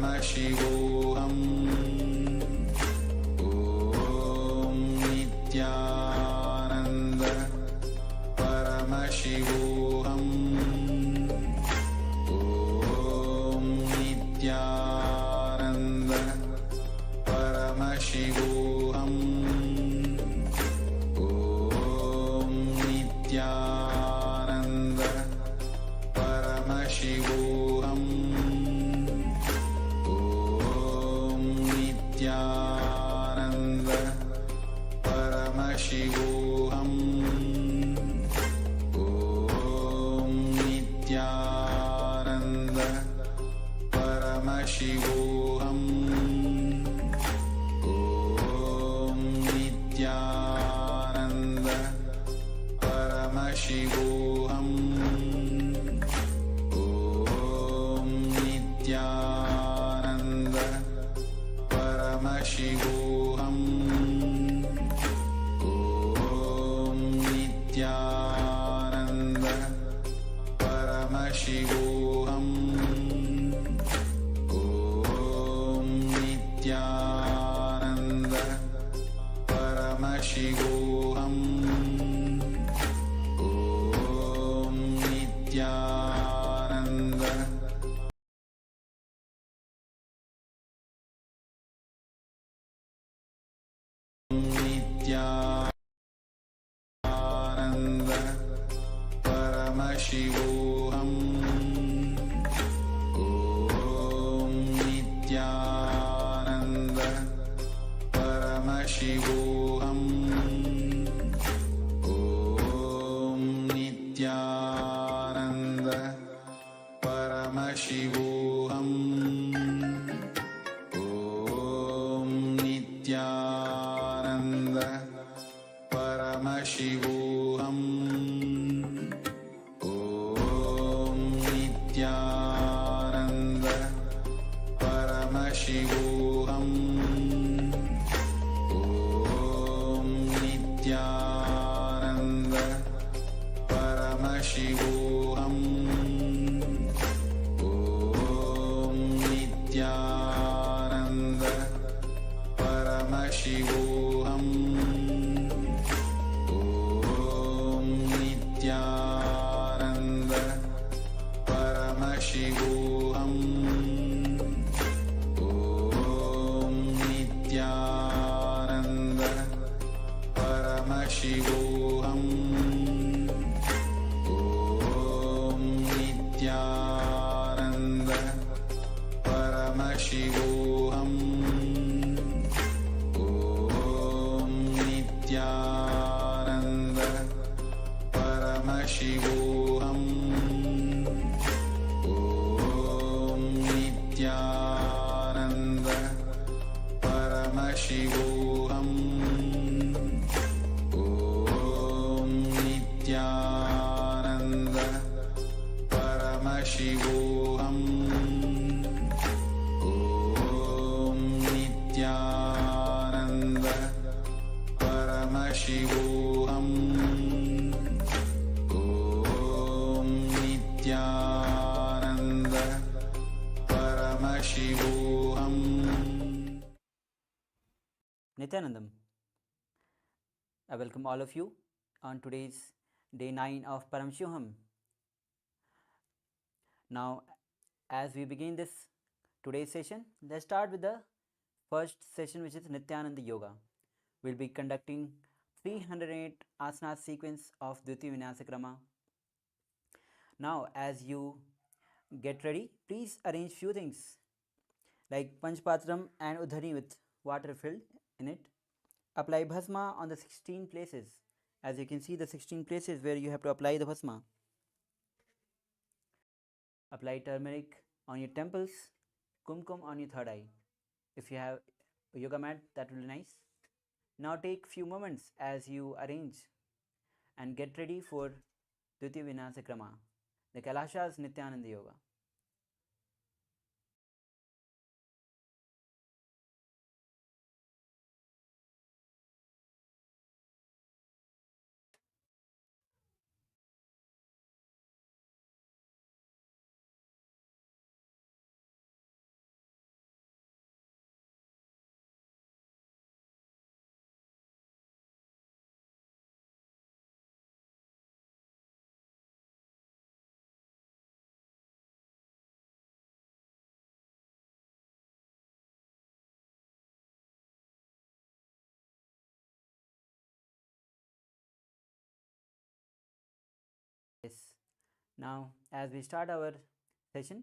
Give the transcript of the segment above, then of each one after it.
Paramashivoham. Om Nithyananda Paramashivoham. Om Nithyananda Paramashivoham. Om Nithyananda Paramashivoham. Om Nithyananda Paramashivoham. Om Nithyananda Paramashivoham. Om Nithyananda Paramashivoham. Om Nithyananda Paramashivoham. Om Nithyananda Paramashivoham. Om Nithyananda Paramashivoham. Om Nithyananda Nithyananda Paramashivoham. Om Nithyananda Paramashivoham. Om Nithyananda Paramashivoham. Om Nithyananda Paramashivoham. Om Nithyananda Paramashivoham. Om Nithyananda Paramashivoham. Om Nithyananda Paramashivoham. Om Nithyananda Paramashivoham. Om Nithyananda Paramashivoham. Om Nithyananda Paramashivoham. Om Nithyananda Paramashivoham. Om Nithyananda Paramashivoham. Om Nithyananda Paramashivoham. Om Nithyananda Paramashivoham. Om Nithyananda Paramashivoham. Nithyanandam. I welcome all of you on today's day 9 of Paramashivoham. Now, as we begin this today's session, let's start with the first session, which is Nithyananda Yoga. We'll be conducting 308 asana sequence of Dviti Vinyasa Krama. Now, as you get ready, please arrange few things like Panchpatram and Udhari with water filled in it. Apply bhasma on the 16 places. As you can see, the 16 places where you have to apply the bhasma. Apply turmeric on your temples, kumkum on your third eye. If you have a yoga mat, that will be nice. Now take few moments as you arrange and get ready for Dviti Vinyasa Krama, the KAILASA's Nithyananda Yoga. Now, as we start our session,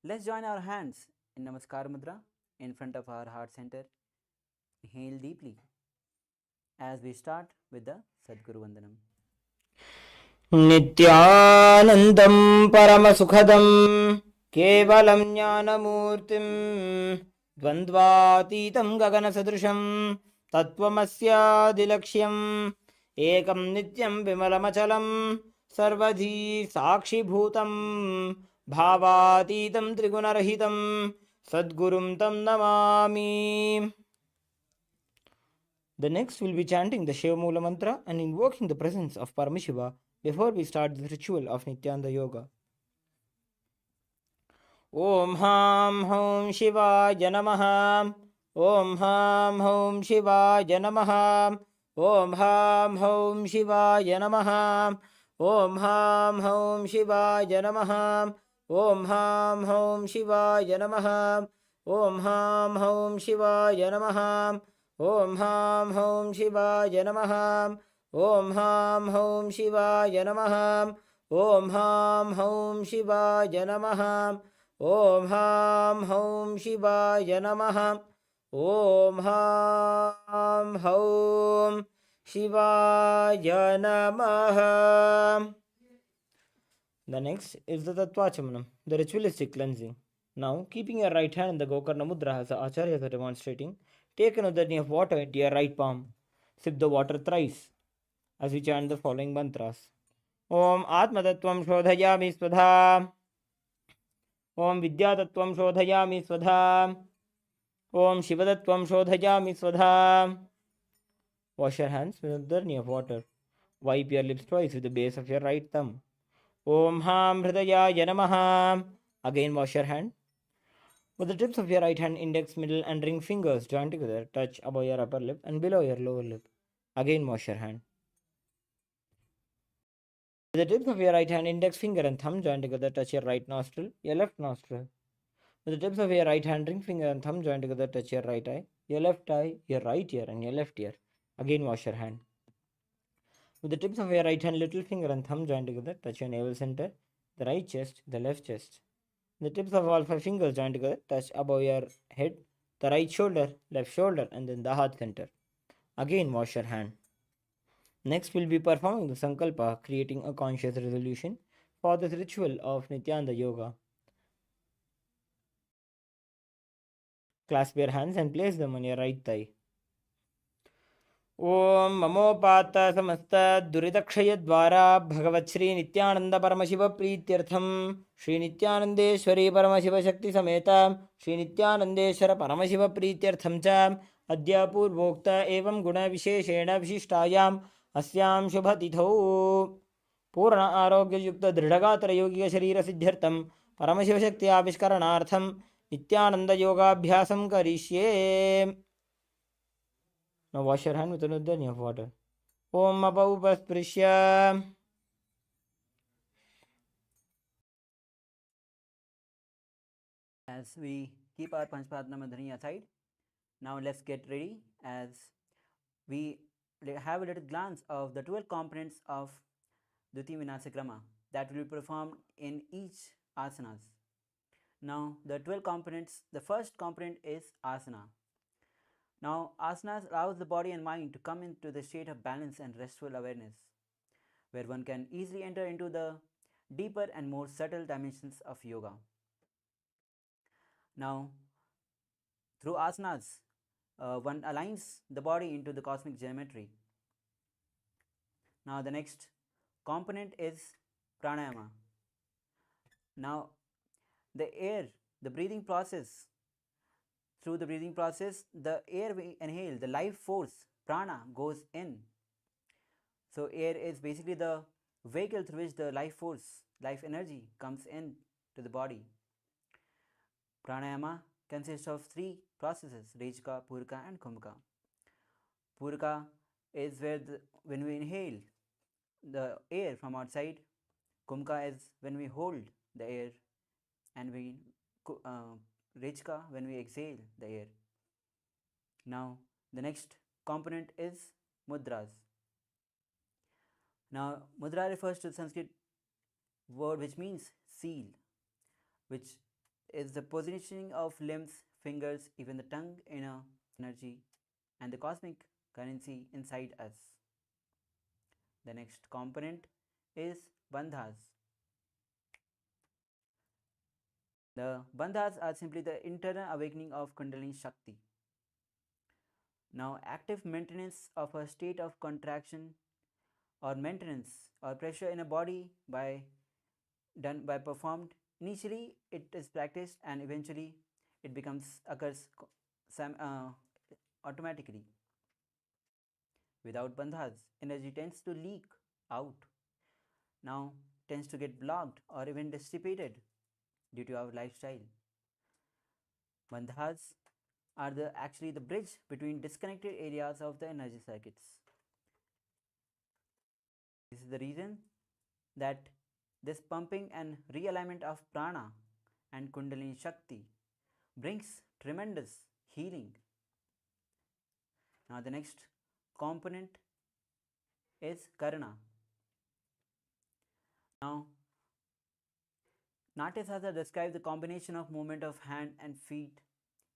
let's join our hands in Namaskar Mudra in front of our heart center. Inhale deeply as we start with the Sadguru Vandanam. नित्यानन्दं परमसुखदं केवलं ज्ञानमूर्तिं द्वन्द्वातीतं गगनसदृशं तत्त्वमस्यादिलक्ष्यम् एकं नित्यं विमलमचलं सर्वधी साक्षिभूतं भावातीतं त्रिगुणरहितं सद्गुरुं तं Namami. The next will be chanting the Shiva Mula mantra and invoking the presence of Paramashiva before we start the ritual of Nithyananda Yoga. Om Ham Hom Shivaya Namaha. Om Ham Hom Shivaya Namaha. Om Ham Hom Shivaya Namaha. Om Ham Hom Shivaya Namaha. Om Ham Hom Shivaya Namaha. Om Ham Hom Shivaya Namaha. Om Ham Hom Shivaya Namaha. Om Ham Hom Shivaya Namaha. Om Ham Hom Shivaya Namaha. Om Ham Hom Shivaya Namaha. Om Ham Hom Shivaya Namaha. The next is the Tattvachamanam, the ritualistic cleansing. Now, keeping your right hand in the Gokarna Mudra as the Acharyas are demonstrating, take another knee of water into your right palm. Sip the water thrice as we chant the following mantras. Om Atma Tattvam Shodhayami Swadha. Om Vidya Tattvam Shodhayami Swadha. Om Shiva Tattvam Shodhayami Swadha. Wash your hands with another knee of water. Wipe your lips twice with the base of your right thumb. Om Ham Hridayaya Namaha. Again wash your hand. With the tips of your right hand, index, middle and ring fingers joined together, touch above your upper lip and below your lower lip. Again wash your hand. With the tips of your right hand, index finger and thumb joined together, touch your right nostril, your left nostril. With the tips of your right hand, ring finger and thumb joined together, touch your right eye, your left eye, your right ear and your left ear. Again wash your hand. With the tips of your right hand, little finger and thumb joined together, touch your navel center, the right chest, the left chest. The tips of all 5 fingers joined together, touch above your head, the right shoulder, left shoulder, and then the heart center. Again, wash your hand. Next, we'll be performing the sankalpa, creating a conscious resolution for this ritual of Nithyananda Yoga. Clasp your hands and place them on your right thigh. ओम ममोपात समस्त दुरितक्षय द्वारा भगवत् श्री नित्यानंद परमशिव प्रीत्यर्थम श्री नित्यानंदेश्वरी परमशिव शक्ति समेत श्री नित्यानंदेश्वर परमशिव प्रीत्यर्थम च अद्य पूर्वोक्त एवं गुण विशेषेण विशिष्टायाम अस्यां शुभतिथौ पूर्ण आरोग्य युक्त दृढ़गात्र योगिक शरीर सिद्ध्यर्थम परमशिव शक्ति आविष्करणार्थम नित्यानंद योगाभ्यासं करिष्ये. Now wash your hand with another knee of water. Om Apaupasprisya. As we keep our Panchpadma aside, now let's get ready as we have a little glance of the 12 components of Dviti Vinasa that will be performed in each asanas. Now the 12 components, the first component is asana. Now asanas allows the body and mind to come into the state of balance and restful awareness, where one can easily enter into the deeper and more subtle dimensions of yoga. Now through asanas, one aligns the body into the cosmic geometry. Now the next component is pranayama. Now the air, the breathing process, through the breathing process, the air we inhale, the life force, prana, goes in. So air is basically the vehicle through which the life force, life energy comes in to the body. Pranayama consists of 3 processes, Rejka, Purka and Kumka. Purka is where when we inhale the air from outside. Kumka is when we hold the air, and we Rejka when we exhale the air. Now the next component is mudras. Now mudra refers to Sanskrit word which means seal, which is the positioning of limbs, fingers, even the tongue in a energy and the cosmic currency inside us. The next component is bandhas. The bandhas are simply the internal awakening of Kundalini Shakti. Now, active maintenance of a state of contraction or maintenance or pressure in a body by performed. Initially, it is practiced and eventually it occurs automatically. Without bandhas, energy tends to leak out. Now, tends to get blocked or even dissipated due to our lifestyle. Bandhas are actually the bridge between disconnected areas of the energy circuits. This is the reason that this pumping and realignment of prana and Kundalini Shakti brings tremendous healing. Now, the next component is Karana. Now, Natyasastra describes the combination of movement of hand and feet,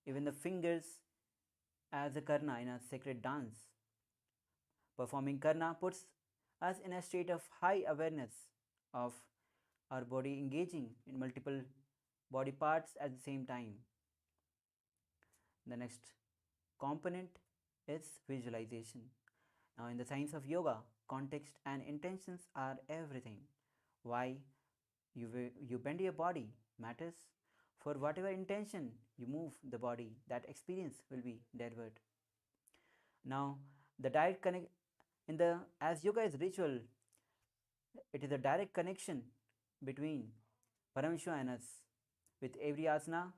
even the fingers, as a Karna in a sacred dance. Performing Karna puts us in a state of high awareness of our body engaging in multiple body parts at the same time. The next component is visualization. Now, in the science of yoga, context and intentions are everything. Why you bend your body matters. For whatever intention you move the body, that experience will be delivered. Now, the direct connect in the as yoga is ritual, it is a direct connection between Paramashivam and us. With every asana,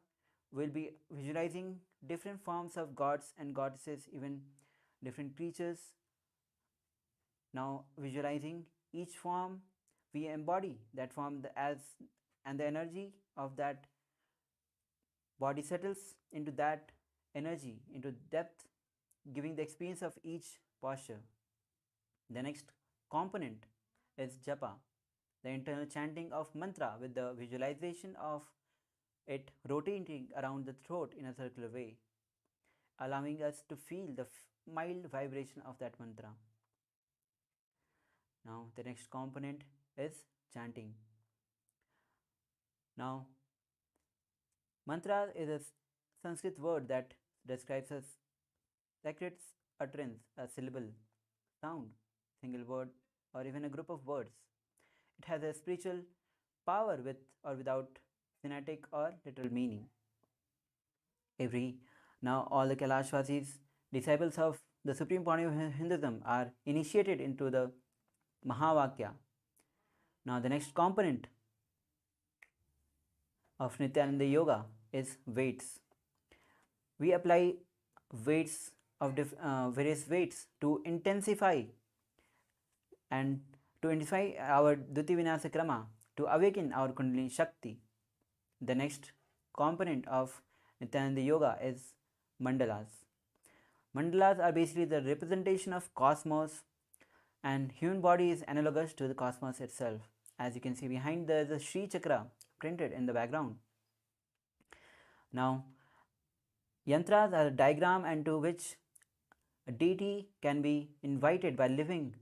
we'll be visualizing different forms of gods and goddesses, even different creatures. Now, visualizing each form, we embody that form and the energy of that body settles into that energy, into depth, giving the experience of each posture. The next component is japa, the internal chanting of mantra with the visualization of it rotating around the throat in a circular way, allowing us to feel the mild vibration of that mantra. Now, the next component is chanting. Now, mantra is a Sanskrit word that describes a sacred utterance, a syllable, sound, single word, or even a group of words. It has a spiritual power with or without phonetic or literal meaning. Now all the Kailashvasis, disciples of the supreme point of Hinduism, are initiated into the Mahavakya. Now the next component of Nithyananda Yoga is weights. We apply weights of various weights to intensify our Dhuti Vinasa Krama, to awaken our Kundalini Shakti. The next component of Nithyananda Yoga is mandalas. Mandalas are basically the representation of cosmos, and human body is analogous to the cosmos itself. As you can see behind, there is a Sri Chakra printed in the background. Now, yantras are a diagram into which a deity can be invited by living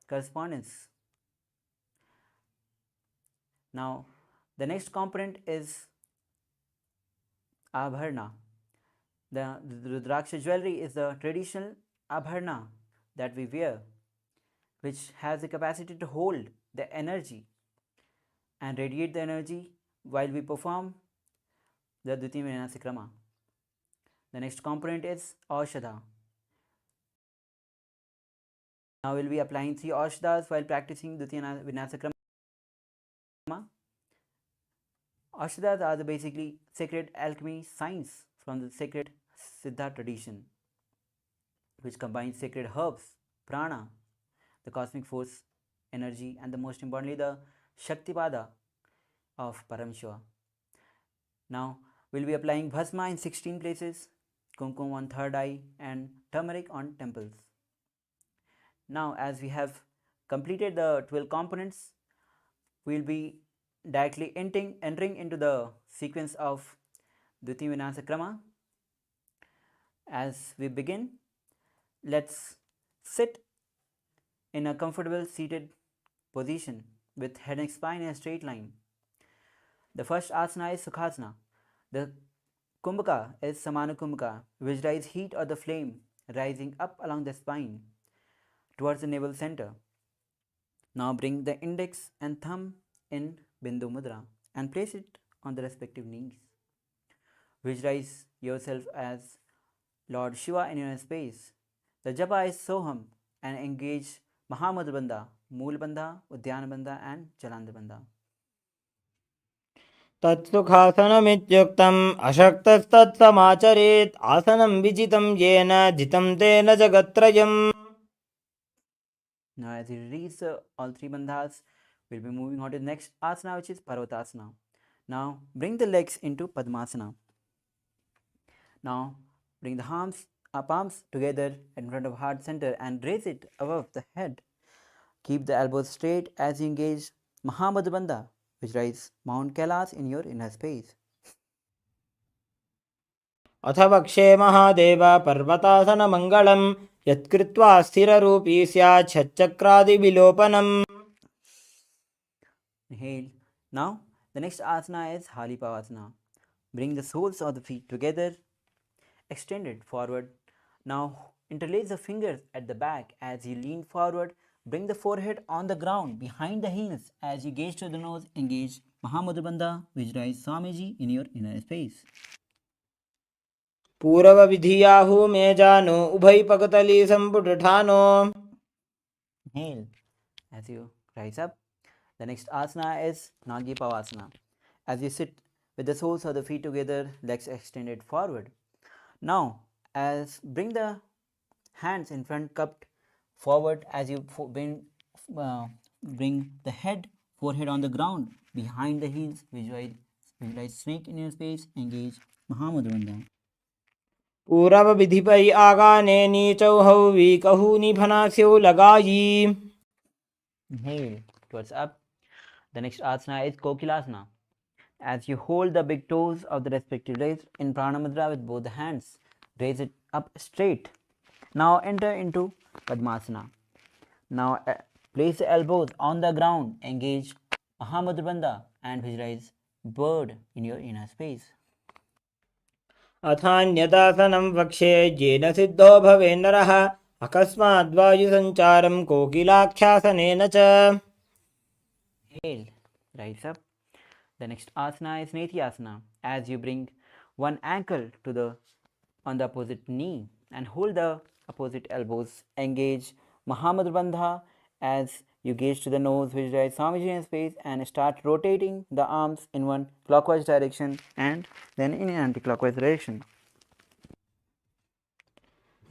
correspondence. Now, the next component is abharna. The Rudraksha jewelry is the traditional abharna that we wear, which has the capacity to hold the energy and radiate the energy while we perform the Dhuti Vinasa Krama. The next component is Aushadha. Now we will be applying 3 Aushadhas while practicing Dhuti Vinasa Krama. Aushadhas are the basically sacred alchemy science from the sacred Siddha tradition, which combines sacred herbs, prana, the cosmic force, energy, and the most importantly, the Shaktipada of Paramashiva. Now, we'll be applying bhasma in 16 places, kumkum on third eye, and turmeric on temples. Now, as we have completed the 12 components, we'll be directly entering into the sequence of Dviti Vinasa Krama. As we begin, let's sit in a comfortable seated position with head and spine in a straight line. The first asana is Sukhasana. The Kumbhaka is Samana Kumbhaka, visualize heat or the flame rising up along the spine towards the navel center. Now bring the index and thumb in Bindu Mudra and place it on the respective knees. Visualize yourself as Lord Shiva in your space. The japa is Soham and engage Mahamudra Bandha, Mool Bandha, Udyana Bandha and Jalandhar Bandha. तत्सुखासनमित्युक्तम् अशक्तस्तत्समाचरेत् आसनं विजितं येन जितं तेन जगत्त्रयम्. Now as you release all three bandhas, we'll be moving on to the next asana, which is Parvatasana. Now bring the legs into Padmasana. Now bring the palms together in front of heart center and raise it above the head. Keep the elbows straight as you engage Mahamudra Bandha, which rises Mount Kailas in your inner space. अथ वक्षे महादेव पर्वतासनमङ्गलं यत्कृत्वा स्थिररूपी स्यात् षट्चक्रादिविलोपनम्. Inhale. Now the next asana is Halipavasana. Bring the soles of the feet together, extended forward. Now interlace the fingers at the back as you lean forward. Bring the forehead on the ground behind the heels as you gaze to the nose. Engage Mahamudra Bandha, visualize Swamiji in your inner space. पूर्वविधियाहु मे जानो उभयपकतली सम्पुटठानो. Inhale as you rise up. The next asana is Nagipavasana. As you sit with the soles of the feet together, legs extended forward. Now, bring the hands in front, cupped forward as you bring the forehead on the ground behind the heels. Visualize snake in your space. Engage Mahamudra Bandha. पूर्वविधिपै आगाने नीचौहौ वीकहूनि भनास्यौ लगायी. Inhale towards up. The next asana is Kokilasana. As you hold the big toes of the respective legs in Prana Mudra with both the hands, raise it up straight. Now enter into Padmasana. Now place the elbows on the ground, engage Mahamudra Bandha and visualize bird in your inner space. अथान्यदासनं वक्षे येन सिद्धो भवेन्नरः अकस्माद्वायुसञ्चारं कोकिलाख्यासनेन च. Inhale, rise up. The next asana is Nithyananda. As you bring one ankle on the opposite knee and hold the opposite elbows, engage Mahamudra Bandha as you gaze to the nose, visualize Swamiji in space and start rotating the arms in one clockwise direction and then in an anti-clockwise direction.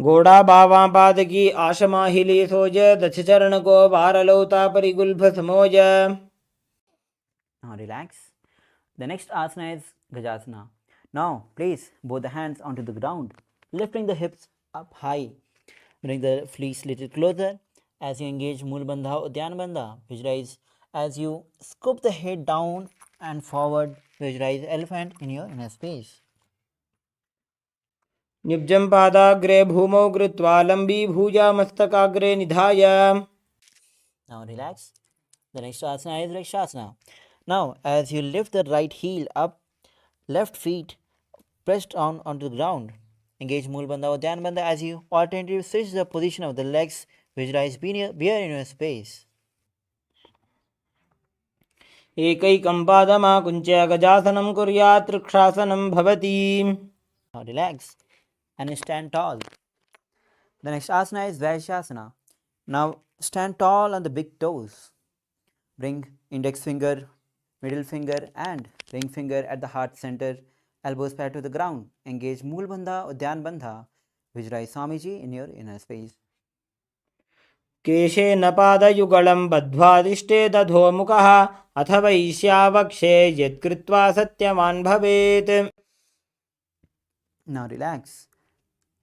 घोड़ा बावां पादकी आशमाहिली सोज दक्ष चरण को भारलौता परिगुल्फ समोज. Now relax. The next asana is Gajasana. Now place both the hands onto the ground, lifting the hips up high. Bring the fleece little closer as you engage Mool Bandha, Udyana Bandha. Visualize as you scoop the head down and forward. Visualize elephant in your inner space. निब्जं पादाग्रे भूमौ कृत्वा लंबी भुजा मस्तकाग्रे निधाय. Now relax. The next asana is Rakshasana. Now as you lift the right heel up, left feet pressed down onto the ground. Engage Mool Bandha, Udyana Bandha as you alternatively switch the position of the legs. Visualize bear in your space. एकैकं पादमाकुञ्च्य गजासनं कुर्यात् वृक्षासनं भवति. Now relax and stand tall. The next asana is Vaishasana. Now stand tall on the big toes. Bring index finger, middle finger and ring finger at the heart center. Elbows pad to the ground. Engage Mool Bandha, Udyana Bandha. Visualize Swamiji in your inner space. केशेन पादयुगलं बद्ध्वादिष्टे दधोमुखः अथ वैश्यावक्षे यत्कृत्वा सत्यवान् भवेत्. Now relax.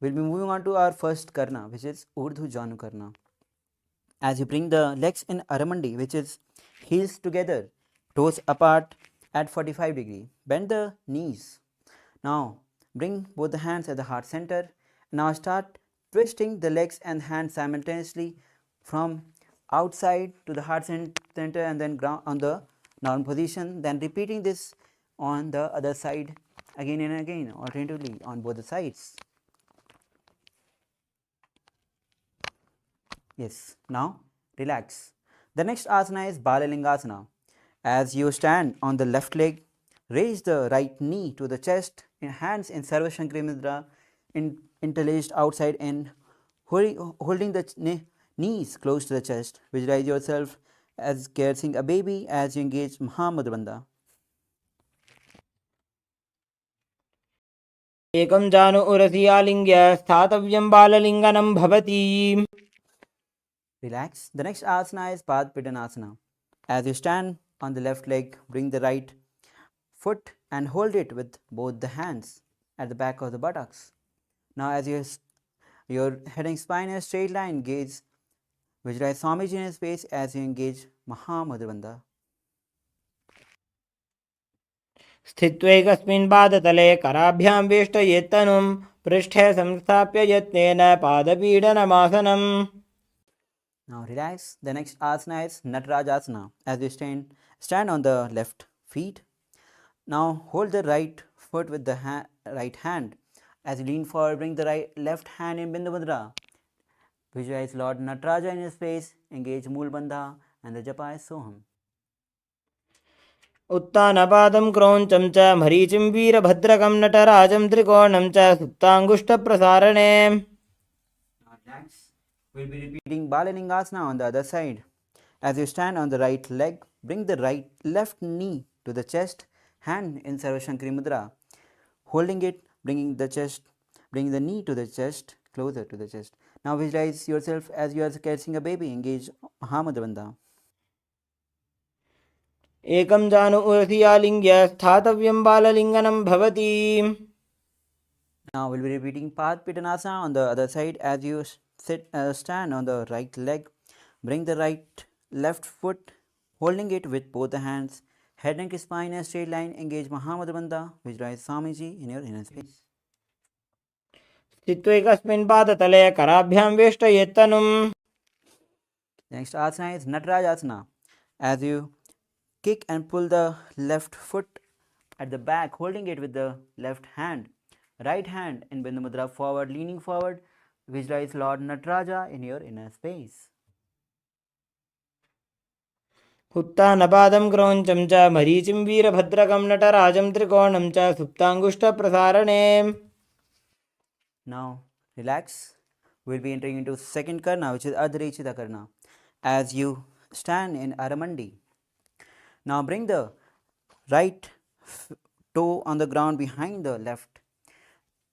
We'll be moving on to our first karna, which is Urdhva Janu. As you bring the legs in Aramandi, which is heels together, toes apart at 45 degree. Bend the knees. Now bring both the hands at the heart center. Now start twisting the legs and hands simultaneously from outside to the heart center and then ground on the normal position. Then repeating this on the other side again and again, alternatively on both the sides. Yes, now relax. The next asana is Balalingasana. As you stand on the left leg, raise the right knee to the chest, hands in Sarva Shankari Mudra, interlaced outside and holding the knees close to the chest. Visualize yourself as caressing a baby as you engage Mahamudra Bandha. एकं जानु उरसि आलिङ्ग्य स्थातव्यं बाललिङ्गनं भवति. Relax. The next asana is Padpidanasana. As you stand on the left leg, bring the right foot and hold it with both the hands at the back of the buttocks. Now as your head and spine in a straight line, gaze, visualize Swamiji in his face as you engage Mahamudra Bandha. स्थित्वैकस्मिन् पादतले कराभ्यां वेष्टयेत्तनुं पृष्ठे संस्थाप्य यत्नेन पादपीडनमासनम्. Now relax. The next asana is Natarajasana. As you stand on the left feet. Now hold the right foot with the right hand. As you lean forward, bring the left hand in Bindu Mudra. Visualize Lord Nataraja in his face, engage Mool Bandha and the japa is Soham. उत्तानपादं क्रौञ्चं च मरीचिं वीरभद्रकं नटराजं त्रिकोणं च सुप्ताङ्गुष्ठप्रसारणे. Next, we'll be repeating Balalingasana on the other side. As you stand on the right leg, bring the left knee to the chest, hand in Sarva Shankari Mudra. Holding it, bringing the knee to the chest, closer to the chest. Now visualize yourself as you are caressing a baby, engage Mahamudra Bandha. एकं जानु उरसि आलिङ्ग्य स्थातव्यं बाललिङ्गनं भवति. Now we'll be repeating Padpidanasana on the other side. As you stand on the right leg, bring the left foot, holding it with both the hands, head and spine in a straight line, engage Mahamudra Bandha, visualize Swamiji in your inner space. स्थित्वैकस्मिन् पादतले कराभ्यां वेष्टयेत्तनुम्. Next asana is Natarajasana. As you kick and pull the left foot at the back, holding it with the left hand, right hand in Bindu Mudra forward, leaning forward, visualize Lord Nataraja in your inner space. उत्तानपादं क्रौञ्चं च मरीचिं वीरभद्रकं नटराजं त्रिकोणं च सुप्ताङ्गुष्ठप्रसारणे. Now relax. We'll be entering into second karna, which is Ardharechita karna. As you stand in Aramandi. Now bring the right toe on the ground behind the left.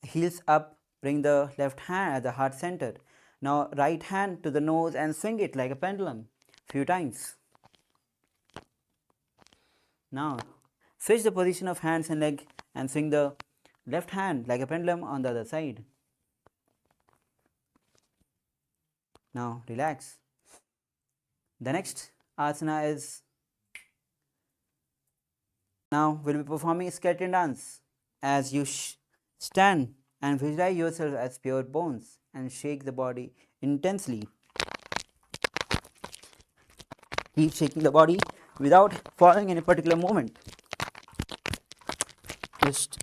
Heels up, bring the left hand at the heart center. Now right hand to the nose and swing it like a pendulum few times. Now switch the position of hands and leg and swing the left hand like a pendulum on the other side. Now relax. The next asana is, now we'll be performing a skeleton dance. As you stand and visualize yourself as pure bones and shake the body intensely. Keep shaking the body without following any particular movement. Just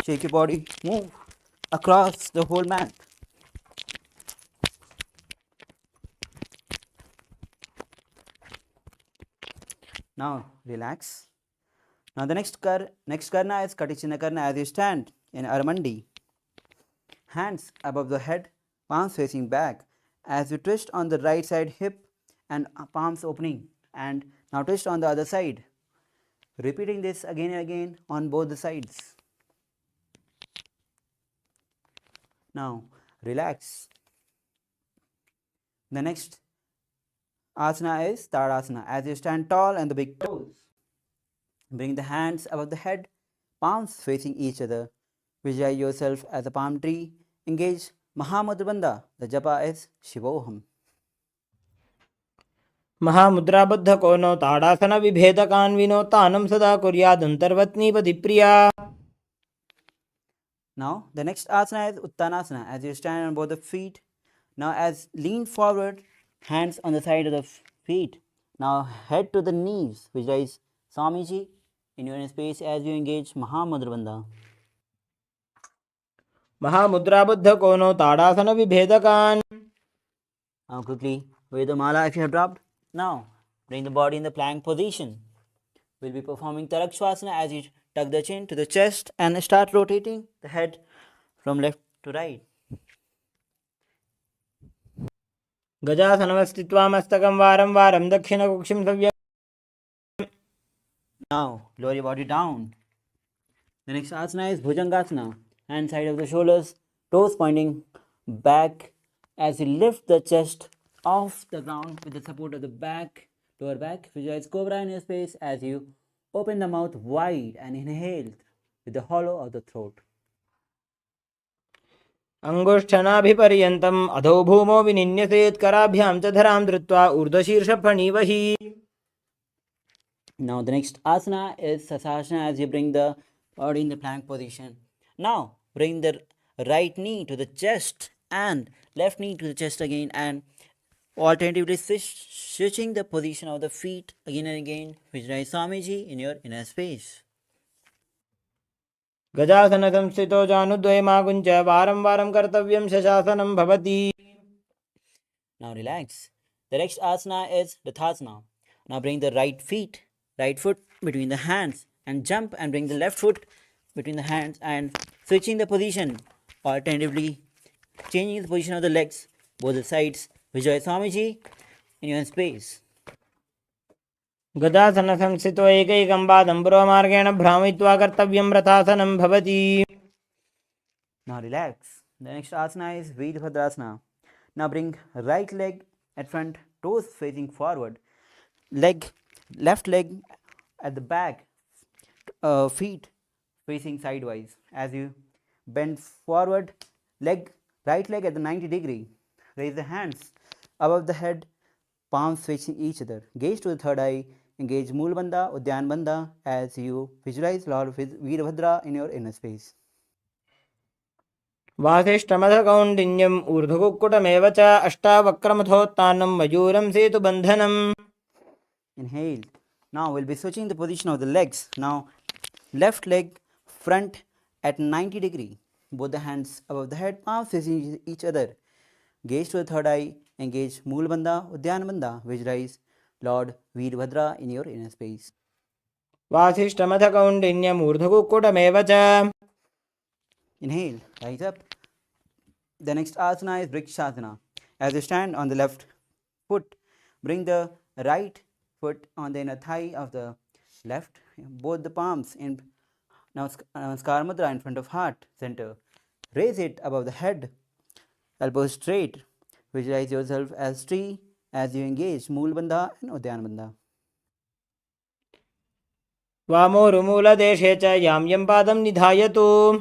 shake your body, move across the whole mat. Now relax. Now the next karna is Katichina karna. As you stand in Aramandi, hands above the head, palms facing back. As you twist on the right side hip and palms opening, and now twist on the other side. Repeating this again and again on both the sides. Now relax. The next asana is Tadasana. As you stand tall and the big toes, bring the hands above the head, palms facing each other. Visualize yourself as a palm tree. Engage Mahamudra Bandha. The japa is Shivoham. महामुद्राबद्धको नो ताडासनविभेदकान्विनो तानं सदा कुर्यादन्तर्वत्नीपतिप्रिया. Now the next asana is Uttanasana, as you stand on both the feet. Now as lean forward, hands on the side of the feet. Now head to the knees, visualize Swamiji in your space as you engage Mahamudra Bandha. महामुद्राबद्धको नो ताडासनविभेदकान्. Now quickly wear the mala if you have dropped. Now bring the body in the plank position. We'll be performing Tarakshvasana as you tuck the chin to the chest and start rotating the head from left to right. गजासनमस्थित्वा मस्तकं वारं वारं दक्षिणकुक्षिं सव्य. Now lower your body down. The next asana is Bhujangasana. Hand side of the shoulders, toes pointing back as you lift the chest off the ground with the support of the back, lower back. Visualize cobra in your space as you open the mouth wide and inhale with the hollow of the throat. अङ्गुष्ठनाभिपर्यन्तम् अधो भूमौ विनिन्यसेत् कराभ्यां च धरां धृत्वा ऊर्ध्वशीर्षफणीवहि. Now the next asana is Sasasana as you bring the body in the plank position. Now bring the right knee to the chest and left knee to the chest again, and alternatively switching the position of the feet again and again. Visualize Swamiji in your inner space. गजासनसंस्थितो जानुद्वयमाकुञ्च वारं वारं कर्तव्यं शशासनं भवति. Now relax. The next asana is Rathasana. Now bring the right foot between the hands and jump and bring the left foot between the hands and switching the position. Alternatively changing the position of the legs, both the sides. Visualize Swamiji in your space. गजासनसंस्थितो एकैकं पादं पुरोमार्गेण भ्रामयित्वा कर्तव्यं रथासनं भवति. Now relax. The next asana is Veerbhadrasana. Now bring right leg at front, toes facing forward, left leg at the back, feet facing sidewise. As you bend forward, right leg at the 90-degree. Raise the hands above the head, palms facing each other. Gaze to the third eye. Engage Mool Bandha, Udyan Bandha as you visualize Lord Veerbhadra in your inner space. वासिष्ठमधकौण्डिन्यम् ऊर्ध्वकुक्कुटमेव च अष्टावक्रमथोत्तानं मयूरं सेतुबन्धनम्. Inhale. Now we'll be switching the position of the legs. Now left leg front at 90-degree. Both the hands above the head, palms facing each other. Gaze to the third eye. Engage Mool Bandha, Udyan Bandha. Visualize Lord Veerbhadra in your inner space. वासिष्ठमधकौण्डिन्यम् ऊर्ध्वकुक्कुटमेव च. Inhale, rise up. The next asana is Vrikshasana. As you stand on the left foot, bring the right foot on the inner thigh of the left, both the palms in Namaskar Mudra in front of heart center. Raise it above the head, elbows straight. Visualize yourself as tree as you engage Mool Bandha and Udyan Bandha. वामोरुमूलदेशे च यां यं पादं निधायतु.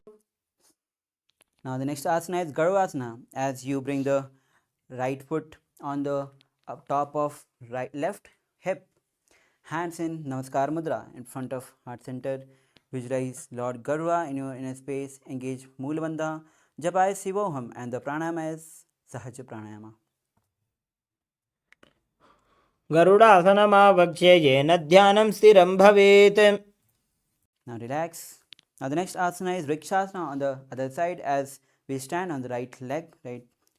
Now the next asana is Garvasana. As you bring the right foot on the top of left hip, hands in Namaskar Mudra in front of heart center. Visualize Lord Garva in your inner space. Engage Mool Bandha, Paramashivoham, and the pranayama is Sahaja Pranayama. गरुडासनमावक्ष्ये येन ध्यानं स्थिरं भवेत्. Now relax. Now the next asana is Vrikshasana on the other side as we stand on the right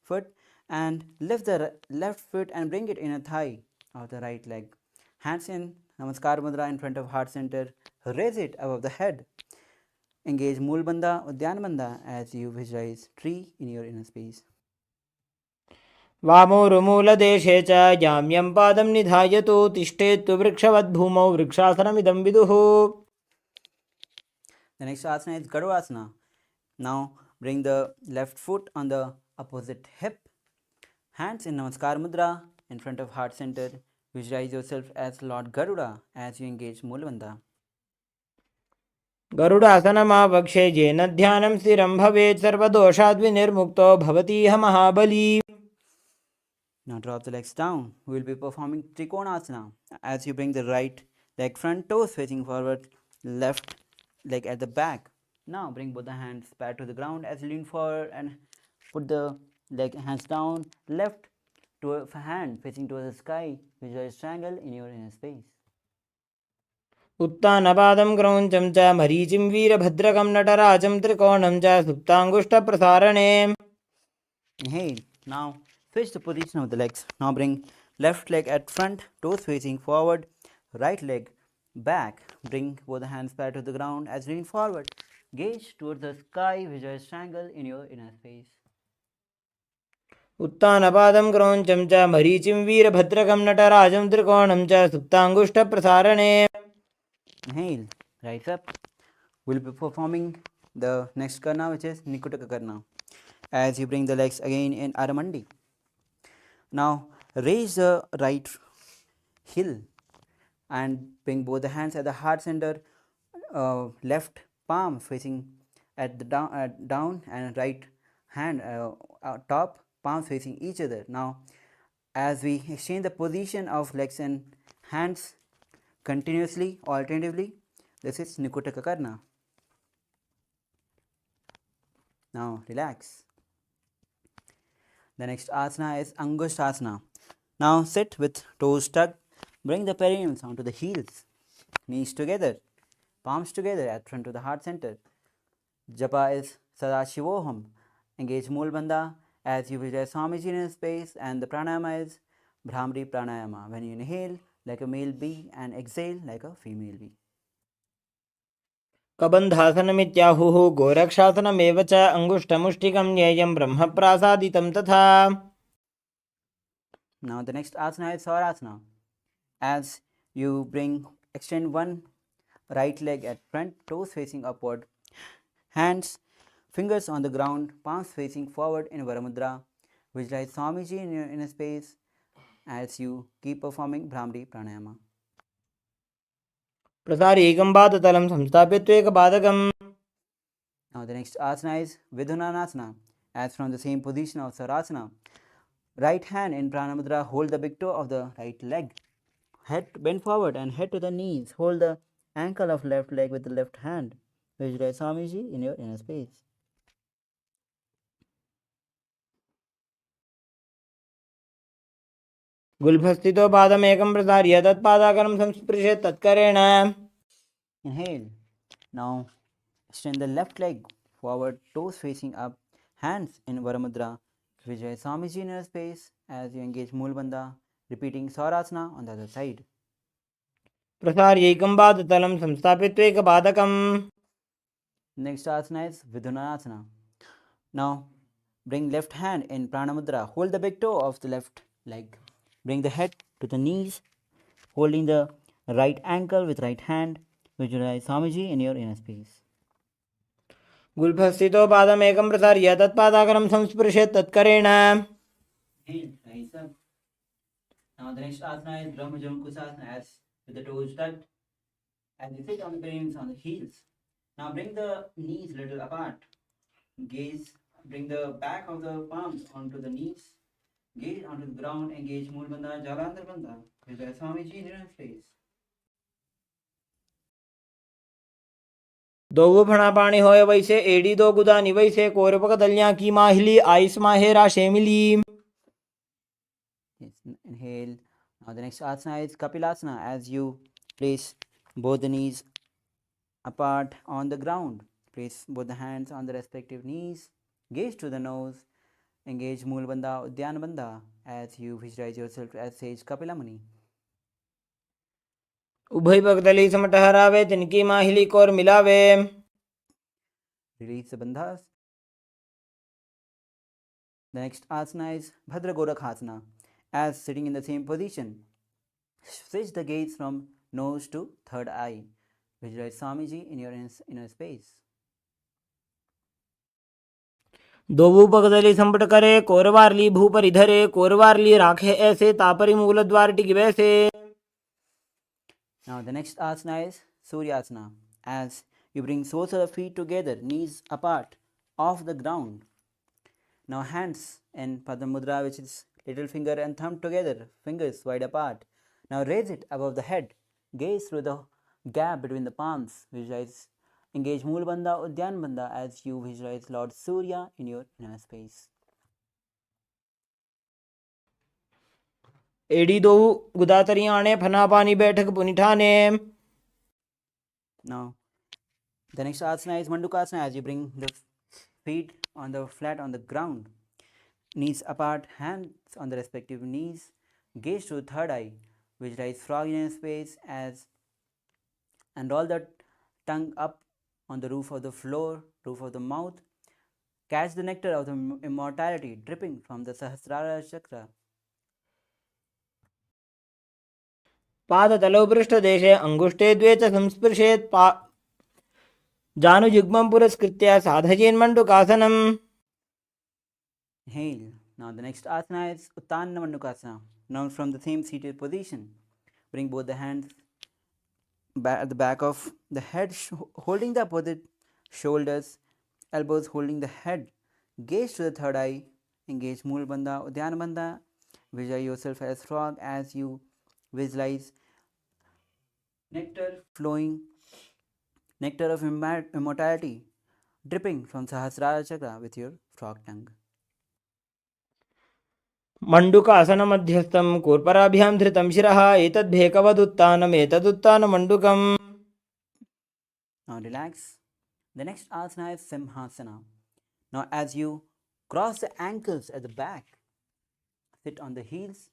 foot and lift the left foot and bring it in a thigh of the right leg. Hands in Namaskar Mudra in front of heart center. Raise it above the head. Engage Mool Bandha, Udyan Bandha as you visualize tree in your inner space. वामोरुमूलदेशे च यां यं पादं निधायतु तिष्ठेत्तु वृक्षवद्भूमौ वृक्षासनमिदं विदुः. The next asana is Garvasana. Now bring the left foot on the opposite hip. Hands in Namaskar Mudra in front of heart center. Visualize yourself as Lord Garuda as you engage Moolabandha. गरुडासनमावक्ष्ये येन ध्यानं स्थिरं भवेत् सर्वदोषाद्विनिर्मुक्तो भवतीह महाबली. Now drop the legs down. We will be performing Trikonasana. As you bring the right leg front toes facing forward, left leg at the back. Now bring both the hands back to the ground as you lean forward and put the leg hands down. Left hand facing towards the sky. Visualize triangle in your inner space. उत्तानपादं क्रौञ्चं च मरीचिं वीरभद्रकं नटराजं त्रिकोणं च सुप्ताङ्गुष्ठप्रसारणे. Inhale. Now switch the position of the legs. Now bring left leg at front, toes facing forward, right leg back. Bring both the hands back to the ground as you lean forward. Gaze towards the sky, visualize triangle in your inner space. उत्तानपादं क्रौञ्चं च मरीचिं वीरभद्रकं नटराजं त्रिकोणं च सुप्ताङ्गुष्ठप्रसारणे. Inhale, rise up. We'll be performing the next karna, which is Nikutaka karna. As you bring the legs again in Aramandi. Now raise the right heel and bring both the hands at the heart center, left palm facing at the down and right hand top palms facing each other. Now as we exchange the position of legs and hands continuously, alternatively, this is Nikutaka karna. Now relax. The next asana is Angushtasana. Now sit with toes tucked. Bring the perineums onto the heels. Knees together. Palms together at front to the heart center. Japa is Sadashivoham. Engage Moolbandha as you visualize Swamiji in space, and the pranayama is Bhramri pranayama. When you inhale like a male bee and exhale like a female bee. कबन्धासनमित्याहुः गोरक्षासनमेव च अङ्गुष्ठमुष्टिकं ज्ञेयं ब्रह्मप्रासादितं तथा. Now the next asana is Swarasana. As you extend one right leg at front, toes facing upward, hands, fingers on the ground, palms facing forward in Varamudra. Visualize Swamiji in your inner space as you keep performing Bhramri pranayama. प्रसारेकं पादतलं संस्थाप्य त्वेकपादकम्. Now the next asana is Vidhunanasana. As from the same position of Sarasana, right hand in Pranamudra, hold the big toe of the right leg. Head bend forward and head to the knees. Hold the ankle of left leg with the left hand. Visualize Swamiji in your inner space. गुल्फस्थितो पादमेकं प्रसार्य तत्पादाकरं संस्पृशेत् तत्करेण. Inhale. Now extend the left leg forward, toes facing up, hands in Varamudra. Visualize Swamiji in your space as you engage Moolbandha, repeating Saurasana on the other side. प्रसार्यैकं पादतलं संस्थाप्य त्वेकपादकम्. Next asana is Vidhunasana. Now bring left hand in Pranamudra. Hold the big toe of the left leg. Bring the head to the knees, holding the right ankle with right hand. Visualize Swamiji in your inner space. गुल्फस्थितो पादमेकं प्रसार्य तत्पादाकरं संस्पृशेत् तत्करेण. Rise up. Now the next asana is Brahmajamukusasana, as with the toes tucked, and you sit on the perineums on the heels. Now bring the knees a little apart. Gaze, bring the back of the palms onto the knees. Gaze onto the ground, engage Moolbandha, Jalandhar Bandha. Visualize Swamiji in your space. दो फणापाणी होय वैसे AD दो गुदानी वैसे कोरपक दलियां की माहिली ice माहेरा शेमिली. Yes, inhale. Now the next asana is Kapilasana, as you place both the knees apart on the ground. Place both the hands on the respective knees. Gaze to the nose. Engage Moolbandha, Udyanabandha as you visualize yourself as sage Kapila Muni. उभय पगदली समट हरावे तिनकी माहिली core मिलावे. Release the bandhas. The next asana is Bhadra Gorakhasana. As sitting in the same position, switch the gaze from nose to third eye. Visualize Swamiji in your inner space. दो पगदली संपट करे कोरवारली भूपर इधरे कोरवारली राखे ऐसे तापरी मूल द्वार टिक वैसे. Now the next asana is Suryasana. As you bring soles of the feet together, knees apart, off the ground. Now hands in Padma Mudra, which is little finger and thumb together, fingers wide apart. Now raise it above the head. Gaze through the gap between the palms. Visualize, engage Mool Bandha, Udyan Bandha as you visualize Lord Surya in your inner space. एड़ी दो गुदातरियाणे फनापानी बैठक पुनिठाने. Now, the next asana is Mandukasana as you bring the feet on the flat on the ground. Knees apart, hands on the respective knees. Gaze to the third eye. Visualize frog in space as and roll the tongue up on the roof of the floor, roof of the mouth. Catch the nectar of the immortality dripping from the Sahasrara chakra. पादतलौ पृष्ठदेशे अंगुष्ठे द्वे च संस्पृशेत् जानुयुग्मं पुरस्कृत्य साधयेन्मण्डुकासनम्. Inhale. Now the next asana is Uttanana Mandukasana. Now from the same seated position, bring both the hands at the back of the head, holding the opposite shoulders, elbows holding the head. Gaze to the third eye. Engage Mool Bandha, Udyan Bandha. Visualize yourself as frog as you visualize nectar flowing, nectar of immortality dripping from Sahasrara chakra with your frog tongue. मण्डुकासनमध्यस्थं कूर्पराभ्यां धृतं शिरः एतद्भेकवदुत्तानम् एतदुत्तानमण्डुकम्. Now relax. The next asana is Simhasana. Now as you cross the ankles at the back, sit on the heels,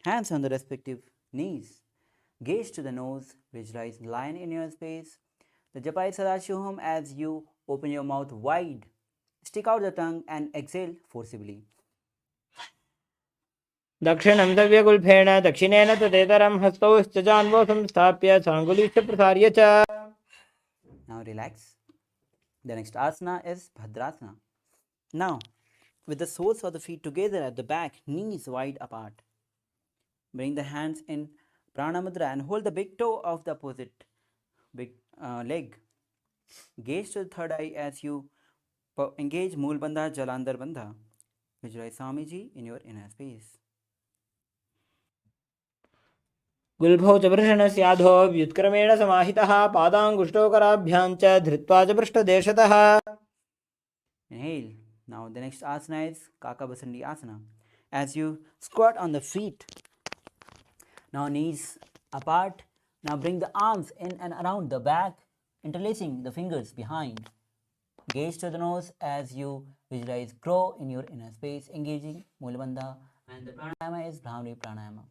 hands on the respective knees. Gaze to the nose, visualize lion in your space. The Japai Sadashivoham as you open your mouth wide. Stick out the tongue and exhale forcibly. दक्षिणं दव्यगुल्फेण दक्षिणेन तदेतरं हस्तौ जान्वौ संस्थाप्य साङ्गुलीश्च प्रसार्य च. Now relax. The next asana is Bhadrasana. Now, with the soles of the feet together at the back, knees wide apart. Bring the hands in Pranamudra and hold the big toe of the opposite big leg. Gaze to the third eye as you engage Mool Bandha, Jalandhar Bandha. Visualize Swamiji in your inner space. गुल्भौ च वृषणस्याधो व्युत्क्रमेण समाहितः पादाङ्गुष्ठोकराभ्यां च धृत्वा च पृष्ठदेशतः. Inhale. Now the next asana is Kakabasandi Asana. As you squat on the feet, now knees apart. Now bring the arms in and around the back, interlacing the fingers behind. Gaze to the nose as you visualize crow in your inner space, engaging Mulabandha, and the pranayama is Brahmari Pranayama.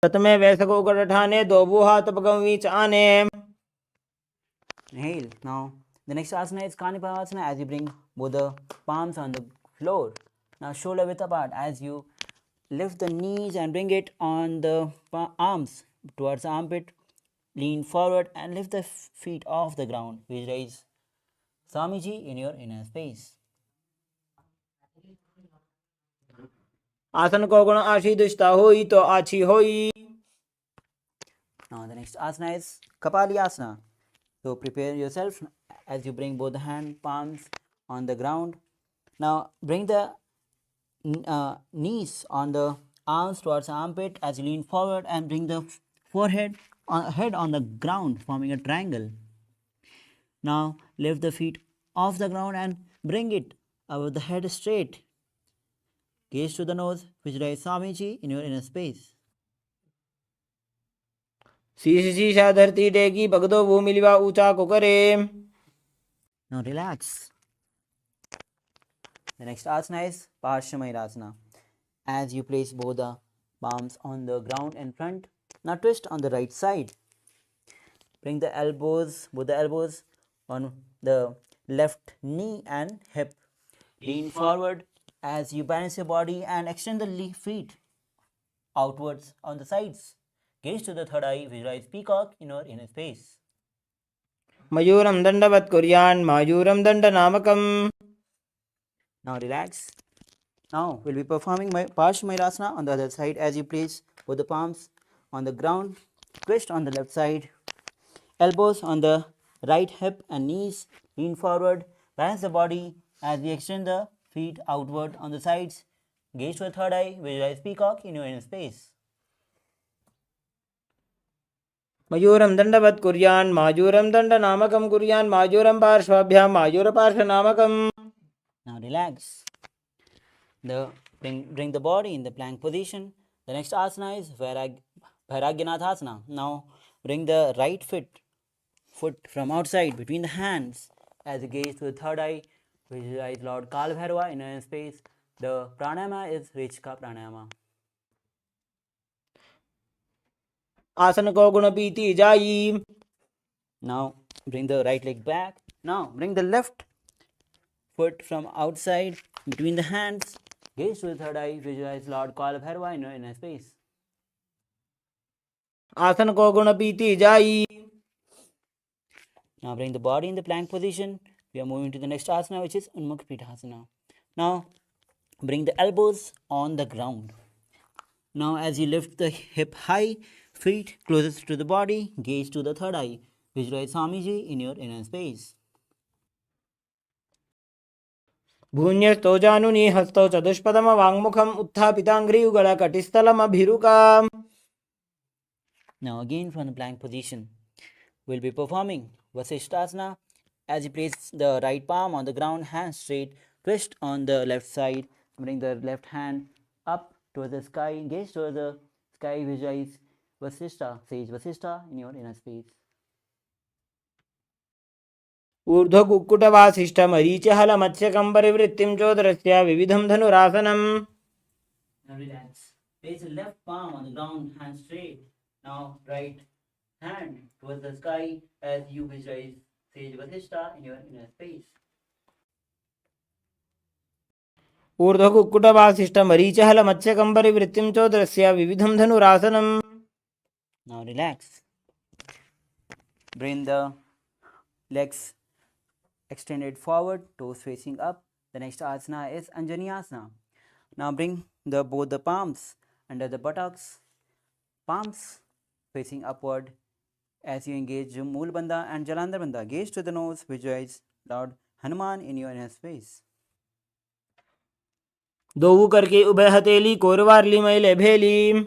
ततमे वैसको गठाने दोबुहा तपगमवी च आने. Inhale. Now the next asana is Kanipavasana as you bring both the palms on the floor. Now shoulder width apart as you lift the knees and bring it on the arms towards the armpit. Lean forward and lift the feet off the ground. Visualize Swamiji in your inner space. आसन को गुण आशीदुष्टा होई तो आछी होई. Now the next asana is Kapali Asana. So prepare yourself as you bring both the hand palms on the ground. Now bring the knees on the arms towards the armpit as you lean forward and bring the forehead head on the ground, forming a triangle. Now lift the feet off the ground and bring it above the head straight. Gaze to the nose, visualize Swamiji in your inner space. शीश शीशा धरती डेगी भगदो भूमिलिवा ऊंचा को करे. Now relax. The next asana is Parshamayurasana. As you place both the palms on the ground in front, now twist on the right side. Bring the elbows, both the elbows on the left knee and hip. Lean forward as you balance your body and extend the feet outwards on the sides. Gaze to the third eye, visualize peacock in your inner space. मयूरं दंडवत् कुर्यान् मायूरं दंडनामकम्. Now relax. Now we'll be performing my Parshamayurasana on the other side as you place both the palms on the ground, twist on the left side, elbows on the right hip and knees, lean forward, balance the body as we extend the feet outward on the sides. Gaze to the third eye, visualize peacock in your inner space. मयूरं दण्डवत् कुर्यान् मायूरं दण्डनामकं कुर्यान् मायूरं पार्श्वाभ्यां मायूरपार्श्वनामकम्. Now relax. Bring the body in the plank position. The next asana is Vairagyanathasana. Now bring the right foot from outside between the hands as you gaze to the third eye. Visualize Lord Kalbhairava in inner space. The pranayama is Rechka pranayama. आसन को गुण पीति जाई. Now bring the right leg back. Now bring the left foot from outside between the hands. Gaze to the third eye. Visualize Lord Kalbhairava in your inner space. आसन को गुण पीति जाई. Now bring the body in the plank position. We are moving to the next asana, which is Unmukh Pithasana. Now bring the elbows on the ground. Now as you lift the hip high, feet closest to the body, gaze to the third eye. Visualize Swamiji in your inner space. भून्यस्तो जानुनी हस्तौ चतुष्पदम वाङ्मुखम् उत्थापिताङ्घ्रियुगल कटिस्थलमभिरुका. Now again from the plank position, we'll be performing Vasishthasana. As you place the right palm on the ground, hands straight, twist on the left side, bring the left hand up towards the sky, gaze towards the sky, visualize Vasishtha, sage Vasishtha in your inner space. ऊर्ध्वकुक्कुटवासिष्ठमरीचिहलमत्स्यकं परिवृत्तिं चोदरस्य विविधं धनुरासनम्. Now relax. Place the left palm on the ground, hand straight. Now right hand towards the sky as you visualize sage Vasishtha in your inner space. ऊर्ध्वकुक्कुटवासिष्ठमरीचिहलमत्स्यकं परिवृत्तिं चोदरस्य विविधं धनुरासनम्. Now relax. Bring the legs extended forward, toes facing up. The next asana is Anjani Asana. Now bring both the palms under the buttocks, palms facing upward as you engage Mool Bandha and Jalandhar Bandha. Gaze to the nose, visualize Lord Hanuman in your inner space. दोऊ करके उभय हथेली कोरवारली मैले भेली.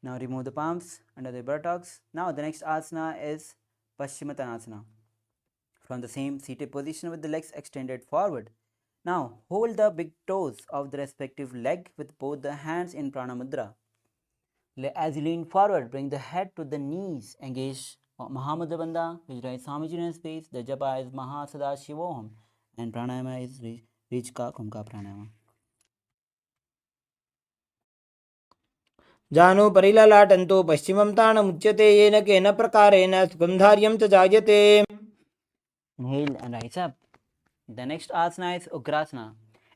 Now remove the palms under the buttocks. Now the next asana is Paschimottanasana. From the same seated position with the legs extended forward. Now hold the big toes of the respective leg with both the hands in Prana Mudra. As you lean forward, bring the head to the knees. Engage Mahamudra Bandha, visualize Swamiji in space. The japa is Mahasadaशिवोहम and pranayama is Rijka Kumka pranayama. जानो परिललाटन्तो पश्चिमं ताणमुच्यते येन केन प्रकारेण सुगन्धार्यं च जायते. Inhale and rise up. The next asana is Ugrasana.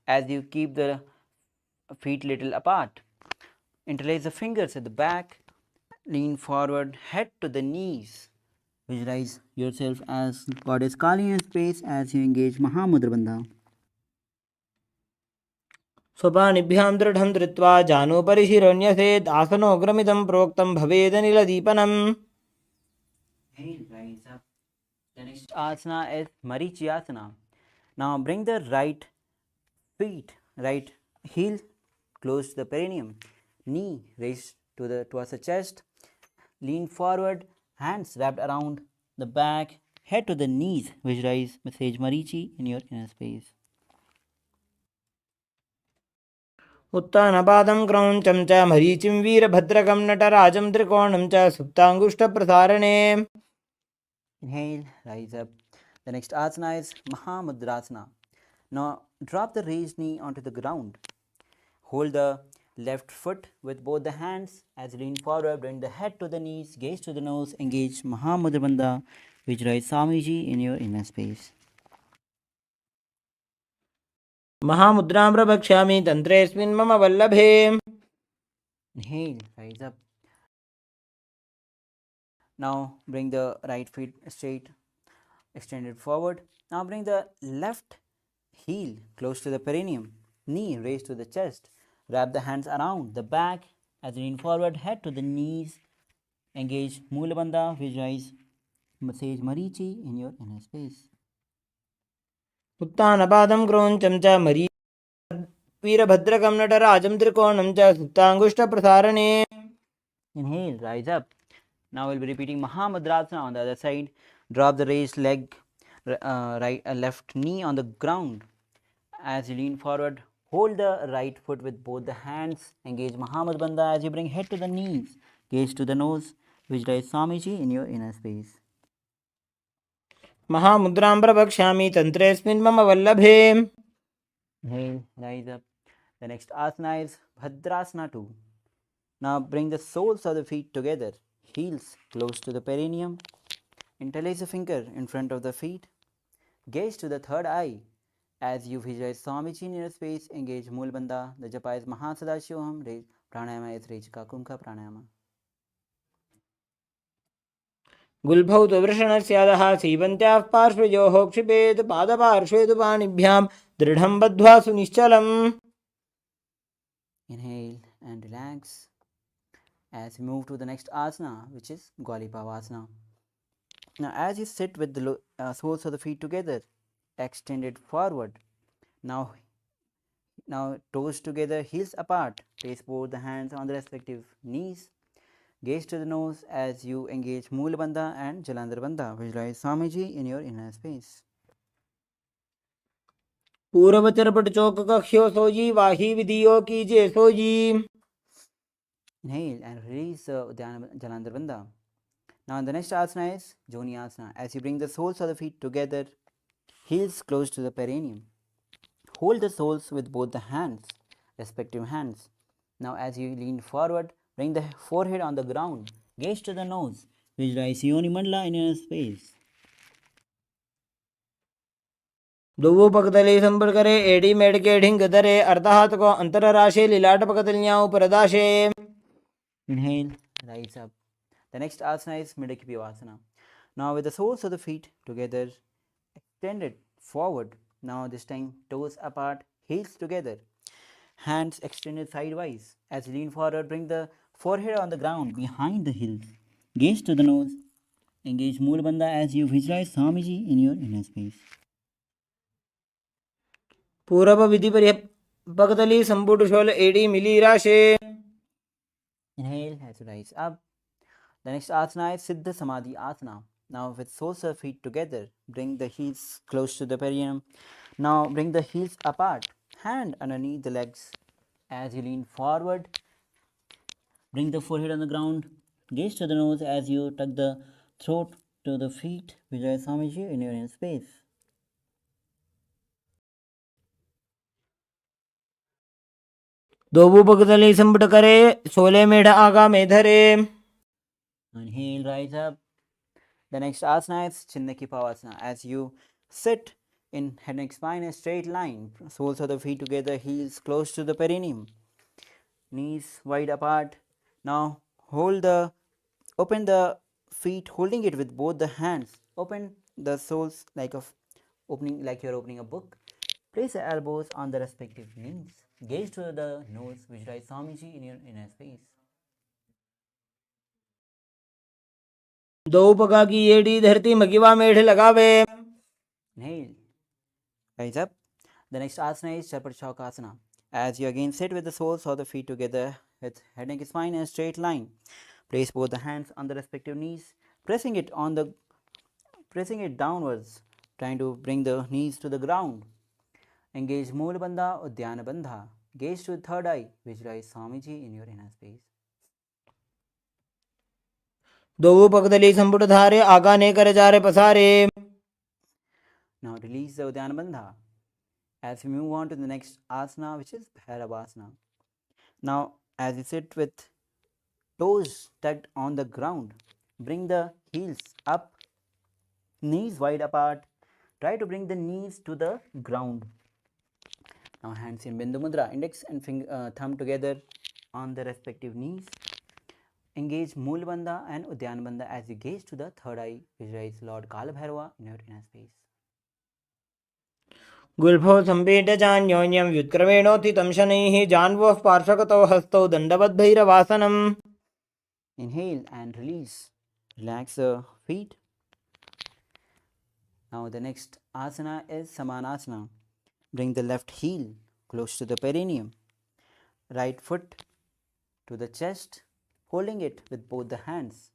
As you keep the feet little apart, interlace the fingers at the back, lean forward, head to the knees. Visualize yourself as Goddess Kali in space as you engage Mahamudra Bandha. स्वपानिभ्यां दृढं धृत्वा जानोपरि शिरोन्यसेत्. आसनोग्रमिदं प्रोक्तं भवेदनिलदीपनम्. Inhale, rise up. The next asana is Marichiyasana. Now bring the right heel close to the perineum, knee raised towards the chest, lean forward, hands wrapped around the back, head to the knees. Visualize Sage Marichi in your inner space. उत्तानपादं क्रौञ्चं च मरीचिं वीरभद्रकं नटराजं त्रिकोणं च सुप्ताङ्गुष्ठप्रसारणे. Inhale, rise up. The next asana is Mahamudrasana. Now drop the raised knee onto the ground. Hold the left foot with both the hands as you lean forward, bring the head to the knees, gaze to the nose, engage Mahamudra Bandha, visualize Swamiji in your inner space. महामुद्रां प्रवक्ष्यामि तन्त्रेऽस्मिन् मम वल्लभे. Inhale, rise up. Now bring the right feet straight, extended forward. Now bring the left heel close to the perineum, knee raised to the chest. Wrap the hands around the back as you lean forward, head to the knees. Engage Moola Bandha, visualize Sage Marichi in your inner space. उत्तानपादं क्रौञ्चं च मरी वीरभद्रकं नटराजं त्रिकोणं च सुप्ताङ्गुष्ठप्रसारणे. Inhale, rise up. Now we'll be repeating Mahamudrasana on the other side. Drop the raised leg, left knee on the ground. As you lean forward, hold the right foot with both the hands. Engage Mahamudra Bandha as you bring head to the knees. Gaze to the nose. Visualize Swamiji in your inner space. महामुद्रां प्रवक्ष्यामि तन्त्रेऽस्मिन् मम वल्लभे. Inhale, rise up. The next asana is Bhadrasana 2. Now bring the soles of the feet together, heels close to the perineum. Interlace a finger in front of the feet. Gaze to the third eye. As you visualize Swamiji in your space, engage Mulbandha. The japa is Mahasadashivoham. Pranayama is Rechika Kumbha Pranayama. गुल्भौ तु वृषणस्यादः सीवन्त्याः पार्श्वयोः क्षिपेत् पादपार्श्वे तु पाणिभ्यां दृढं बद्ध्वा सुनिश्चलम्. Inhale and relax. As you move to the next asana, which is Gwalipavasana. Now as you sit with the soles of the feet together, extended forward. Now toes together, heels apart. Place both the hands on the respective knees. Gaze to the nose as you engage Moola Bandha and Jalandhar Bandha. Visualize Swamiji in your inner space. पूर्वचरपट चौक कख्यो सोजी वाही विधियो कीजे sooji. Inhale and release Jalandhar Bandha. Now the next asana is Joni Asana. As you bring the soles of the feet together, heels close to the perineum. Hold the soles with both the hands, respective hands. Now as you lean forward, bring the forehead on the ground. Gaze to the nose. Visualize Yoni Mandala in your space. द्वौ पकतले संपर्करे AD मेडके ढिंगधरे अर्धहात को अंतरराशे लीलाट पकतलियां उपरदाशे. Inhale, rise up. The next asana is Midakipivasana. Now with the soles of the feet together, extended forward. Now this time toes apart, heels together. Hands extended sidewise. As you lean forward, bring the forehead on the ground behind the heels. Gaze to the nose. Engage Moola Bandha as you visualize Swamiji in your inner space. पूर्व विधि पकतली संपुट शोल एडी मिली राशे. Inhale as you rise up. The next asana is Siddha Samadhi Asana. Now with soles of feet together, bring the heels close to the perineum. Now bring the heels apart, hand underneath the legs. As you lean forward, bring the forehead on the ground. Gaze to the nose as you tuck the throat to the feet. Visualize Swamiji in your inner space. दोबू पकतली संपुट करे सोले मेढ़ आगा में धरे. Inhale, rise up. The next asana is Chinnakipavasana. As you sit in head neck spine, a straight line, soles of the feet together, heels close to the perineum, knees wide apart. Now open the feet, holding it with both the hands. Open the soles like you're opening a book. Place the elbows on the respective knees. Gaze to the nose. Visualize Swamiji in your inner space. दो पका की AD धरती मगिवा मेढ़ लगावे. Inhale. Rise up. The next asana is Chaturshakasana. As you again sit with the soles of the feet together with head and spine in a straight line. Place both the hands on the respective knees, pressing it downwards, trying to bring the knees to the ground. Engage Moola Bandha, Uddiyana Bandha. Gaze to the third eye. Visualize Swamiji in your inner space. दो पकतली संपुट धारे आगा ने कर जा रे पसारे. Now release the Uddiyana Bandha. As we move on to the next asana, which is Bhairavasana. Now as you sit with toes tucked on the ground, bring the heels up, knees wide apart. Try to bring the knees to the ground. Now hands in Bindu Mudra, index and thumb together on the respective knees. Engage Moola Bandha and Uddiyana Bandha as you gaze to the third eye. Visualize Lord Kalabhairava in your inner space. गुल्फो संपीठ जान्योन्यं व्युत्क्रमेणोत्थितं शनैः जान्वोः पार्श्वगतौ हस्तौ दण्डवद्भैरवासनम्. Inhale and release. Relax the feet. Now the next asana is Samanasana. Bring the left heel close to the perineum. Right foot to the chest, holding it with both the hands.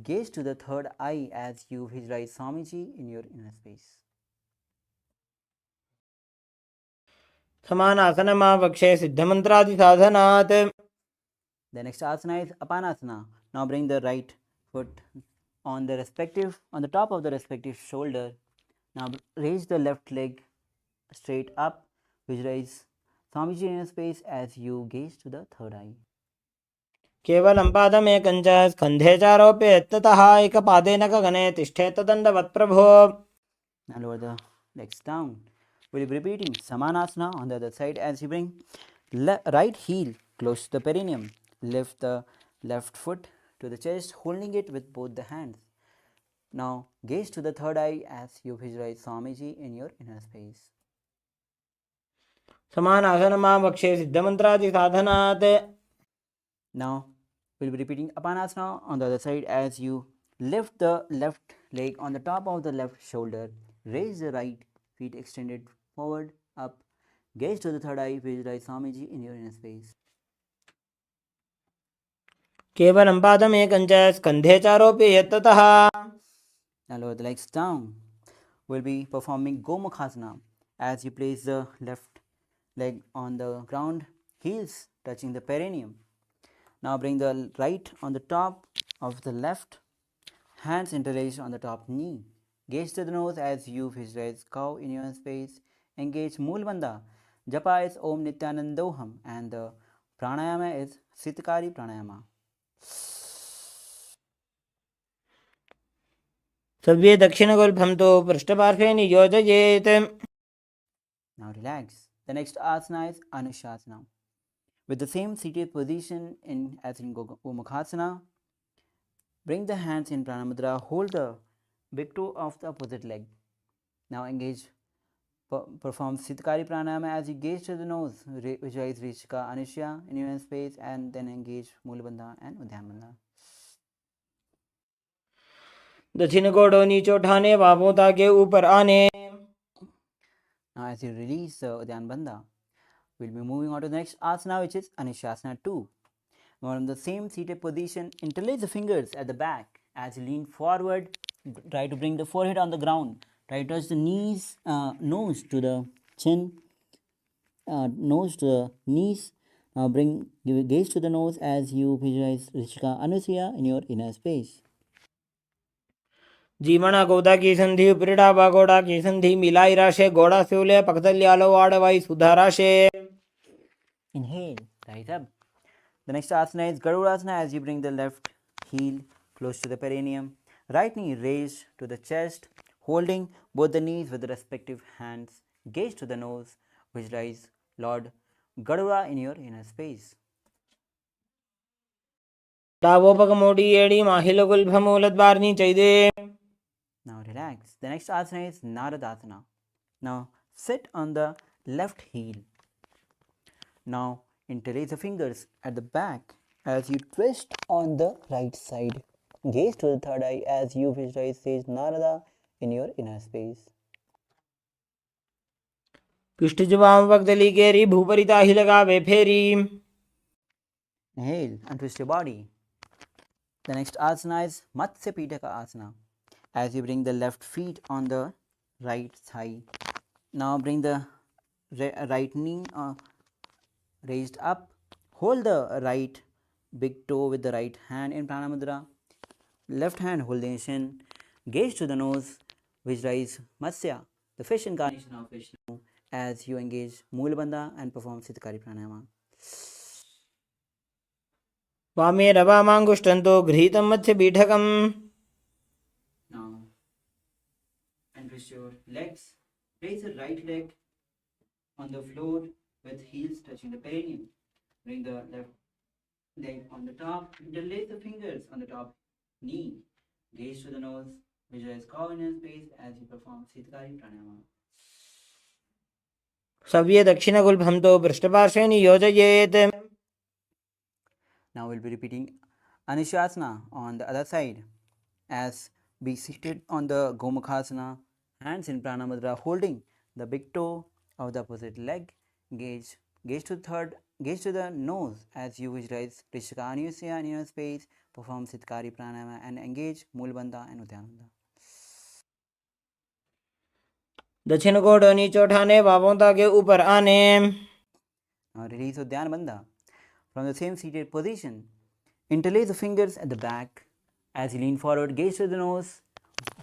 Gaze to the third eye as you visualize Swamiji in your inner space. समानासनं वक्षे सिद्धमन्त्रादिसाधनात्. The next asana is Apanasana. Now bring the right foot on the top of the respective shoulder. Now raise the left leg straight up. Visualize Swamiji in your space as you gaze to the third eye. केवलं पादमेकं च स्कन्धे चारोप्य ततः एकपादेन गगने तिष्ठेत दण्डवत् प्रभो. Now lower the legs down. We'll be repeating Samanasana on the other side as you bring right heel close to the perineum. Lift the left foot to the chest, holding it with both the hands. Now gaze to the third eye as you visualize Swamiji in your inner space. समानासनं वक्षे सिद्धमन्त्रादिसाधनात्. Now we'll be repeating Apanasana on the other side as you lift the left leg on the top of the left shoulder. Raise the right feet extended forward, up. Gaze to the third eye, visualize Swamiji in your inner space. केवलं पादमेकं च स्कन्धे चारोप्य ततः. Now lower the legs down. We'll be performing Gomukhasana as you place the left leg on the ground, heels touching the perineum. Now bring the right on the top of the left, hands interlaced on the top knee. Gaze to the nose as you visualize cow in your space. Engage Mulbandha. Japa is Om Nithyanandoham and the pranayama is Sitakari pranayama. सव्ये दक्षिणगुल्फं तु पृष्ठपार्श्वे नियोजयेत्. Now relax. The next asana is Anushasana. With the same seated position as in Gomukhasana, bring the hands in Pranamudra, hold the big toe of the opposite leg. Now engage, perform Sitakari pranayama as you gaze to the nose, visualize Rishika Anusha in your space and then engage Mulabandha and Udhyamandha. दक्षिण गोड़ों नीचे उठाने बाहों ताकि ऊपर आने. Now as you release the Udhyana Bandha, we'll be moving on to the next asana which is Anushasana 2. Now in the same seated position, interlace the fingers at the back as you lean forward. Try to bring the forehead on the ground. Try to touch the knees, nose to the chin, nose to the knees. Now give a gaze to the nose as you visualize Rishika Anusya in your inner space. जीमणा गोदा की संधि उपरिड़ा बागोड़ा की संधि मिलाई राशे गोड़ा सेवले पकदल्यालो आड़वाई सुधाराशे. Inhale, rise up. The next asana is Garudasana as you bring the left heel close to the perineum. Right knee raised to the chest, holding both the knees with the respective hands. Gaze to the nose, visualize Lord Garuda in your inner space. Davos पग मोड़ी एड़ी माहिलो गुल्भमूलत बारनी चाहिए. Now relax. The next asana is Naradasana. Now sit on the left heel. Now interlace the fingers at the back as you twist on the right side. Gaze to the third eye as you visualize sage Narada in your inner space. पिष्ट जुबाम वक्दली केरी भूपरिता ही लगावे फेरी. Inhale and twist your body. The next asana is Matsya Pitaka Asana. As you bring the left feet on the right thigh. Now bring the right knee raised up. Hold the right big toe with the right hand in Pranamudra. Left hand holding chin. Gaze to the nose. Visualize Matsya, the fish incarnation of Vishnu, as you engage Mulabandha and perform Sitakari pranayama. वामे रवामांगुष्टंतो गृहीतं मत्स्य पीठकम्. Now, and twist your legs. Place the right leg on the floor with heels touching the perineum. Bring the left leg on the top. Interlace the fingers on the top knee. Gaze to the nose. Visualize cow in your space as you perform Sitakari pranayama. सव्ये दक्षिणगुल्भं तु पृष्ठपार्श्वे नियोजयेत्. Now we'll be repeating Anushasana on the other side as be seated on the Gomukhasana, hands in Pranamudra holding the big toe of the opposite leg. Gaze to the third, gaze to the nose as you visualize Rishikanusia in inner space, perform Sitkari Pranayama and engage Mulbandha and Nithyananda. दक्षिण को नीचे उठाने, बाहों के ऊपर आने. Now release Udyan Bandha. From the same seated position, interlace the fingers at the back. As you lean forward, gaze to the nose,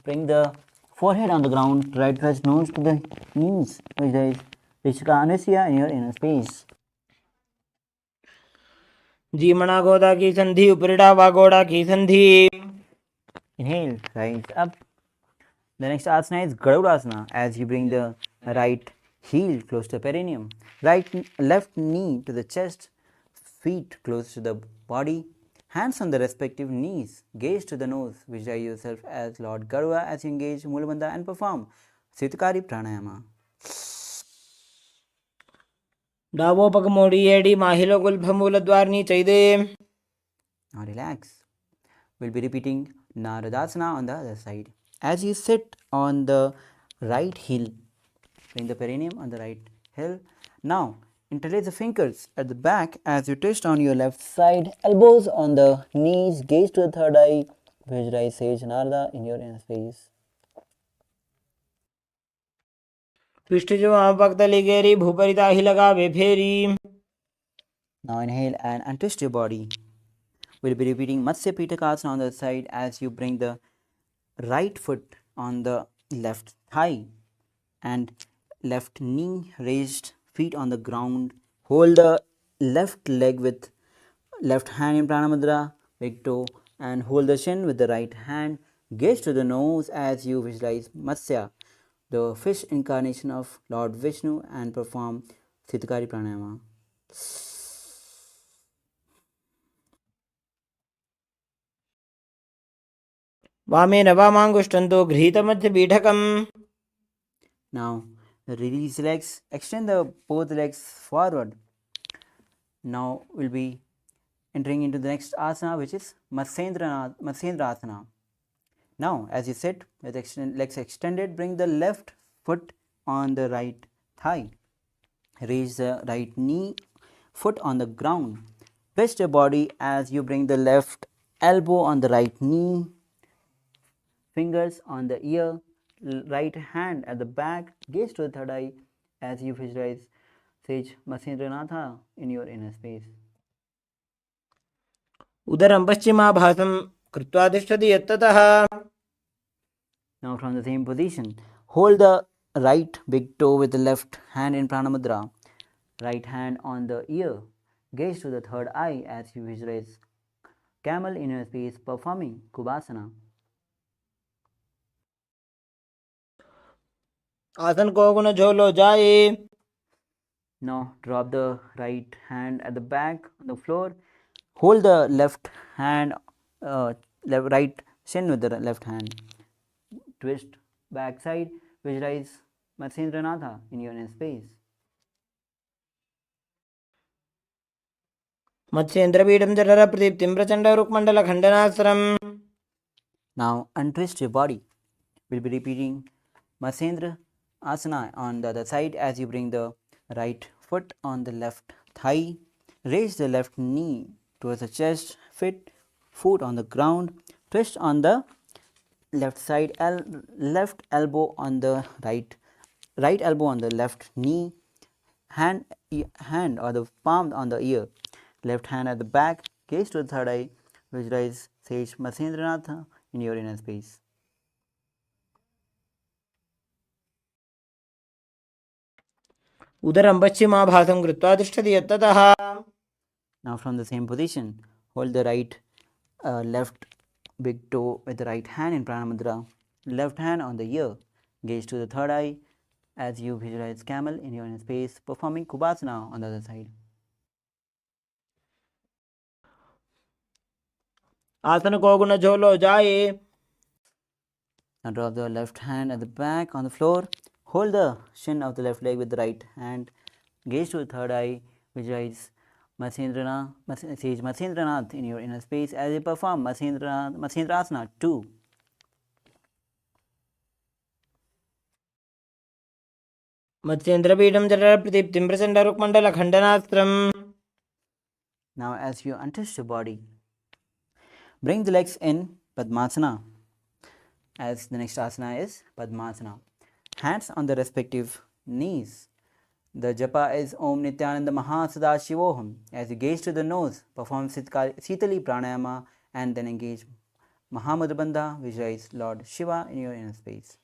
bring the forehead on the ground, right touch nose to the knees, visualize Rishikanusia in your inner space. जीमणा गोदा की संधि, उपरिड़ा वागोड़ा की संधि. Inhale, rise up. The next asana is Garudasana. As you bring the right heel close to the perineum, left knee to the chest, feet close to the body, hands on the respective knees, gaze to the nose, visualize yourself as Lord Garuda as you engage Mulabandha and perform Sitkari Pranayama. Davos पग मोड़ी AD माहिलो गुल्भ मूल द्वार नीचे दे. Now relax. We'll be repeating Naradasana on the other side. As you sit on the right heel, bring the perineum on the right heel. Now interlace the fingers at the back as you twist on your left side, elbows on the knees, gaze to the third eye, visualize Sage Narada in your inner space. पृष्ठ जो भक्त लिगेरी भूपरिता ही लगा वे फेरी. Now inhale and untwist your body. We'll be repeating Matsya Pitakasana on the side as you bring the right foot on the left thigh and left knee raised, feet on the ground. Hold the left leg with left hand in Pranamudra, big toe, and hold the shin with the right hand. Gaze to the nose as you visualize Matsya, the fish incarnation of Lord Vishnu, and perform Sitkari Pranayama. वामेन वामांगुष्टंतो गृहीत मध्य पीठकम. Now release legs, extend both legs forward. Now we'll be entering into the next asana, which is Matsendra Asana. Now as you sit with legs extended, bring the left foot on the right thigh. Raise the right knee, foot on the ground. Twist your body as you bring the left elbow on the right knee, fingers on the ear, right hand at the back, gaze to the third eye as you visualize Sage Matsendranatha in your inner space. उदरं पश्चिमाभासं कृत्वा तिष्ठति यत्ततः. Now from the same position, hold the right big toe with the left hand in Pranamudra, right hand on the ear, gaze to the third eye as you visualize camel in your space performing Kubasana. आसन को गुण झोलो जाए. Now drop the right hand at the back on the floor. Hold the left hand, right shin with the left hand. Twist back side. Visualize Matsendranatha in your inner space. मत्स्येन्द्रपीठं जठर प्रदीप्तिं प्रचंड रुक्मंडल खंडनास्त्रम. Now untwist your body. We'll be repeating Matsendra Asana on the other side as you bring the right foot on the left thigh. Raise the left knee towards the chest, foot on the ground. Twist on the left side, left elbow on the right elbow on the left knee, hand or the palm on the ear, left hand at the back, gaze to the third eye, visualize Sage Matsendranatha in your inner space. उदरं पश्चिमाभासं कृत्वा तिष्ठति यत्ततः. Now from the same position, hold the right left big toe with the right hand in Pranamudra, left hand on the ear, gaze to the third eye as you visualize camel in your inner space performing Kubasana on the other side. आसन को गुण झोलो जाए. Now drop the left hand at the back on the floor. Hold the shin of the left leg with the right hand. Gaze to the third eye. Visualize Sage Matsyendranath in your inner space as you perform Matsyendrasana 2. मत्स्येन्द्रपीठं जठरप्रदीप्तिं प्रचण्डरुक्मण्डलखण्डनास्त्रम्. Now, as you untwist your body, bring the legs in Padmasana. As the next asana is Padmasana. Hands on the respective knees. The japa is Om Nithyananda Mahasadaशिवोहम. As you gaze to the nose, perform Sitali Pranayama and then engage Mahamadabandha, visualize Lord Shiva in your inner space.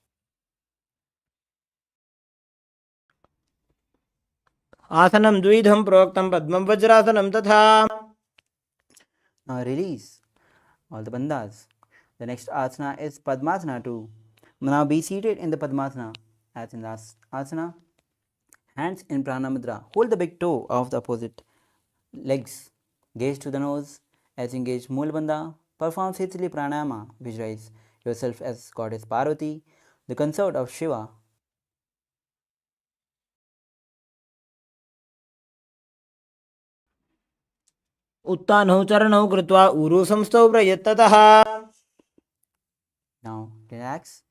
आसनं द्विधं प्रोक्तं पद्मं वज्रासनं तथा. Now release all the bandhas. The next asana is Padmasana too. Now be seated in the Padmasana. As in last asana, hands in Pranamudra. Hold the big toe of the opposite legs. Gaze to the nose. As you engage Mulabandha, perform Sitali Pranayama. Visualize yourself as Goddess Parvati, the consort of Shiva. उत्तानौ चरणौ कृत्वा ऊरू संस्थौ प्रयत्ततः. Now relax.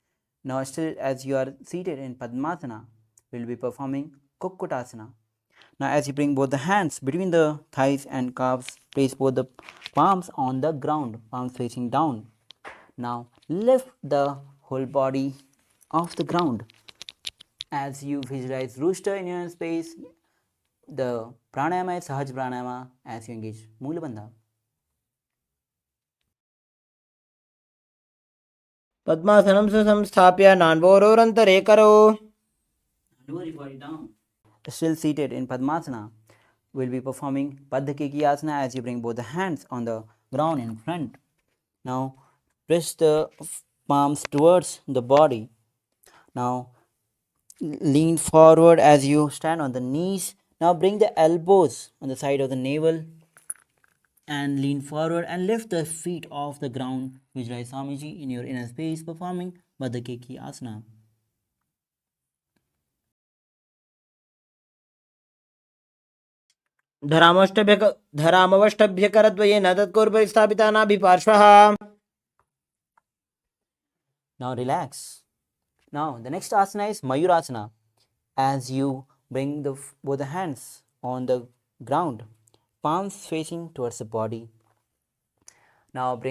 Now still as you are seated in Padmasana, we will be performing Kukkutasana. Now as you bring both the hands between the thighs and calves, place both the palms on the ground, palms facing down. Now lift the whole body off the ground. As you visualize rooster in your space, the pranayama is Sahaj Pranayama as you engage Mulabandha. पद्मासनं संस्थाप्य नान्वोरोरन्तरे करो. Lower your body down. Still seated in Padmasana, we'll be performing Paddhakeki Asana as you bring both the hands on the ground in front. Now press the palms towards the body. Now lean forward as you stand on the knees. Now bring the elbows on the side of the navel and lean forward and lift the feet off the ground. Visualize Swamiji in your inner space performing Paddhakeki Asana. धरामवष्टभ्यकरद्वयेन तत्कोर्परि स्थापिता नाभिपार्श्वः. Now relax. Now the next asana is Mayurasana. As you bring both the hands on the ground, palms facing towards the body. Now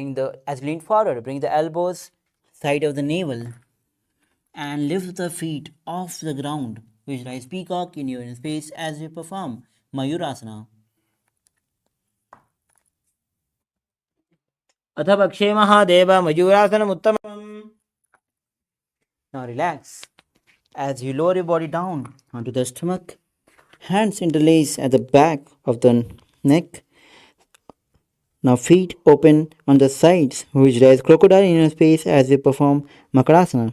as you lean forward, bring the elbows side of the navel and lift the feet off the ground. Visualize peacock in your inner space as you perform Mayurasana. अथ पक्षे Mahadev मयूरासनमुत्तमम्. Now relax. As you lower your body down onto the stomach, hands interlace at the back of the neck. Now feet open on the sides, visualize crocodile in your space as you perform Makarasana.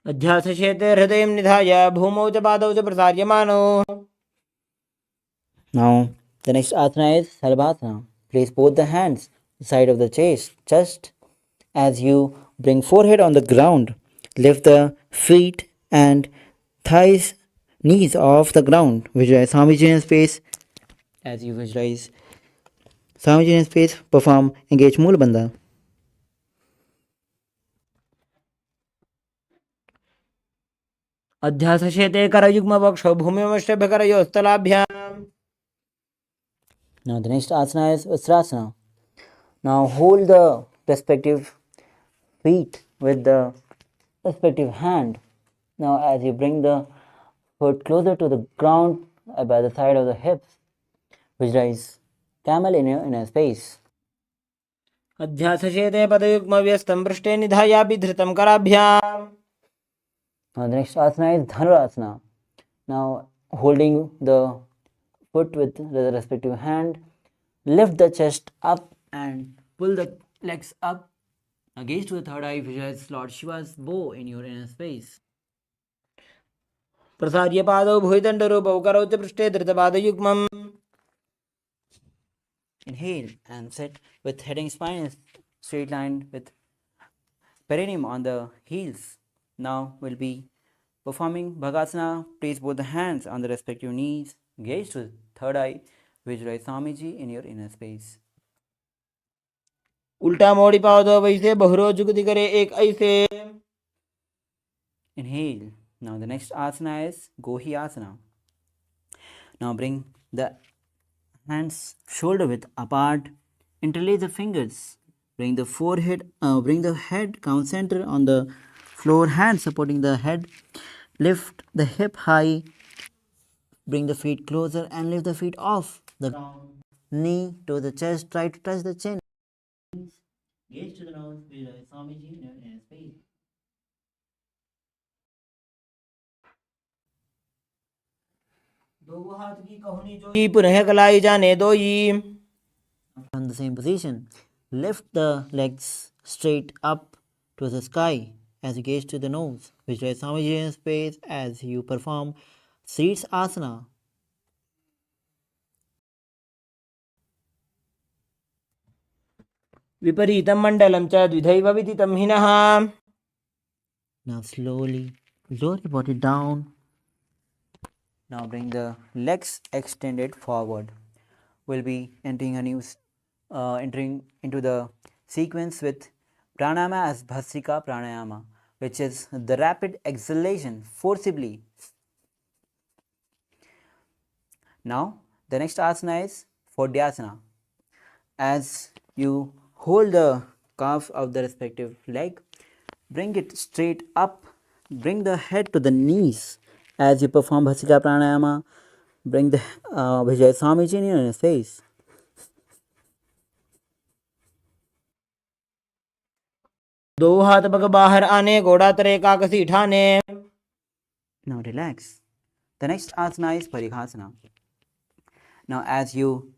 अध्यासशेते हृदयं निधाय भूमौ च पादौ च प्रसार्यमानो. Now the next asana is Salabhasana. Place both the hands on the side of the chest as you bring forehead on the ground. Lift the feet and thighs, knees off the ground. Visualize Swamiji in space. As you visualize Swamiji in space, perform engage Mulabandha. अध्यासशेते करयुग्मवक्षौ भूमिमष्टभ्यकरयोस्तलाभ्याम्. Now the next asana is Vajrasana. Now hold the respective feet with the respective hand. Now as you bring the foot closer to the ground by the side of the hips, visualize camel in your inner space. अध्यासशेते पदयुग्मव्यस्तं पृष्ठे निधायापि धृतं कराभ्याम्. Now the next asana is Dhanurasana. Now holding the foot with the respective hand, lift the chest up and pull the legs up. Now gaze to the third eye, visualize Lord Shiva's bow in your inner space. प्रसार्य पादौ भुजदण्डरूपौ करौ च पृष्ठे धृतपादयुग्मम्. Inhale and sit with head and spine straight line with perineum on the heels. Now we'll be performing Bhagasana. Place both the hands on the respective knees. Gaze to the third eye. Visualize Swamiji in your inner space. उल्टा मोड़ी पादौ वैसे बहुरो जुगति करे एक ऐसे. Inhale. Now the next asana is Gohi asana. Now bring the hands shoulder width apart. Interlace the fingers. Bring the head count center on the floor. Hands supporting the head. Lift the hip high. Bring the feet closer and lift the feet off the ground. Knee to the chest. Try to touch the chin. Gaze to the nose. Visualize Swamiji in your space. पुनः कलाई जाने दो ही. From the same position, lift the legs straight up to the sky as you gaze to the nose. Visualize Swamiji in space as you perform Seats asana. विपरीतं मण्डलं च द्विधैव विदितं हिनः. Now slowly lower your body down. Now bring the legs extended forward. We'll be entering into the sequence with pranayama as Bhasrika pranayama, which is the rapid exhalation forcibly. Now the next asana is Fodhyasana. As you hold the calf of the respective leg, bring it straight up, bring the head to the knees as you perform Bhasrika pranayama. Bring the Vijay Swamiji in your face. दो हाथ पग बाहर आने, घोड़ा तरे काकसी ठाने. Now relax. The next asana is Parighasana. Now as you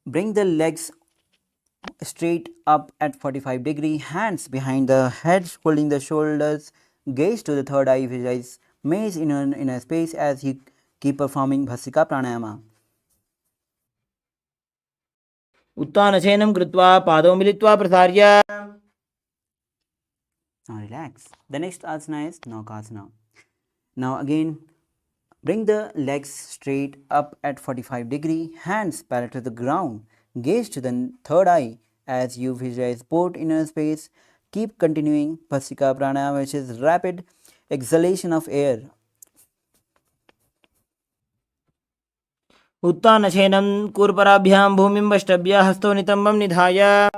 bring the legs straight up at 45-degree, hands behind the head, holding the shoulders, gaze to the third eye, visualize maze in a space as you keep performing Bhasrika pranayama. उत्तानशयनं कृत्वा पादौ मिलित्वा प्रसार्य. Now relax. The next asana is Naukasana. Now again, bring the legs straight up at 45-degree, hands parallel to the ground, gaze to the third eye as you visualize both inner space. Keep continuing Bhasrika pranayama, which is rapid exhalation of air. उत्तानशयनं कूर्पराभ्यां भूमिं वष्टभ्य हस्तो नितम्बं निधाय.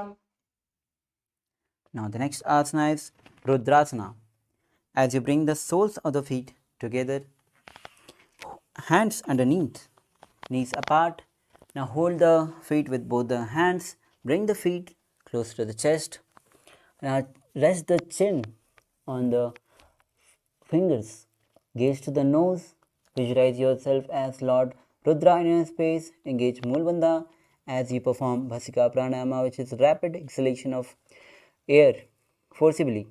Now the next asana is Rudrasana. As you bring the soles of the feet together, hands underneath, knees apart. Now hold the feet with both the hands. Bring the feet close to the chest. Now rest the chin on the fingers. Gaze to the nose. Visualize yourself as Lord Rudra in your space. Engage Mulbandha as you perform Bhasrika pranayama, which is rapid exhalation of air forcibly.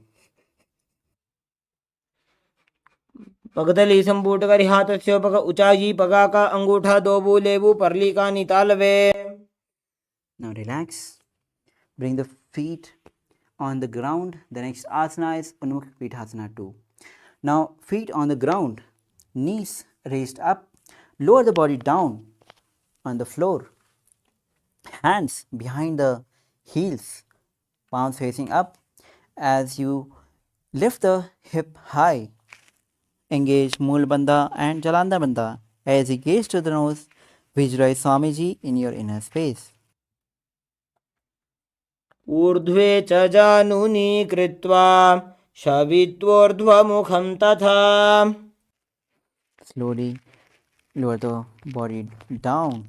पगतली संपूट करि हाथस्य पग ऊंचाई पगा का अंगूठा दो लेबू परली का नितालवे. Now relax. Bring the feet on the ground. The next asana is Unmukh Pithasana 2. Now feet on the ground, knees raised up, lower the body down on the floor. Hands behind the heels, palms facing up as you lift the hip high. Engage Mool Bandha and Jalanda Bandha. As you gaze to the nose, visualize Swamiji in your inner space. ऊर्ध्वे च जानुनी कृत्वा शवित्वोर्ध्वमुखं तथा. Slowly lower the body down,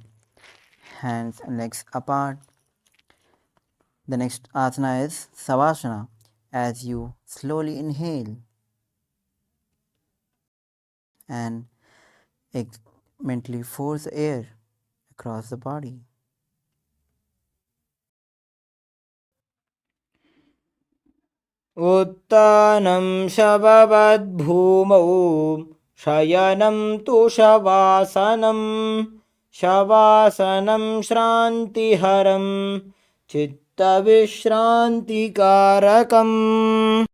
hands and legs apart. The next asana is Savasana. As you slowly inhale and mentally force air across the body. उत्तानं शववद्भूमौ शयनं तु शवासनं. शवासनं श्रान्तिहरं चित्तविश्रान्तिकारकम्.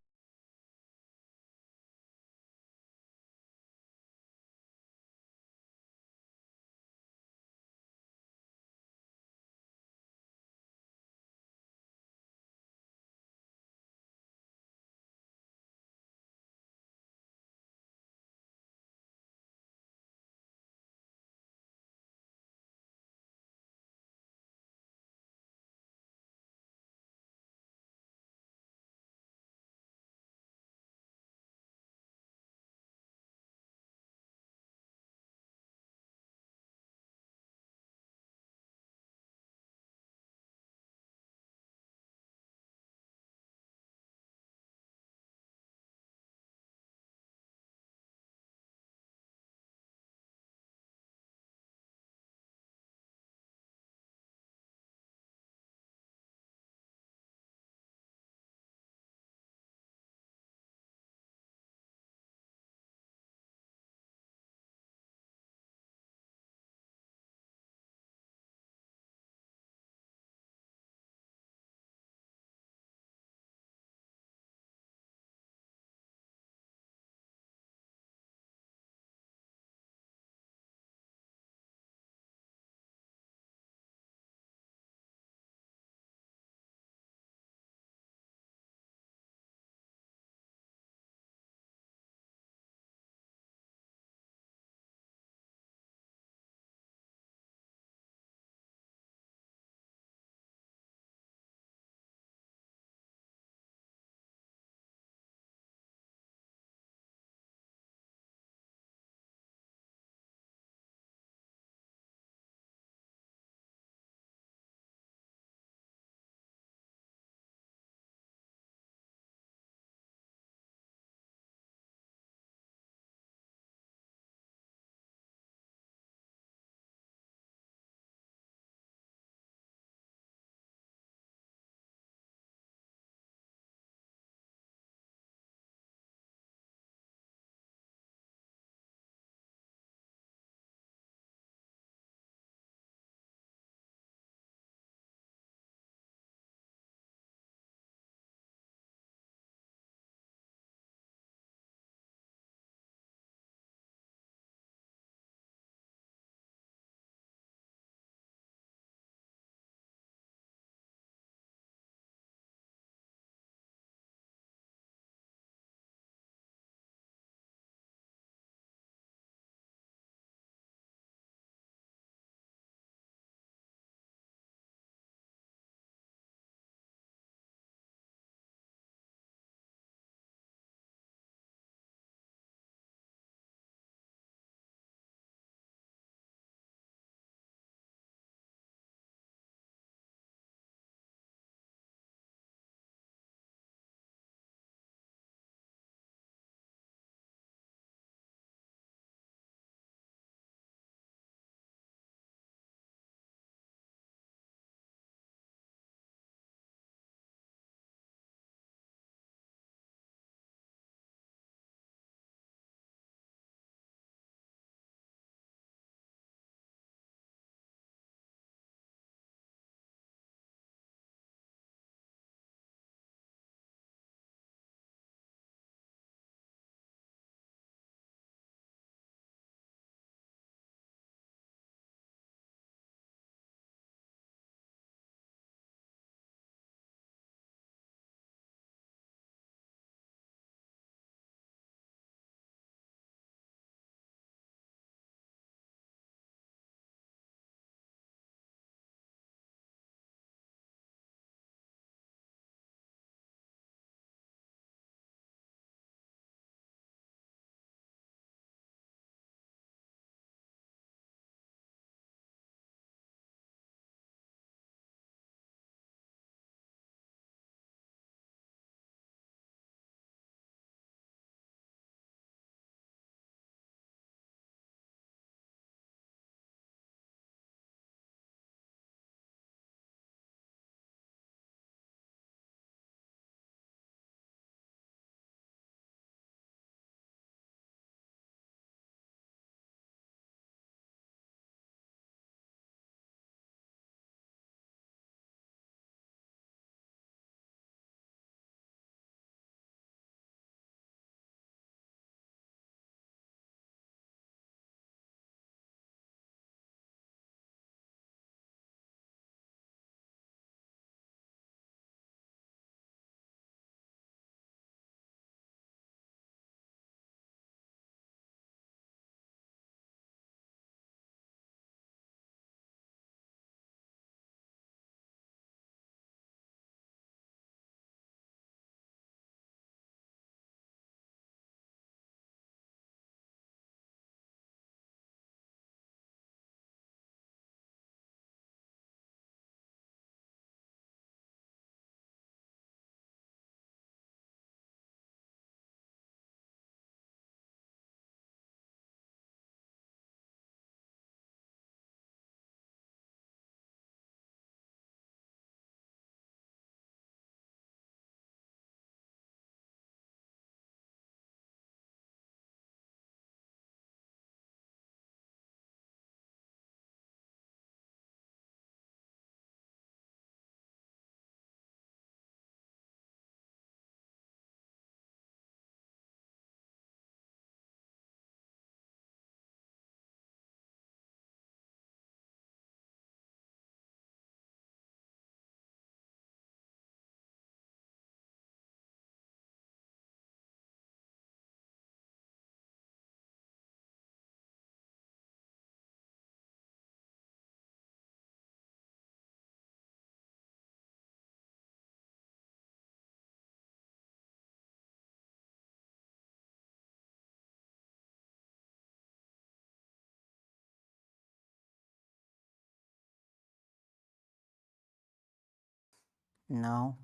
Now,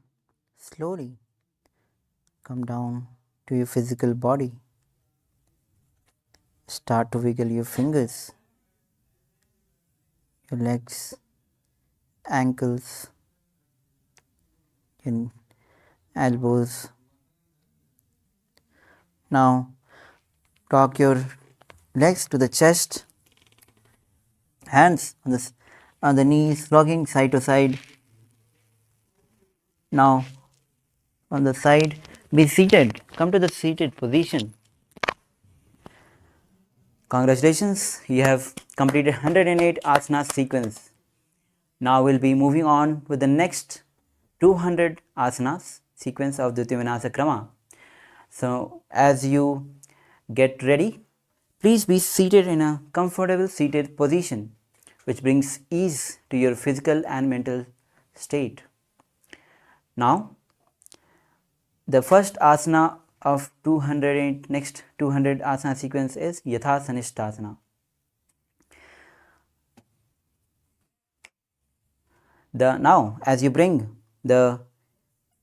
slowly come down to your physical body. Start to wiggle your fingers, your legs, ankles, your elbows. Now, talk your legs to the chest, hands on the knees, rocking side to side. Now, on the side, be seated. Come to the seated position. Congratulations, you have completed 108 asana sequence. Now we'll be moving on with the next 200 asanas sequence of the Dvitiya Krama. So as you get ready, please be seated in a comfortable seated position which brings ease to your physical and mental state. Now, the first asana of 200 next 200 asana sequence is Yatha Sanishthasana. Now, as you bring the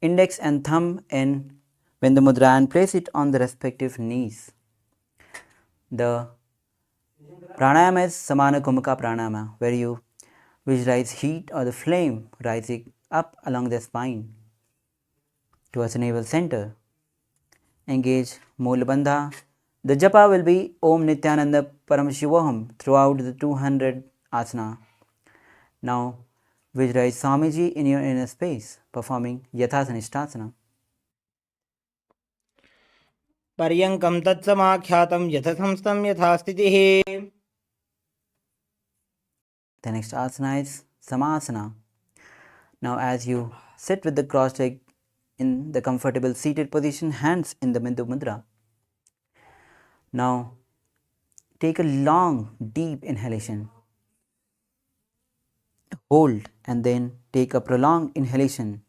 index and thumb in Bindu Mudra and place it on the respective knees. The pranayama is Samana Kumaka Pranayama, where you visualize heat or the flame rising up along the spine towards the navel center. Engage Moola Bandha. The japa will be Om Nithyananda Paramashivoham throughout the 200 asana. Now, visualize Swamiji in your inner space, performing Yatha Sanishthasana. पर्यङ्कं तत्समाख्यातं यथसंस्थं यथा स्थितिः. The next asana is Samasana. Now, as you sit with the crossed leg in the comfortable seated position, hands in the Bindu Mudra. Now, take a long, deep inhalation. Hold and then take a prolonged inhalation.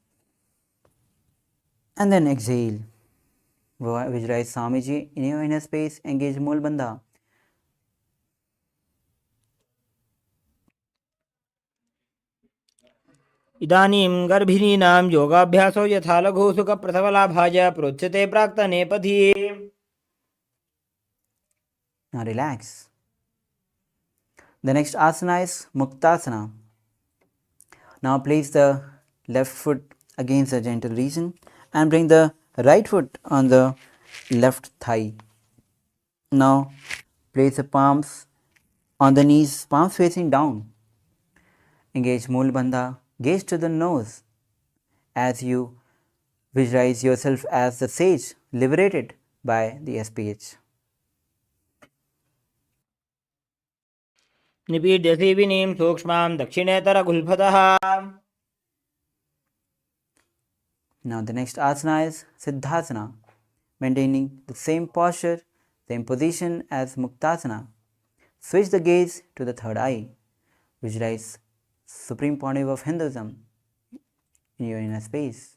And then exhale. Visualize Swamiji in your inner space, engage Moola Bandha. इदानीं गर्भिणीनां योगाभ्यासो यथा लघुसुखप्रसवलाभाय प्रोच्यते प्राक्तनेपथि. Now relax. The next asana is Muktasana. Now place the left foot against the gentle region and bring the right foot on the left thigh. Now place the palms on the knees, palms facing down. Engage Moola Bandha, gaze to the nose as you visualize yourself as the sage liberated by the SPH. निपीड्य सीविनीं सूक्ष्मां दक्षिणेतरगुल्फतः. Now the next asana is Siddhasana, maintaining the same posture, same position as Muktasana. Switch the gaze to the third eye. Visualize Supreme Pontiff of Hinduism in your inner space.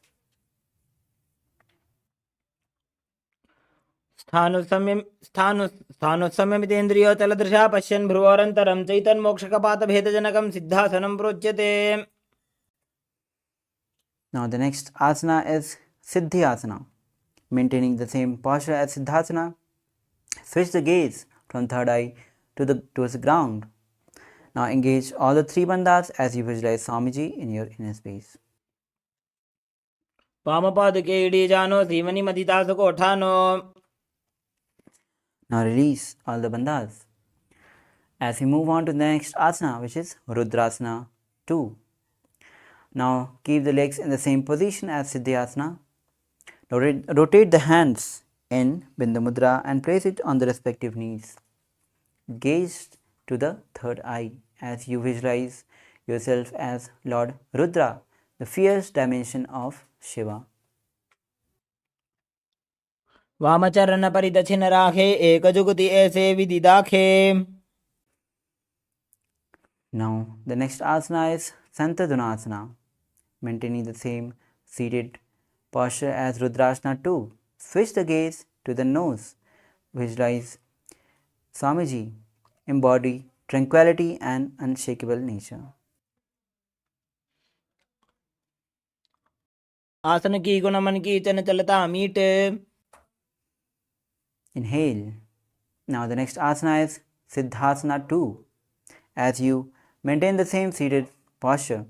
स्थानुसंयमितेन्द्रियो तलदृशा पश्यन् भ्रुवोरन्तरं चैतन्मोक्षकपातभेदजनकं सिद्धासनं प्रोच्यते. Now the next asana is Siddhi Asana, maintaining the same posture as Siddhasana. Switch the gaze from third eye towards the ground. Now engage all the three bandhas as you visualize Swamiji in your inner space. वामपादुके इडीजानो सीवनिमदितासुकोठानो. Now release all the bandhas. As we move on to the next asana, which is Rudrasana 2. Now keep the legs in the same position as Siddhyasana. Rotate the hands in Bindu Mudra and place it on the respective knees. Gaze to the third eye as you visualize yourself as Lord Rudra, the fierce dimension of Shiva. वामचरणपरिदक्षिणराखे एकजुगुति ऐसे विदिदाखे. Now the next asana is Santadhanasana, maintaining the same seated posture as Rudrasana 2. Switch the gaze to the nose. Visualize Swamiji, embody tranquility and unshakable nature. आसन की गुण मन की चन चलता meet. Inhale. Now the next asana is Siddhasana 2. As you maintain the same seated posture,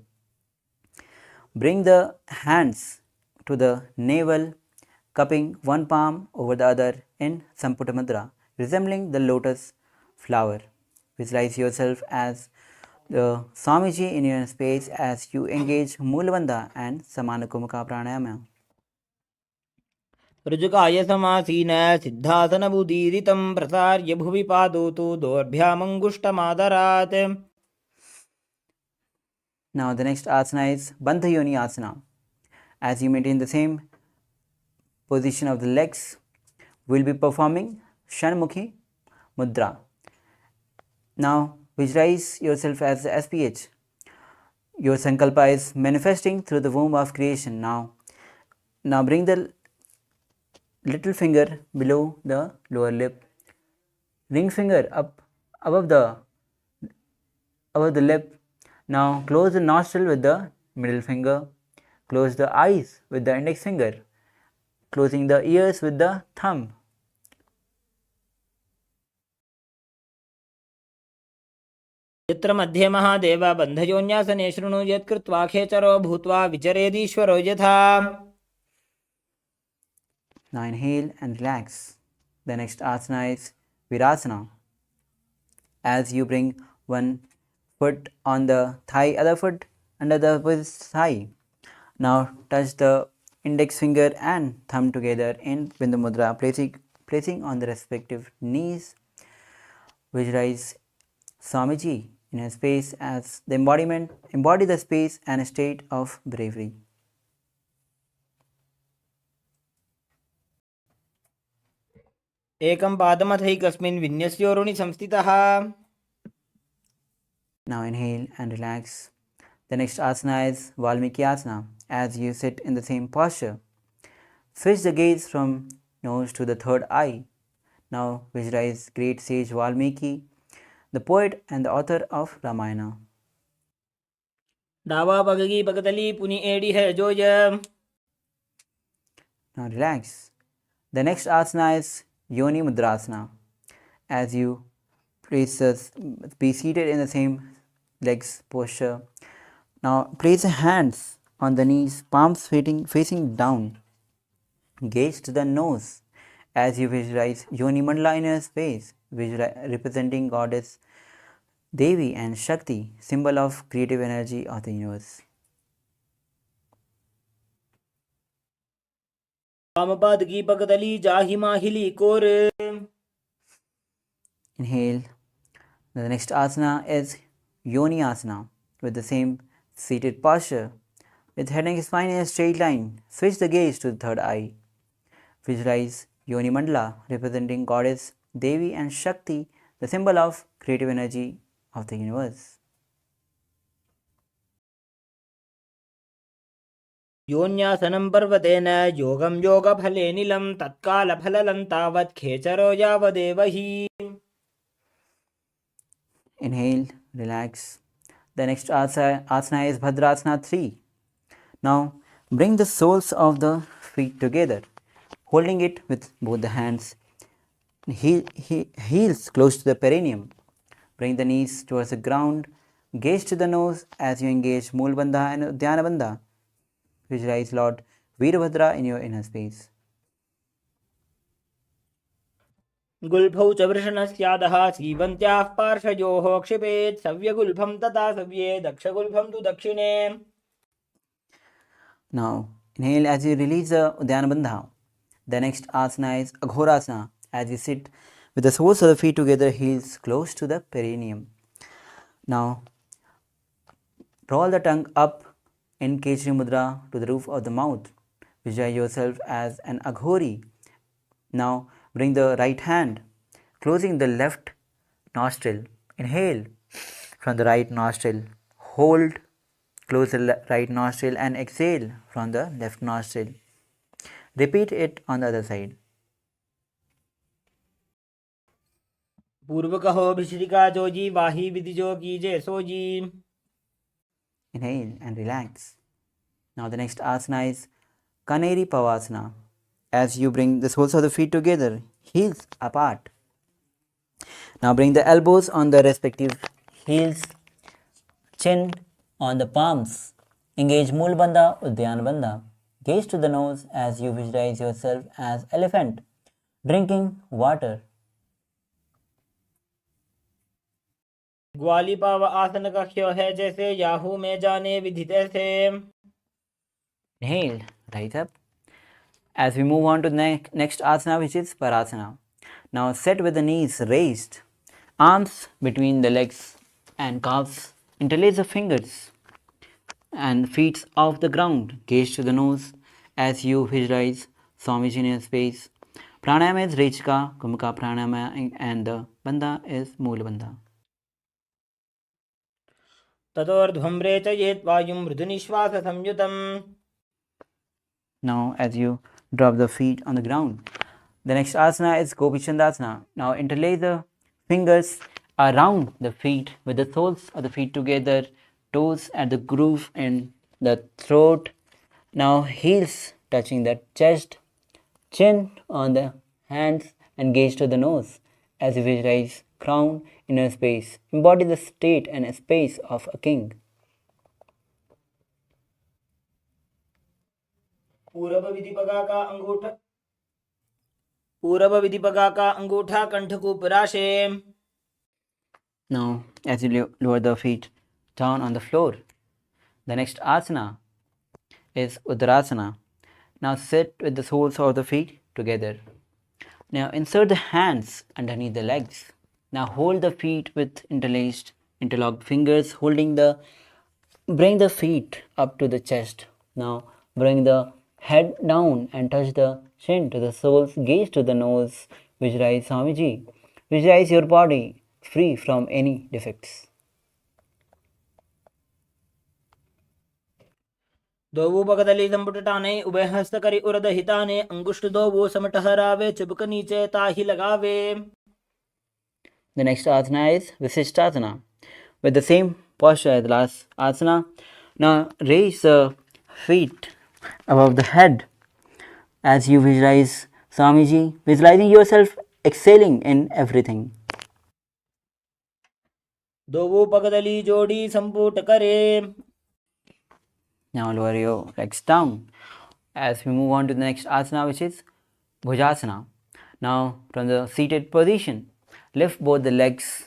bring the hands to the navel, cupping one palm over the other in Samputa Mudra, resembling the lotus flower. Visualize yourself as the Swamiji in your space as you engage Mulabandha and Samanakumaka Pranayama. ऋजुकाय समासीन सिद्धासनमुदीरितं प्रसार्य भुवि पादौ तु दोर्भ्यामङ्गुष्ठमादरात्. Now the next asana is Bandha Yoni Asana. As you maintain the same position of the legs, we'll be performing Shanmukhi Mudra. Now visualize yourself as the SPH. Your sankalpa is manifesting through the womb of creation. Now bring the little finger below the lower lip, ring finger up above the lip. Now close the nostril with the middle finger, close the eyes with the index finger, closing the ears with the thumb. यत्र मध्ये महादेव बन्धयोन्यासने शृणु यत्कृत्वा खेचरो भूत्वा विचरेदीश्वरो यथा. Now inhale and relax. The next asana is Virasana. As you bring one foot on the thigh, other foot under the opposite thigh. Now touch the index finger and thumb together in Bindu Mudra, placing on the respective knees. Visualize Swamiji in a space as the embody the space and a state of bravery. एकं पादमथैकस्मिन् विन्यस्योरुणि संस्थितः. Now inhale and relax. The next asana is Valmiki Asana. As you sit in the same posture, switch the gaze from nose to the third eye. Now visualize great sage Valmiki, the poet and the author of Ramayana. डावा पगगी पगतली पुनि एड़ी है जोय. Now relax. The next asana is Yoni Mudrasana. As you be seated in the same legs posture. Now place the hands on the knees, palms facing down. Gaze to the nose as you visualize Yoni Mandala in your space, representing goddess Devi and Shakti, symbol of creative energy of the universe. वामपाद की पगतली जाहि माहिली core. Inhale. The next asana is Yoni Asana with the same seated posture. With head and spine in a straight line, switch the gaze to the third eye. Visualize Yoni Mandala representing goddess Devi and Shakti, the symbol of creative energy of the universe. योन्यासनं पर्वतेन योगं योगफले नीलं तत्कालफललं तावत् खेचरो यावदेव हि. Inhale, relax. The next asana is Bhadrasana 3. Now bring the soles of the feet together, holding it with both the hands. Heels close to the perineum. Bring the knees towards the ground. Gaze to the nose as you engage Mulbandha and Udyanabandha. Visualize Lord Veerbhadra in your inner space. गुल्फौ च वृषणस्यादः सीवन्त्याः पार्श्वयोः क्षिपेत् सव्यगुल्फं तथा सव्ये दक्षगुल्फं तु दक्षिणे. Now inhale as you release the Udyanabandha. The next asana is Aghorasana. As you sit with the soles of the feet together, heels close to the perineum. Now roll the tongue up in Kechari Mudra to the roof of the mouth. Visualize yourself as an Aghori. Now bring the right hand, closing the left nostril. Inhale from the right nostril. Hold, close the right nostril and exhale from the left nostril. Repeat it on the other side. पूर्व कहो भिश्रिका जोजी वाही विधि जो कीजे sooji. Inhale and relax. Now the next asana is Kaneri Pavasana. As you bring the soles of the feet together, heels apart. Now bring the elbows on the respective heels, chin on the palms. Engage Mool Bandha, Udyan Bandha. Gaze to the nose as you visualize yourself as elephant, drinking water. ग्वाली पाव आसन का क्यों है जैसे Yahoo में जाने विदित ऐसे. Inhale, right up. As we move on to the next asana, which is Parasana. Now sit with the knees raised, arms between the legs and calves, interlace the fingers and feet off the ground. Gaze to the nose as you visualize Swamiji in your space. Pranayama is Rechika, Kumaka Pranayama, and the Bandha is Moola Bandha. ततोर्ध्वं रेचयेत् वायुं मृदुनिश्वास संयुतम्. Now as you drop the feet on the ground. The next asana is Gopi Chandasana. Now interlace the fingers around the feet with the soles of the feet together, toes at the groove in the throat. Now heels touching the chest, chin on the hands and gaze to the nose as you visualize crown inner space. Embody the state and space of a king. पूरब विधिपगा का अंगूठा कंठ को पराशे. Now as you lower the feet down on the floor. The next asana is Uttarasana. Now sit with the soles of the feet together. Now insert the hands underneath the legs. Now hold the feet with interlocked fingers, bring the feet up to the chest. Now bring the head down and touch the chin to the soles, gaze to the nose, visualize Swamiji. Visualize your body free from any defects. दोवु पगदली संपुटटाने उभय हस्त करी उरद हिताने अंगुष्ठ दोवु समटहरावे चुबक नीचे ताही लगावे. The next asana is Visishtasana. With the same posture as the last asana, now raise the feet above the head as you visualize Swamiji, visualizing yourself excelling in everything. दोवु पगदली जोड़ी संपुट करे. Now lower your legs down as we move on to the next asana, which is Bhujasana. Now from the seated position, lift both the legs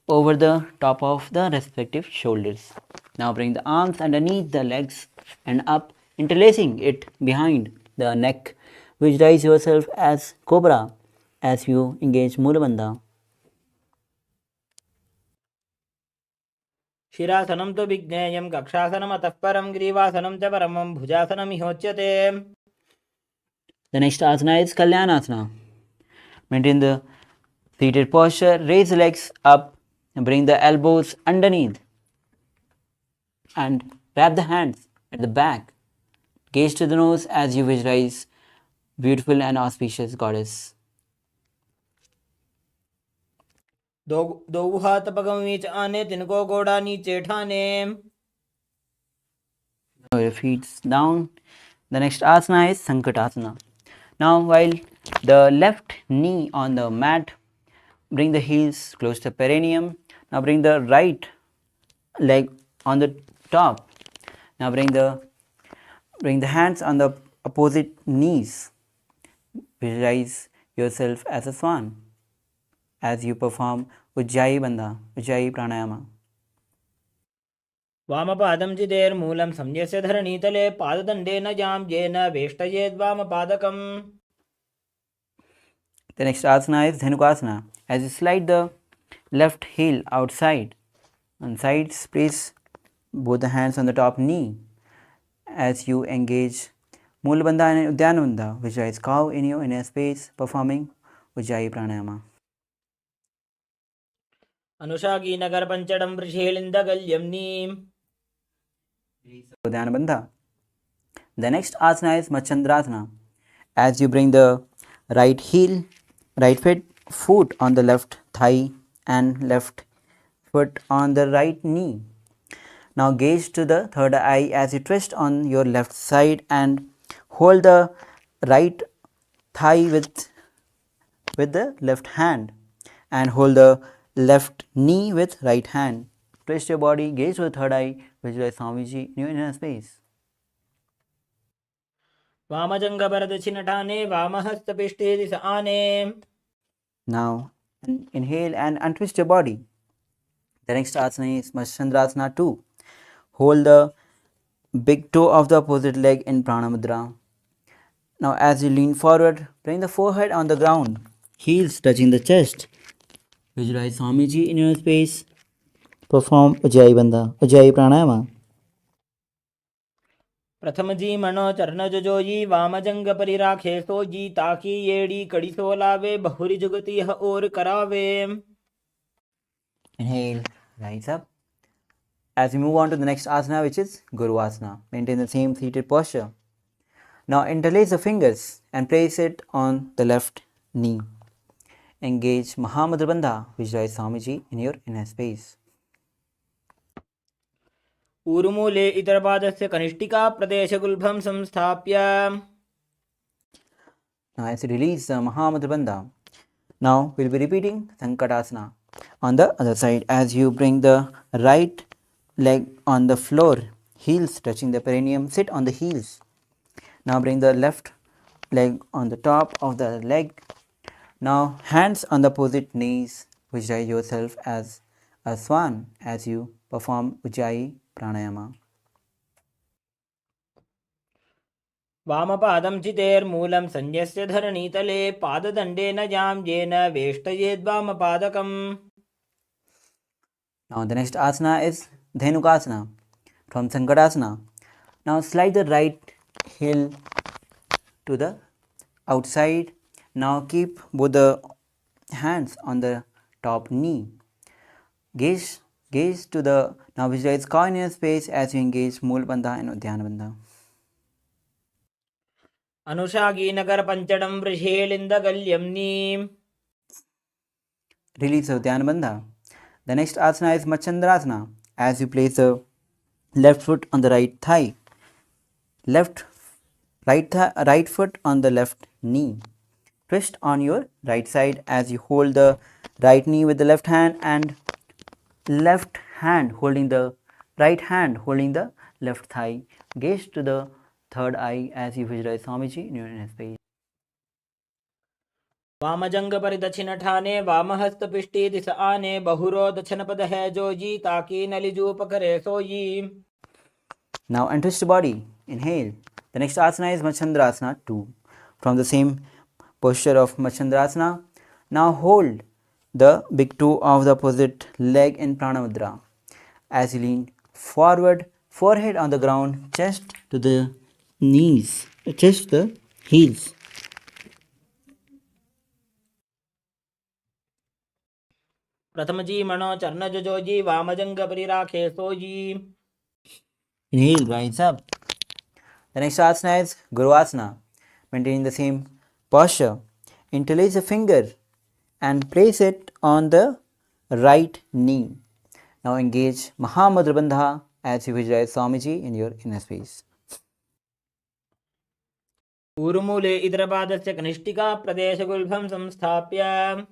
over the top of the respective shoulders. Now bring the arms underneath the legs and up, interlacing it behind the neck. Visualize yourself as cobra as you engage Moola Bandha. शिरासनं तो विज्ञेयं कक्षासनम् अतः परं ग्रीवासनं च परमं भुजासनमिहोच्यते. The next asana is Kalyanasana. Maintain the seated posture, raise the legs up and bring the elbows underneath and wrap the hands at the back. Gaze to the nose as you visualize beautiful and auspicious goddess. दो हाथ पगम नीच आने तिनको गोड़ा नीचे ठाने. Now your feet down. The next asana is Sankatasana. Now while the left knee on the mat, bring the heels close to the perineum. Now bring the right leg on the top. Now bring the hands on the opposite knees. Visualize yourself as a swan as you perform Ujjayi Bandha, Ujjayi Pranayama. वामपादं चिदेर्मूलं संन्यस्य धरणीतले पाददण्डेन यां येन वेष्टयेद्वामपादकम्. The next asana is Dhenukasana. As you slide the left heel outside, on sides, place both the hands on the top knee as you engage Moola Bandha and Uddiyana Bandha. Visualize cow in your inner space performing Ujjayi Pranayama. अनुषाकी Nagar पंचडं वृषेलिन्दगल्यं neem. Uddiyana Bandha. The next asana is Machandrasana. As you bring the right foot on the left thigh and left foot on the right knee. Now gaze to the third eye as you twist on your left side and hold the right thigh with the left hand and hold the left knee with right hand. Twist your body, gaze to the third eye, visualize Swamiji in your inner space. वामजङ्गपरदक्षिणठाने वामहस्तपिष्टे दिश आने. Now inhale and untwist your body. The next asana is Chandrasana 2. Hold the big toe of the opposite leg in Prana Mudra. Now as you lean forward, bring the forehead on the ground, heels touching the chest. Visualize Swamiji in your space. Perform Ujjayi Bandha, Ujjayi Pranayama. प्रथमजी मनो चरणजोजी वामजंग परिराखे सोजी ताकि येड़ी कड़ी सोलावे बहुरी जुगती यह और करावे. Inhale, rise up. As we move on to the next asana, which is Guru Asana, maintain the same seated posture. Now interlace the fingers and place it on the left knee. Engage Mahamudra Bandha, visualize Swamiji in your inner space. ऊरुमूले इतरपादस्य कनिष्ठिका प्रदेशगुल्भं संस्थाप्य. Now as you release the Mahamudra Bandha, now we'll be repeating Sankatasana on the other side. As you bring the right leg on the floor, heels touching the perineum, sit on the heels. Now bring the left leg on the top of the leg. Now hands on the opposite knees, visualize yourself as a swan as you perform Ujjayi Pranayama. वामपादं चितेर्मूलं संन्यस्य धरणीतले पाददण्डेन यां येन वेष्टयेद्वामपादकम्. Now the next asana is Dhenukasana from Sankatasana. Now slide the right heel to the outside. Now keep both the hands on the top knee. Gaze to the, now visualize coin in your space as you engage Mool Bandha and Udhyana Bandha. अनुषागी Nagar पंचडं वृषेलिन्दगल्यम्नि. Release the Udhyana Bandha. The next asana is Machandrasana. As you place the left foot on the right thigh, right foot on the left knee. Twist on your right side as you hold the right knee with the left hand and left hand holding the right hand holding the left thigh. Gaze to the third eye as you visualize Swamiji in your inner space. वामजंग परिदक्षिणठाने वामहस्तपिष्टे दिश आने बहुरो दक्षिणपद है जोजी ताकि नलिजूप करे सोई. Now untwist your body. Inhale. The next asana is Machandrasana 2. From the same posture of Machandrasana, now hold the big toe of the opposite leg in Prana Mudra. As you lean forward, forehead on the ground, chest to the knees, chest to the heels. प्रथमजी मनो चरणजोजी वामजंग परिराखे sooji. Inhale, rise up. The next asana is Guru Asana. Maintaining the same posture. Interlace a finger and place it on the right knee. Now engage Mahamudra Bandha as you visualize Swamiji in your inner space. ऊरुमूले इतरपादस्य कनिष्ठिका प्रदेशगुल्भं संस्थाप्य.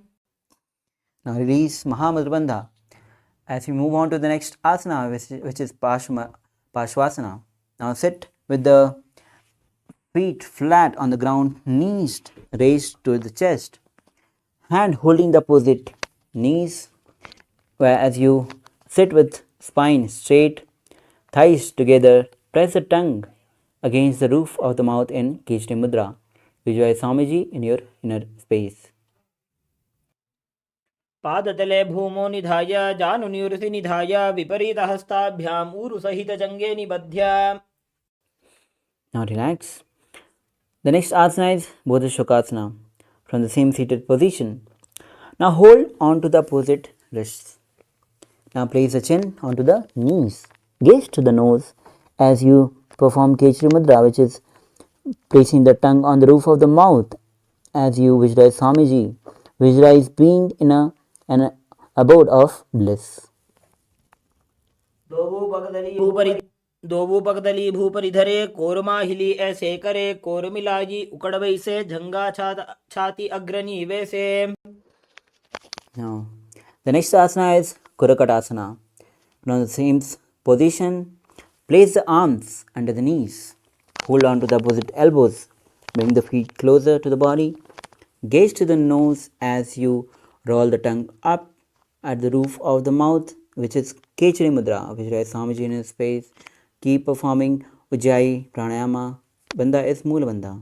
Now release Mahamudra Bandha. As we move on to the next asana, which is Parshvasana. Now sit with the feet flat on the ground, knees raised to the chest, hand holding the opposite knees, as you sit with spine straight, thighs together, press the tongue against the roof of the mouth in Kechari Mudra. Visualize Swamiji in your inner space. पादतले भूमो निधाय जानुनिवृति निधाय विपरीतहस्ताभ्याम् ऊरुसहितजङ्गे निबध्य. Now relax. The next asana is Bodha Shokasana from the same seated position. Now hold on to the opposite wrists. Now place the chin onto the knees. Gaze to the nose as you perform Kechari Mudra, which is placing the tongue on the roof of the mouth. As you visualize Swamiji, visualize being in an abode of bliss. दोवू पगदली भूपरि धरे कोरमाहिली ऐसे करे core मिलाजी उकड़ वैसे झंगा छाती अग्रणी वैसे. Now, the next asana is Kurakatasana. From the same position, place the arms under the knees. Hold on to the opposite elbows. Bring the feet closer to the body. Gaze to the nose as you roll the tongue up at the roof of the mouth, which is Kechari Mudra, which is Swamiji in his space. Keep performing Ujjayi Pranayama. Bandha is Moola Bandha.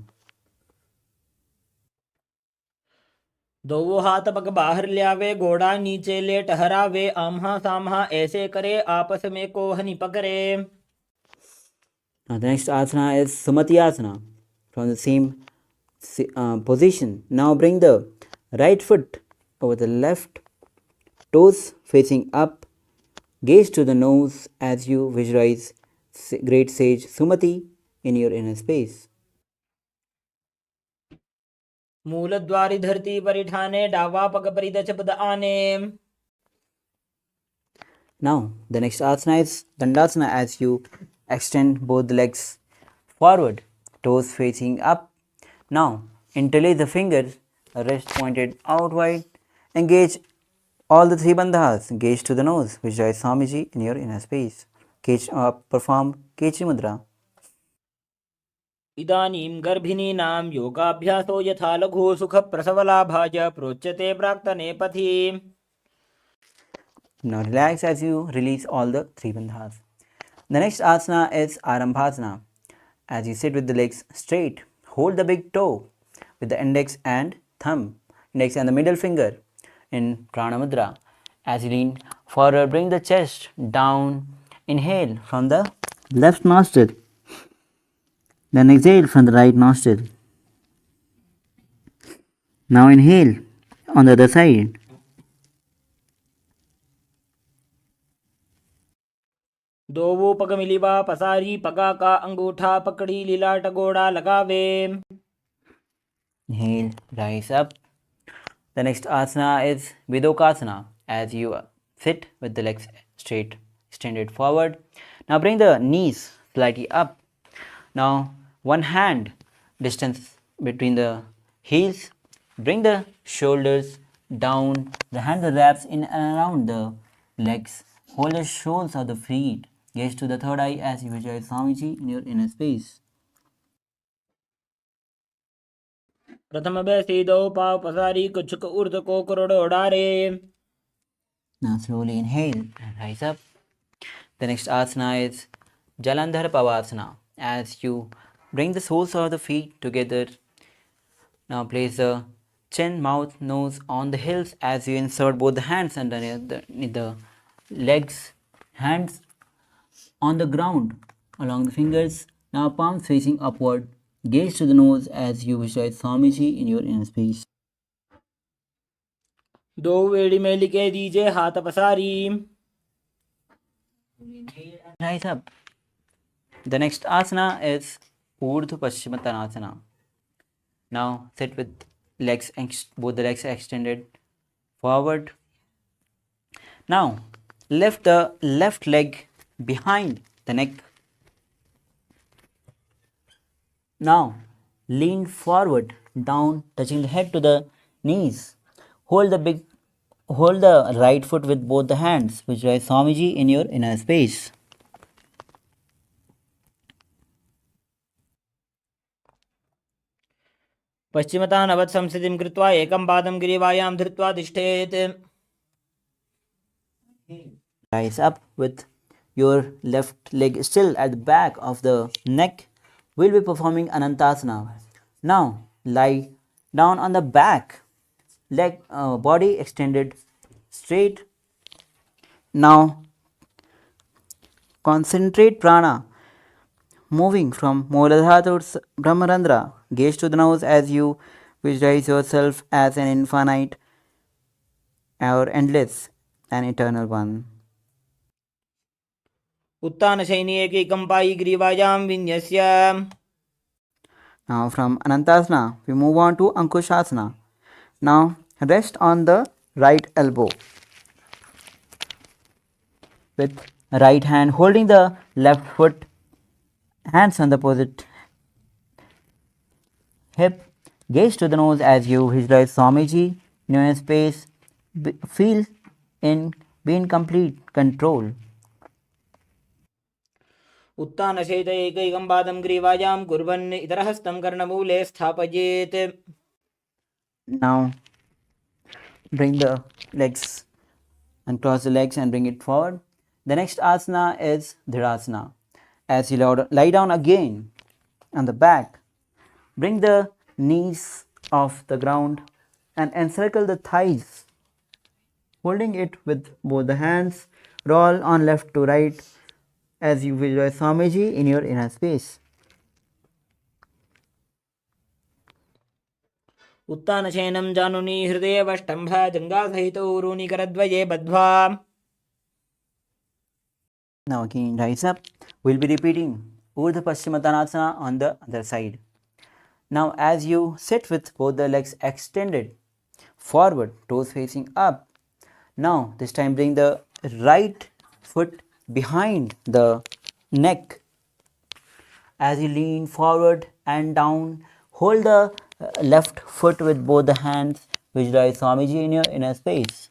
दोवो हाथ पग बाहर ल्यावे घोड़ा नीचे ले टहरावे आम्हा सामहा ऐसे करे आपस में कोहनी पकड़े. Now the next asana is Sumati Asana. From the same position, now bring the right foot over the left, toes facing up, gaze to the nose as you visualize great sage Sumati in your inner space. मूल द्वारी धरती परिठाने डावा पग परिदच पद आने. Now the next asana is Dandasana as you extend both the legs forward, toes facing up. Now interlace the fingers, wrist pointed outward. Engage all the three bandhas. Gaze to the nose, visualize Swamiji in your inner space. Perform Kechari Mudra. इदानीं गर्भिणीनां योगाभ्यासो यथा लघु सुख प्रसवलाभाय प्रोच्यते प्राक्तने पथि. Now relax as you release all the three bandhas. The next asana is Arambhasana. As you sit with the legs straight, hold the big toe with the index and the middle finger in Prana Mudra. As you lean forward, bring the chest down. Inhale from the left nostril. Then exhale from the right nostril. Now inhale on the other side. दोवो पग मिलिवा पसारी पगा का अंगूठा पकड़ी लीलाट गोड़ा लगावे. Inhale, rise up. The next asana is Vidokasana. As you sit with the legs straight, extended forward. Now bring the knees slightly up. Now one hand distance between the heels. Bring the shoulders down. The hand wraps in and around the legs. Hold the soles of the feet. Gaze to the third eye as you visualize Swamiji in your inner space. प्रथम बैसी दो पाव पसारी कुछ ऊर्ध को करोड़ो डारे. Now slowly inhale and rise up. The next asana is Jalandhar Pavasana. As you bring the soles of the feet together, now place the chin, mouth, nose on the heels as you insert both the hands underneath the legs, hands on the ground along the fingers. Now palms facing upward. Gaze to the nose as you visualize Swamiji in your inner space. दो वेड़ी में लिखे दीजिए हाथ पसारी. Rise up. The next asana is Urdhva Paschimottanasana. Now sit with both the legs extended forward. Now lift the left leg behind the neck. Now lean forward, down, touching the head to the knees. Hold the right foot with both the hands, visualize Swamiji in your inner space. पश्चिमतानवत् संस्थितिं कृत्वा एकं पादं ग्रीवायां धृत्वा तिष्ठेत्. Rise up with your left leg still at the back of the neck. We'll be performing Anantasana. Now lie down on the back, body extended straight. Now concentrate prana moving from Mooladhara to Brahmarandra. Gaze to the nose as you visualize yourself as an infinite or endless and eternal one. उत्तानशयनी एकैकं Pai ग्रीवायां विन्यस्य. Now from Anantasana, we move on to Ankushasana. Now rest on the right elbow with right hand holding the left foot hands on the opposite hip. Gaze to the nose as you visualize Swamiji in your space. Feel be in complete control. उत्तानशयित एकैकं पादं ग्रीवायां कुर्वन् इतरहस्तं कर्णमूले स्थापयेत्. Now bring the legs and cross the legs and bring it forward. The next asana is Dhirasana. As you lie down again on the back, bring the knees off the ground and encircle the thighs. Holding it with both the hands, roll on left to right as you visualize Swamiji in your inner space. उत्तानशयनं जानुनी हृदयवष्टम्भ जङ्घासहितौ ऊरूनिकरद्वये बद्ध्वा. Now again rise up. We'll be repeating Urdhva Paschimottanasana on the other side. Now as you sit with both the legs extended forward, toes facing up. Now this time bring the right foot behind the neck. As you lean forward and down, hold the left foot with both the hands. Visualize Swamiji in your inner space.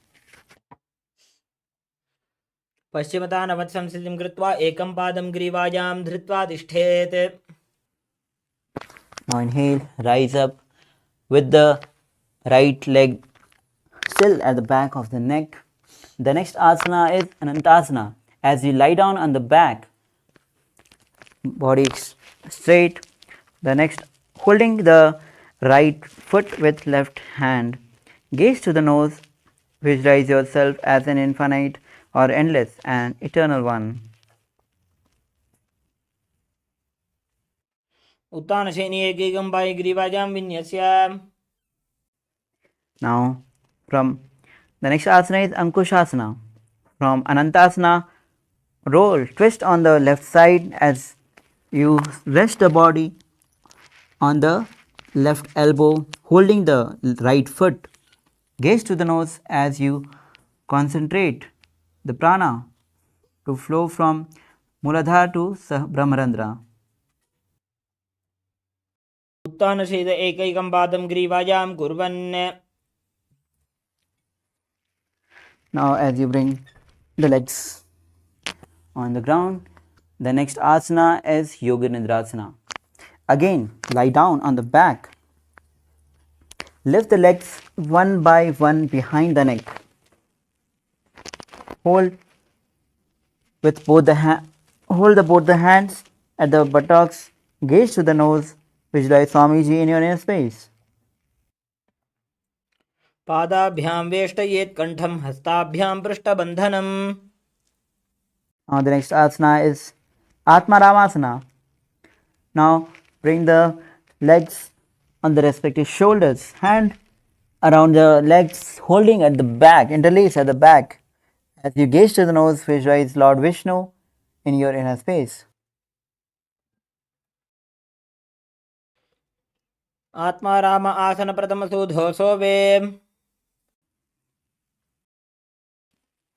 पश्चिमतानवत्संस्थितिं कृत्वा एकं पादं ग्रीवायां धृत्वा तिष्ठेत्. Now inhale, rise up with the right leg still at the back of the neck. The next asana is Anantasana. As you lie down on the back, body straight. The next, holding the right foot with left hand. Gaze to the nose. Visualize yourself as an infinite or endless and eternal one. उत्तानशयनी एकैकं पाय ग्रीवायां विन्यस्य. Now, from the next asana is Ankushasana. From Anantasana, roll, twist on the left side as you rest the body on the left elbow, holding the right foot. Gaze to the nose as you concentrate the prana to flow from Muladhara to Brahmarandra. उत्तानशयित एकैकं पादं ग्रीवायां कुर्वन्. Now as you bring the legs on the ground, the next asana is Yoga Nidrasana. Again, lie down on the back. Lift the legs one by one behind the neck. Hold with both the hands at the buttocks. Gaze to the nose. Visualize Swamiji in your inner space. पादाभ्यां वेष्टयेत् कण्ठं हस्ताभ्यां पृष्ठबन्धनम्. Now the next asana is Atmaramasana. Now bring the legs on the respective shoulders, hand around the legs, holding at the back, interlace at the back. As you gaze to the nose, visualize Lord Vishnu in your inner space. Atmaram आसन प्रथमसोऽधोऽसो वे.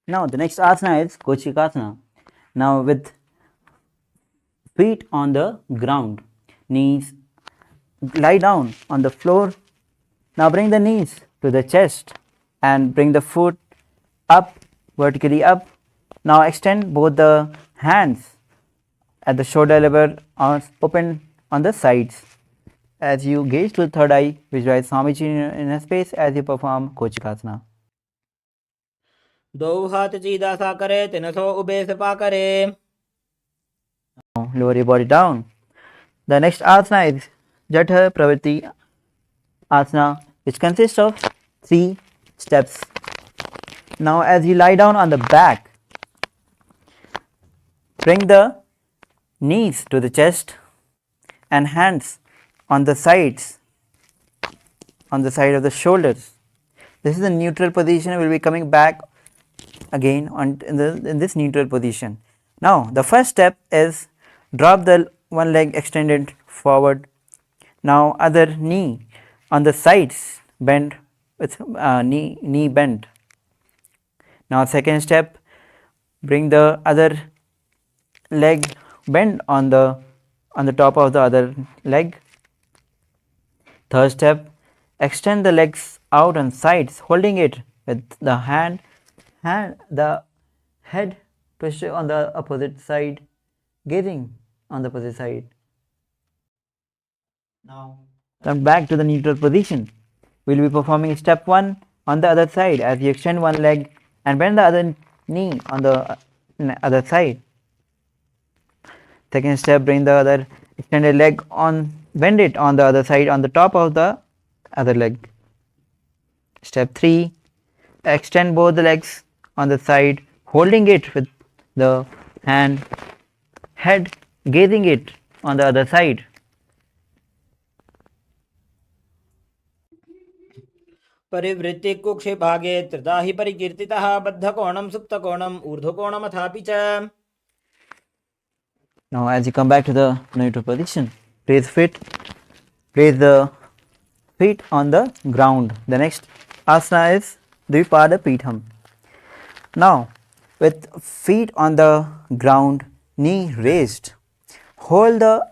Now the next asana is Kochikasana. Now with feet on the ground, knees, lie down on the floor. Now bring the knees to the chest and bring the foot up, vertically up. Now extend both the hands at the shoulder level or open on the sides. As you gaze to the third eye, visualize Swamiji in a space as you perform Kochikasana. द्वौ हाथ सीधा सा करे तिनसो ube Sapa करे. Now lower your body down. The next asana is Jatha Pravritti Asana, which consists of 3 steps. Now as you lie down on the back, bring the knees to the chest and hands on the sides, on the side of the shoulders. This is a neutral position. We will be coming back again in this neutral position. Now the first step is drop the one leg extended forward. Now other knee on the sides bend with knee bent. Now second step, bring the other leg bend on the on the top of the other leg. Third step, extend the legs out on sides, holding it with the the head twisted on the opposite side, gazing on the opposite side. Now come back to the neutral position. We'll be performing step 1 on the other side as you extend one leg and bend the other knee on the other side. Second step, bring the other extended leg on, bend it on the other side on the top of the other leg. Step 3, extend both the legs on the side, holding it with the head gazing it on the other side. परिवृत्ति कुक्षे भागे त्रिधा हि परिकीर्तितः बद्धकोणं सुप्तकोणं ऊर्ध्वकोणमथापि च. Now as you come back to the neutral position, place the feet on the ground. The next asana is Dvipada. Now with feet on the ground, knee raised, hold the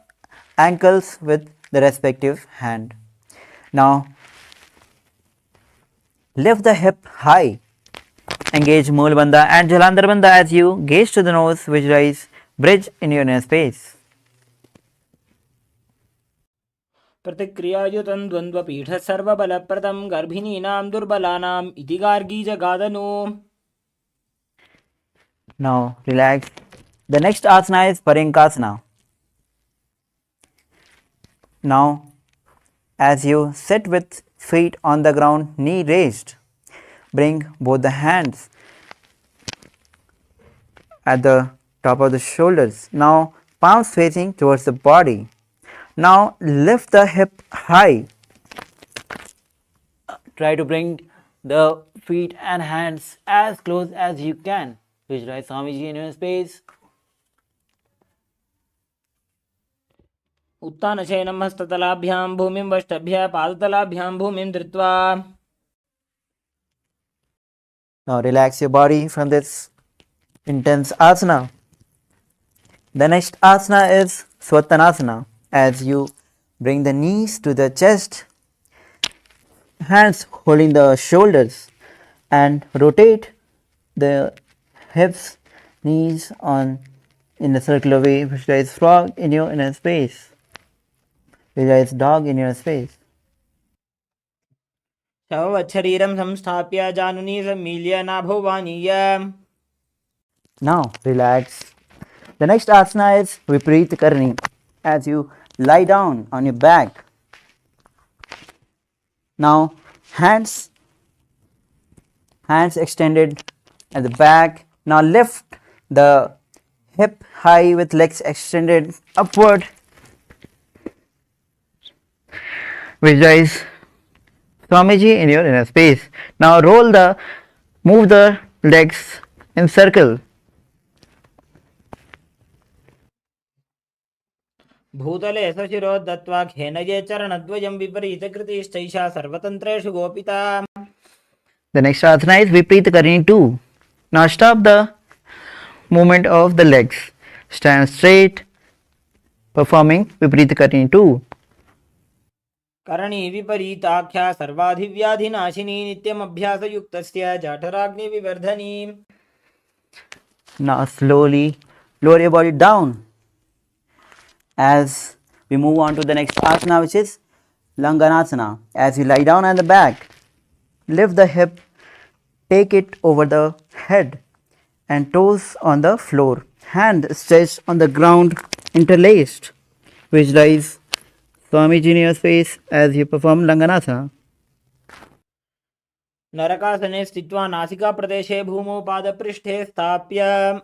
ankles with the respective hand. Now lift the hip high, engage Mool Bandha and Jalandhar Bandha as you gaze to the nose, visualize bridge in your inner space. प्रतिक्रियायुतं द्वन्द्वपीठः सर्वबलप्रदं गर्भिणीनां दुर्बलानाम् इति गार्गीजगादनु. Now relax. The next asana is Parinkasana. Now as you sit with feet on the ground, knee raised, bring both the hands at the top of the shoulders. Now palms facing towards the body. Now lift the hip high. Try to bring the feet and hands as close as you can. Visualize Swamiji in your space. उत्तानशयनं हस्ततलाभ्यां भूमिं वष्टभ्य पादतलाभ्यां भूमिं धृत्वा. Now relax your body from this intense asana. The next asana is Swatanasana. As you bring the knees to the chest, hands holding the shoulders, and rotate the hips, knees on in a circular way. Visualize frog in your inner space. Visualize dog in your space. शववच्छरीरं संस्थाप्य जानुनी सम्मील्य नाभोवानीय. Now relax. The next asana is Viparita Karani. As you lie down on your back. Now hands extended at the back. Now lift the hip high with legs extended upward. Visualize Swamiji in your inner space. Now move the legs in circle. भूतले सशिरो दत्त्वा खेनये चरणद्वयं विपरीतकृतिश्चैषा सर्वतन्त्रेषु गोपिता. The next asana is Viparita Karani 2. Now stop the movement of the legs. Stand straight, performing Viparita Karani 2. Karni विपरीताख्या सर्वाधिव्याधिनाशिनी नित्यमभ्यासयुक्तस्य जाठराग्निविवर्धनी. Now slowly lower your body down as we move on to the next asana, which is Langanasana. As you lie down on the back, lift the hip, take it over the head and toes on the floor. Hand stretched on the ground, interlaced. Visualize Swamiji in your space as you perform Langanasana. नरकासने स्थित्वा नासिकाप्रदेशे भूमौ पादपृष्ठे स्थाप्य.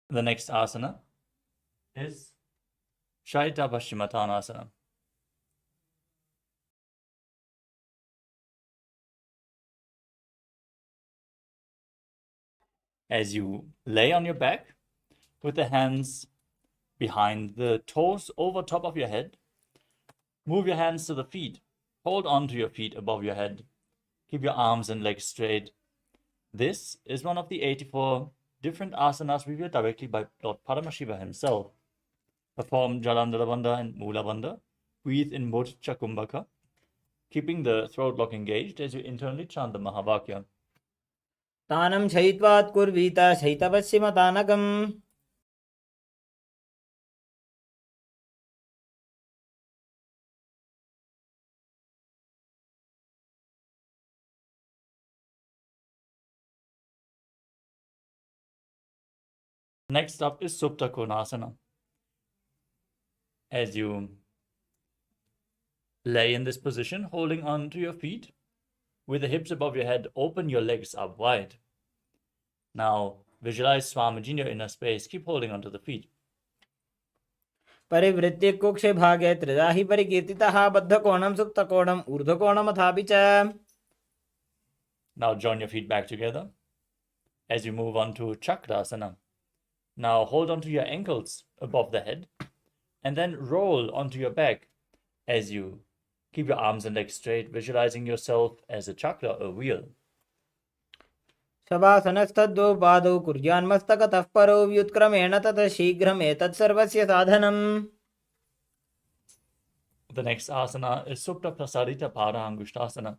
The next asana is Shaita Paschimottanasana. As you lay on your back with the hands behind the toes over top of your head, move your hands to the feet. Hold on to your feet above your head. Keep your arms and legs straight. This is one of the 84 different asanas revealed directly by Lord Paramashiva himself. Perform Jalandhara Bandha and Mula Bandha. Breathe in Mocha Kumbhaka, keeping the throat lock engaged as you internally chant the Mahavakya. तानं शयित्वात् कुर्वीत शैतपश्चिमतानकम्. Next up is Supta Konasana. As you lay in this position, holding on to your feet, with the hips above your head, open your legs up wide. Now, visualize Swamiji in your inner space. Keep holding onto the feet. परिवृत्य कुक्षे भागे त्रिधा हि परिकीर्तितः बद्धकोणं सुप्तकोणम् ऊर्ध्वकोणमथापि च. Now join your feet back together as you move on to Chakrasana. Now hold onto your ankles above the head and then roll onto your back as you keep your arms and legs straight, visualizing yourself as a chakra, a wheel. शवासनस्तद्वौ पादौ कुर्यान्मस्तकतः परो व्युत्क्रमेण ततः शीघ्रमेतत् सर्वस्य साधनम्. The next asana is Supta Prasarita Paraangushtasana.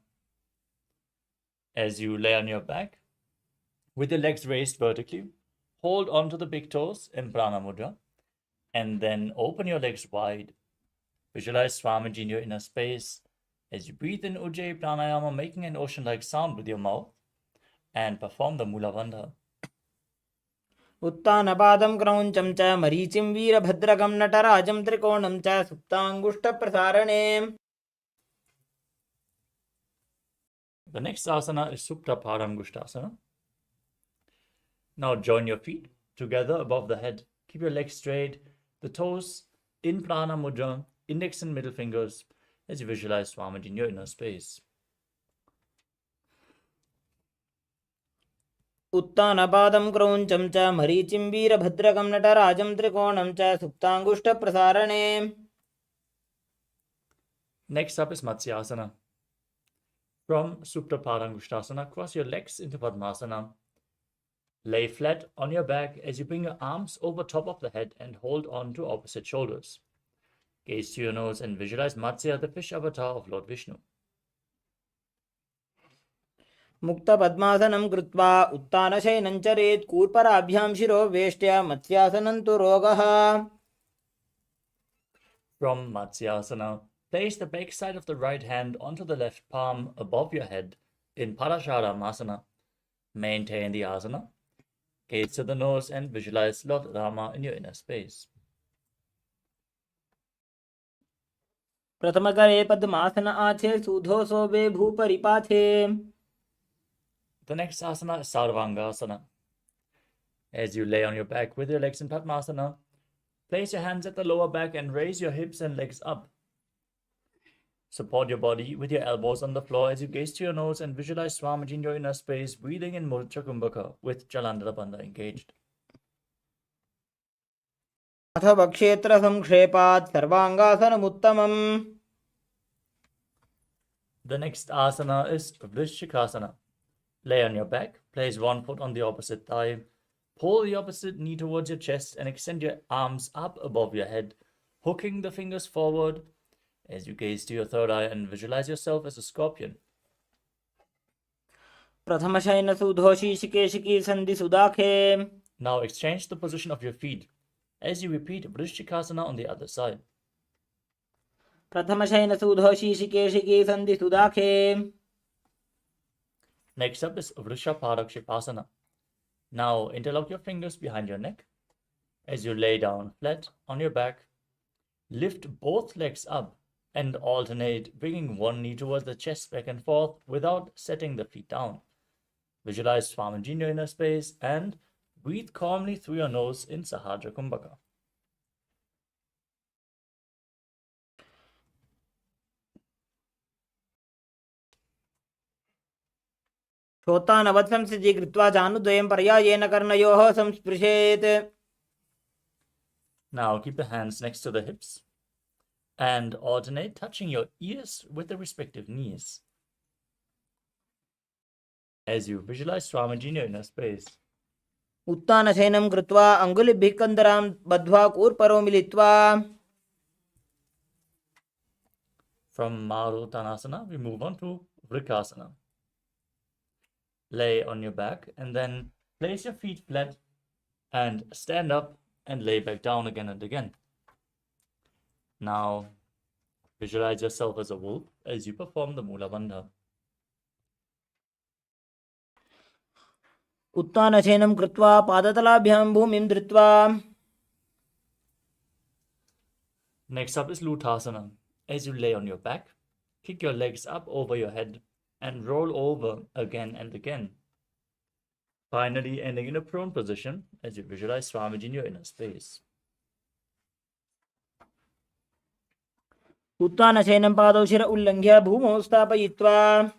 As you lay on your back, with your legs raised vertically, hold onto the big toes in Prana Mudra, and then open your legs wide. Visualize Swamiji in your inner space as you breathe in Ujjayi Pranayama, making an ocean-like sound with your mouth, and perform the Mula Bandha. उत्तानपादं क्रौञ्चं च मरीचिं वीरभद्रकं नटराजं त्रिकोणं च सुप्ताङ्गुष्ठप्रसारणे. The next asana is Supta Paramgushtasana. Now join your feet together above the head. Keep your legs straight, the toes in Prana Mudra, index and middle fingers, as you visualize Swamiji in your inner space. उत्तानपादं क्रौञ्चं च मरीचिं वीरभद्रकं नटराजं त्रिकोणं च सुप्ताङ्गुष्ठप्रसारणे. Next up is Matsyasana. From Supta Paramgushtasana, cross your legs into Padmasana. Lay flat on your back as you bring your arms over top of the head and hold on to opposite shoulders. Gaze to your nose and visualize Matsya, the fish avatar of Lord Vishnu. मुक्तपद्मासनं कृत्वा उत्तानशयनं चरेत् कूर्पराभ्यां शिरो वेष्ट्या मत्स्यासनं तु रोगः. From Matsyasana, place the back side of the right hand onto the left palm above your head in Parasharamasana. Maintain the asana. Gaze to the nose and visualize Lord Rama in your inner space. प्रथमकरे पद्मासन आछे सूधो सोबे भूपरिपाथे. The next asana is Sarvangasana. As you lay on your back with your legs in Padmasana, place your hands at the lower back and raise your hips and legs up. Support your body with your elbows on the floor as you gaze to your nose and visualize Swamiji in your inner space, breathing in Mocha Kumbhaka with Jalandhara Bandha engaged. अथ वक्षेत्र संक्षेपात् सर्वांगासनमुत्तमम्. The next asana is Vrishikasana. Lay on your back, place one foot on the opposite thigh, pull the opposite knee towards your chest and extend your arms up above your head, hooking the fingers forward as you gaze to your third eye and visualize yourself as a scorpion. प्रथमशयन सूधो शीशिकेशिकी संधि सुदाखे. Now exchange the position of your feet as you repeat Vrishikasana on the other side. प्रथमशयन सूधो शीशिकेशिकी संधि सुदाखे. Next up is Vrishaparakshipasana. Now interlock your fingers behind your neck as you lay down flat on your back. Lift both legs up and alternate, bringing one knee towards the chest back and forth without setting the feet down. Visualize Swamiji in your inner space and breathe calmly through your nose in Sahaja Kumbhaka. श्रोतानवत्संस्थिति कृत्वा जानुद्वयं पर्यायेन कर्णयोः संस्पृशेत्. Now keep the hands next to the hips and alternate touching your ears with the respective knees. As you visualize Swamiji in your inner space. उत्तानशयनं कृत्वा अङ्गुलिभिः कन्दरां बद्ध्वा कूर्परो मिलित्वा. From Maruttanasana, we move on to Vrikasana. Lay on your back and then place your feet flat and stand up and lay back down again and again. Now, visualize yourself as a wolf as you perform the Mula Bandha. उत्तानशयनं कृत्वा पादतलाभ्यां भूमिं धृत्वा. Next up is Lutasana. As you lay on your back, kick your legs up over your head and roll over again and again. Finally, ending in a prone position as you visualize Swamiji in your inner space. उत्तानशयनं पादौ शिर उल्लङ्घ्य भूमौ स्थापयित्वा.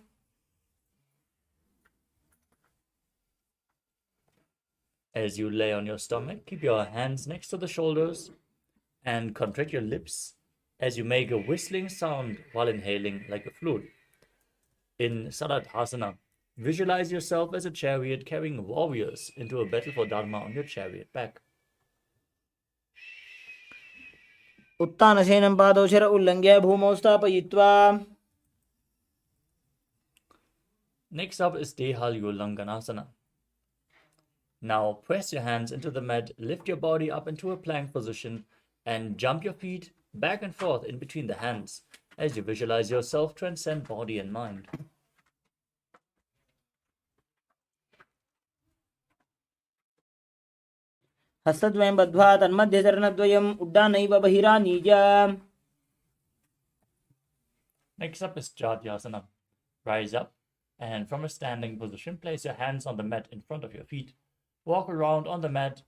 As you lay on your stomach, keep your hands next to the shoulders and contract your lips as you make a whistling sound while inhaling like a flute. In Saradhasana, visualize yourself as a chariot carrying warriors into a battle for Dharma on your chariot back. उत्तानशयनं पादौ शिर उल्लङ्घ्य भूमौ स्थापयित्वा. Next up is Dehalyulanganasana. Now press your hands into the mat, lift your body up into a plank position, and jump your feet back and forth in between the hands as you visualize yourself transcend body and mind. हस्तद्वयं बद्ध्वा तन्मध्यचरणद्वयम् उड्डानैव बहिरानीय. Next up is Jatyasana. Rise up and from a standing position, place your hands on the mat in front of your feet. Walk around on the mat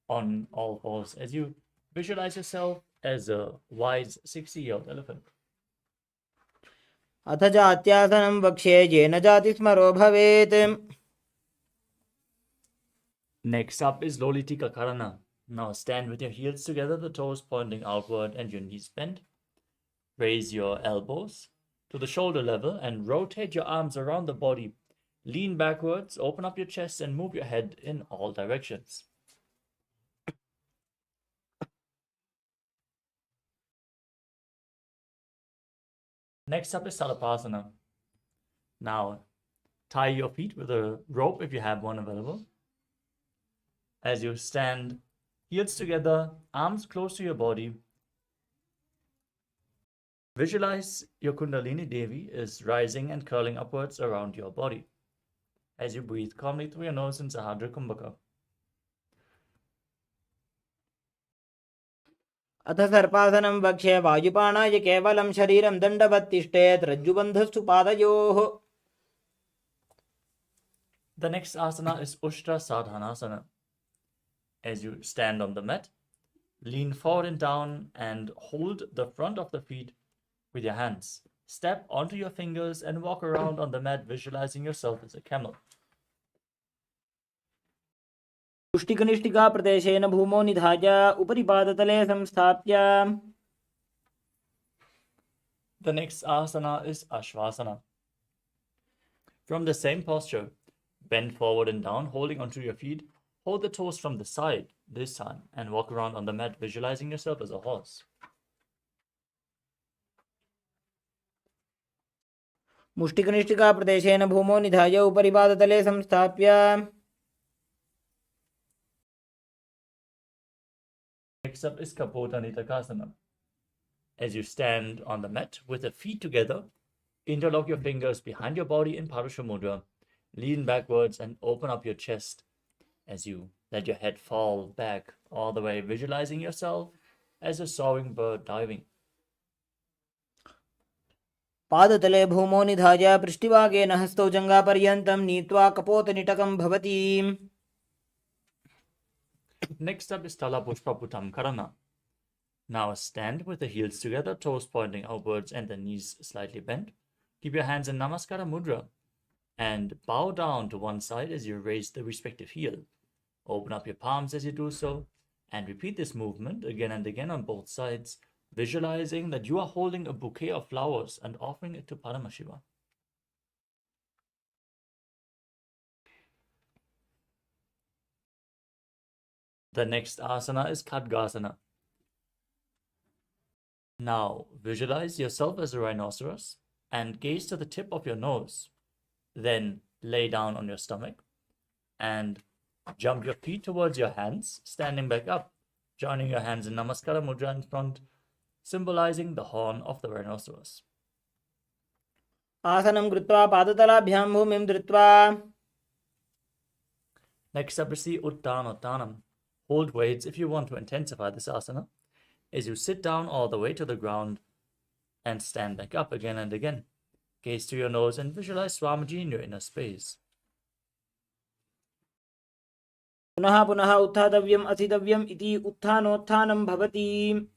on all fours as you visualize yourself as a wise 60-year-old elephant. अथ जात्यासनं वक्ष्ये येन जातिस्मरो भवेत्. Next up is Lolitika Karana. Now stand with your heels together, the toes pointing outward and your knees bent. Raise your elbows to the shoulder level and rotate your arms around the body. Lean backwards, open up your chest and move your head in all directions. Next up is Salapasana. Now, tie your feet with a rope if you have one available. As you stand, heels together, arms close to your body. Visualize your Kundalini Devi is rising and curling upwards around your body. As you breathe calmly through your nose in Sahadra Kumbhaka. अथ सर्पासनं वक्ष्ये वायुपाणाय केवलं शरीरं दण्डवत् तिष्ठेत् रज्जुबन्धस्तु पादयोः. The next asana is Ushtra Sadhanasana. As you stand on the mat, lean forward and down and hold the front of the feet with your hands. Step onto your fingers and walk around on the mat, visualizing yourself as a camel. पुष्टिकनिष्ठिका प्रदेशेन भूमौ निधाय उपरि पादतले संस्थाप्य. The next asana is Ashvasana. From the same posture, bend forward and down, holding onto your feet. Hold the toes from the side this time and walk around on the mat, visualizing yourself as a horse. मुष्टिकनिष्ठिका प्रदेशेन भूमौ निधाय उपरि पादतले संस्थाप्य. Next up is Kapota Nitakasana. As you stand on the mat with the feet together, interlock your fingers behind your body in Parusha Mudra. Lean backwards and open up your chest as you let your head fall back all the way, visualizing yourself as a soaring bird diving. पादतले भूमौ निधाय पृष्ठिभागेन हस्तौ जङ्घापर्यन्तं नीत्वा कपोतनिटकं भवति. Next up is Tala Pushpa Putam Karana. Now stand with the heels together, toes pointing outwards and the knees slightly bent. Keep your hands in Namaskara Mudra. And bow down to one side as you raise the respective heel. Open up your palms as you do so, and repeat this movement again and again on both sides, visualizing that you are holding a bouquet of flowers and offering it to Paramashiva. The next asana is Khadgasana. Now, visualize yourself as a rhinoceros and gaze to the tip of your nose. Then lay down on your stomach and jump your feet towards your hands, standing back up, joining your hands in Namaskara Mudra in front, symbolizing the horn of the rhinoceros. आसनं कृत्वा पादतलाभ्यां भूमिं धृत्वा. Next up is the Uttanottanam. Hold weights if you want to intensify this asana as you sit down all the way to the ground and stand back up again and again. Gaze to your nose and visualize Swamiji in your inner space. पुनः पुनः उत्थातव्यम् अस्थितव्यम् इति उत्थानोत्थानं भवति.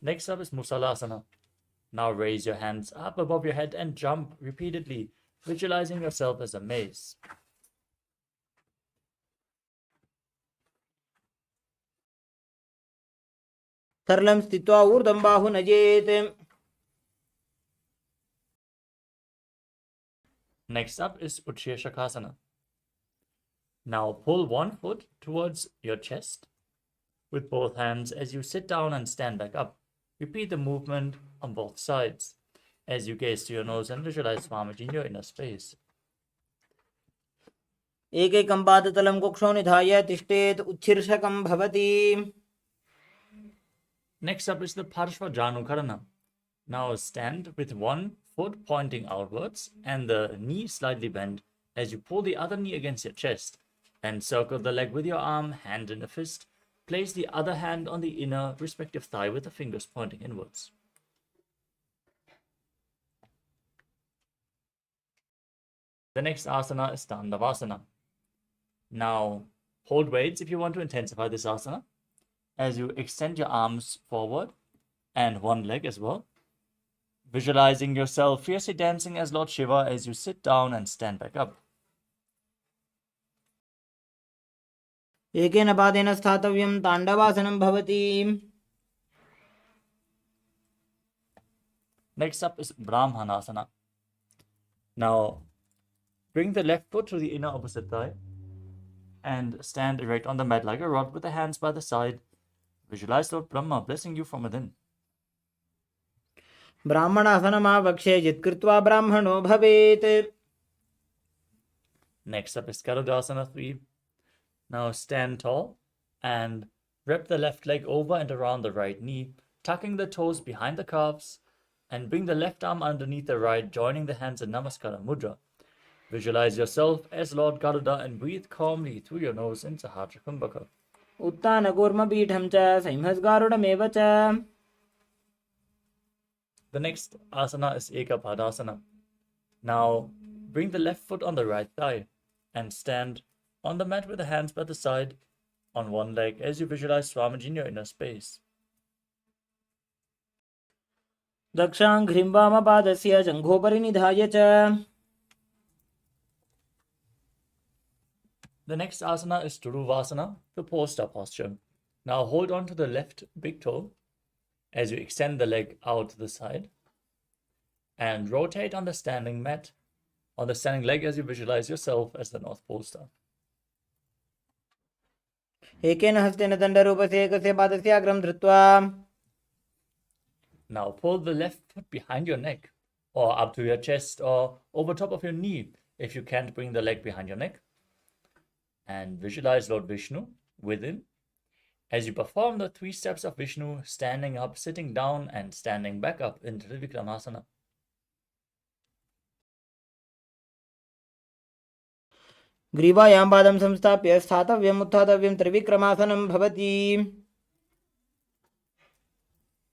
Next up is Musalasana. Now raise your hands up above your head and jump repeatedly, visualizing yourself as a mace. सरलं स्थित्वा ऊर्ध्वं बाहु नजेत्. Next up is Utshirshakasana. Now pull one foot towards your chest with both hands as you sit down and stand back up. Repeat the movement on both sides as you gaze to your nose and visualize Swamiji in your inner space. एकैकं पादतलं कुक्षौ निधाय तिष्ठेत् उच्छीर्षकं भवति. Next up is the Parshvajanukarana. Now stand with one foot pointing outwards and the knee slightly bent as you pull the other knee against your chest. And circle the leg with your arm, hand in a fist. Place the other hand on the inner respective thigh with the fingers pointing inwards. The next asana is Dandavasana. Now, hold weights if you want to intensify this asana as you extend your arms forward and one leg as well. Visualizing yourself fiercely dancing as Lord Shiva as you sit down and stand back up. एकेन पादेन स्थातव्यं ताण्डवासनं भवति. Next up is Brahmanasana. Now, bring the left foot to the inner opposite thigh and stand erect on the mat like a rod with the hands by the side. Visualize Lord Brahma blessing you from within. ब्राह्मणासनमावक्ष्ये यत्कृत्वा ब्राह्मणो भवेत्. Next up is Garudasana 3. Now stand tall and wrap the left leg over and around the right knee, tucking the toes behind the calves, and bring the left arm underneath the right, joining the hands in Namaskara Mudra. Visualize yourself as Lord Garuda and breathe calmly through your nose in Sahasra Kumbhaka. उत्तानकूर्मपीठं च संहस्गारुडमेव च. The next asana is Ekapadasana. Now bring the left foot on the right thigh and stand on the mat with the hands by the side on one leg as you visualize Swamiji in your inner space. दक्षाङ्घ्रिं वामपादस्य जङ्घोपरि निधाय च. The next asana is Turuvasana, the poster posture. Now hold on to the left big toe as you extend the leg out to the side and rotate on the standing mat, on the standing leg as you visualize yourself as the North Pole star. एकेन हस्तेन दण्डरूपस्य एकस्य पादस्य अग्रं धृत्वा. Now pull the left foot behind your neck or up to your chest or over top of your knee if you can't bring the leg behind your neck. And visualize Lord Vishnu within as you perform the 3 steps of Vishnu, standing up, sitting down, and standing back up in Trivikramasana. ग्रीवायां पादं संस्थाप्य स्थातव्यम् उत्थातव्यं त्रिविक्रमासनं भवति.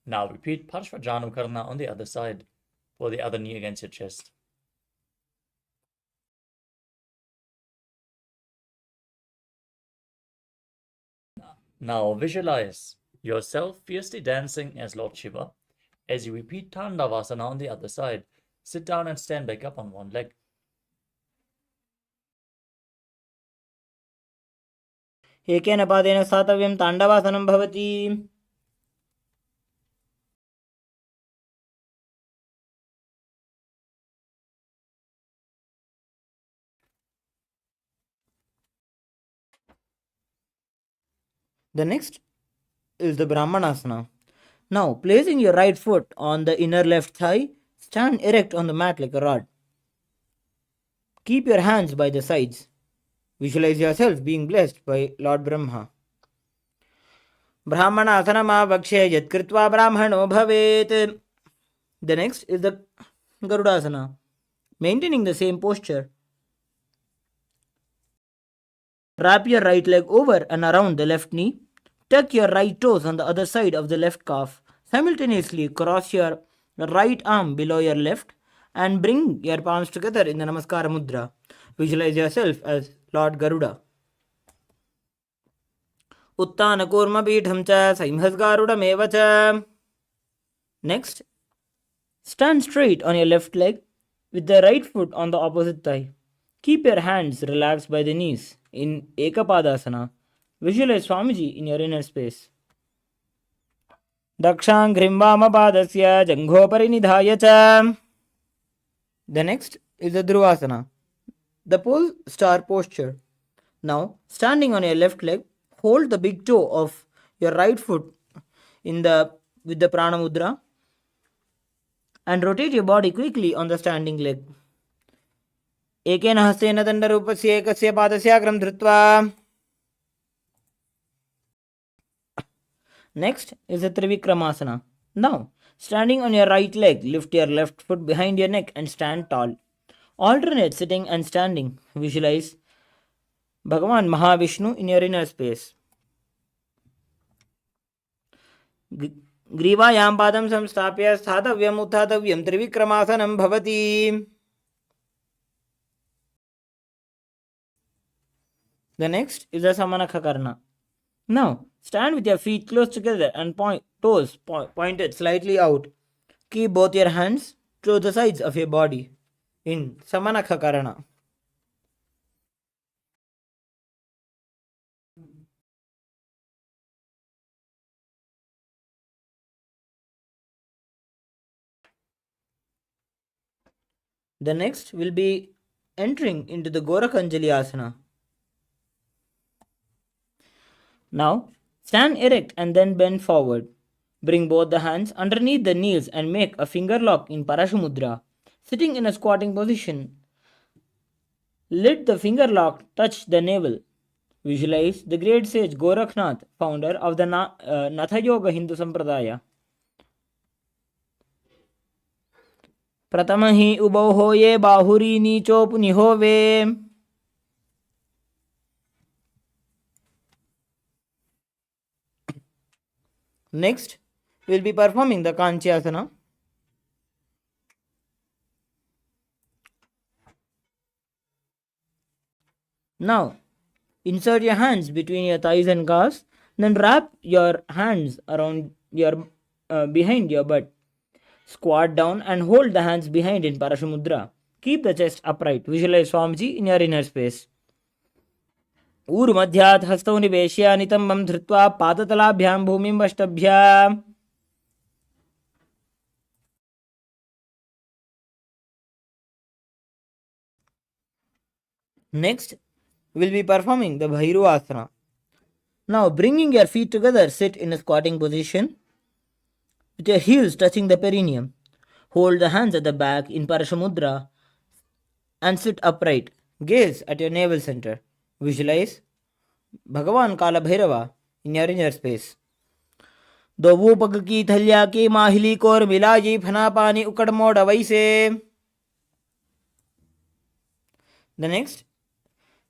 Now repeat Parshvajanukarana on the other side. Pull the other knee against your chest. Now visualize yourself fiercely dancing as Lord Shiva as you repeat Tandavasana on the other side. Sit down and stand back up on one leg. एकेन पादेन स्थातव्यं ताण्डवासनं भवति. The next is the Brahmanasana. Now, placing your right foot on the inner left thigh, stand erect on the mat like a rod. Keep your hands by the sides. Visualize yourself being blessed by Lord Brahma. Brahmanasana Mahavakya yat kritva brahmano bhavet. The next is the Garudasana. Maintaining the same posture, wrap your right leg over and around the left knee. Tuck your right toes on the other side of the left calf. Simultaneously cross your right arm below your left and bring your palms together in the Namaskara Mudra. Visualize yourself as Lord Garuda. Uttana Kurma Pitham cha Saimhasgarudameva cha. Next, stand straight on your left leg with the right foot on the opposite thigh. Keep your hands relaxed by the knees in Ekapadasana. Visualize Swamiji in your inner space. Dakshangrim Vamapadasya Janghopari Nidhaya cha. The next is the Dhruvasana, the pole star posture. Now, standing on your left leg, hold the big toe of your right foot with the Prana Mudra and rotate your body quickly on the standing leg. Ekena hastena dandarupasya ekasya padasyagram dhrutva. Next is the Trivikramasana. Now, standing on your right leg, lift your left foot behind your neck and stand tall. Alternate sitting and standing. Visualize Bhagavān Mahavishnu in your inner space. Grivayam padam samstapya sthathavyam utthathavyam Trivikramasanam bhavati. The next is the Samanakha Karna. Now, stand with your feet close together and toes pointed slightly out. Keep both your hands to the sides of your body in Samanakha Karana. The next will be entering into the Gorakhanjali Asana. Now, stand erect and then bend forward. Bring both the hands underneath the knees and make a finger lock in Parashamudra. Sitting in a squatting position, let the finger lock touch the navel. Visualize the great sage Gorakhnath, founder of the Natha Yoga Hindu Sampradaya. Pratamahi ubau hoye bahuri nicho punihove. Next, we will be performing the Kanchyasana. Now, insert your hands between your thighs and calves, then wrap your hands around your behind your butt. Squat down and hold the hands behind in Parashamudra. Keep the chest upright. Visualize Swamiji in your inner space. ऊर्मध्यात् हस्तौ निवेश्य नितम्बं धृत्वा पादतलाभ्यां भूमिं वष्टभ्य. Next, we will be performing the Bhairu Asana. Now, bringing your feet together, sit in a squatting position with your heels touching the perineum. Hold the hands at the back in Parashamudra and sit upright. Gaze at your navel center. Visualize Bhagavan Kala Bhairava in your inner space. दो वो पग की थलिया की माहिली core मिलाजी फना पानी उकड़ मोड़ वैसे. The next,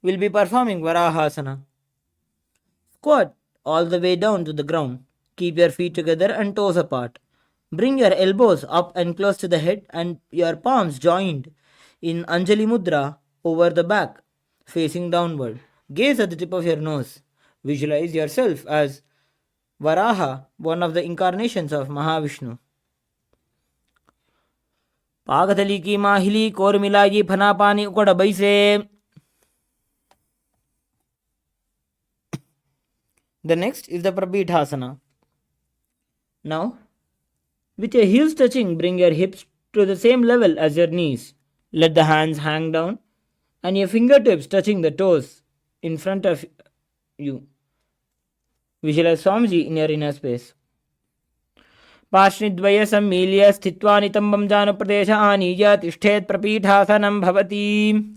we'll be performing Varahasana. Squat all the way down to the ground. Keep your feet together and toes apart. Bring your elbows up and close to the head and your palms joined in Anjali Mudra over the back, facing downward. Gaze at the tip of your nose. Visualize yourself as Varaha, one of the incarnations of Mahavishnu. Pagatali ki mahili kor milayi phana pani ukad baise. The next is the Prabhithasana. Now, with your heels touching, bring your hips to the same level as your knees. Let the hands hang down and your fingertips touching the toes in front of you. Visualize Swamiji in your inner space. पार्श्वद्वय सम्मील्य स्थित्वा नितम्बं जानुप्रदेश आनीय तिष्ठेत् प्रपीठासनं भवति.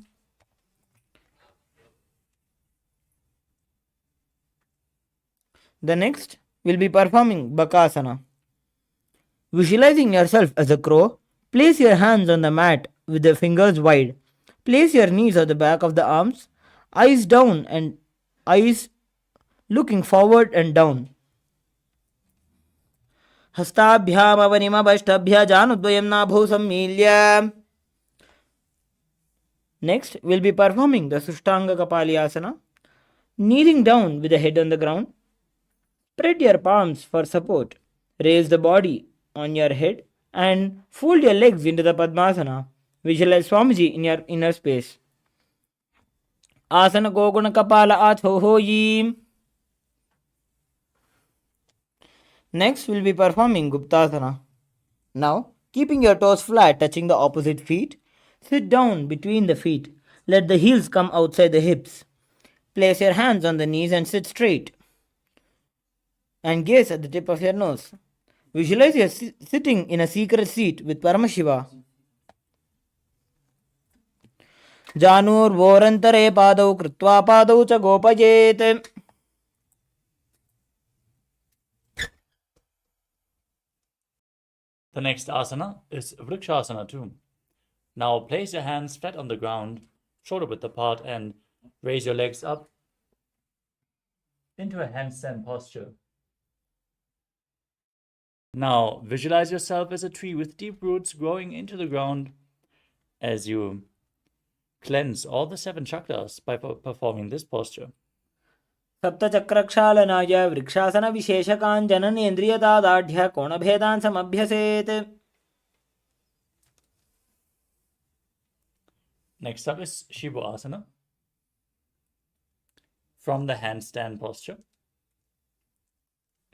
The next will be performing Bakasana. Visualizing yourself as a crow, place your hands on the mat with the fingers wide. Place your knees at the back of the arms, eyes down and eyes looking forward and down. हस्ताभ्यामवनिमभष्टभ्य जानुद्वयं नाभौ सम्मील्य. Next, we'll be performing the Sushtanga Kapalyasana. Kneeling down with the head on the ground. Spread your palms for support. Raise the body on your head and fold your legs into the Padmasana. Visualize Swamiji in your inner space. Asana Goguna Kapala Athohoyi. Next, we'll be performing Guptasana. Now, keeping your toes flat touching the opposite feet, sit down between the feet. Let the heels come outside the hips. Place your hands on the knees and sit straight. And gaze at the tip of your nose. Visualize you sitting in a secret seat with Paramashiva. Janur vorantare padau kritva padau cha gopajet. The next asana is Vrikshasana too. Now place your hands flat on the ground, shoulder width apart, and raise your legs up into a handstand posture. Now visualize yourself as a tree with deep roots growing into the ground as you cleanse all the 7 chakras by performing this posture. सप्तचक्रक्षालनाय vrikshasana विशेषकान् जननेन्द्रियदादाढ्य कोणभेदान् समभ्यसेत्. Next up is Shivoasana. From the handstand posture,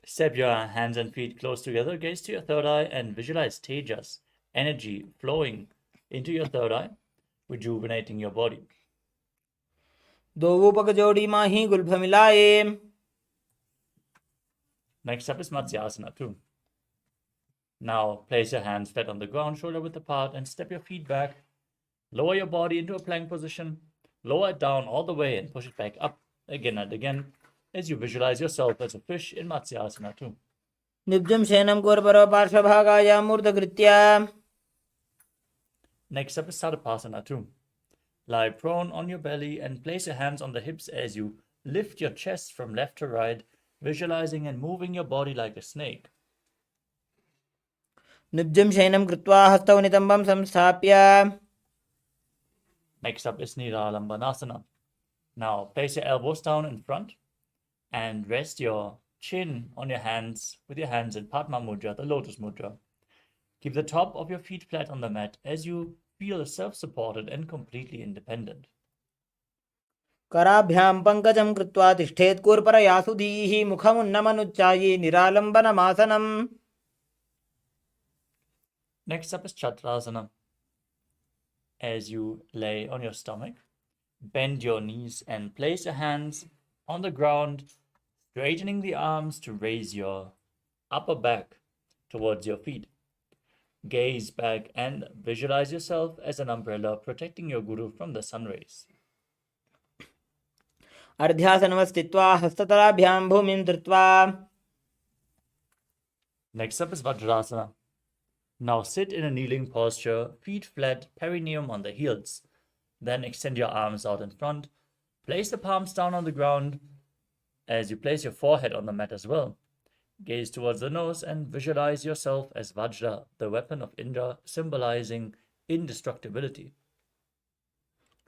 step your hands and feet close together, gaze to your third eye, and visualize Tejas, energy flowing into your third eye, rejuvenating your body. दोवूपक जोड़ी माही गुल्भ मिलाए. Next up is Matsyasana too. Now place your hands flat on the ground, shoulder width apart, and step your feet back. Lower your body into a plank position. Lower it down all the way and push it back up again and again as you visualize yourself as a fish in Matsyasana too. निब्जं शयनं कोरपरो पार्श्वभागाय मूर्धकृत्या. Next up is Sarvasana too. Lie prone on your belly and place your hands on the hips as you lift your chest from left to right, visualizing and moving your body like a snake. निब्जं शयनं कृत्वा हस्तौ नितम्बं संस्थाप्य. Next up is Niralambanasana. Now place your elbows down in front and rest your chin on your hands with your hands in Padma Mudra, the Lotus Mudra. Keep the top of your feet flat on the mat as you feel self-supported and completely independent. कराभ्यां पङ्कजं कृत्वा तिष्ठेत् कूर्परयासुधीः मुखमुन्नमनुच्चायि निरालम्बनमासनम्. Next up is Chakrasana. As you lay on your stomach, bend your knees and place your hands on the ground, straightening the arms to raise your upper back towards your feet. Gaze back and visualize yourself as an umbrella protecting your guru from the sun rays. अर्ध्यासनमस्थित्वा हस्ततलाभ्यां भूमिं धृत्वा. Next up is Vajrasana. Now sit in a kneeling posture, feet flat, perineum on the heels. Then extend your arms out in front. Place the palms down on the ground as you place your forehead on the mat as well. Gaze towards the nose and visualize yourself as Vajra, the weapon of Indra, symbolizing indestructibility.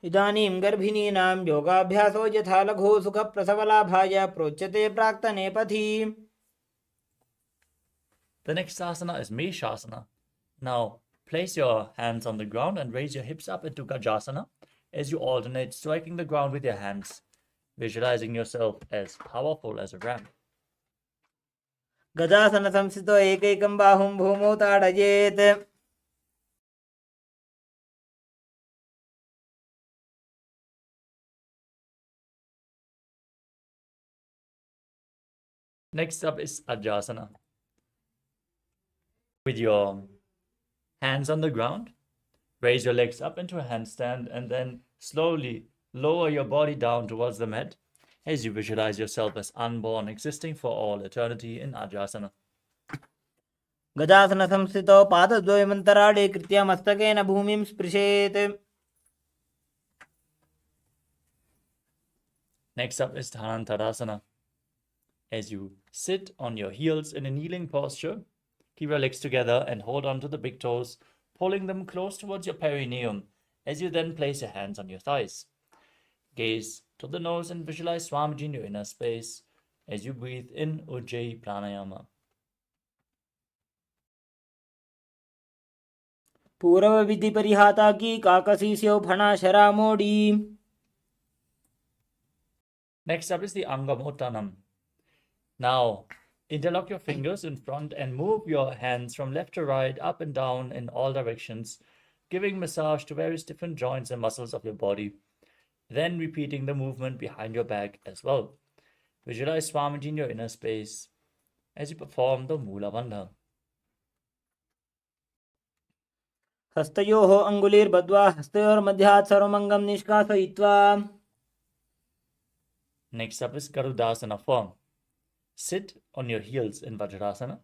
इदानीं गर्भिणीनां योगाभ्यासो यथा लघु सुखप्रसवलाभाय प्रोच्यते प्राक्तनेपथि. The next asana is Meshasana. Now place your hands on the ground and raise your hips up into Gajasana as you alternate striking the ground with your hands. visualizing yourself as powerful as a ram. गजासन संस्थितो एकैकं बाहुं भूमौ ताडयेत्. Next up is Ajasana. With your hands on the ground, raise your legs up into a handstand and then slowly lower your body down towards the mat as you visualize yourself as unborn, existing for all eternity in Ajasana. गजासन संस्थितो पादद्वयमन्तराळे कृत्या मस्तकेन भूमिं स्पृशेत्. Next up is Dhanantarasana. As you sit on your heels in a kneeling posture, keep your legs together and hold on to the big toes, pulling them close towards your perineum as you then place your hands on your thighs. Gaze to the nose and visualize Swamiji in your inner space as you breathe in Ujjayi Pranayama. पूर्व विधि परिहाता की काकसी स्यो फणा शरा मोड़ी. Next up is the Angamotanam. Now, interlock your fingers in front and move your hands from left to right, up and down in all directions, giving massage to various different joints and muscles of your body. Then repeating the movement behind your back as well. Visualize Swamiji in your inner space as you perform the Mula Bandha. हस्तयोः अङ्गुलीर्बद्ध्वा हस्तयोर्मध्यात् सर्वमङ्गं निष्कासयित्वा. Next up is Garudasana form. Sit on your heels in Vajrasana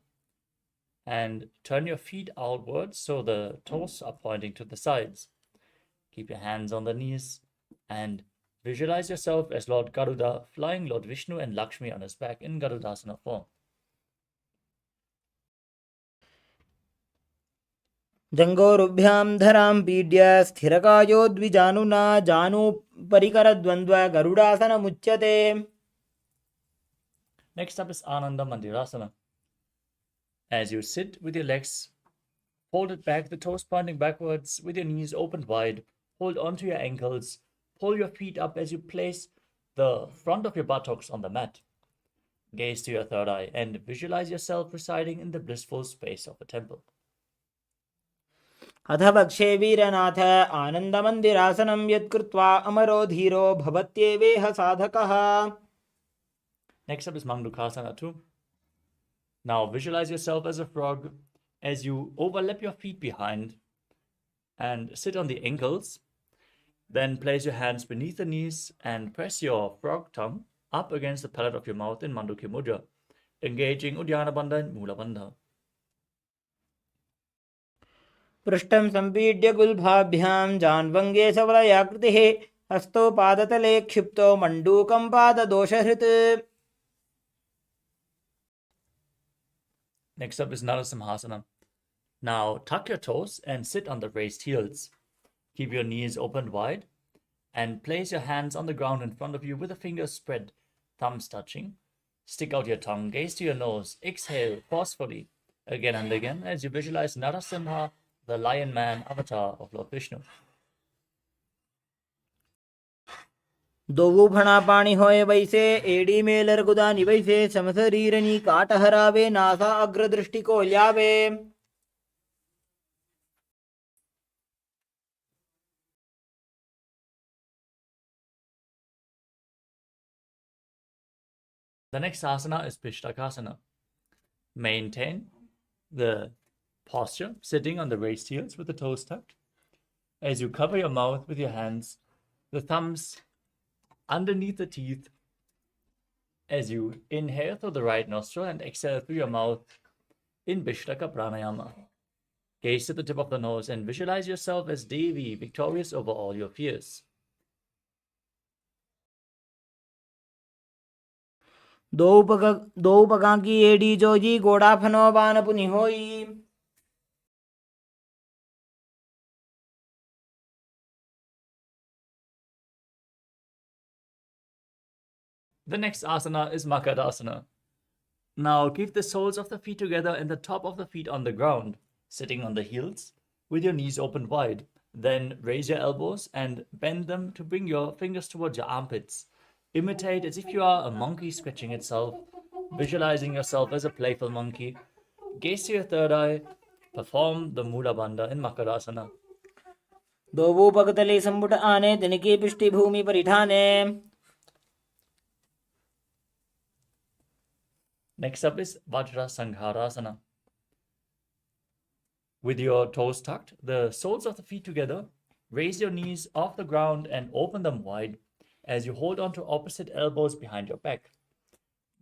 and turn your feet outwards so the toes are pointing to the sides. Keep your hands on the knees and visualize yourself as Lord Garuda flying Lord Vishnu and Lakshmi on his back in Garudasana form. जङ्गोरुभ्यां धरां पीड्य स्थिरकायो द्विजानुना जानुपरिकरद्वन्द्व गरुडासनमुच्यते. Next up is Ananda Mandirasana. As you sit with your legs folded back, the toes pointing backwards, with your knees opened wide, hold onto your ankles, pull your feet up as you place the front of your buttocks on the mat. Gaze to your third eye and visualize yourself residing in the blissful space of a temple. अथ वक्षे वीरनाथ आनन्दमन्दिरासनं यत्कृत्वा अमरो धीरो भवत्येवेह साधकः. Next up is Mandukasana 2. Now visualize yourself as a frog as you overlap your feet behind and sit on the ankles. Then place your hands beneath the knees and press your frog tongue up against the palate of your mouth in Mandukya Mudra, engaging Uddiyana Bandha and Mula Bandha. पृष्ठं सम्पीड्य गुल्भाभ्यां जान्वङ्गे सबलयाकृतिः हस्तो पादतले क्षिप्तो मण्डूकं पाददोषहृत्. Next up is Narasimhasana. Now tuck your toes and sit on the raised heels. Keep your knees open wide and place your hands on the ground in front of you with the fingers spread, thumbs touching. Stick out your tongue, gaze to your nose, exhale forcefully again and again as you visualize Narasimha, the lion man avatar of Lord Vishnu. दोवु फणा पाणी होए वैसे AD Mailer गुदा निवैसे समशरीरनी काट हरावे NASA अग्रदृष्टि को ल्यावे. The next asana is Pishtakasana. Maintain the posture, sitting on the raised heels with the toes tucked. As you cover your mouth with your hands, the thumbs underneath the teeth, as you inhale through the right nostril and exhale through your mouth in Vishtaka Pranayama. Gaze to the tip of the nose and visualize yourself as Devi, victorious over all your fears. दो पगां की AD Joji गोड़ा फनो बान पुनि होई. The next asana is Makadasana. Now keep the soles of the feet together and the top of the feet on the ground, sitting on the heels with your knees open wide. Then raise your elbows and bend them to bring your fingers towards your armpits, Imitate as if you are a monkey scratching itself, visualizing yourself as a playful monkey. Gaze to your third eye. Perform the Mula Bandha in Makarasana. दोवो पगतले संपुट आने तिनके पृष्ठि भूमि परिठाने. Next up is Vajra Sangharasana. With your toes tucked, the soles of the feet together, raise your knees off the ground and open them wide as you hold on to opposite elbows behind your back.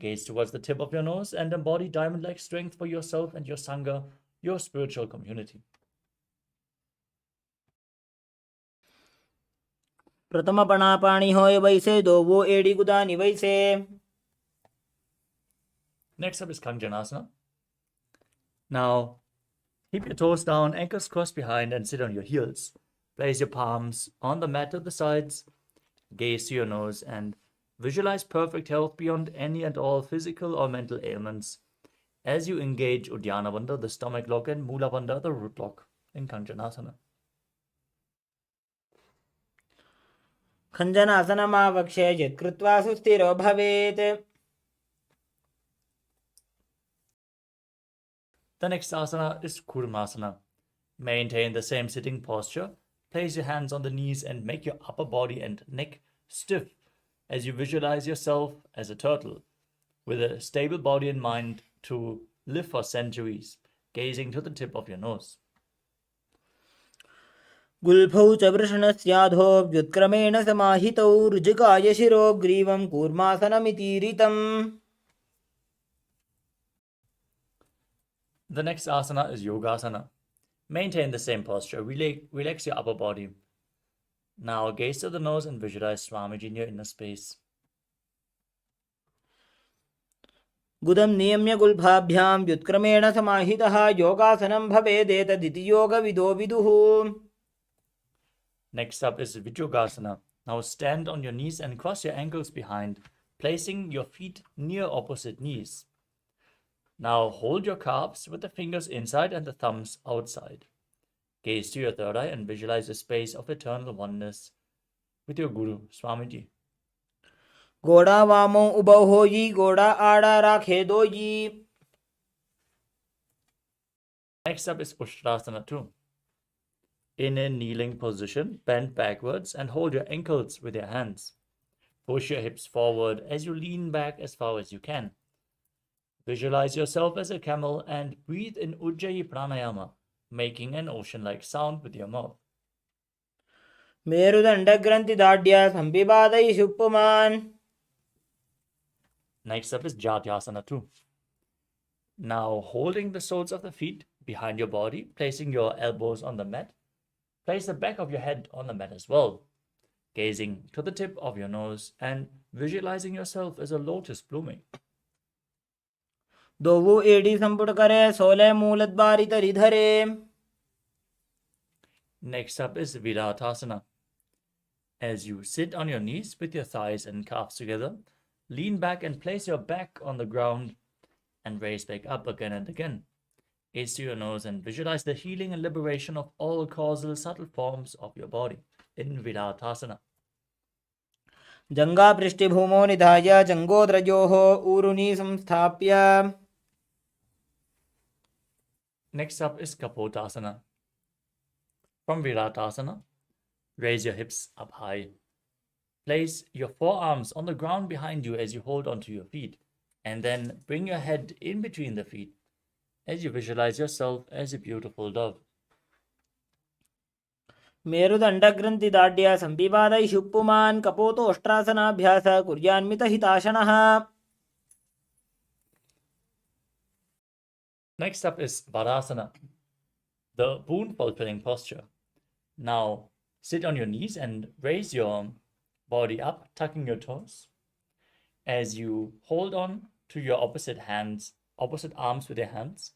Gaze towards the tip of your nose and embody diamond-like strength for yourself and your Sangha, your spiritual community. प्रथम पणापाणी होय वैसे दोवो एड़ी गुदानी वैसे. Next up is Kanjanasana. Now, keep your toes down, ankles crossed behind, and sit on your heels. Place your palms on the mat at the sides. Gaze to your nose and visualize perfect health beyond any and all physical or mental ailments as you engage Uddiyana Bandha, the stomach lock, and Mula Bandha, the root lock, in Kanjanasana. खञ्जनासनमावक्ष्य यत् कृत्वा सुस्थिरो भवेत्. The next asana is Kurmasana. Maintain the same sitting posture. Place your hands on the knees and make your upper body and neck stiff as you visualize yourself as a turtle with a stable body and mind to live for centuries, gazing to the tip of your nose. गुल्फौ च वृषणस्याधो व्युत्क्रमेण समाहितौ ऋजुकाय शिरो ग्रीवं कूर्मासनमितीरितम्. The next asana is Yogasana. Maintain the same posture. Relax your upper body. Now gaze to the nose and visualize Swamiji in your inner space. गुदं नियम्य गुल्फाभ्यां व्युत्क्रमेण समाहितः योगासनं भवेदेतदिति योगविदो विदुः. Next up is Vijyogasana. Now stand on your knees and cross your ankles behind, placing your feet near opposite knees. Now hold your calves with the fingers inside and the thumbs outside. Gaze to your third eye and visualize a space of eternal oneness with your Guru, Swamiji. गोड़ा वामो उबौ होई गोड़ा आड़ा राखे दोई. Next up is Ushtrasana 2. In a kneeling position, bend backwards and hold your ankles with your hands. Push your hips forward as you lean back as far as you can. Visualize yourself as a camel and breathe in Ujjayi Pranayama, making an ocean-like sound with your mouth. मेरुदण्डग्रन्थि दाढ्या संपिबादयि शुप्पुमान्. Next up is Jatyasana 2. Now holding the soles of the feet behind your body, placing your elbows on the mat. Place the back of your head on the mat as well, gazing to the tip of your nose and visualizing yourself as a lotus blooming. दोवो एड़ी संपुट करे सोले मूलद्वारि तरि धरे. Next up is Viratasana. As you sit on your knees with your thighs and calves together, lean back and place your back on the ground and raise back up again and again. Gaze to your nose and visualize the healing and liberation of all causal subtle forms of your body in Viratasana. जंगा पृष्ठभूमो निधाय जंगोद्रजोः ऊरुनी संस्थाप्य. Next up is Kapotasana. From Viratasana, raise your hips up high. Place your forearms on the ground behind you as you hold onto your feet, and then bring your head in between the feet as you visualize yourself as a beautiful dove. मेरुदण्डग्रन्थि दाढ्या संपिबादयि शुप्पुमान् कपोतोष्ट्रासनाभ्यास कुर्यान्मितहिताशनः. Next up is Varasana, the boon fulfilling posture. Now sit on your knees and raise your body up, tucking your toes. As you hold on to your opposite arms with your hands,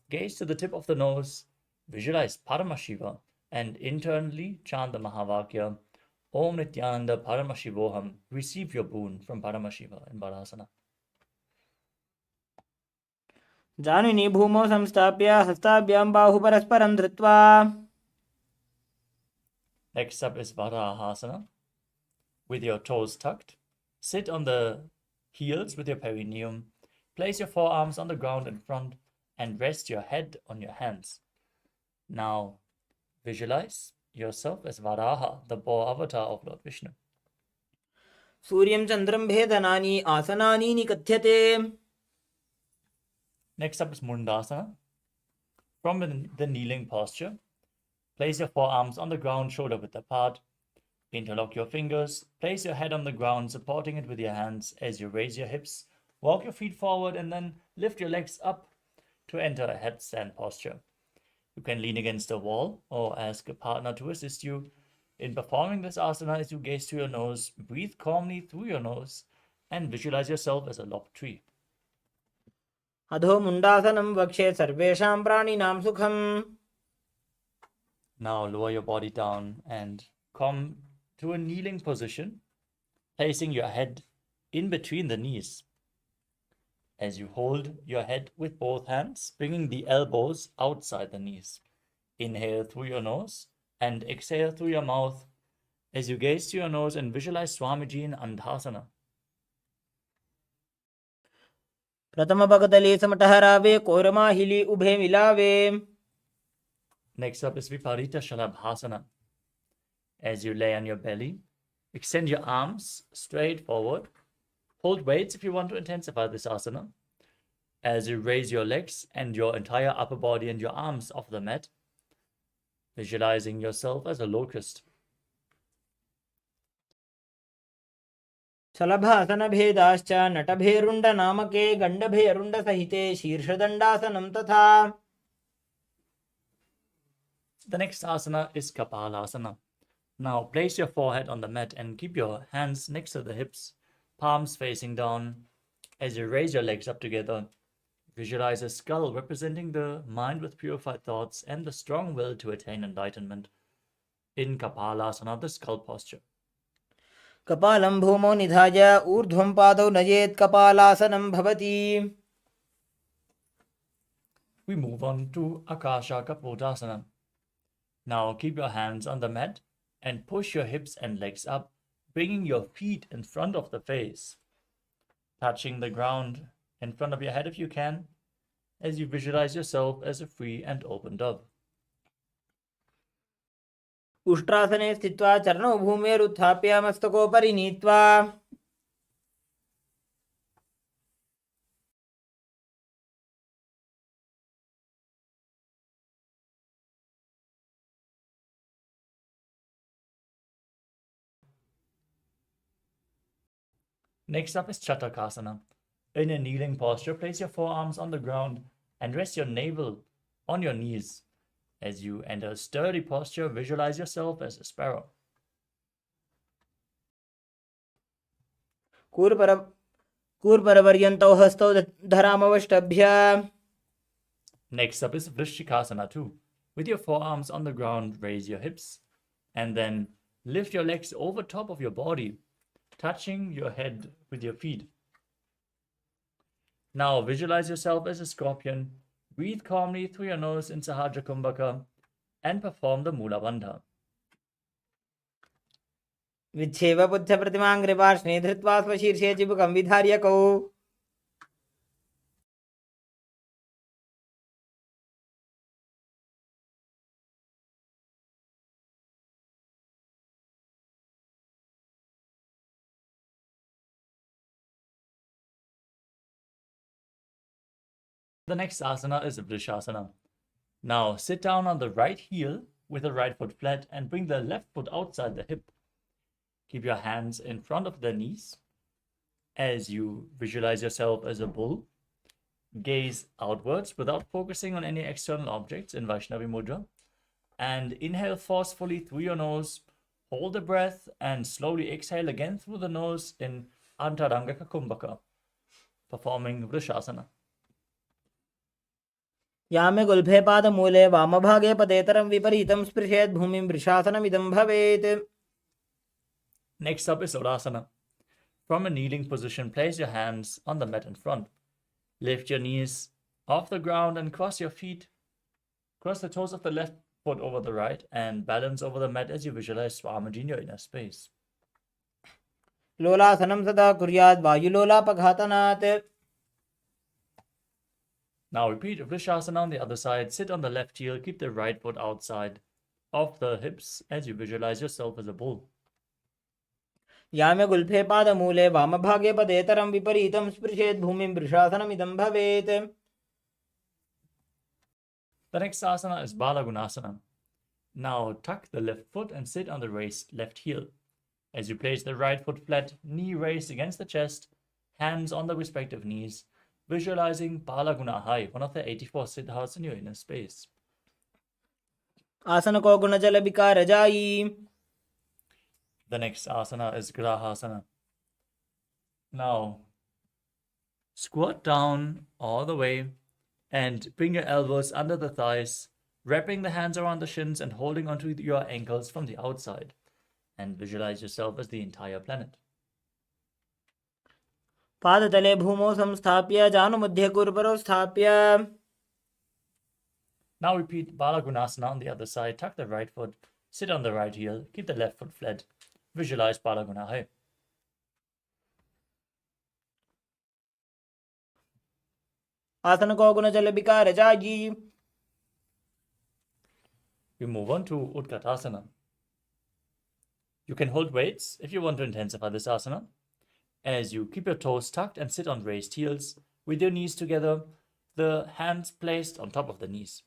gaze to the tip of the nose, visualize Paramashiva, and internally chant the Mahavakya, Om Nithyananda Paramashivoham. Receive your boon from Paramashiva in Varasana. जानुनी भूमौ संस्थाप्य हस्ताभ्यां बाहु परस्परं धृत्वा. Next up is Varahasana. With your toes tucked, Sit on the heels with your perineum. Place your forearms on the ground in front and rest your head on your hands. Now, visualize yourself as Varaha, the boar avatar of Lord Vishnu. सूर्यं चन्द्रं भेदनानि आसनानि निकथ्यते. Next up is Mundasana. From the kneeling posture, place your forearms on the ground, shoulder width apart. Interlock your fingers. Place your head on the ground, supporting it with your hands as you raise your hips. Walk your feet forward and then lift your legs up to enter a headstand posture. You can lean against a wall or ask a partner to assist you. In performing this asana, as you gaze to your nose, breathe calmly through your nose and visualize yourself as a lopped tree. अधो मुण्डासनं वक्षे सर्वेषां प्राणिनां सुखम्. Now lower your body down and come to a kneeling position, placing your head in between the knees. As you hold your head with both hands, bringing the elbows outside the knees. Inhale through your nose and exhale through your mouth as you gaze to your nose and visualize Swamiji in Andhasana. प्रथमपगतले समटहरावे कोरमाहिली उभे मिलावे. Next up is Viparita Shalabhasana. As you lay on your belly, extend your arms straight forward. Hold weights if you want to intensify this asana. As you raise your legs and your entire upper body and your arms off the mat, visualizing yourself as a locust. शलभासनभेदाश्च नटभेरुण्डनामके गण्डभेरुण्डसहिते शीर्षदण्डासनं तथा. The next asana is Kapalasana. Now place your forehead on the mat and keep your hands next to the hips, palms facing down. As you raise your legs up together, visualize a skull representing the mind with purified thoughts and the strong will to attain enlightenment. In Kapalasana, the skull posture. कपालं भूमौ निधाय ऊर्ध्वं पादौ नयेत् कपालासनं भवति. We move on to Akasha Tattva. Now keep your hands on the mat and push your hips and legs up, bringing your feet in front of the face, touching the ground in front of your head if you can, as you visualize yourself as a free and open dove. उष्ट्रासने स्थित्वा चरणौ भूमेरुत्थाप्य मस्तकोपरि नीत्वा. Next up is Chatakasana. In a kneeling posture, place your forearms on the ground and rest your navel on your knees. As you enter a sturdy posture, visualize yourself as a sparrow. कूर्परपर्यन्तौ हस्तौ धरामवष्टभ्य. Next up is Vrishikasana 2. With your forearms on the ground, raise your hips and then lift your legs over top of your body, touching your head with your feet. Now visualize yourself as a scorpion. Breathe calmly through your nose in Sahaja Kumbhaka and perform the Mula Bandha. विच्छेव बुद्धप्रतिमाङ्घ्रिपार्ष्णे धृत्वा स्वशीर्षे चिबुकं विधार्य कौ. The next asana is Vrishasana. Now sit down on the right heel with the right foot flat and bring the left foot outside the hip. Keep your hands in front of the knees as you visualize yourself as a bull. Gaze outwards without focusing on any external objects in Vaishnavi Mudra. And inhale forcefully through your nose. Hold the breath and slowly exhale again through the nose in Antarangaka Kumbhaka, performing Vrishasana. यामे गुल्फे पादमूले वामभागे पदेतरं विपरीतं स्पृशेत् भूमिं वृषासनमिदं भवेत्. Next up is Urasana. From a kneeling position, place your hands on the mat in front. Lift your knees off the ground and cross your feet. Cross the toes of the left foot over the right and balance over the mat as you visualize Swamiji in your inner space. लोलासनं सदा कुर्यात् वायुलोलापघातनात्. Now repeat Vrishasana on the other side. Sit on the left heel. Keep the right foot outside of the hips as you visualize yourself as a bull. याम्य गुल्फे पादमूले वामभागे पदेतरं विपरीतं स्पृशेत् भूमिं वृषासनमिदं भवेत्. The next asana is Balagunasana. Now tuck the left foot and sit on the raised left heel. As you place the right foot flat, knee raised against the chest, hands on the respective knees, visualizing Balagunahai, one of the 84 siddhas in your inner space. आसन को गुण जल विकार जाई. The next asana is Grahasana. Now squat down all the way and bring your elbows under the thighs, wrapping the hands around the shins and holding onto your ankles from the outside. And visualize yourself as the entire planet. पादतले भूमौ संस्थाप्य जानुमध्ये कुर्परौ स्थाप्य. Now repeat Balagunasana on the other side. Tuck the right foot, sit on the right heel, keep the left foot flat. Visualize Balagunahai. आसन को गुण जल विकार जाई. We move on to Utkatasana. You can hold weights if you want to intensify this asana. As you keep your toes tucked and sit on raised heels with your knees together, the hands placed on top of the knees.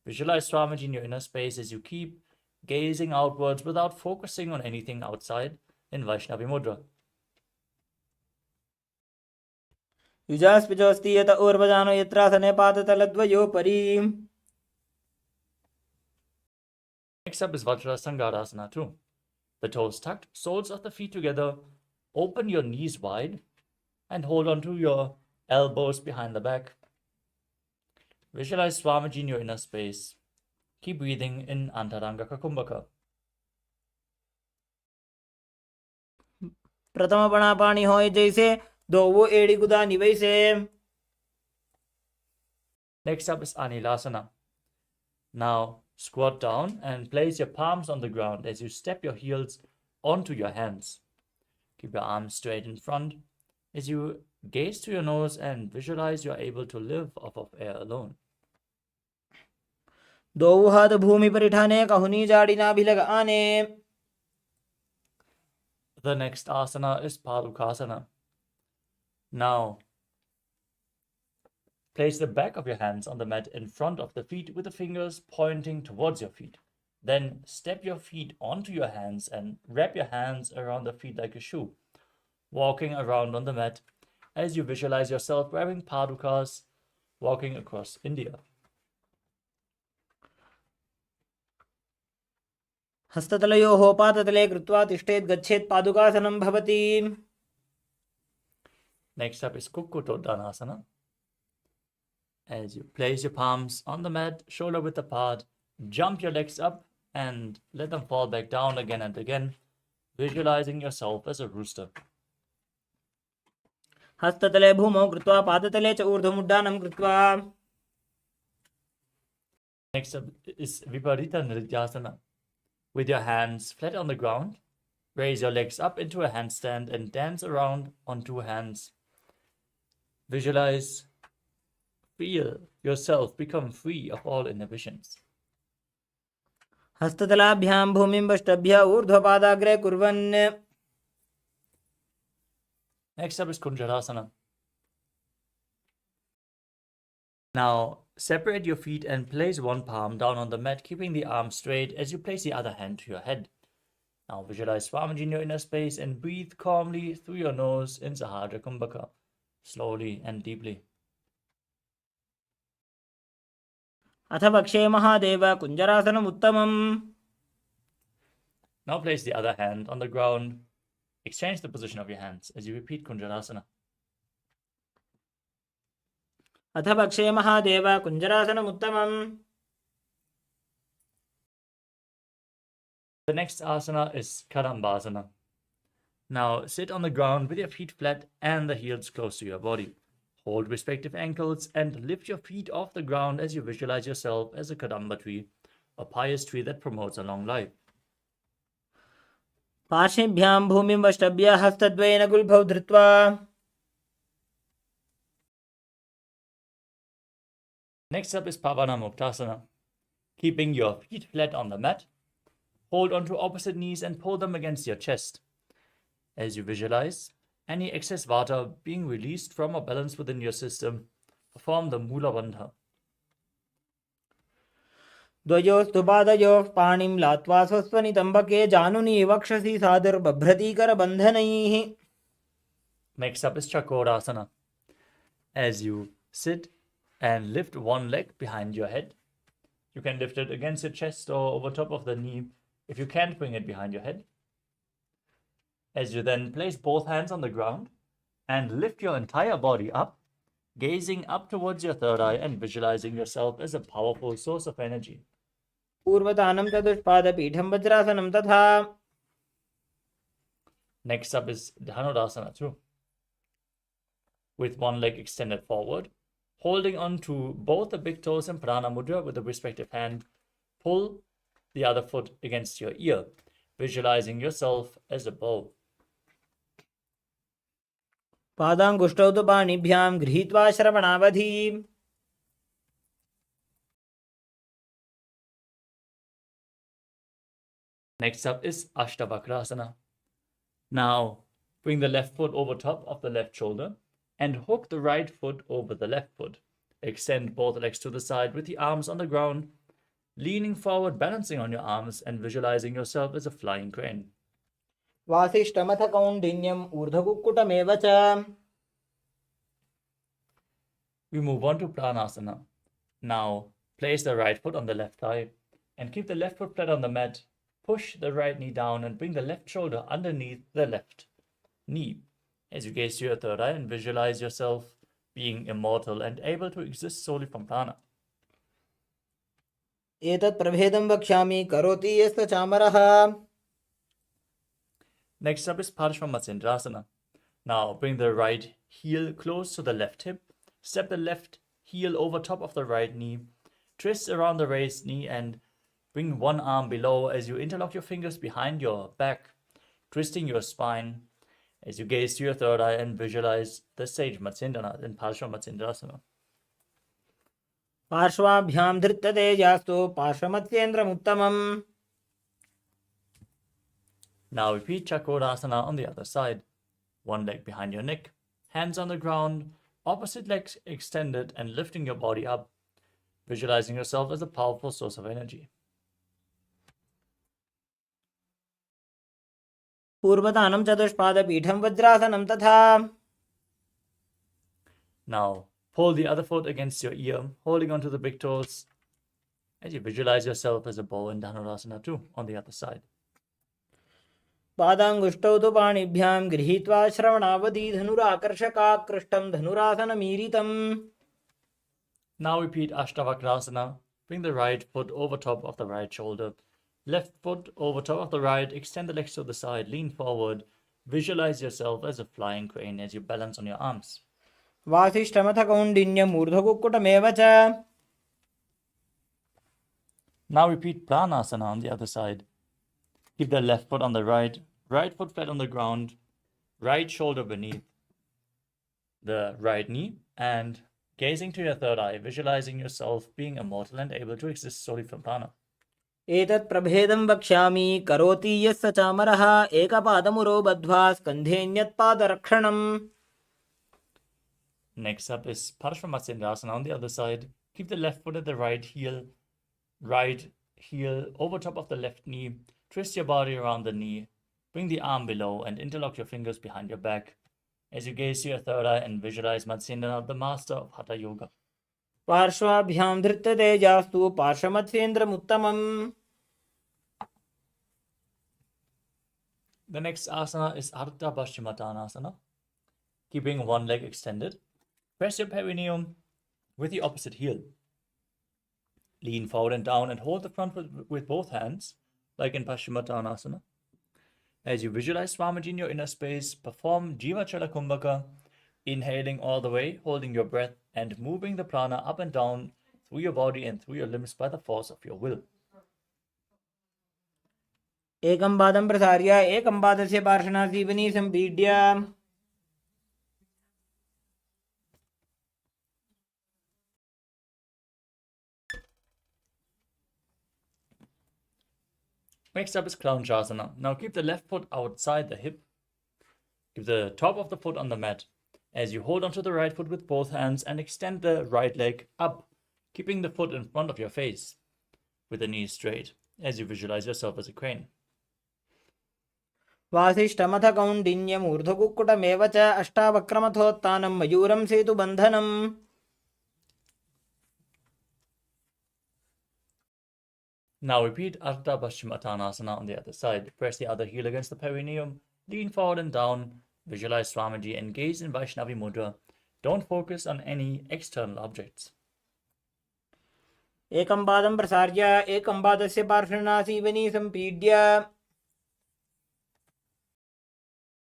Visualize Swamiji in your inner space as you keep gazing outwards without focusing on anything outside in Vaishnavi Mudra. युजास्पिजोस्ति यत ऊर्वजानो यत्रासने पादतलद्वयोपरि. Next up is Vajrasangarasana too. The toes tucked, soles of the feet together, open your knees wide and hold on to your elbows behind the back. Visualize Swamiji in your inner space. Keep breathing in Antaranga Kakumbhaka. प्रथम पणापाणी होय जैसे दो एड़ी गुदा निवैसे. Next up is Anilasana. Now squat down and place your palms on the ground as you step your heels onto your hands. Keep your arms straight in front as you gaze to your nose and visualize you are able to live off of air alone. दो हाथ भूमि पर उठाने कहुनी जाड़ी ना भी लगाने. The next asana is Padukasana. Now place the back of your hands on the mat in front of the feet with the fingers pointing towards your feet. Then step your feet onto your hands and wrap your hands around the feet like a shoe, walking around on the mat as you visualize yourself wearing padukas, walking across India. हस्ततलयोः पादतले कृत्वा तिष्ठेत् गच्छेत् पादुकासनं भवति. Next up is Kukkutoddanasana. As you place your palms on the mat, shoulder width apart, jump your legs up and let them fall back down again and again, visualizing yourself as a rooster. हस्ततले भूमौ कृत्वा पादतले च ऊर्ध्वमुड्डानं कृत्वा. Next up is Viparita Nrityasana. With your hands flat on the ground, raise your legs up into a handstand and dance around on two hands. Visualize, feel yourself become free of all inhibitions. हस्ततलाभ्यां भूमिं वष्टभ्य ऊर्ध्वपादाग्रे कुर्वन्. Next up is Kunjarasana. Now separate your feet and place one palm down on the mat, keeping the arm straight as you place the other hand to your head. Now visualize Swamiji in your inner space and breathe calmly through your nose in Sahasrara Kumbhaka, slowly and deeply. अथ पक्षे महादेव कुञ्जरासनम् उत्तमम्. Now place the other hand on the ground. Exchange the position of your hands as you repeat Kunjarasana. अथ पक्षे महादेव कुञ्जरासनम् उत्तमम्. The next asana is Chidambara. Now sit on the ground with your feet flat and the heels close to your body. Hold respective ankles and lift your feet off the ground as you visualize yourself as a Chidambara tree, a pious tree that promotes a long life. पार्श्वेभ्यां भूमिं वष्टभ्य हस्तद्वयेन गुल्भौ धृत्वा Next up is Paramashivoham. Keeping your feet flat on the mat, hold onto opposite knees and pull them against your chest. As you visualize any excess vata being released from or balanced within your system, perform the Mula Bandha. द्वयोस्तु पादयोः पाणिं लात्वा स्वस्वनितम्बके जानुनि वक्षसि सादुर्बभ्रतीकरबन्धनैः. Next up is Chakorasana. As you sit and lift one leg behind your head, you can lift it against your chest or over top of the knee if you can't bring it behind your head. As you then place both hands on the ground and lift your entire body up, gazing up towards your third eye and visualizing yourself as a powerful source of energy. पूर्वतानं चतुष्पादपीठं वज्रासनं तथा. Next up is Dhanurasana too. With one leg extended forward, holding on to both the big toes and prana mudra with the respective hand, pull the other foot against your ear, visualizing yourself as a bow. पादाङ्गुष्ठौ तु पाणिभ्यां गृहीत्वा श्रवणावधिम्. Next up is Ashtavakrasana. Now, bring the left foot over top of the left shoulder and hook the right foot over the left foot. Extend both legs to the side with the arms on the ground, leaning forward, balancing on your arms and visualizing yourself as a flying crane. वासिष्ठमथ कौण्डिन्यम् ऊर्ध्वकुक्कुटमेव च. We move on to Pranasana. Now, place the right foot on the left thigh and keep the left foot flat on the mat. Push the right knee down and bring the left shoulder underneath the left knee. As you gaze to your third eye and visualize yourself being immortal and able to exist solely from prana. एतत् प्रभेदं वक्ष्यामि करोति यस्य चामरः. Next up is Paramashivoham. Now bring the right heel close to the left hip. Step the left heel over top of the right knee. Twist around the raised knee and bring one arm below as you interlock your fingers behind your back, twisting your spine as you gaze to your third eye and visualize the sage Matsindana in Paramashivoham. पार्श्वाभ्यां धृत्यतेजास्तु पार्श्वमत्स्येन्द्रमुत्तमम्. Now repeat Chakorasana on the other side. One leg behind your neck, hands on the ground, opposite legs extended and lifting your body up, visualizing yourself as a powerful source of energy. पूर्वतानं चतुष्पादपीठं वज्रासनं तथा. Now pull the other foot against your ear, holding onto the big toes as you visualize yourself as a bow in Dhanurasana too on the other side. पादाङ्गुष्ठौ तु पाणिभ्यां गृहीत्वा श्रवणावधि धनुराकर्षकाकृष्टं धनुरासनमीरितम्. Now repeat Ashtavakrasana. Bring the right foot over top of the right shoulder. Left foot over top of the right. Extend the legs to the side. Lean forward. Visualize yourself as a flying crane as you balance on your arms. वासिष्ठमथ कौण्डिन्यम् ऊर्ध्वकुक्कुटमेव च. Now repeat Pranasana on the other side. Keep the left foot on the right foot flat on the ground, right shoulder beneath the right knee, and gazing to your third eye, visualizing yourself being immortal and able to exist solely from prana. एतत् प्रभेदं वक्ष्यामि करोति यस्य चामरः एकपादमुरो बद्ध्वा स्कन्धेऽन्यत्पादरक्षणम्. Next up is Paramashivoham on the other side. Keep the left foot at the right heel over top of the left knee. Twist your body around the knee. Bring the arm below and interlock your fingers behind your back as you gaze to your third eye and visualize Matsindana, the master of Hatha Yoga. पार्श्वाभ्यां धृत्यतेजास्तु पार्श्वमत्स्येन्द्रमुत्तमम्. The next asana is Ardha Paschimottanasana. Keeping one leg extended, press your perineum with the opposite heel. Lean forward and down and hold the front with both hands, like in Paschimottanasana. As you visualize Swamiji in your inner space, perform Jiva Chala Kumbhaka, inhaling all the way, holding your breath, and moving the prana up and down through your body and through your limbs by the force of your will. एकं पादं प्रसार्य एकं पादस्य पार्श्वनासीवनी सम्पीड्य Next up is Clownchasana. Now keep the left foot outside the hip. Keep the top of the foot on the mat as you hold onto the right foot with both hands and extend the right leg up, keeping the foot in front of your face with the knees straight as you visualize yourself as a crane. वासिष्ठमथ कौण्डिन्यम् ऊर्ध्वकुक्कुटमेव च अष्टावक्रमथोत्थानं मयूरं सेतुबन्धनम्. Now repeat Ardha Paschimottanasana on the other side. Press the other heel against the perineum, lean forward and down, visualize Swamiji and gaze in Vaishnavi Mudra. Don't focus on any external objects. एकं पादं प्रसार्य एकं पादस्य पार्श्वनासीवनी सम्पीड्य.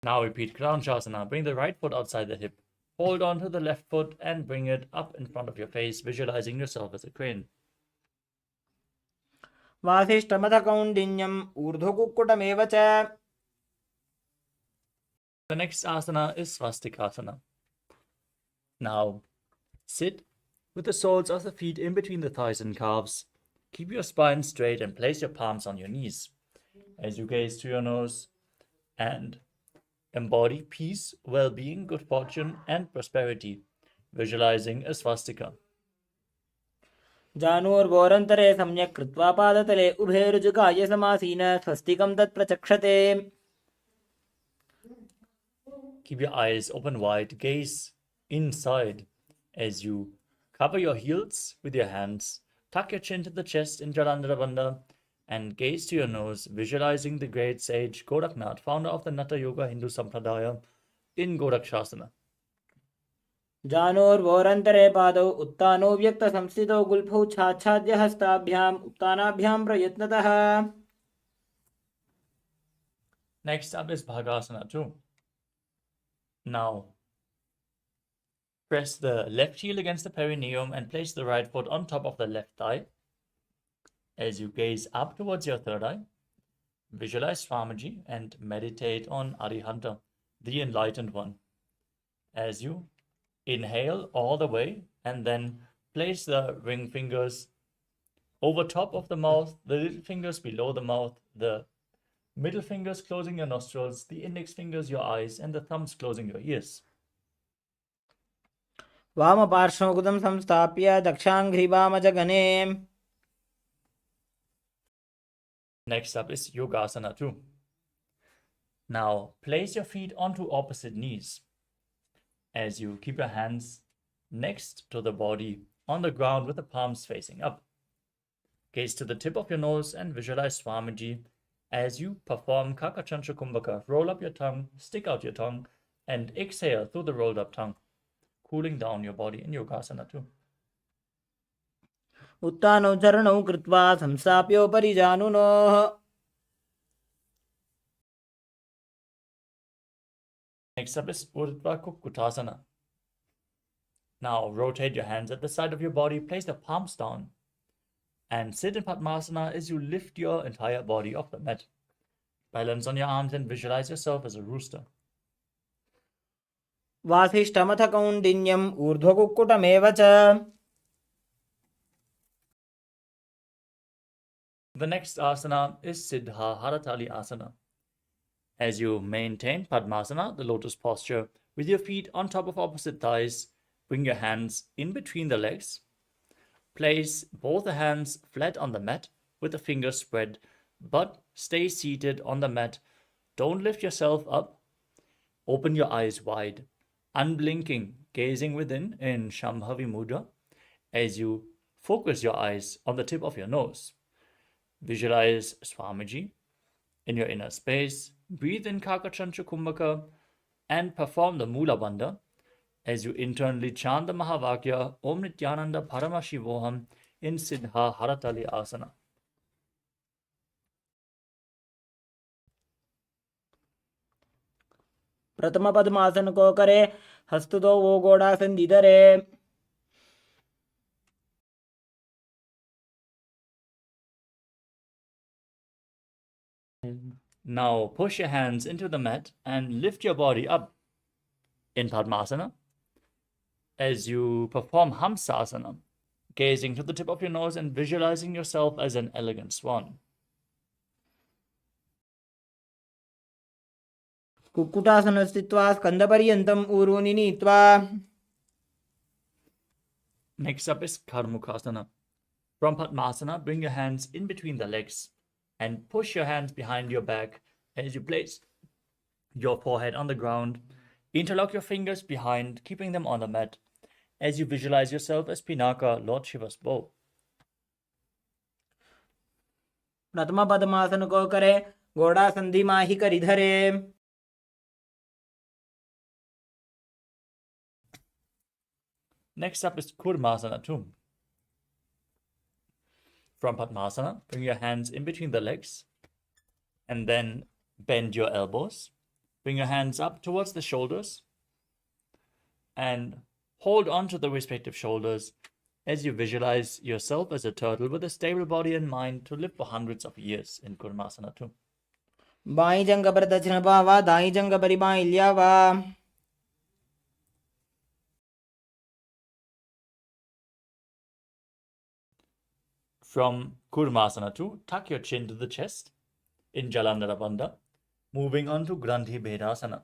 Now repeat Clownchasana. Bring the right foot outside the hip. Hold on to the left foot and bring it up in front of your face, visualizing yourself as a crane. वासिष्ठमथ कौण्डिन्यम् ऊर्ध्वकुक्कुटमेव च. The next asana is Swastikasana. Now sit with the soles of the feet in between the thighs and calves. Keep your spine straight and place your palms on your knees as you gaze to your nose and embody peace, well-being, good fortune, and prosperity, visualizing a swastika. जानुर्गोरन्तरे सम्यक् कृत्वा पादतले उभे ऋजुकाय समासीन स्वस्तिकं तत् प्रचक्षते. Keep your eyes open wide, gaze inside as you cover your heels with your hands, tuck your chin to the chest in Jalandhara Bandha, and gaze to your nose, visualizing the great sage Goraknath, founder of the Natha Yoga Hindu Sampradaya, in Gorakshasana. जानुर्गोरन्तरे पादौ उत्तानो व्यक्तसंस्थितौ गुल्फौ छाच्छाद्य हस्ताभ्याम् उत्तानाभ्यां प्रयत्नतः. Next up is Bhagasana 2. Now, press the left heel against the perineum and place the right foot on top of the left thigh. As you gaze up towards your third eye, visualize Swamiji and meditate on Arihanta, the enlightened one. As you inhale all the way and then place the ring fingers over top of the mouth, the little fingers below the mouth, the middle fingers closing your nostrils, the index fingers your eyes, and the thumbs closing your ears. वामपार्श्वमुकुटं संस्थाप्य दक्षाङ्घ्रिवामजगने. Next up is Yogasana 2. Now place your feet onto opposite knees as you keep your hands next to the body on the ground with the palms facing up. Gaze to the tip of your nose and visualize Swamiji as you perform Kakachancha Kumbhaka. Roll up your tongue, stick out your tongue, and exhale through the rolled up tongue, cooling down your body in Yogasana 2. उत्तानौ चरणौ कृत्वा संस्थाप्योपरि जानुनोः. Next up is Urdhva Kukkutasana. Now rotate your hands at the side of your body, place the palms down, and sit in Padmasana as you lift your entire body off the mat. Balance on your arms and visualize yourself as a rooster. वासिष्ठमथ कौण्डिन्यम् ऊर्ध्वकुक्कुटमेव च. The next asana is Siddha Haratali Asana. As you maintain Padmasana, the lotus posture, with your feet on top of opposite thighs, bring your hands in between the legs. Place both the hands flat on the mat with the fingers spread, but stay seated on the mat. Don't lift yourself up. Open your eyes wide, unblinking, gazing within in Shambhavi Mudra as you focus your eyes on the tip of your nose. Visualize Swamiji in your inner space. Breathe in Kakachancha Kumbhaka and perform the Mula Bandha as you internally chant the Mahavakya Om Nithyananda Paramashivoham in Siddha Haratali Asana. प्रथम पद्मासन को करे हस्तुतो वो गोडासन दिदरे. Now push your hands into the mat and lift your body up in Padmasana. As you perform Hamsasana, gazing to the tip of your nose and visualizing yourself as an elegant swan. कुक्कुटासने स्थित्वा स्कन्दपर्यन्तम् ऊरूनि नीत्वा. Next up is Karmukasana. From Padmasana, bring your hands in between the legs and push your hands behind your back as you place your forehead on the ground. Interlock your fingers behind, keeping them on the mat as you visualize yourself as Pinaka, Lord Shiva's bow. प्रथम पद्मासन को करे घोड़ा संधि माही करी धरे. Next up is Kurmasana 2. From Padmasana, bring your hands in between the legs and then bend your elbows. Bring your hands up towards the shoulders and hold on to the respective shoulders as you visualize yourself as a turtle with a stable body and mind to live for hundreds of years in Kurmasana 2. By जंग पर दक्षिण पावा दाई जंग परि by ल्यावा. From Kurmasana 2, tuck your chin to the chest in Jalandhara Bandha, moving on to Grandhi Bhedasana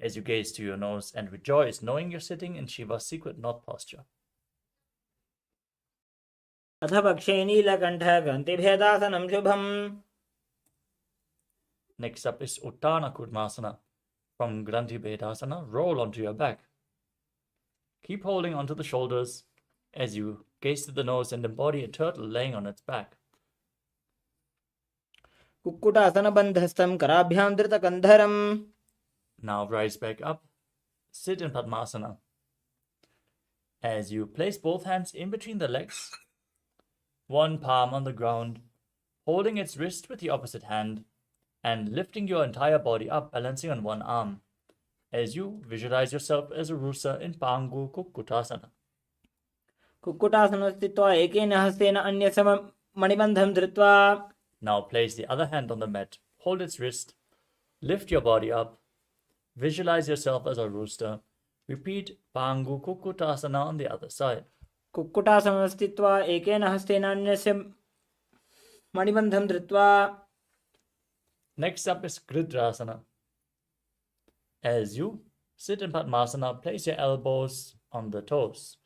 as you gaze to your nose and rejoice knowing you're sitting in Shiva's secret knot posture. अथ पक्षे नीलकण्ठ ग्रन्थिभेदासनं शुभम्. Next up is Uttana Kurmasana. From Grandhi Bhedasana, roll onto your back. Keep holding onto the shoulders as you gaze to the nose and embody a turtle laying on its back. Kukkutasana बन्धस्थं कराभ्यां धृतकन्धरम्. Now rise back up, sit in Padmasana. As you place both hands in between the legs, one palm on the ground, holding its wrist with the opposite hand, and lifting your entire body up, balancing on one arm, as you visualize yourself as a rusa in Pangu Kukkutasana. Kukkutasana स्थित्वा एकेन हस्तेन अन्यस्य मणिबन्धं धृत्वा. Now place the other hand on the mat, hold its wrist, lift your body up, visualize yourself as a rooster. Repeat Pangu Kukkutasana on the other side. Kukkutasana स्थित्वा एकेन हस्तेन अन्यस्य मणिबन्धं धृत्वा. Next up is Gridrasana. As you sit in Padmasana, place your elbows on the toes.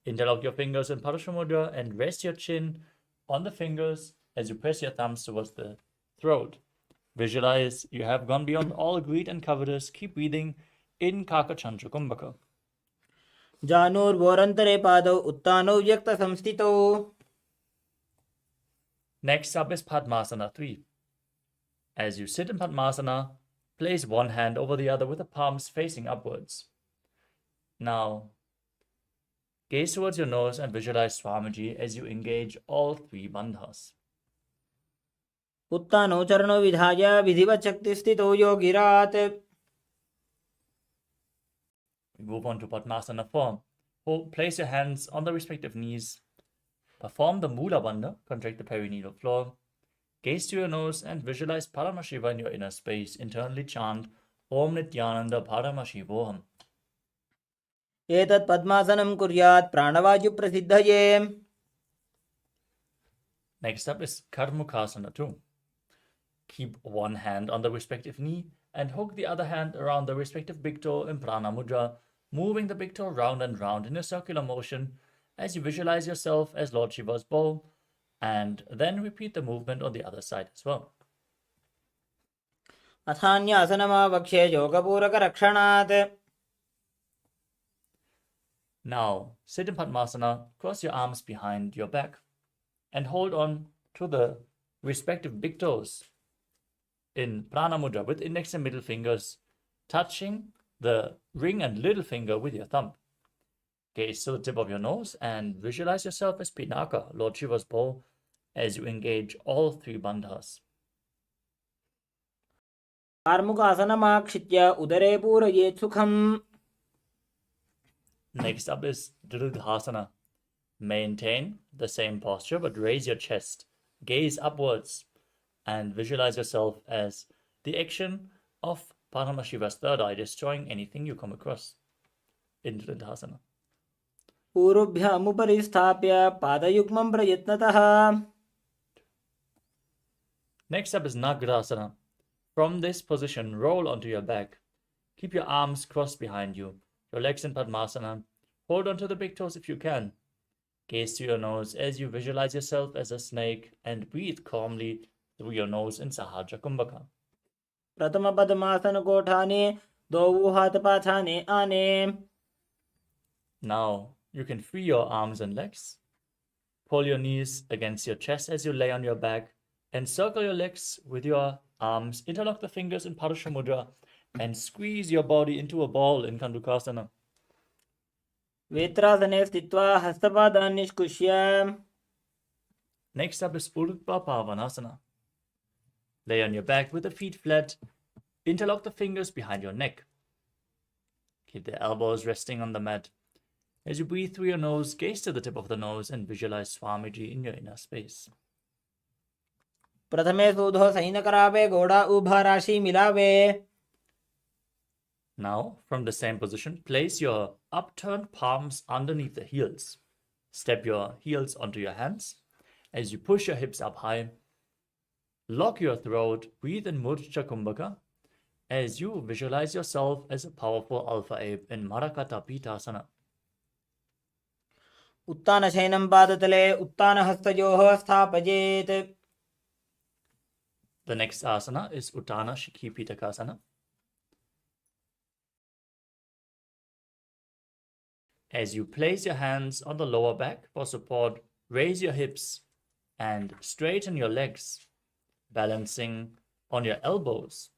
Interlock your fingers in Parashamudra and rest your chin on the fingers as you press your thumbs towards the throat. Visualize you have gone beyond all greed and covetous. Keep breathing in Kakachandra Kumbhaka. जानोर्वोरन्तरे पादौ उत्तानौ व्यक्तसंस्थितौ. Next up is Padmasana 3. As you sit in Padmasana, place one hand over the other with the palms facing upwards. Now, gaze towards your nose and visualize Swamiji as you engage all three bandhas. उत्तानौ चरणौ विधाय विधिवत् शक्तिस्थितौ योगिरात्. We move on to Padmasana 4. Place your hands on the respective knees. Perform the Mula Bandha, contract the perineal floor. Gaze to your nose and visualize Paramashiva in your inner space. Internally chant Om Nithyananda Paramashivoham. एतत् पद्मासनं कुर्यात् प्राणवायुप्रसिद्धये. Next up is Karmukasana 2. Keep one hand on the respective knee and hook the other hand around the respective big toe in Prana Mudra, moving the big toe round and round in a circular motion as you visualize yourself as Lord Shiva's bow, and then repeat the movement on the other side as well. अथान्यासनमावक्ष्ये योगपूरकरक्षणात्. Now, sit in Padmasana, cross your arms behind your back, and hold on to the respective big toes in Prana Mudra with index and middle fingers touching the ring and little finger with your thumb. Gaze to the tip of your nose and visualize yourself as Pinaka, Lord Shiva's bow, as you engage all three bandhas. कार्मुकासनमाक्षित्य उदरे पूरयेत् सुखम्. Next up is Dridhasana. Maintain the same posture but raise your chest. Gaze upwards. and visualize yourself as the action of Paramashiva's third eye destroying anything you come across in Tridhasana. पूर्वभ्यामुपरि स्थाप्य पादयुग्मं प्रयत्नतः. Next up is Nagrasana. From this position, roll onto your back. Keep your arms crossed behind you, your legs in Padmasana. Hold onto the big toes if you can. Gaze to your nose as you visualize yourself as a snake and breathe calmly through your nose in Sahaja Kumbhaka. प्रथम पद्मासन कोठाने दो हाथ पाछाने आने. Now you can free your arms and legs. Pull your knees against your chest as you lay on your back and circle your legs with your arms. Interlock the fingers in Parasha Mudra and squeeze your body into a ball in Kandukasana. वेत्रासने स्थित्वा हस्तपादान् निष्कुष्य. Next up is Urdhva Pavanasana. Lay on your back with the feet flat. Interlock the fingers behind your neck. Keep the elbows resting on the mat. As you breathe through your nose, gaze to the tip of the nose and visualize Swamiji in your inner space. प्रथमे सूधो San करावे घोड़ा उभा राशि मिलावे. Now, from the same position, place your upturned palms underneath the heels. Step your heels onto your hands. As you push your hips up high, lock your throat, breathe in Murcha Kumbhaka as you visualize yourself as a powerful alpha ape in Marakata Pitasana. उत्तान शयनं पादतले उत्तान हस्तयोः स्थापयेत्. The next asana is Uttana Shikhipitaka. As you place your hands on the lower back for support, raise your hips and straighten your legs, balancing on your elbows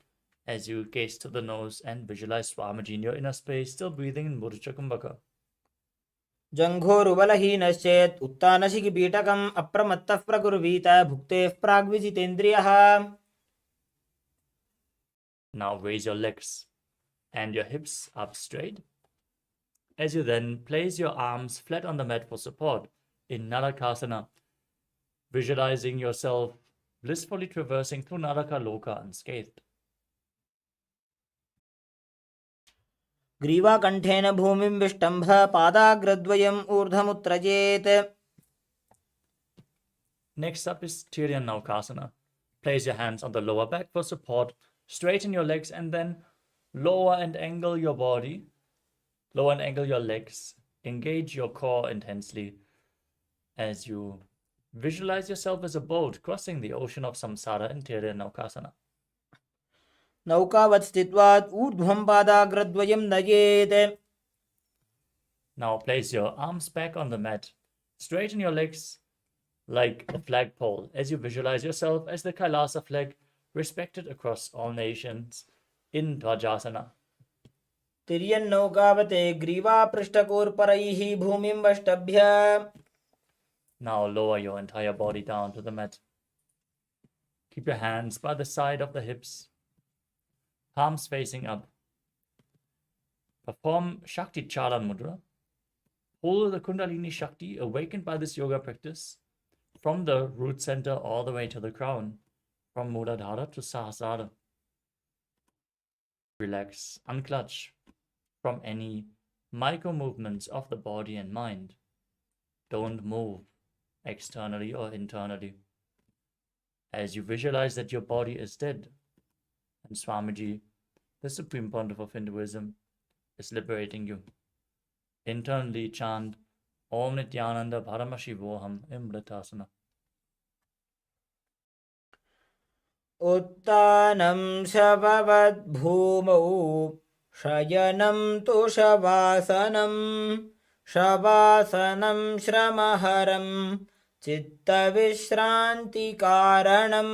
as you gaze to the nose and visualize Swamiji in your inner space, still breathing in Murcha Kumbhaka. जङ्घोरुबलहीनश्चेत् उत्तानशिखिपीठकम् अप्रमत्तः प्रकुर्वीत भुक्तेः प्राग्विजितेन्द्रियः. Now raise your legs and your hips up straight. As you then place your arms flat on the mat for support in Narakasana, visualizing yourself blissfully traversing through Naraka Loka unscathed. ग्रीवाकण्ठेन भूमिं विष्टम्भ पादाग्रद्वयम् ऊर्ध्वमुत्त्रजेत्. Next up is Tiryannaukasana. Place your hands on the lower back for support, straighten your legs, and then lower and angle your body. Lower and angle your legs. Engage your core intensely as you visualize yourself as a boat crossing the ocean of samsara in Tiryannaukasana. नौकावत् स्थित्वा ऊर्ध्वं पादाग्रद्वयं नयेत्. Now place your arms back on the mat. Straighten your legs like a flagpole as you visualize yourself as the KAILASA flag respected across all nations in Dvajasana. तिर्यन्नौकावते ग्रीवापृष्ठकोर्परैः भूमिं वष्टभ्य. Now lower your entire body down to the mat. Keep your hands by the side of the hips, palms facing up. Perform Shakti Chala Mudra. Pull the Kundalini Shakti awakened by this yoga practice from the root center all the way to the crown, from Muladhara to Sahasrara. Relax, unclutch from any micro movements of the body and mind. Don't move externally or internally. As you visualize that your body is dead, and Swamiji, the Supreme Pontiff of Hinduism, is liberating you. Internally chant Om Nithyananda Paramashivoham Imritasana. उत्तानं शववद्भूमौ शयनं तु शवासनं शवासनं श्रमहरं चित्तविश्रान्तिकारणम्.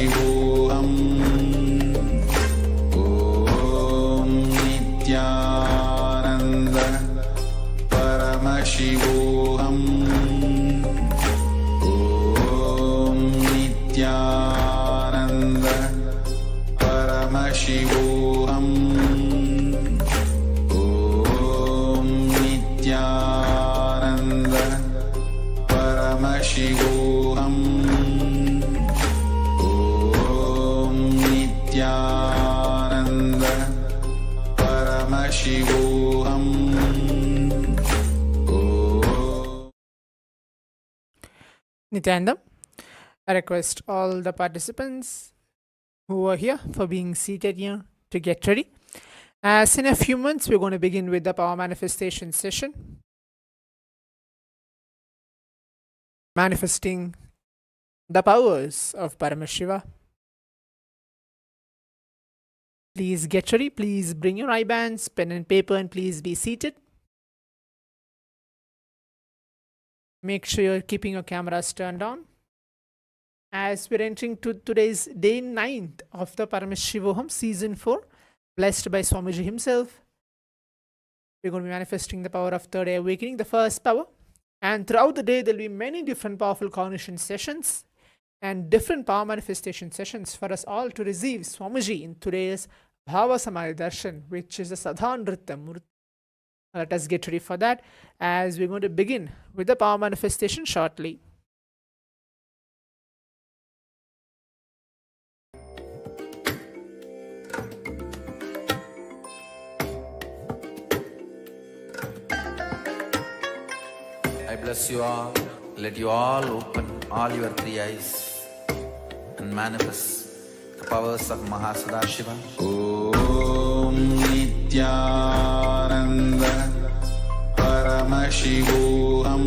Paramashivoham. Om Nithyananda. Paramashivoham. Om Nithyananda. Paramashivoham. Om Nithyananda. Paramashivoham. Om Nithyananda. Paramashivoham. Nithyananda, I request all the participants who are here for being seated here to get ready. As in a few months, we're going to begin with the power manifestation session. Manifesting the powers of Paramashiva. Please get ready. Please bring your eye bands, pen and paper, and please be seated. Make sure you're keeping your cameras turned on. As we're entering to today's day 9th of the Paramashivoham season 4, blessed by Swamiji himself, we're going to be manifesting the power of third eye awakening, the first power. And throughout the day, there'll be many different powerful cognition sessions and different power manifestation sessions for us all to receive Swamiji in today's Bhava Samadhi Darshan, which is a Sadhanrita Murti. Let us get ready for that as we're going to begin with the power manifestation shortly. I bless you all. Let you all open all your three eyes and manifest the powers of Mahasadashiva. Om Nithyananda. Paramashivoham.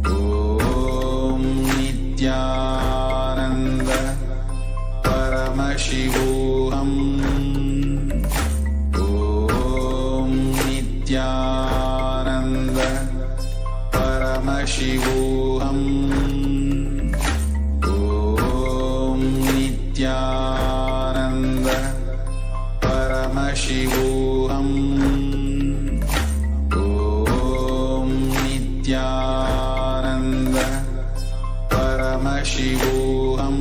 Om Nithyananda. Paramashivoham. Om Nithyananda. Paramashivoham. Om Nithyananda. Paramashivoham. Om Nithyananda. Paramashivoham. Om Nithyananda. Paramashivoham.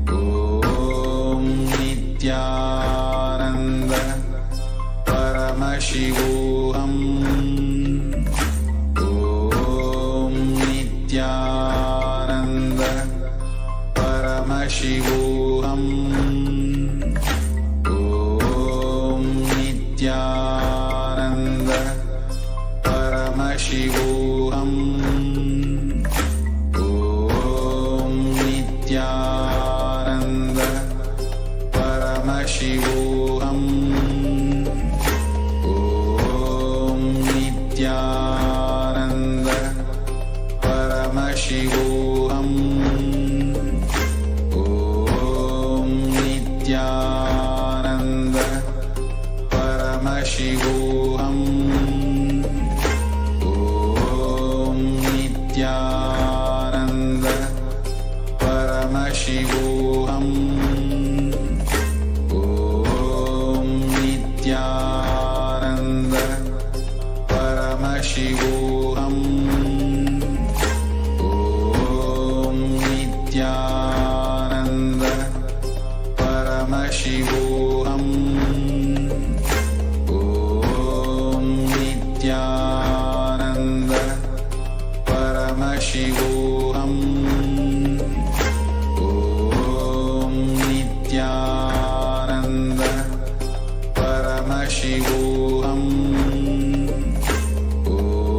Om Nithyananda. Paramashivoham. Om Nithyananda. Paramashivoham. Om Nithyananda. Paramashivoham. Om Nithyananda. Paramashivoham. Om Nithyananda. Paramashivoham. Om Nithyananda. Paramashivoham. Om Nithyananda. Paramashivoham. Om Nithyananda. Paramashivoham. Om Nithyananda. Paramashivoham. Om Nithyananda. Paramashivoham.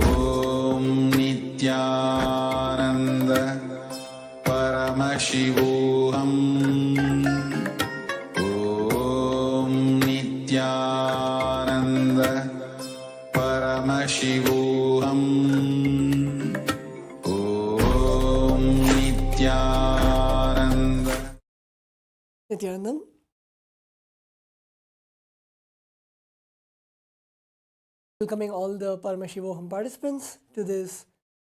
Om Nithyananda. Paramashivoham. Om Nithyananda. Paramashivoham. Om Nithyananda. Nithyanandam. Welcoming all the Paramashivoham participants to this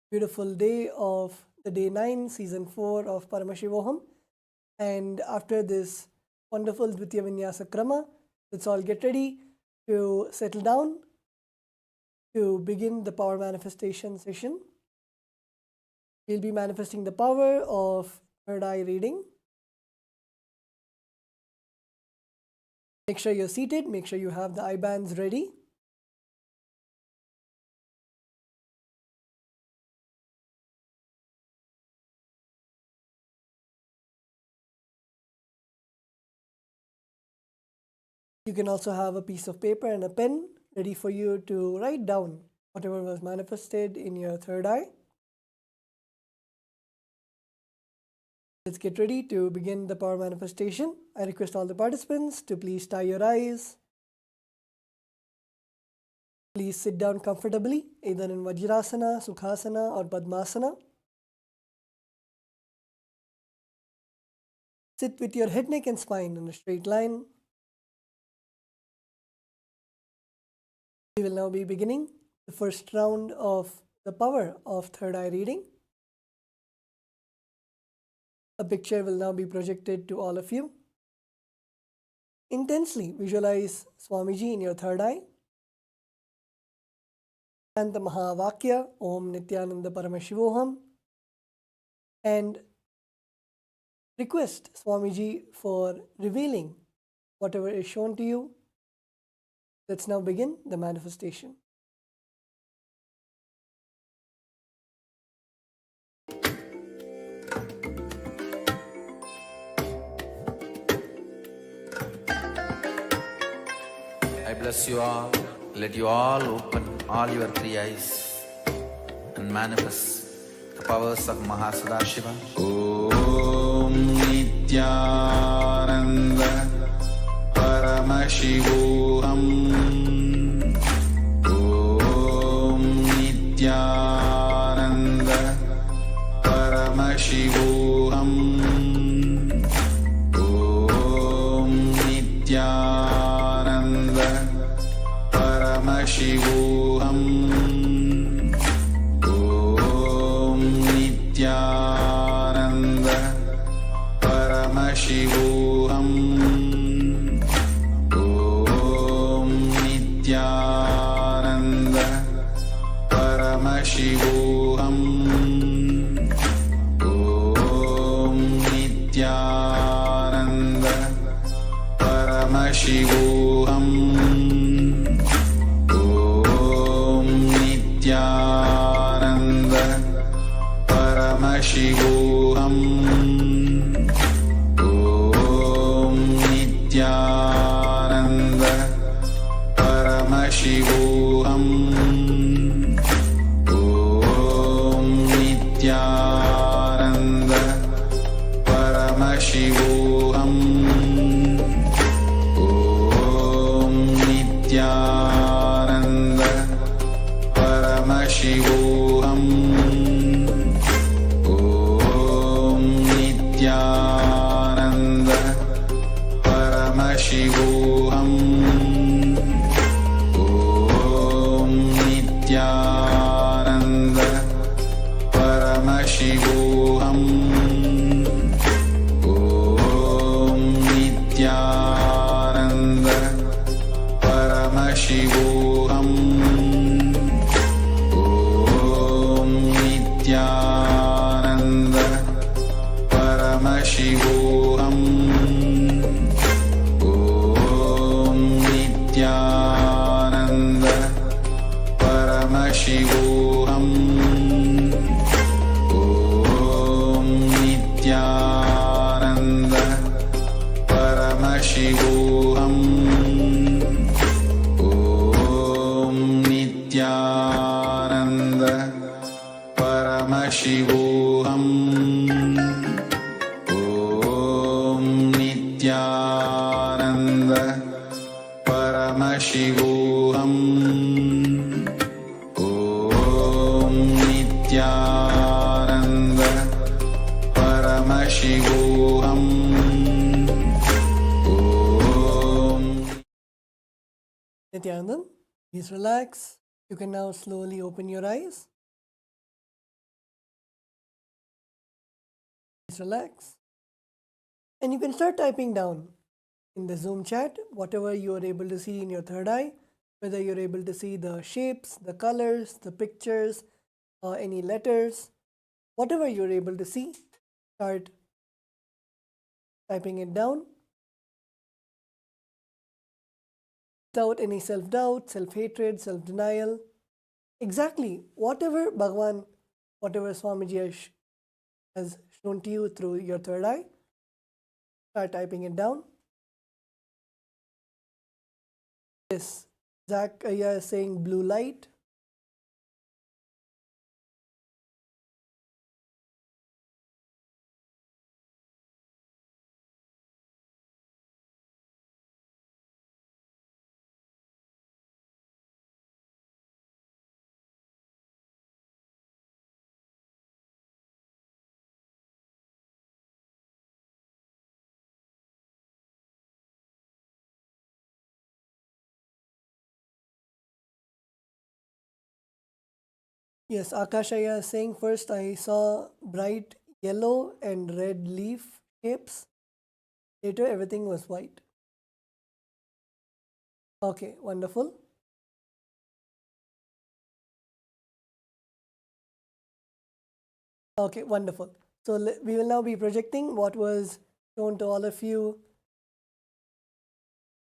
beautiful day of the day 9, season 4 of Paramashivoham. And after this wonderful Dvitiya Vinyasa Krama, let's all get ready to settle down to begin the power manifestation session. We'll be manifesting the power of third eye reading. Make sure you're seated, make sure you have the eye bands ready. You can also have a piece of paper and a pen ready for you to write down whatever was manifested in your third eye. Let's get ready to begin the power manifestation. I request all the participants to please tie your eyes. Please sit down comfortably, either in Vajrasana, Sukhasana or Padmasana. Sit with your head, neck and spine in a straight line. We will now be beginning the first round of the power of third eye reading. A picture will now be projected to all of you. Intensely visualize Swamiji in your third eye. Chant the Mahavakya, Om Nithyananda Paramashivoham, and request Swamiji for revealing whatever is shown to you. Let's now begin the manifestation. I bless you all. Let you all open all your three eyes and manifest the powers of Mahasudashiva. Om Nithyananda Paramashivoham. Om Nithyananda Paramashivoham. Om Nithyananda Paramashivoham. Om Nithyananda Paramashivoham. Om Nithyananda Paramashivoham. Om Nithyananda Paramashivoham. Om Nithyananda Paramashivoham. Om Nithyananda Paramashivoham. Om Nithyananda Paramashivoham. Om Nithyananda Paramashivoham. Om Nithyananda Paramashivoham. Om Nithyananda Paramashivoham. Om Nithyananda Paramashivoham. Om Nithyananda Paramashivoham. Om Nithyananda Paramashivoham. Om Nithyananda Paramashivoham. Om Nithyananda Paramashivoham. Om Nithyananda Paramashivoham. Om Nithyananda Paramashivoham. Om Nithyananda, please relax. You can now slowly open your eyes. Just relax. And you can start typing down in the Zoom chat whatever you are able to see in your third eye, whether you're able to see the shapes, the colors, the pictures, any letters, whatever you're able to see, start typing it down without any self-doubt, self-hatred, self-denial. Exactly whatever Bhagavān, whatever Swamiji has shown to you through your third eye, start typing it down. Yes, Zach is saying blue light. Yes, Akasha is saying first I saw bright yellow and red leaf shapes. Later everything was white. Okay, wonderful. Okay, wonderful. So we will now be projecting what was shown to all of you.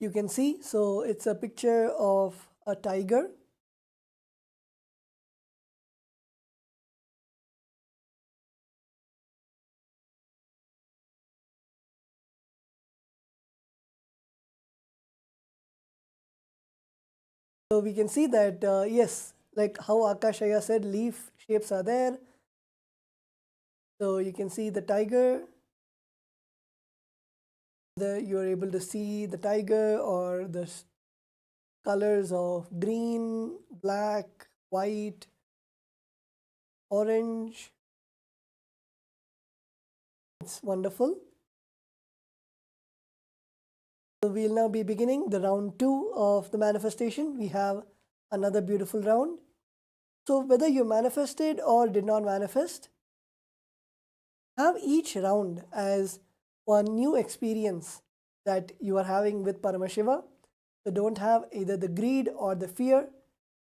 You can see, so it's a picture of a tiger. So we can see that, yes, like how Akashaya said, leaf shapes are there. So you can see the tiger. You are able to see the tiger or the colors of green, black, white, orange. It's wonderful. So we'll now be beginning the round 2 of the manifestation. We have another beautiful round. So whether you manifested or did not manifest, have each round as one new experience that you are having with Paramashiva. So don't have either the greed or the fear,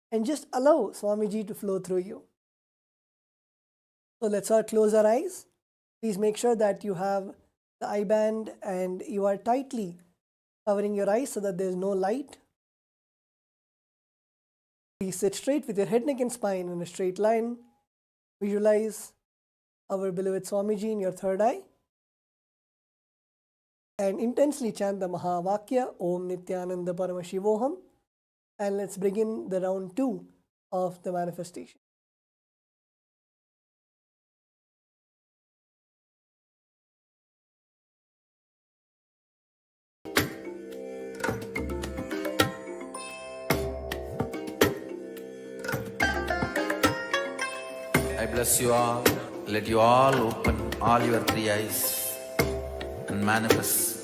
and just allow Swamiji to flow through you. So let's all close our eyes. Please make sure that you have the eye band and you are tightly covering your eyes so that there is no light. Please sit straight with your head, neck and spine in a straight line. Visualize our beloved Swamiji in your third eye. And intensely chant the Mahavakya, Om Nithyananda Paramashivoham. And let's begin the round 2 of the manifestation. I bless you all. Let you all open all your 3 eyes and manifest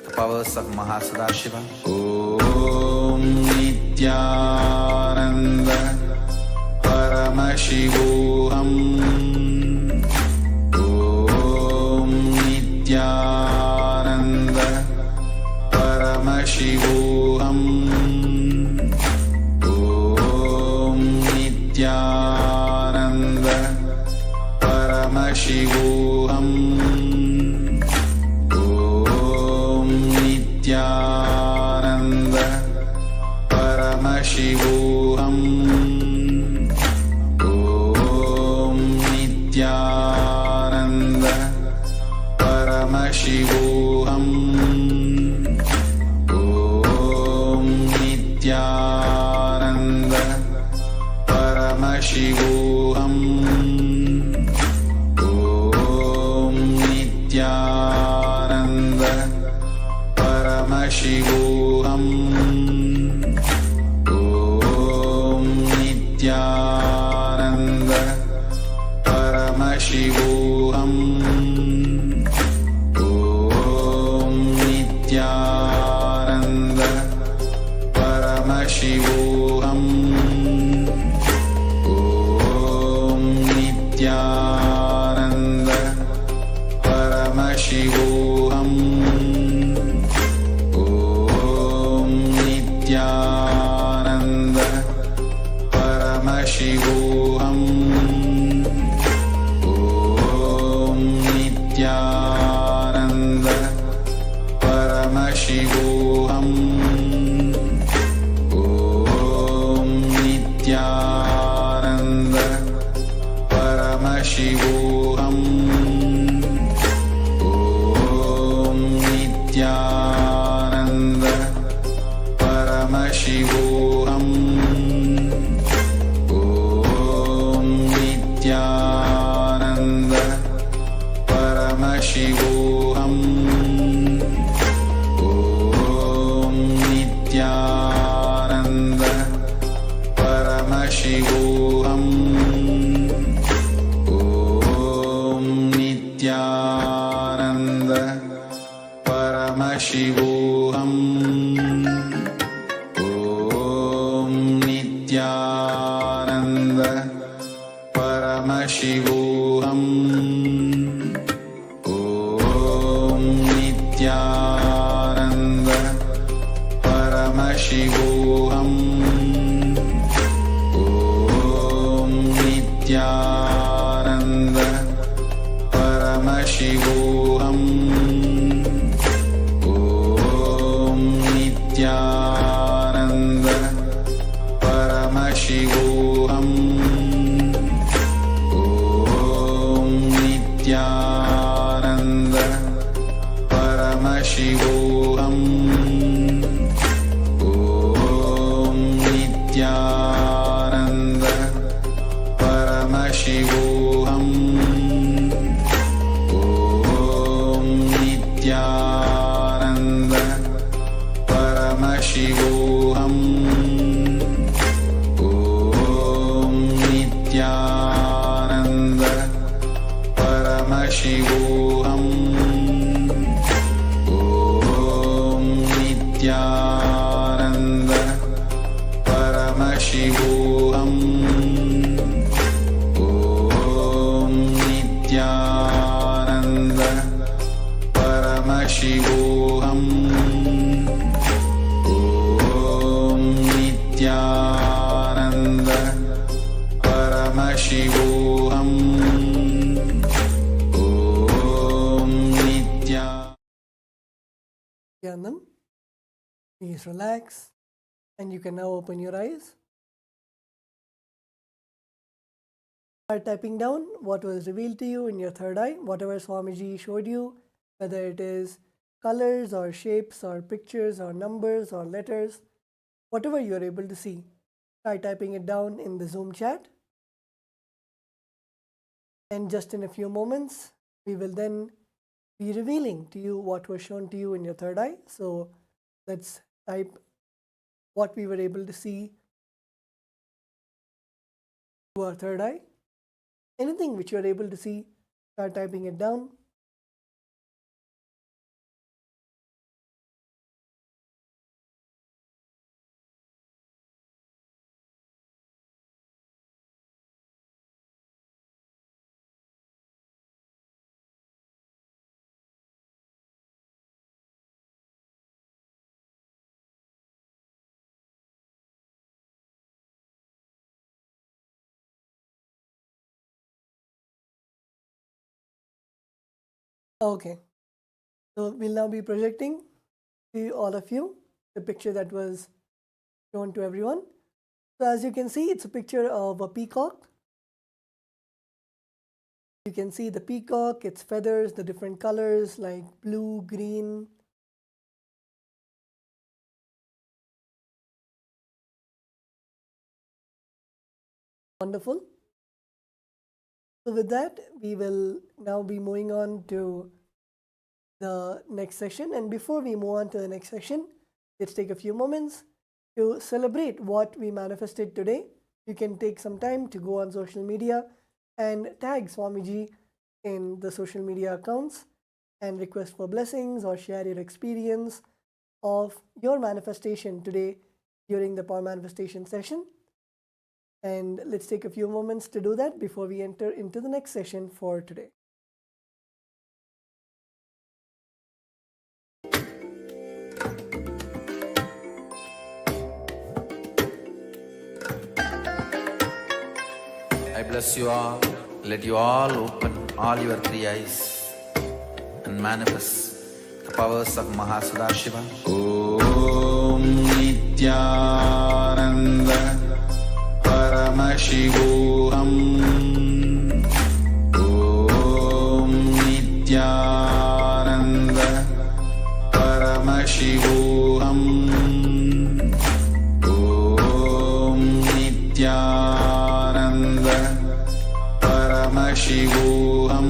the powers of Mahasadashiva. Om Nithyananda Paramashivoham. Om Nithyananda Paramashivoham. Om Nithyananda Paramashivoham. Om Nithyananda Paramashivoham. Om Nithyananda Paramashivoham. Om Nithyananda Paramashivoham. Nithyananda Paramashivoham. Om Nithyananda Paramashivoham. Om Nithyananda Paramashivoham. Om Nithyananda Paramashivoham. Paramashivoham. Om Nithyananda Paramashivoham. Om Nithyananda Paramashivoham. Om Nithyananda Paramashivoham. Om Nithyananda Paramashivoham. Om Nithyananda Paramashivoham. Om Nithyananda Paramashivoham. Om Nithyananda Paramashivoham. Om Nithyananda Paramashivoham. Om Nithyananda Paramashivoham. Om Nithyananda Paramashivoham. Om Nithyananda Paramashivoham. Om Nithyananda Paramashivoham. Om Nithyananda Paramashivoham. Om Nithyananda Paramashivoham. Om Nithyananda Paramashivoham. Om Nithyananda Paramashivoham. Om Nithyananda Paramashivoham. Om Nithyananda Paramashivoham. Om Nithyanam. Please relax, and you can now open your eyes. Start typing down what was revealed to you in your third eye, whatever Swamiji showed you, whether it is colors or shapes or pictures or numbers or letters, whatever you are able to see. Try typing it down in the Zoom chat. And just in a few moments, we will then be revealing to you what was shown to you in your third eye. So let's type what we were able to see to our third eye. Anything which you are able to see, start typing it down. Okay, so we'll now be projecting to all of you the picture that was shown to everyone. So as you can see, it's a picture of a peacock. You can see the peacock, its feathers, the different colors like blue, green. Wonderful. So with that, we will now be moving on to the next section. And before we move on to the next section, let's take a few moments to celebrate what we manifested today. You can take some time to go on social media and tag Swamiji in the social media accounts and request for blessings or share your experience of your manifestation today during the Power Manifestation session. And let's take a few moments to do that before we enter into the next session for today. bless you all. Let you all open all your three eyes and manifest the powers of Mahasadashiva. Om Nithyananda Paramashivoham. Om Nithyananda Paramashivoham. Om Nithyananda Paramashivoham.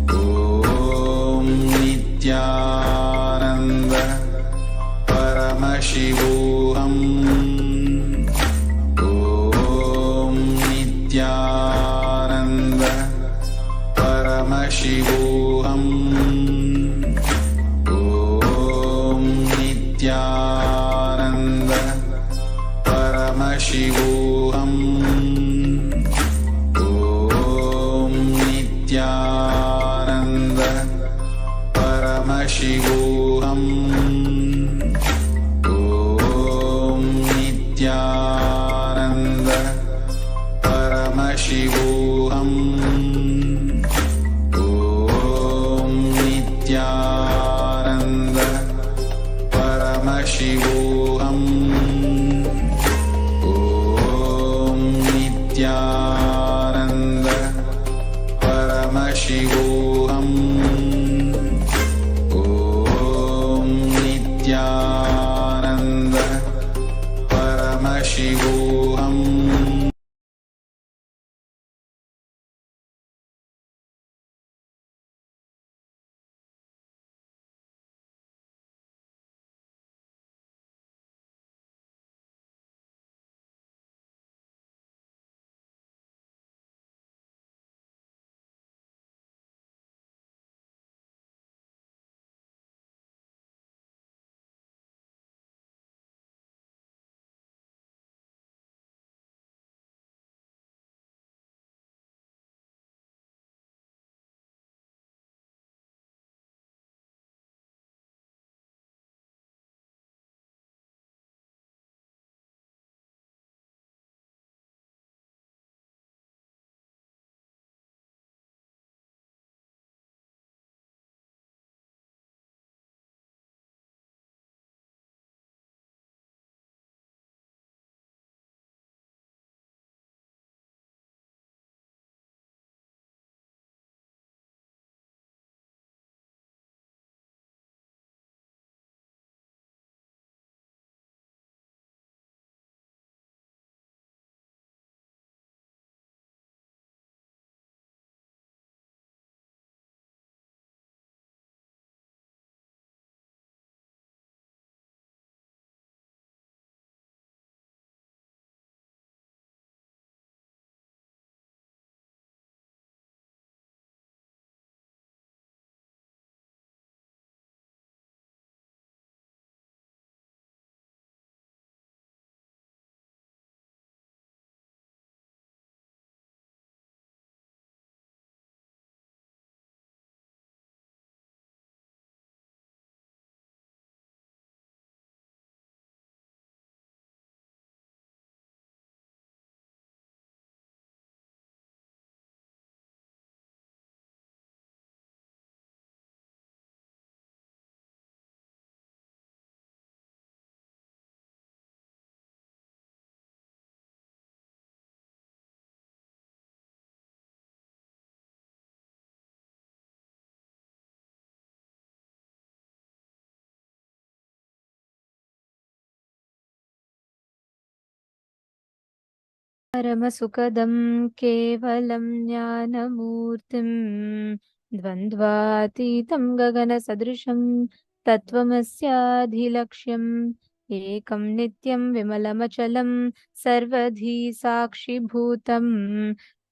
Om Nithyananda Paramashivoham. Om Nithyananda Paramashivoham. Om Nithyananda Paramashivoham. Om Nithyananda Paramashivoham. Om Nithyananda Paramashivoham. Om Nithyananda Paramashivoham. Om Nithyananda Paramashivoham. Om Nithyananda Paramashivoham. परमसुखदं केवलं ज्ञानमूर्तिं द्वन्द्वातीतं गगनसदृशं तत्त्वमस्याधिलक्ष्यम् एकं नित्यं विमलमचलं सर्वधी साक्षिभूतं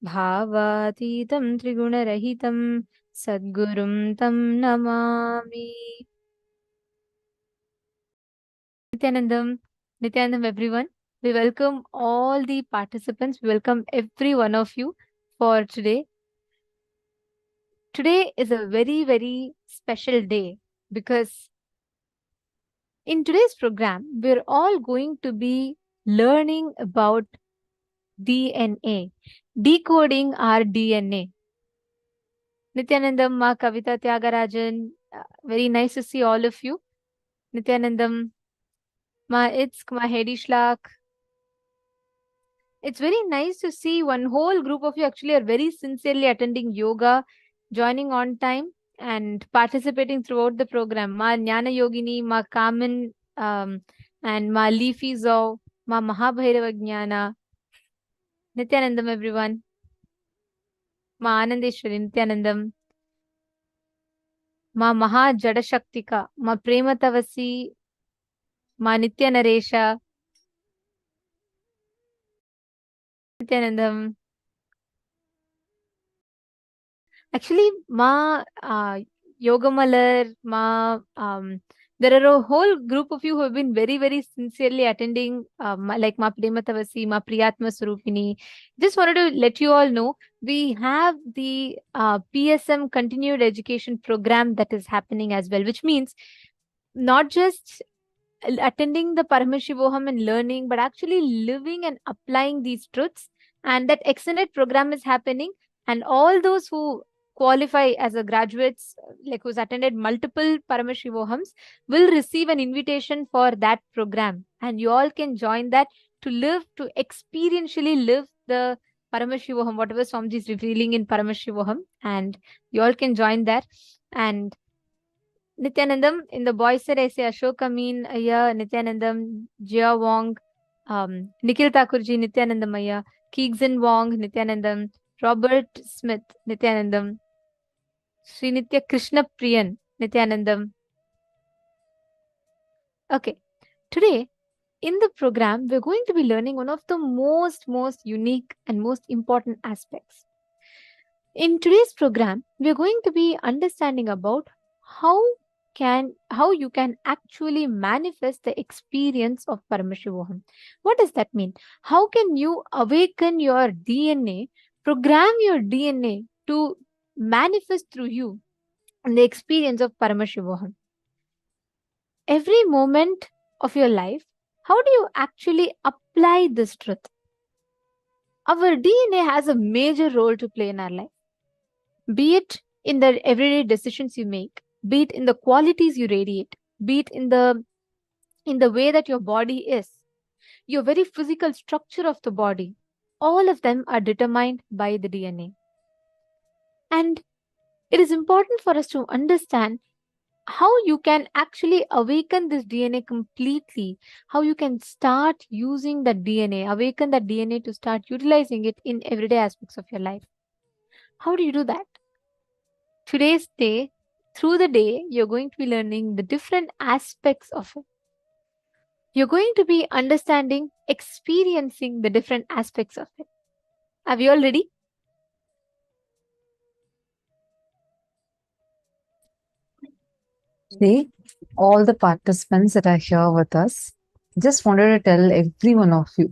भावातीतं त्रिगुणरहितं सद्गुरुं तं Namami. Nithyanandam everyone. We welcome all the participants. We welcome every one of you for today. Today is a very, very special day because in today's program, we're all going to be learning about DNA. Decoding our DNA. Nithyanandam, Ma Kavita Tyagarajan, very nice to see all of you. Nithyanandam, Ma Itsk, Ma Hedishlak. It's very nice to see one whole group of you actually are very sincerely attending yoga, joining on time and participating throughout the program. Ma Jnana Yogini, Ma Kaman, and Ma Leafy Zau, Ma Mahabhairava Jnana. Nithyanandam, everyone. Ma Anandeshwari, Nithyanandam. Ma Maha Jadashaktika, Ma Prematavasi, Ma Nitya Naresha. Nithyanandam. Actually, Ma Yogamalar, Ma there are a whole group of you who have been very, very sincerely attending, like Ma Prematavasi, Ma Priyatma Surupini. Just wanted to let you all know, we have the PSM continued education program that is happening as well, which means not just attending the Paramashivoham and learning, but actually living and applying these truths. And that extended program is happening. And all those who qualify as a graduates, like who's attended multiple Paramashivohams, will receive an invitation for that program. And you all can join that to live, to experientially live the Paramashivoham, whatever Swamiji is revealing in Paramashivoham. And you all can join that. And Nithyanandam, in the boys said, I say Ashok Amin, Aya, Nithyanandam, Jia Wong, Nikhil Thakurji, Nithyanandam Aya, Keegson Wong, Nithyanandam, Robert Smith, Nithyanandam, Srinitya Krishna Priyan, Nithyanandam. Okay, today in the program, we're going to be learning one of the most unique and most important aspects. In today's program, we're going to be understanding about how you can actually manifest the experience of Paramashivoham. What does that mean? How can you awaken your DNA, program your DNA to manifest through you the experience of Paramashivoham? Every moment of your life, how do you actually apply this truth? Our DNA has a major role to play in our life. Be it in the everyday decisions you make, be it in the qualities you radiate, be it in the way that your body is, your very physical structure of the body, all of them are determined by the DNA. And it is important for us to understand how you can actually awaken this DNA completely, how you can start using that DNA, awaken that DNA to start utilizing it in everyday aspects of your life. How do you do that? Today's day, through the day, you're going to be learning the different aspects of it. You're going to be understanding, experiencing the different aspects of it. Are we all ready? Today, all the participants that are here with us, just wanted to tell every one of you,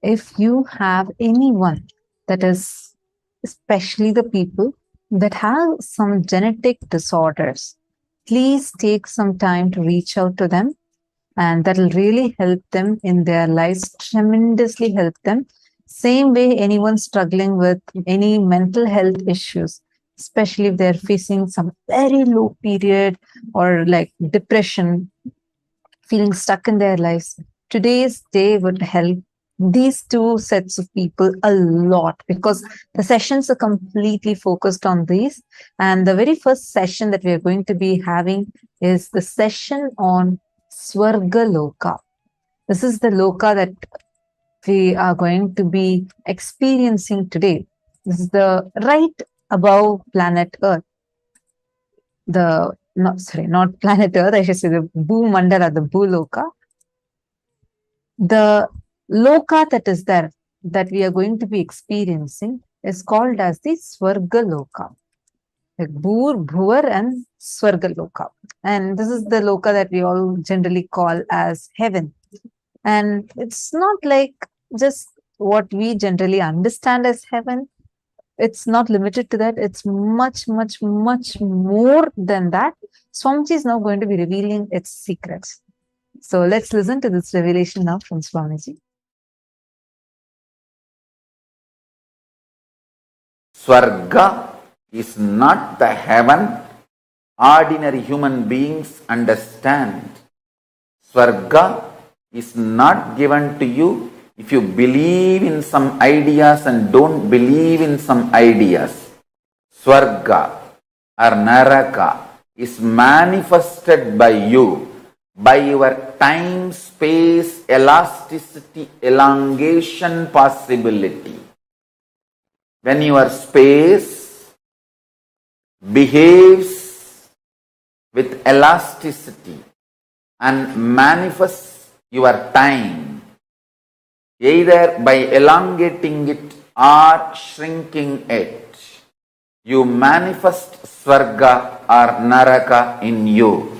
if you have anyone that is, especially the people that have some genetic disorders, please take some time to reach out to them, and that will really help them in their lives, tremendously help them. Same way, anyone struggling with any mental health issues, especially if they're facing some very low period or like depression, feeling stuck in their lives, today's day would help these two sets of people a lot, because the sessions are completely focused on these. And the very first session that we are going to be having is the session on Swarga Loka. This is the Loka that we are going to be experiencing today. This is the right above planet Earth. Not planet Earth, I should say the Bhumandala, the Bhuloka. The Loka that is there, that we are going to be experiencing, is called as the Swarga Loka. Like Bhur, Bhuvar and Swarga Loka. And this is the Loka that we all generally call as heaven. And it's not like just what we generally understand as heaven. It's not limited to that. It's much more than that. Swamiji is now going to be revealing its secrets. So let's listen to this revelation now from Swamiji. Swarga is not the heaven ordinary human beings understand. Swarga is not given to you if you believe in some ideas and don't believe in some ideas. Swarga or Naraka is manifested by you, by your time, space, elasticity, elongation possibility. When your space behaves with elasticity and manifests your time, either by elongating it or shrinking it, you manifest Swarga or Naraka in you.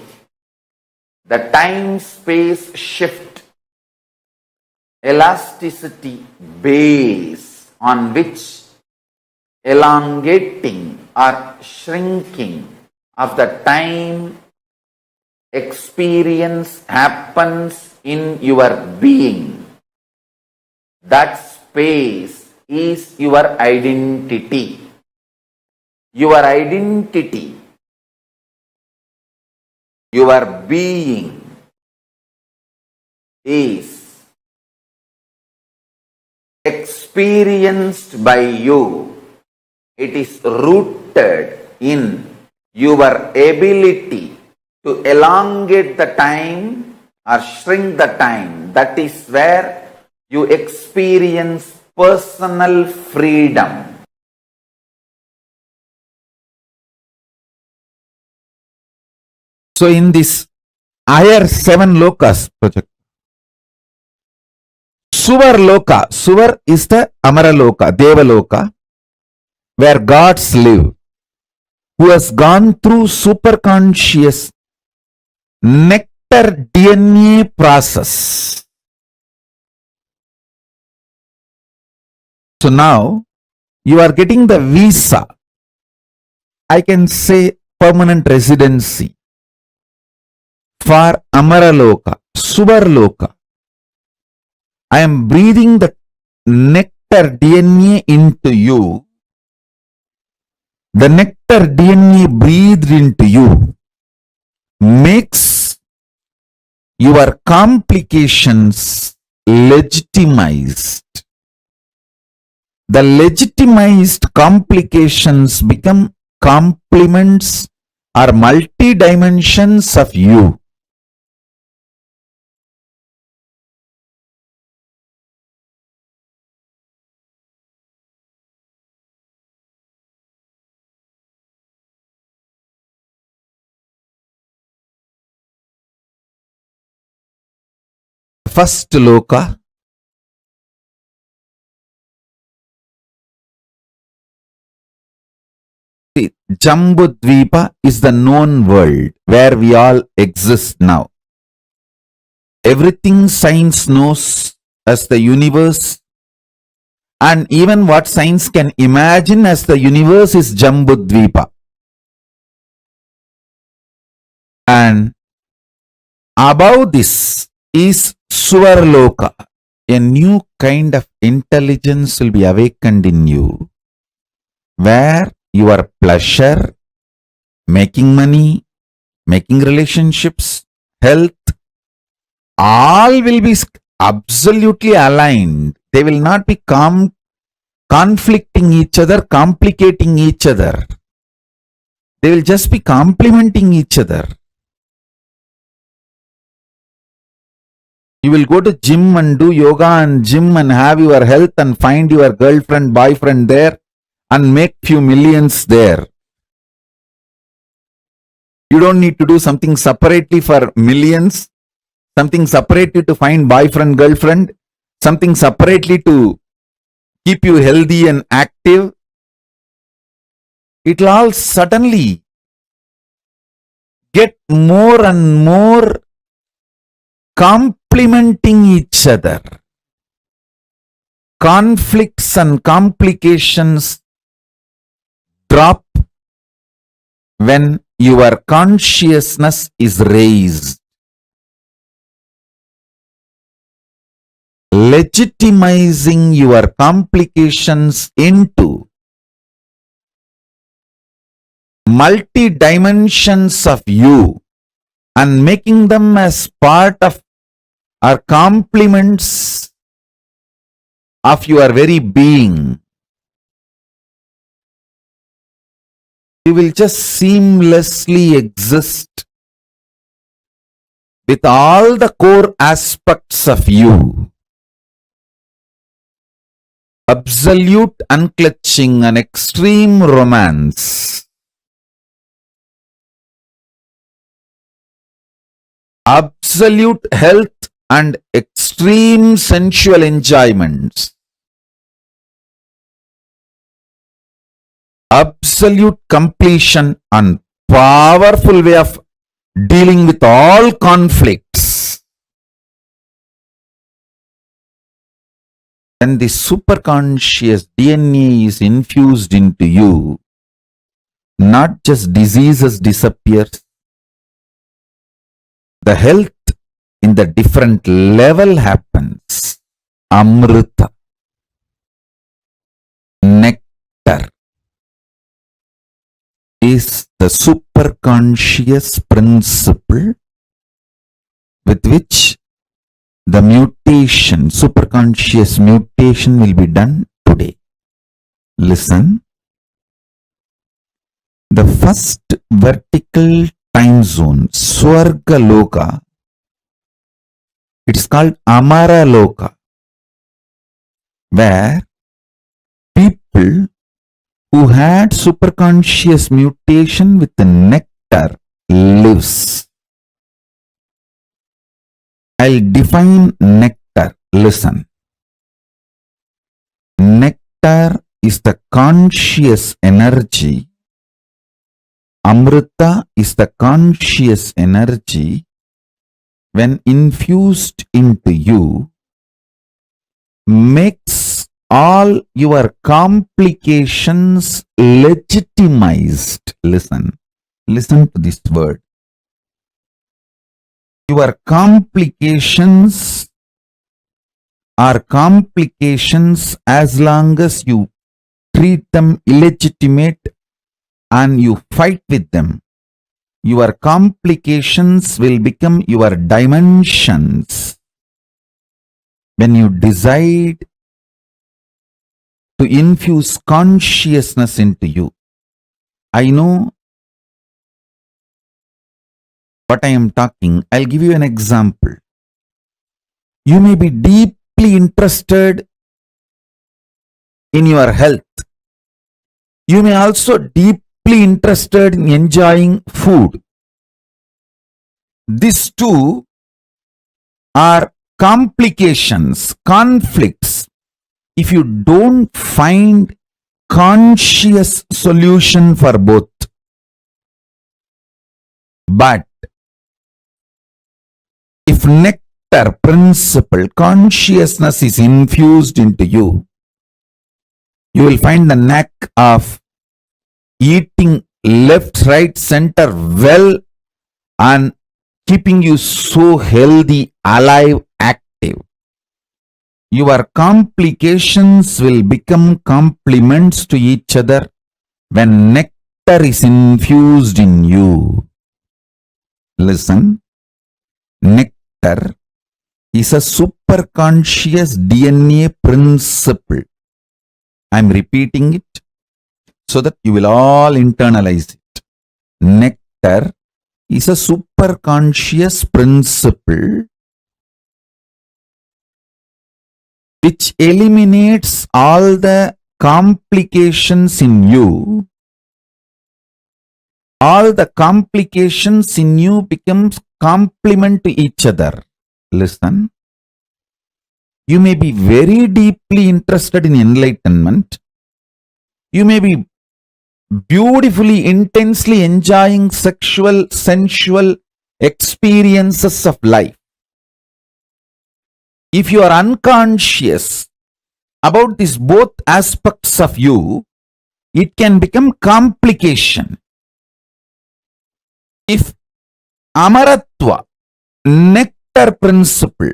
The time-space shift, elasticity base on which elongating or shrinking of the time experience happens in your being. That space is your identity. Your identity, your being is experienced by you. It is rooted in your ability to elongate the time or shrink the time. That is where you experience personal freedom. So in this higher 7 lokas project, Swarga Loka, Suvar is the Amara Loka, Deva Loka, where gods live, who has gone through superconscious nectar DNA process. So now you are getting the visa, I can say permanent residency, for Amara Loka, Swarga Loka. I am breathing the nectar DNA into you. The nectar DNA breathed into you makes your complications legitimized. The legitimized complications become complements or multi-dimensions of you. First Loka, Jambudvipa is the known world where we all exist now. Everything science knows as the universe, and even what science can imagine as the universe is Jambudvipa. And above this is Swarga Loka. A new kind of intelligence will be awakened in you, where your pleasure, making money, making relationships, health, all will be absolutely aligned. They will not be conflicting each other, complicating each other. They will just be complementing each other. You will go to gym and do yoga and gym and have your health and find your girlfriend, boyfriend there and make few millions there. You don't need to do something separately for millions, something separately to find boyfriend, girlfriend, something separately to keep you healthy and active. It will all suddenly get more and more complementing each other. Conflicts and complications drop when your consciousness is raised. Legitimizing your complications into multi dimensions of you and making them as part of or complements of your very being. You will just seamlessly exist with all the core aspects of you. Absolute unclutching and extreme romance. Absolute health and extreme sensual enjoyments. Absolute completion and powerful way of dealing with all conflicts. When the superconscious DNA is infused into you, not just diseases disappear, the health in the different level happens. Amrita, nectar, is the superconscious principle with which the mutation, superconscious mutation will be done today. Listen. The first vertical time zone, Swarga Loka, it's called Amara Loka, where people who had superconscious mutation with the nectar lives. I'll define nectar. Listen. Nectar is the conscious energy. Amrita is the conscious energy when infused into you, makes all your complications legitimized. Listen to this word. Your complications are complications as long as you treat them illegitimate and you fight with them. Your complications will become your dimensions when you decide to infuse consciousness into you. I know what I am talking. I'll give you an example. You may be deeply interested in your health. You may also deeply interested in enjoying food. These two are complications, conflicts. If you don't find conscious solution for both. But if nectar principle, consciousness is infused into you, you will find the knack of eating left, right, center well and keeping you so healthy, alive, active. Your complications will become complements to each other when nectar is infused in you. Listen, nectar is a superconscious DNA principle. I am repeating it so that you will all internalize it. Nectar is a superconscious principle which eliminates all the complications in you. All the complications in you becomes complement to each other. Listen. You may be very deeply interested in enlightenment. You may be beautifully, intensely enjoying sexual, sensual experiences of life. If you are unconscious about these both aspects of you, it can become complication. If Amaratva, nectar principle,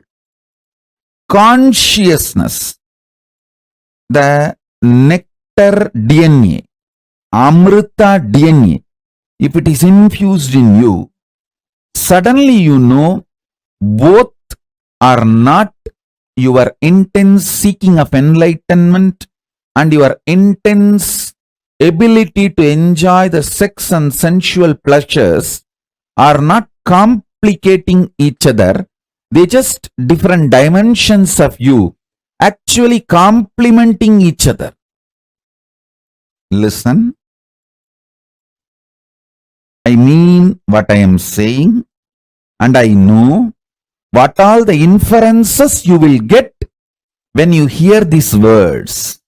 consciousness, the nectar DNA, Amrita DNA if it is infused in you, suddenly you know both are not your intense seeking of enlightenment and your intense ability to enjoy the sex and sensual pleasures are not complicating each other. They just different dimensions of you actually complementing each other. Listen. I mean what I am saying, and I know what all the inferences you will get when you hear these words.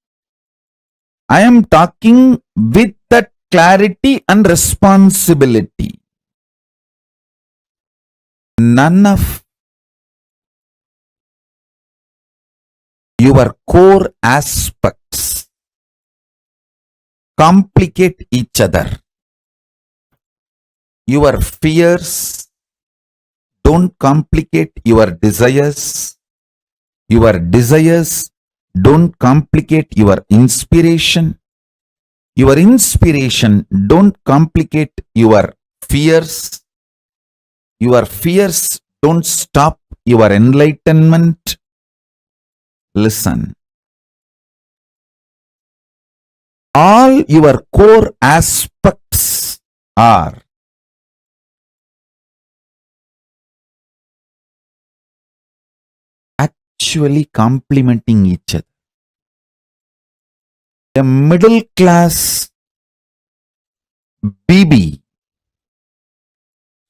I am talking with that clarity and responsibility. None of your core aspects complicate each other. Your fears don't complicate your desires. Your desires don't complicate your inspiration. Your inspiration don't complicate your fears. Your fears don't stop your enlightenment. Listen. All your core aspects are actually complementing each other. A middle class BB,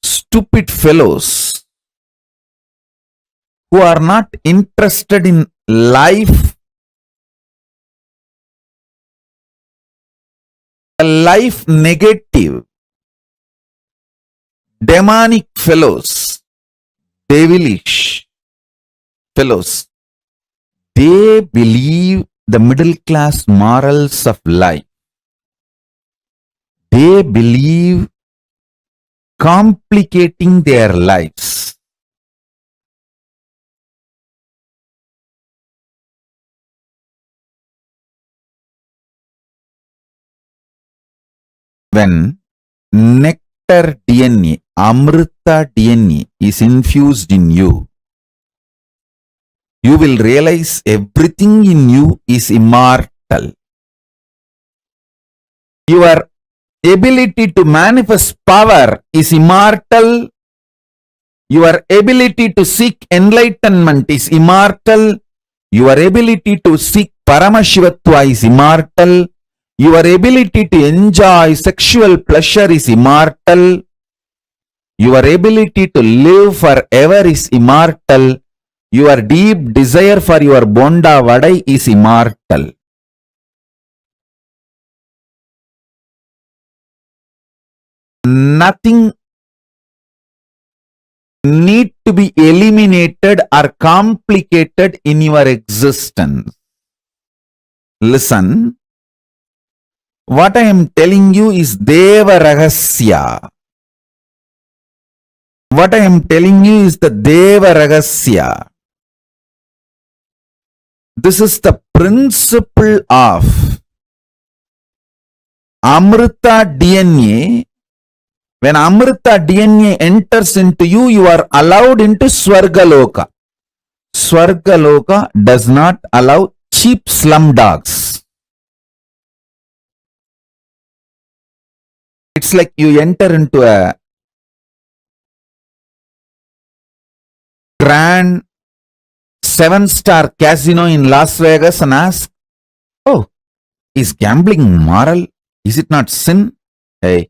stupid fellows who are not interested in life, a life negative, demonic fellows, devilish fellows, they believe the middle class morals of life. They believe complicating their lives. When nectar DNA, Amrita DNA is infused in you, you will realize everything in you is immortal. Your ability to manifest power is immortal. Your ability to seek enlightenment is immortal. Your ability to seek Paramashivatva is immortal. Your ability to enjoy sexual pleasure is immortal. Your ability to live forever is immortal. Your deep desire for your Bonda Vadai is immortal. Nothing need to be eliminated or complicated in your existence. Listen, what I am telling you is Deva Rahasya. What I am telling you is the Deva Rahasya. This is the principle of Amrita DNA. When Amrita DNA enters into you, you are allowed into Swarga Loka. Swarga Loka does not allow cheap slum dogs. It's like you enter into a grand 7-star casino in Las Vegas and ask, oh, is gambling moral? Is it not sin? Hey,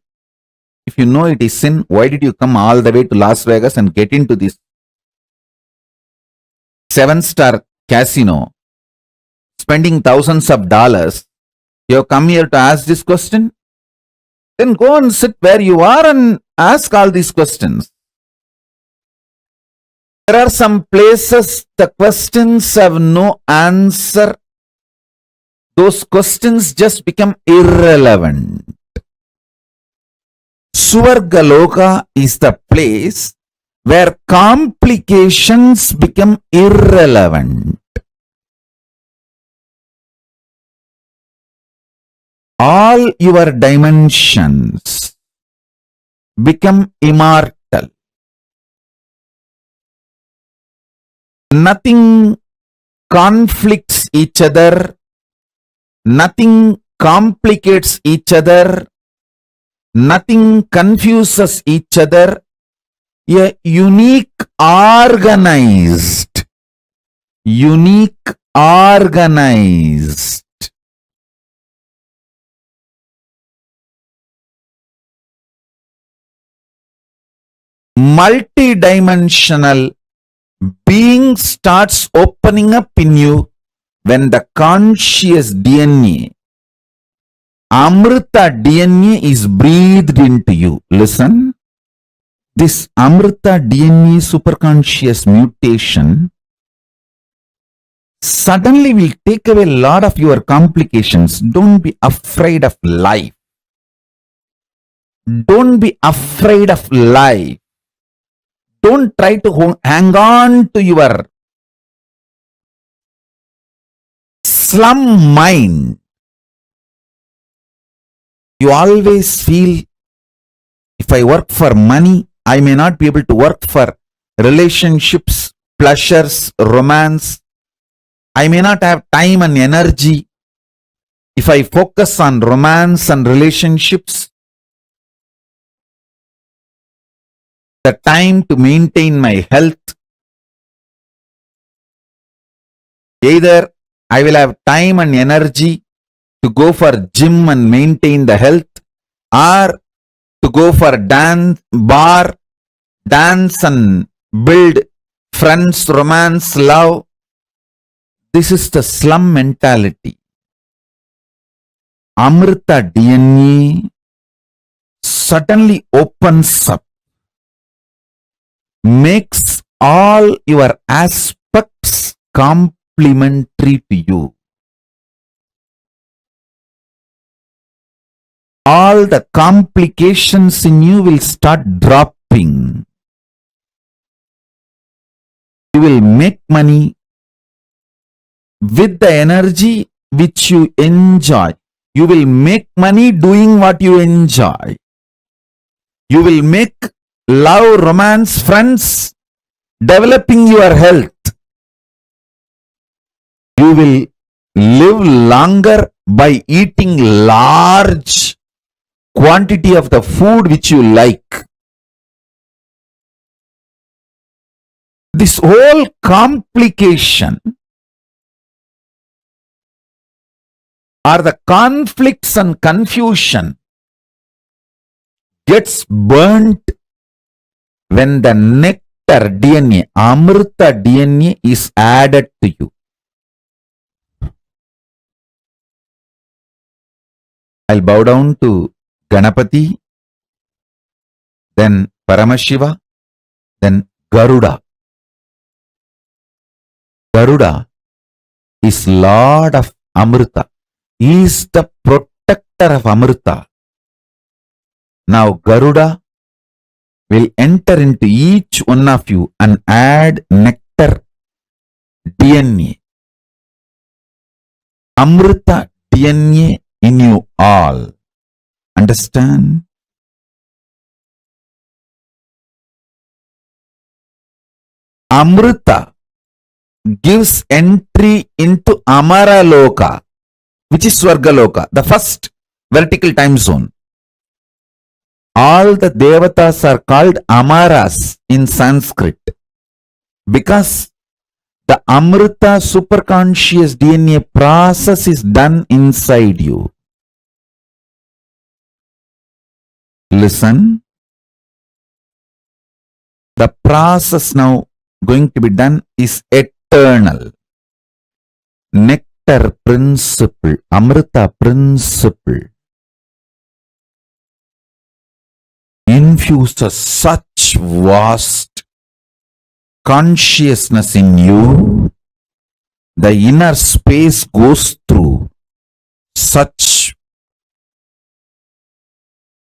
if you know it is sin, why did you come all the way to Las Vegas and get into this 7-star casino, spending thousands of dollars? You have come here to ask this question? Then go and sit where you are and ask all these questions. There are some places the questions have no answer. Those questions just become irrelevant. Swarga Loka is the place where complications become irrelevant. All your dimensions become immortal. Nothing conflicts each other, nothing complicates each other, nothing confuses each other. A unique organized multidimensional being starts opening up in you when the conscious DNA, Amrita DNA, is breathed into you. Listen, this Amrita DNA superconscious mutation suddenly will take away a lot of your complications. Don't be afraid of life. Don't be afraid of life. Don't try to hang on to your slum mind. You always feel, if I work for money, I may not be able to work for relationships, pleasures, romance. I may not have time and energy. If I focus on romance and relationships, the time to maintain my health, either I will have time and energy to go for gym and maintain the health, or to go for dance and build friends, romance, love. This is the slum mentality. Amrita DNA suddenly opens up, makes all your aspects complementary to you. All the complications in you will start dropping. You will make money with the energy which you enjoy. You will make money doing what you enjoy. You will make love, romance, friends, developing your health. You will live longer by eating large quantity of the food which you like. This whole complication or the conflicts and confusion gets burnt when the nectar DNA, Amrita DNA, is added to you. I'll bow down to Ganapati, then Paramashiva, then Garuda. Garuda is Lord of Amrita. He is the protector of Amrita. Now Garuda will enter into each one of you and add nectar DNA, Amrita DNA in you all. Understand? Amrita gives entry into Amara Loka, which is Swarga Loka, the first vertical time zone. All the devatas are called Amaras in Sanskrit because the Amrita superconscious DNA process is done inside you. Listen. The process now going to be done is eternal. Nectar principle, Amrita principle infuses such vast consciousness in you. The inner space goes through such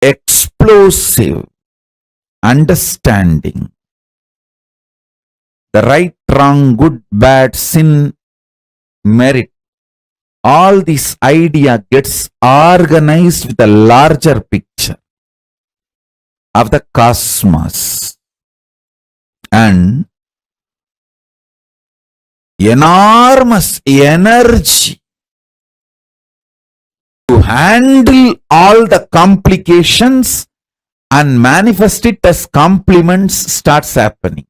explosive understanding. The right, wrong, good, bad, sin, merit, all this idea gets organized with a larger picture. of the cosmos and enormous energy to handle all the complications and manifest it as compliments starts happening.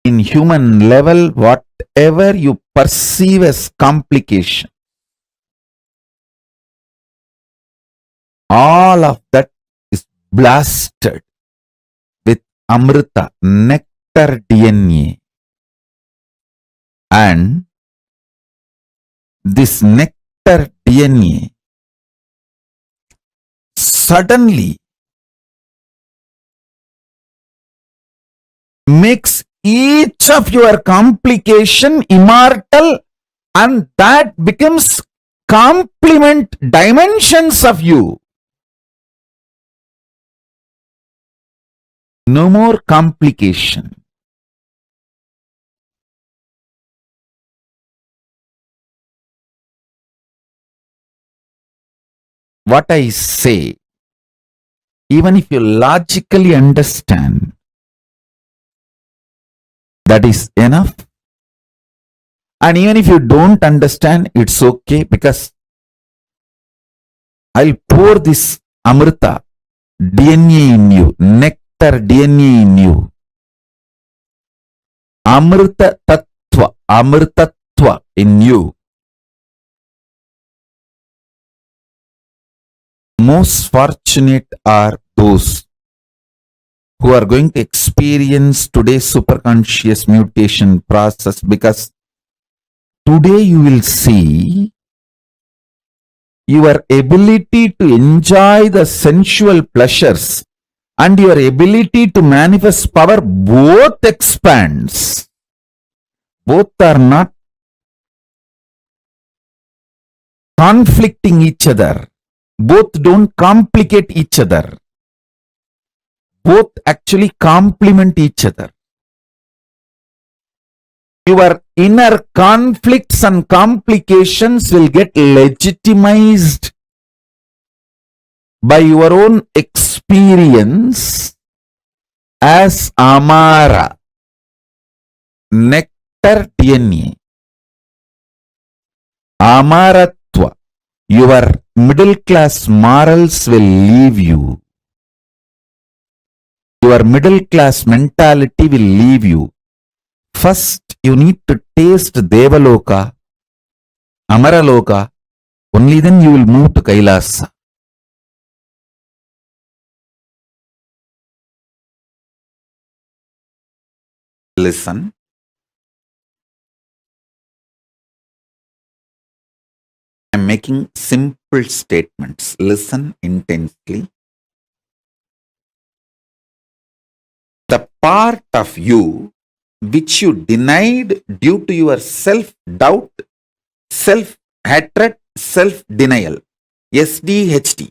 In human level, whatever you perceive as complication, all of that is blasted with Amrita, nectar DNA. And this nectar DNA suddenly makes each of your complication immortal, and that becomes complement dimensions of you. No more complication. What I say, even if you logically understand, that is enough. And even if you don't understand, it's okay, because I'll pour this Amrita DNA in you, nectar DNA in you. Amrita Tattva, Amritattva in you. Most fortunate are those who are going to experience today's superconscious mutation process, because today you will see your ability to enjoy the sensual pleasures and your ability to manifest power both expands. Both are not conflicting each other. Both don't complicate each other. Both actually complement each other. Your inner conflicts and complications will get legitimized by your own experience as Amara, nectar DNA. Amaratva, your middle class morals will leave you. Your middle class mentality will leave you. First, you need to taste Devaloka, Amaraloka, only then you will move to KAILASA. Listen. I am making simple statements. Listen intensely. The part of you which you denied due to your self-doubt, self-hatred, self-denial. SDHD.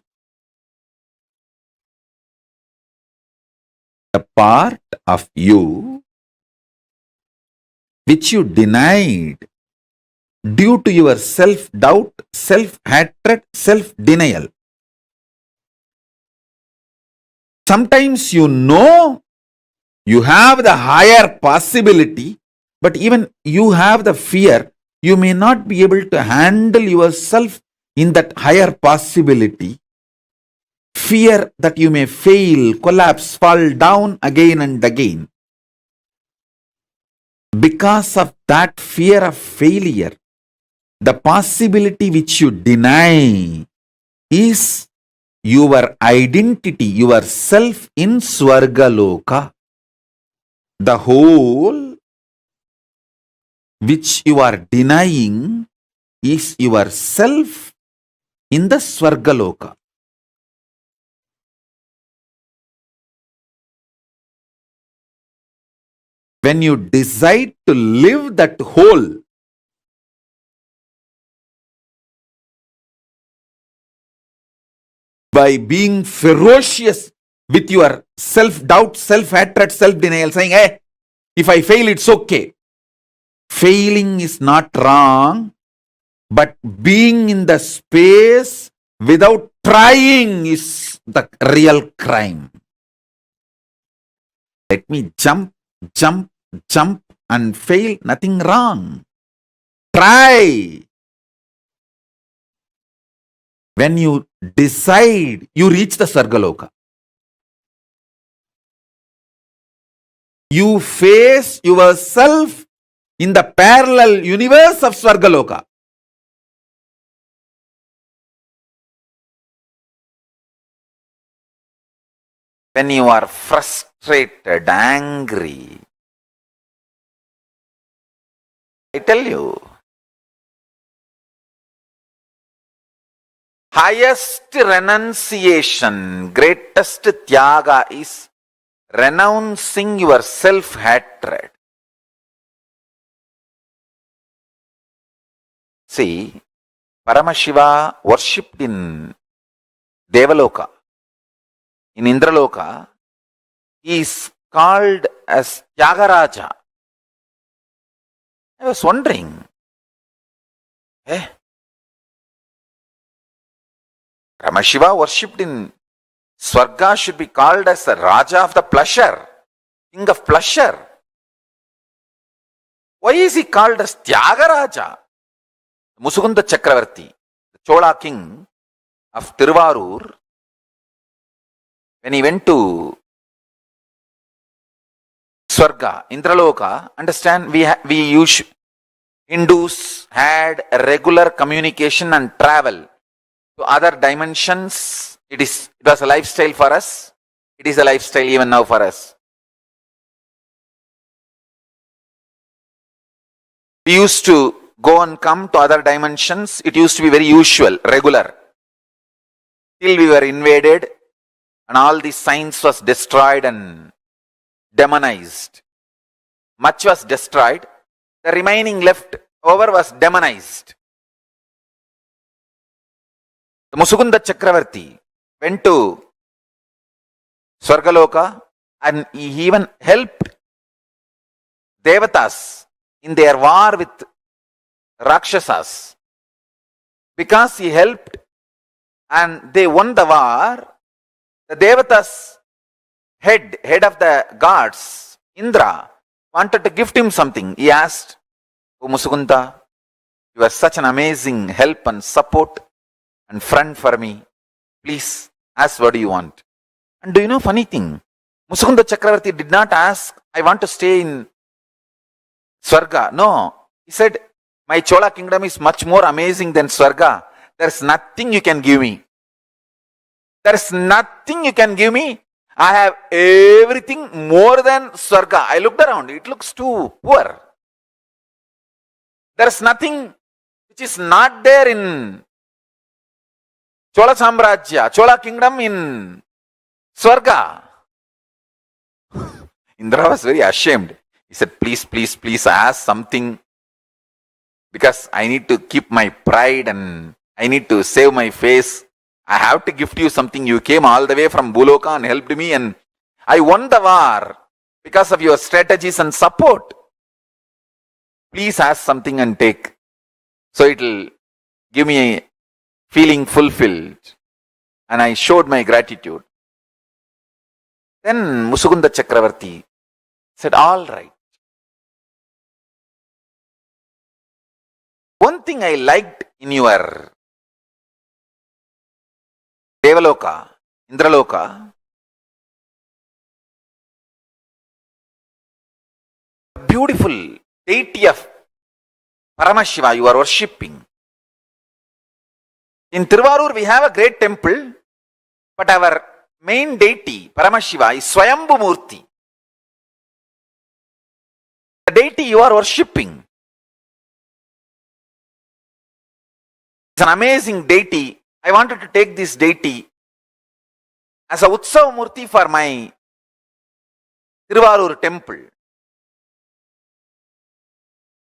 The part of you which you denied due to your self-doubt, self-hatred, self-denial. Sometimes you know you have the higher possibility, but even you have the fear, you may not be able to handle yourself in that higher possibility. Fear that you may fail, collapse, fall down again and again. Because of that fear of failure, the possibility which you deny is your identity, your self in Swarga Loka. The whole which you are denying is yourself in the Swarga Loka. When you decide to live that whole, by being ferocious with your self-doubt, self-hatred, self-denial, saying, hey, if I fail, it's okay. Failing is not wrong, but being in the space without trying is the real crime. Let me jump, and fail, nothing wrong. Try. When you decide, you reach the Swarga Loka. You face yourself in the parallel universe of Swarga Loka. When you are frustrated, angry, I tell you, highest renunciation, greatest tyaga is renouncing your self-hatred. See, Paramashiva worshipped in Devaloka. In Indraloka, he is called as Tyagaraja. I was wondering, Paramashiva worshipped in Swarga should be called as the Raja of the pleasure, king of pleasure. Why is he called as Tyagaraja? Musukunda Chakravarti, the Chola king of Tiruvarur, when he went to Swarga, Indraloka, understand, Hindus had a regular communication and travel to other dimensions. It was a lifestyle for us. It is a lifestyle even now for us. We used to go and come to other dimensions. It used to be very usual, regular. Till we were invaded and all the science was destroyed and demonized. Much was destroyed. The remaining left over was demonized. The Musukunda Chakravarti went to Swarga Loka and he even helped Devatas in their war with Rakshasas. Because he helped and they won the war, the Devatas head of the gods, Indra, wanted to gift him something. He asked, "O Musukunda, you are such an amazing help and support and friend for me. Please ask what do you want." And do you know funny thing? Musukunda Chakravarti did not ask, "I want to stay in Swarga." No. He said, "My Chola kingdom is much more amazing than Swarga. There's nothing you can give me. There's nothing you can give me. I have everything more than Swarga." I looked around. It looks too poor. There's nothing which is not there in Chola Samrajya, Chola kingdom in Swarga. Indra was very ashamed. He said, please ask something, because I need to keep my pride and I need to save my face. I have to gift you something. You came all the way from Bhuloka and helped me and I won the war because of your strategies and support. Please ask something and take. So it will give me a feeling fulfilled. And I showed my gratitude. Then Musukunda Chakravarti said, all right. One thing I liked in your Devaloka, Indraloka, beautiful deity of Paramashiva you are worshipping. In Tiruvarur we have a great temple, but our main deity, Paramashiva, is Swayambhu Murti. The deity you are worshipping is an amazing deity. I wanted to take this deity as a Utsav Murti for my Tiruvarur temple.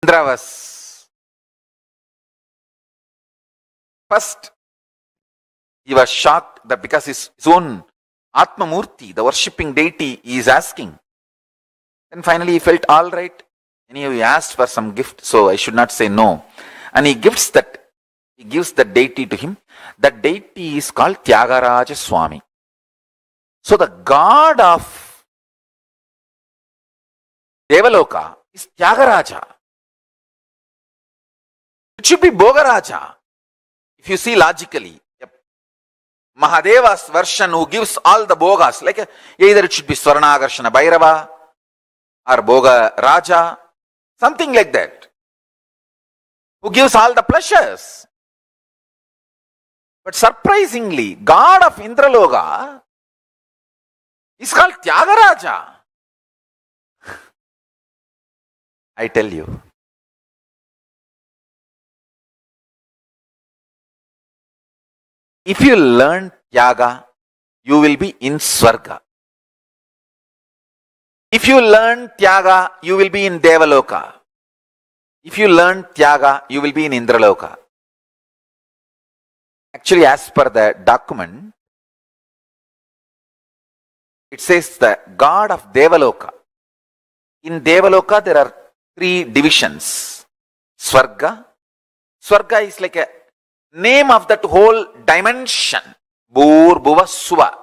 Indra was first He was shocked that because his own Atma Murti, the worshipping deity, is asking. Then finally he felt all right. Anyway, he asked for some gift, so I should not say no. And he gives the deity to him. That deity is called Tyagaraja Swami. So the god of Devaloka is Tyagaraja. It should be Bhogaraja. If you see logically, Mahadeva's version who gives all the bhogas, like either it should be Swarnagarshana Bhairava or Bhoga Raja, something like that, who gives all the pleasures. But surprisingly, God of Indraloka is called Tyagaraja. I tell you. If you learn Tyaga, you will be in Swarga. If you learn Tyaga, you will be in Devaloka. If you learn Tyaga, you will be in Indraloka. Actually, as per the document, it says the god of Devaloka. In Devaloka, there are 3 divisions. Swarga. Swarga is like a name of that whole dimension. Bhur, Bhuva, Suva.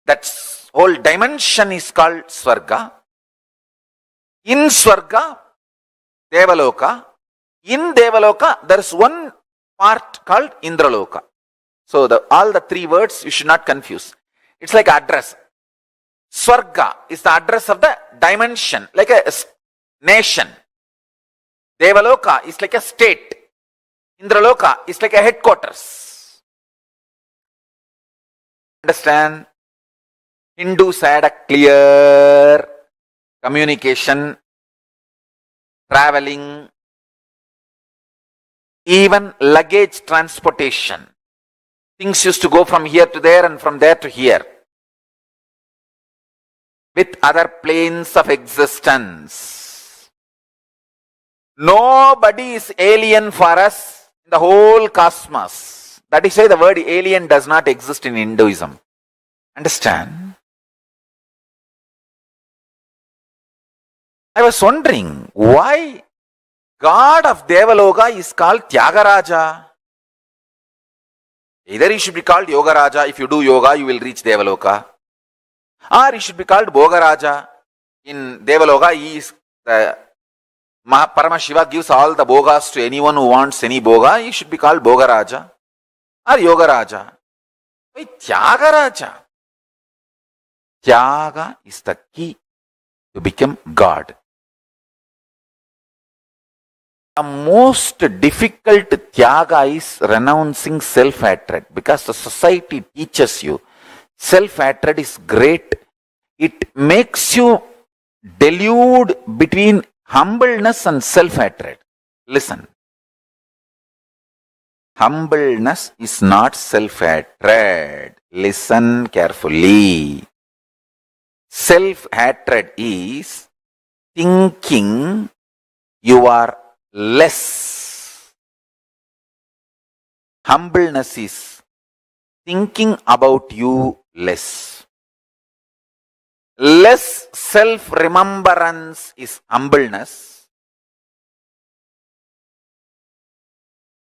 That whole dimension is called Swarga. In Swarga, Devaloka. In Devaloka, there is one part called Indraloka. So all the 3 words you should not confuse. It's like address. Swarga is the address of the dimension, like a nation. Devaloka is like a state. Indraloka is like a headquarters. Understand? Hindus had a clear communication, traveling, even luggage transportation. Things used to go from here to there and from there to here. With other planes of existence. Nobody is alien for us in the whole cosmos. That is why the word alien does not exist in Hinduism. Understand? I was wondering why God of Devaloka is called Tyagaraja. Either he should be called Yogaraja. If you do yoga, you will reach Devaloka. Or he should be called Bhogaraja. In Devaloka, he is the Paramashiva gives all the bhogas to anyone who wants any bhoga. He should be called Bhogaraja or Yogaraja. Why Tyagaraja? Tyaga is the key to become God. The most difficult Tyaga is renouncing self-hatred, because the society teaches you self-hatred is great. It makes you delude between humbleness and self-hatred. Listen. Humbleness is not self-hatred. Listen carefully. Self-hatred is thinking you are less. Humbleness is thinking about you less. Less self-remembrance is humbleness.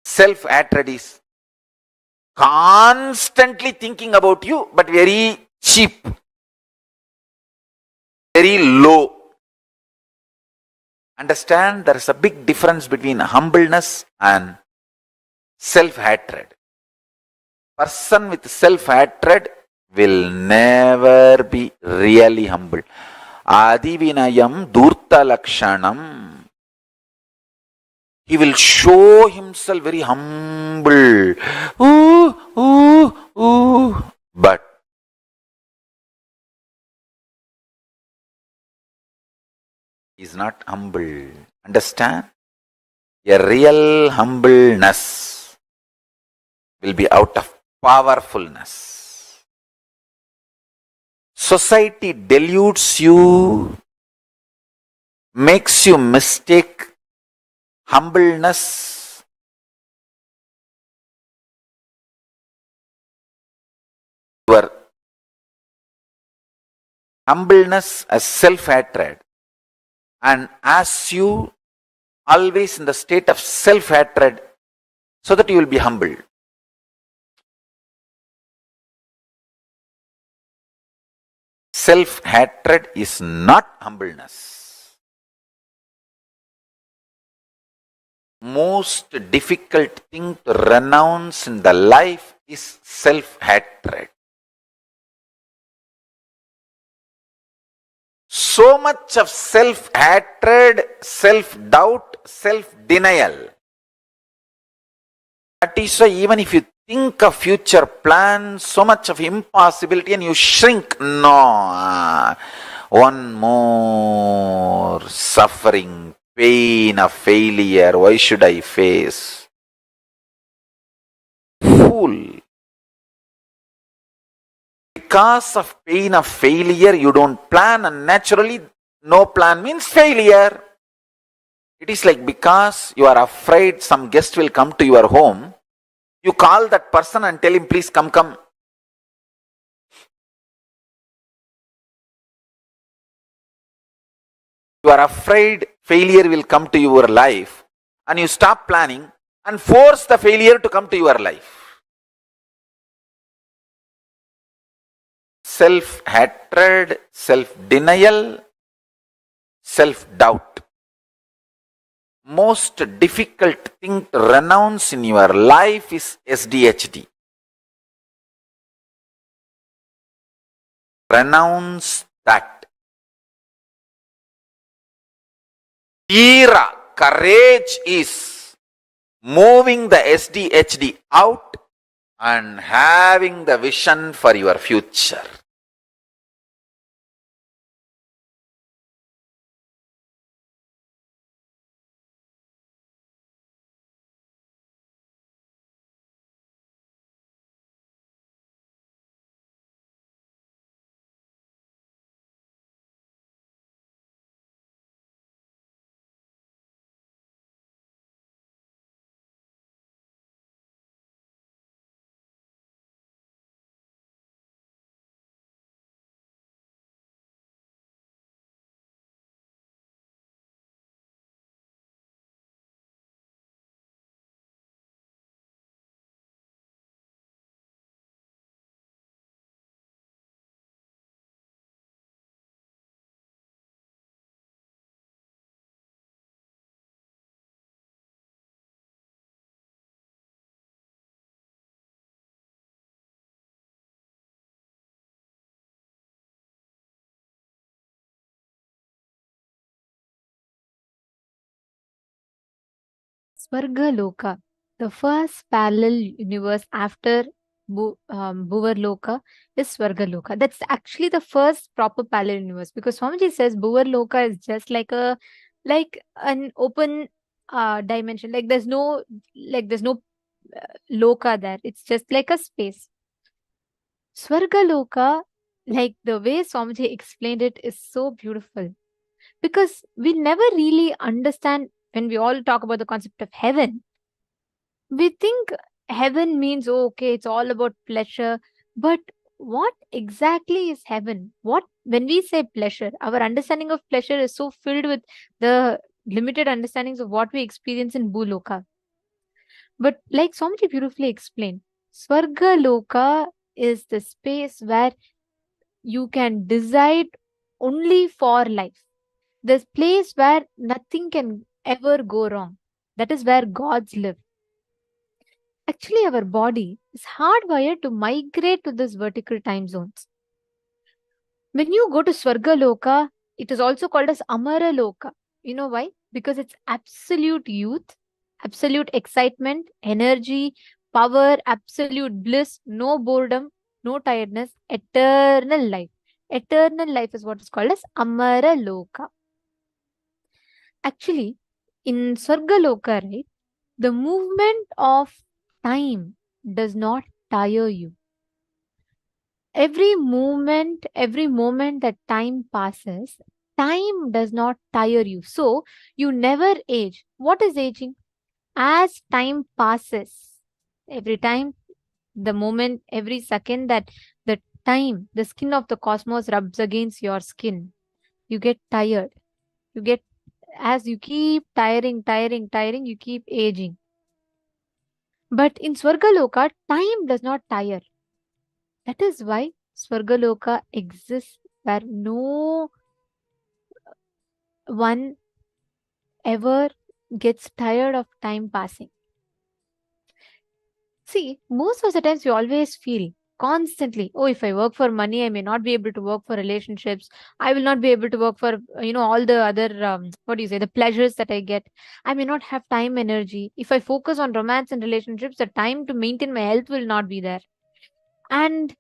Self-hatred is constantly thinking about you, but very cheap, very low. Understand, there is a big difference between humbleness and self-hatred. Person with self-hatred will never be really humble. Adivinayam durta lakshanam. He will show himself very humble. But he is not humble. Understand? A real humbleness will be out of powerfulness. Society deludes you, makes you mistake humbleness your humbleness as self-hatred. And as you always in the state of self-hatred, so that you will be humble. Self-hatred is not humbleness. Most difficult thing to renounce in the life is self-hatred. So much of self-hatred, self-doubt, self-denial. That is why even if you think of future plans, so much of impossibility and you shrink. No, one more suffering, pain of failure. Why should I face? Fool. Because of pain of failure, you don't plan, and naturally, no plan means failure. It is like because you are afraid some guest will come to your home, you call that person and tell him, please come. You are afraid failure will come to your life, and you stop planning and force the failure to come to your life. Self-hatred, self-denial, self-doubt. Most difficult thing to renounce in your life is SDHD. Renounce that. Dhira, courage is moving the SDHD out and having the vision for your future. Swarga Loka, the first parallel universe after Loka is Swarga Loka. That's actually the first proper parallel universe, because Swamiji says Loka is just like an open dimension. There's no Loka there. It's just like a space. Swarga Loka, like the way Swamiji explained it, is so beautiful, because we never really understand. When we all talk about the concept of heaven, we think heaven means, oh, okay, it's all about pleasure. But what exactly is heaven? When we say pleasure, our understanding of pleasure is so filled with the limited understandings of what we experience in Bhuloka. But like Swamiji beautifully explained, Swarga Loka is the space where you can decide only for life. The place where nothing can ever go wrong. That is where gods live. Actually, our body is hardwired to migrate to these vertical time zones. When you go to Swarga Loka, it is also called as Amara Loka. You know why? Because it's absolute youth, absolute excitement, energy, power, absolute bliss, no boredom, no tiredness, eternal life. Eternal life is what is called as Amara Loka. Actually, in Swarga Loka, right, the movement of time does not tire you. Every moment that time passes, time does not tire you. So, you never age. What is aging? As time passes, every time the moment, every second that the time, the skin of the cosmos rubs against your skin, you get tired. You get, as you keep tiring, you keep aging. But in Swarga Loka, time does not tire. That is why Swarga Loka exists, where no one ever gets tired of time passing. See, most of the times you always feel constantly, oh, if I work for money, I may not be able to work for relationships. I will not be able to work for, all the other, the pleasures that I get. I may not have time, energy. If I focus on romance and relationships, the time to maintain my health will not be there. And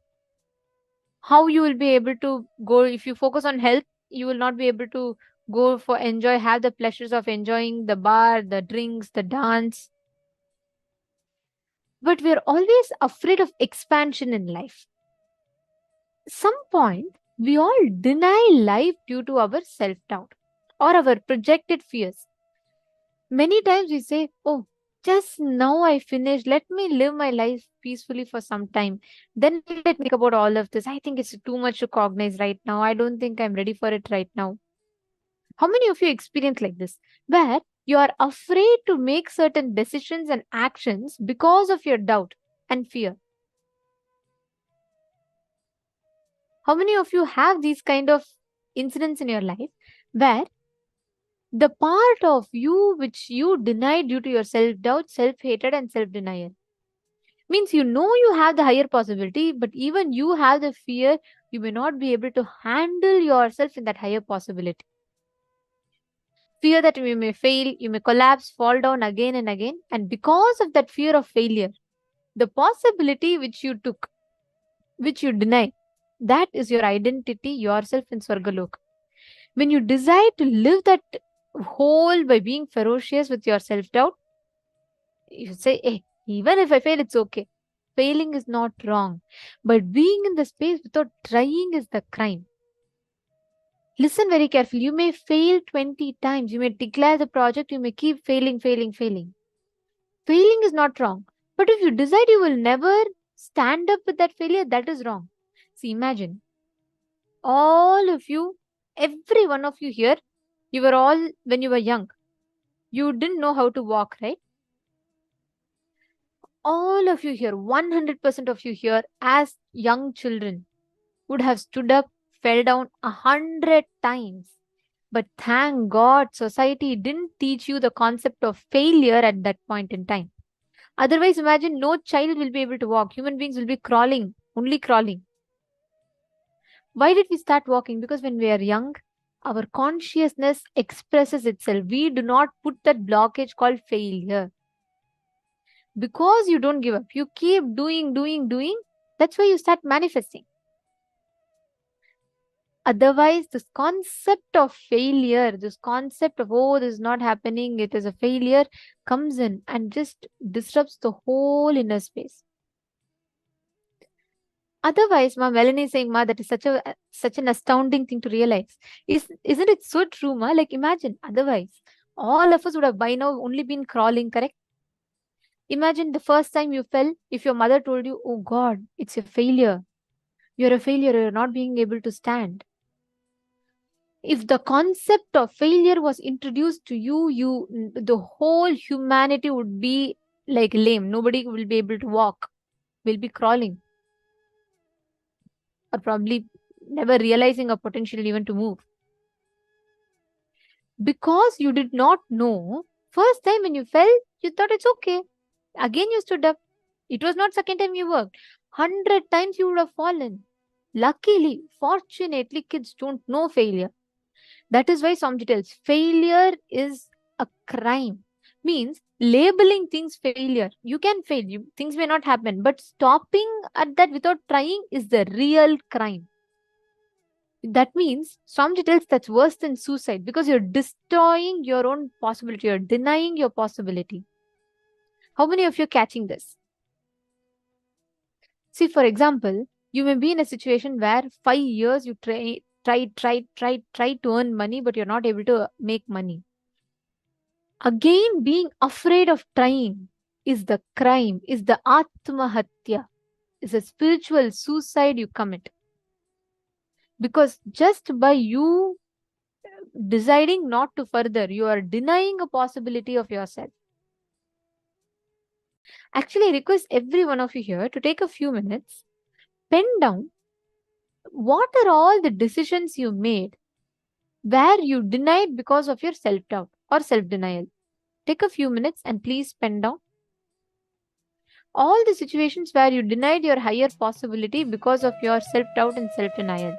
how you will be able to go, if you focus on health, you will not be able to go for have the pleasures of enjoying the bar, the drinks, the dance. But we're always afraid of expansion in life. Some point, we all deny life due to our self-doubt or our projected fears. Many times we say, oh, just now I finished, let me live my life peacefully for some time. Then let me think about all of this. I think it's too much to cognize right now. I don't think I'm ready for it right now. How many of you experience like this, where you are afraid to make certain decisions and actions because of your doubt and fear? How many of you have these kind of incidents in your life where the part of you which you denied due to your self-doubt, self-hatred and self-denial means you have the higher possibility, but even you have the fear you may not be able to handle yourself in that higher possibility. Fear that you may fail, you may collapse, fall down again and again. And because of that fear of failure, the possibility which you took, which you deny, that is your identity, yourself in Swarga Loka. When you decide to live that whole by being ferocious with your self-doubt, you say, hey, even if I fail, it's okay. Failing is not wrong. But being in the space without trying is the crime. Listen very carefully. You may fail 20 times. You may declare the project. You may keep failing. Failing is not wrong. But if you decide you will never stand up with that failure, that is wrong. See, imagine all of you, every one of you here, you were all, when you were young, you didn't know how to walk, right? All of you here, 100% of you here, as young children, would have stood up, fell down 100 times. But thank God, society didn't teach you the concept of failure at that point in time. Otherwise, imagine no child will be able to walk. Human beings will be crawling, only crawling. Why did we start walking? Because when we are young, our consciousness expresses itself. We do not put that blockage called failure. Because you don't give up, you keep doing. That's why you start manifesting. Otherwise, this concept of failure, this concept of, oh, this is not happening, it is a failure, comes in and just disrupts the whole inner space. Otherwise, Ma, Melanie is saying, Ma, that is such an astounding thing to realize. Isn't it so true, Ma? Like, imagine, otherwise, all of us would have by now only been crawling, correct? Imagine the first time you fell, if your mother told you, oh God, it's a failure. You're a failure, you're not being able to stand. If the concept of failure was introduced to you, the whole humanity would be like lame. Nobody will be able to walk, will be crawling. Or probably never realizing a potential even to move. Because you did not know, first time when you fell, you thought it's okay. Again you stood up. It was not second time you worked. 100 times you would have fallen. Luckily, fortunately, kids don't know failure. That is why Swamiji tells, failure is a crime. Means labeling things failure. You can fail. Things may not happen. But stopping at that without trying is the real crime. That means Swamiji tells that's worse than suicide because you're destroying your own possibility. You're denying your possibility. How many of you are catching this? See, for example, you may be in a situation where 5 years you try to earn money, but you're not able to make money. Again, being afraid of trying is the crime, is the Atmahatya. is a spiritual suicide you commit. Because just by you deciding not to further, you are denying a possibility of yourself. Actually, I request every one of you here to take a few minutes, pen down what are all the decisions you made where you denied because of your self doubt or self denial. Take a few minutes and please pen down all the situations where you denied your higher possibility because of your self doubt and self denial.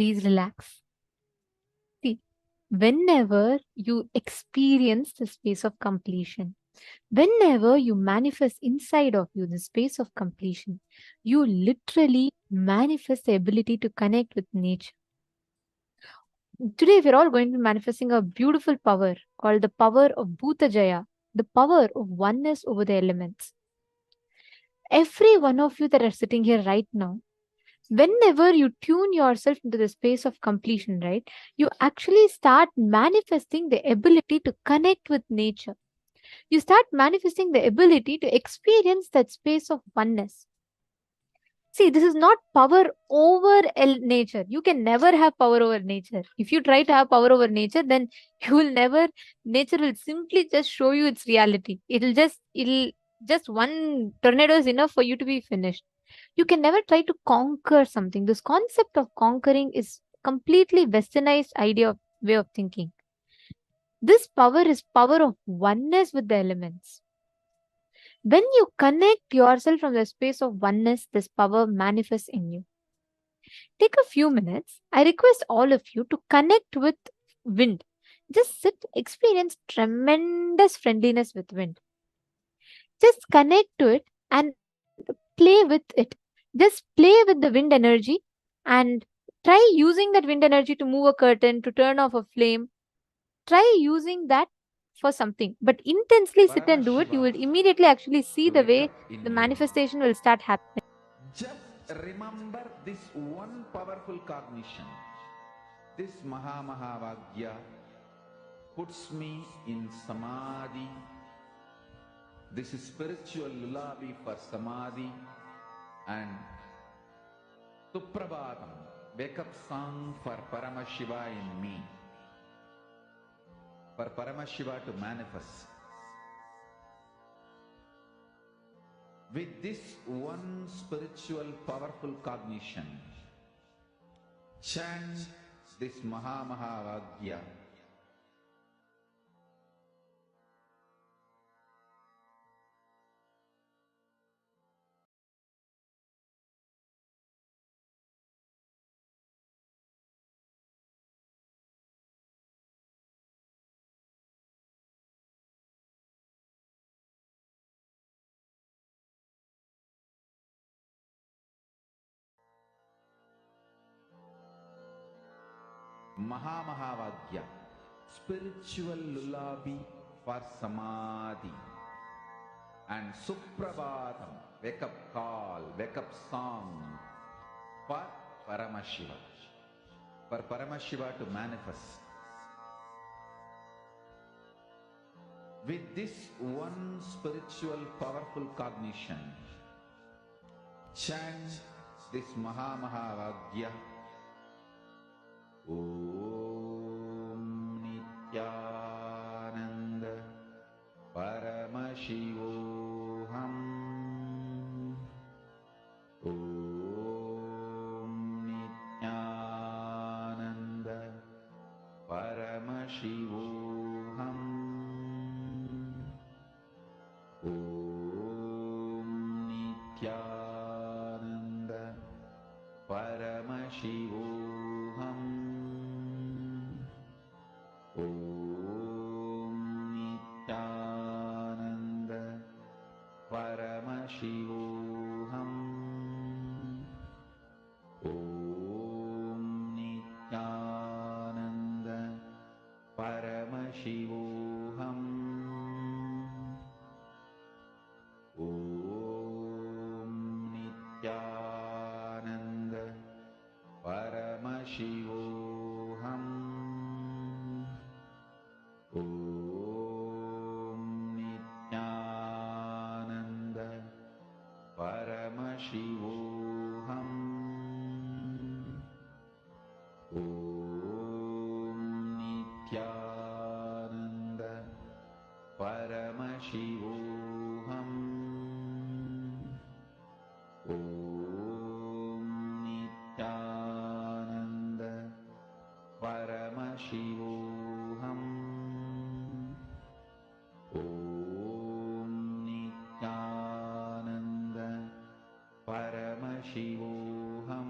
please relax. See, whenever you experience the space of completion, whenever you manifest inside of you the space of completion, you literally manifest the ability to connect with nature. Today, we're all going to be manifesting a beautiful power called the power of Bhuta Jaya, the power of oneness over the elements. Every one of you that are sitting here right now, whenever you tune yourself into the space of completion, right, you actually start manifesting the ability to connect with nature. You start manifesting the ability to experience that space of oneness. See, this is not power over nature. You can never have power over nature. If you try to have power over nature, then you will never, nature will simply just show you its reality. It'll just one tornado is enough for you to be finished. You can never try to conquer something. This concept of conquering is completely westernized way of thinking. This power is power of oneness with the elements. When you connect yourself from the space of oneness, this power manifests in you. Take a few minutes. I request all of you to connect with wind. Just sit, experience tremendous friendliness with wind. Just connect to it and play with it. Just play with the wind energy and try using that wind energy to move a curtain, to turn off a flame. Try using that for something, but intensely sit and do it. You will immediately actually see the way the manifestation will start happening. Just remember this one powerful cognition. This Mahavakya puts me in Samadhi. This is spiritual lullaby for Samadhi and Suprabhatam, wake up song for Paramashiva in me. For Paramashiva to manifest. With this one spiritual powerful cognition, chant this Mahavakya. Mahavakya, spiritual lullaby for Samadhi, and Suprabhatam, wake up call, wake up song for Paramashiva, for Paramashiva to manifest. With this one spiritual powerful cognition, chant this Mahavakya. Om Nithyananda Paramashivoham. Om Nithyananda Paramashivoham. Om Nithyananda Paramashivoham. Om Nithyananda Paramashivoham. Om Nithyananda Paramashivoham. Om Nithyananda Paramashivoham. Om Nithyananda Paramashivoham. Om Nithyananda Paramashivoham. Om Nithyananda Paramashivoham. Om Nithyananda Paramashivoham.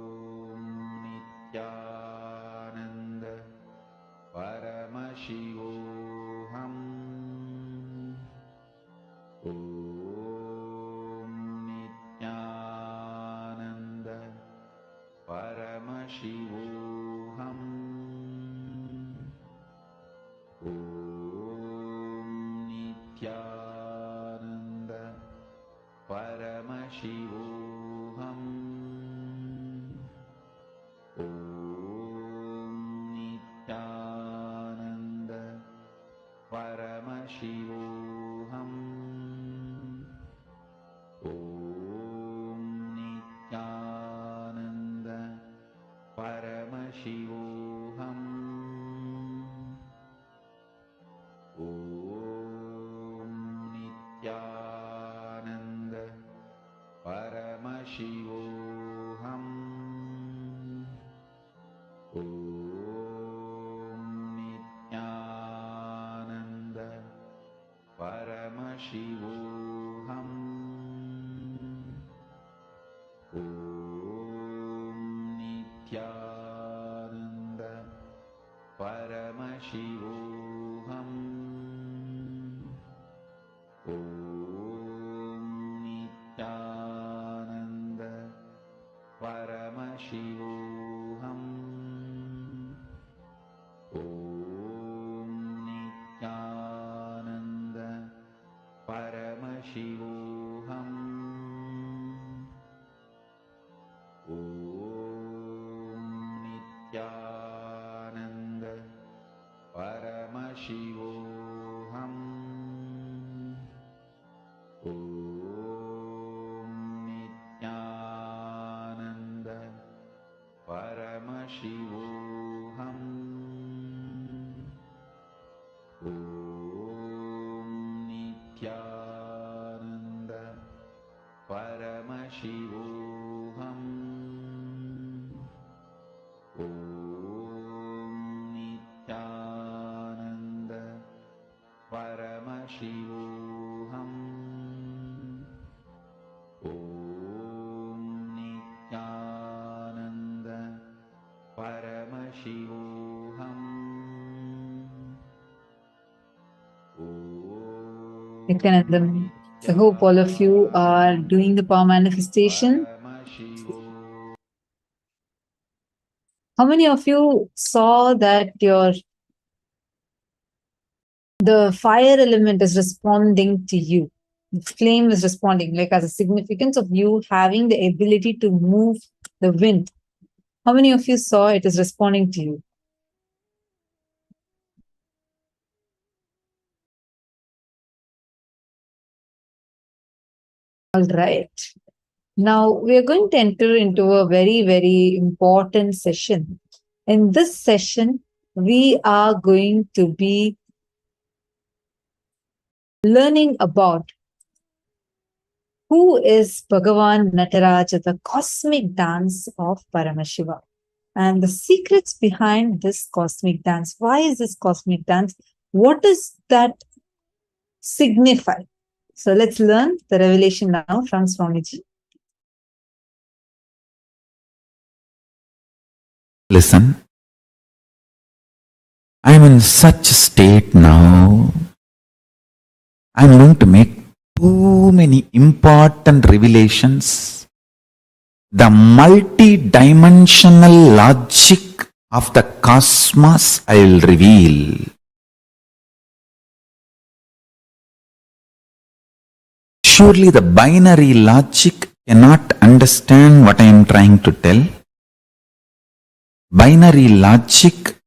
Paramashivoham. Om Nithyananda Paramashivoham. Om Nithyananda Paramashivoham. Om Nithyananda Paramashivoham. Om Nithyananda Paramashivoham. Om Nithyananda Paramashivoham. Om Nithyananda Paramashivoham. Om Nithyananda Paramashivoham. Om Nithyananda Paramashivoham. Om Nithyananda Paramashivoham. Om Nithyananda Paramashivoham. Om Nithyananda Paramashivoham. Om Nithyananda Paramashivoham. Nithyanandam. I hope all of you are doing the power manifestation. How many of you saw that the fire element is responding to you? The flame is responding, like as a significance of you having the ability to move the wind. How many of you saw it is responding to you? All right. Now we are going to enter into a very, very important session. In this session, we are going to be learning about who is Bhagavān Nataraja, the cosmic dance of Paramashiva, and the secrets behind this cosmic dance. Why is this cosmic dance? What does that signify? So let's learn the revelation now from Swamiji. Listen, I am in such a state now. I am going to make too many important revelations. The multi-dimensional logic of the cosmos I will reveal. Surely the binary logic cannot understand what I am trying to tell. Binary logic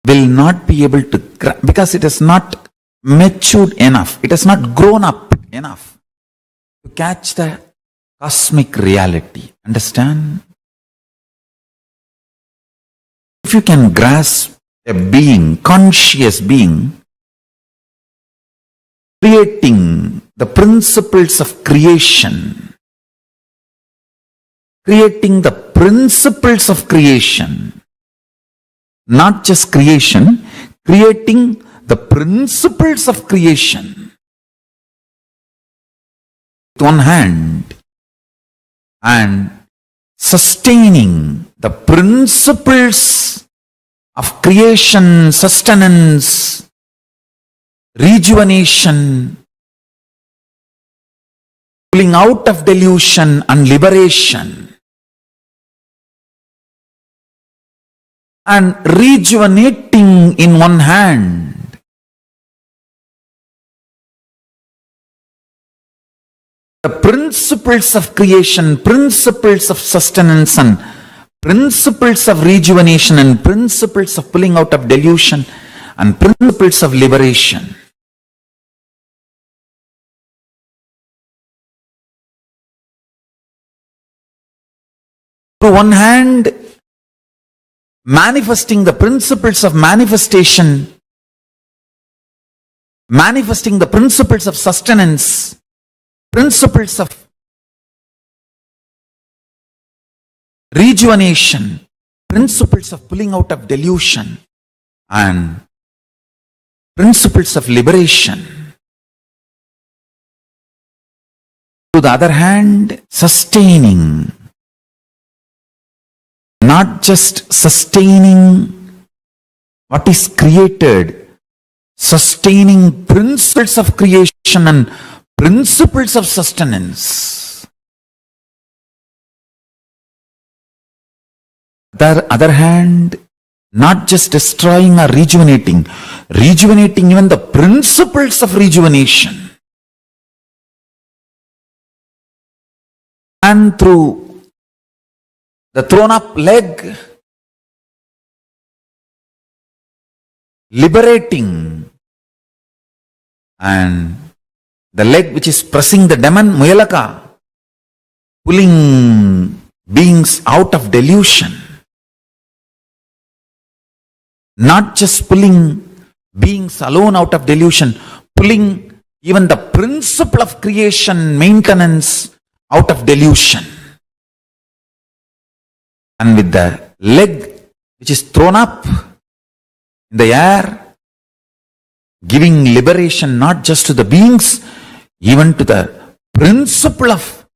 will not be able to, because it has not matured enough, it has not grown up enough to catch the cosmic reality. Understand? If you can grasp a being, conscious being, creating the principles of creation, creating the principles of creation, not just creation, creating the principles of creation with one hand and sustaining the principles of creation, sustenance, rejuvenation, pulling out of delusion and liberation, and rejuvenating in one hand, the principles of creation, principles of sustenance, and principles of rejuvenation, and principles of pulling out of delusion, and principles of liberation. To one hand, manifesting the principles of manifestation, manifesting the principles of sustenance, principles of rejuvenation, principles of pulling out of delusion, and principles of liberation. To the other hand, sustaining, not just sustaining what is created, sustaining principles of creation and principles of sustenance. The other hand, not just destroying or rejuvenating, rejuvenating even the principles of rejuvenation. And through the thrown up leg, liberating, and the leg which is pressing the demon, Muyalaka, pulling beings out of delusion. Not just pulling beings alone out of delusion, pulling even the principle of creation, maintenance out of delusion. And with the leg which is thrown up in the air, giving liberation not just to the beings, even to the principle of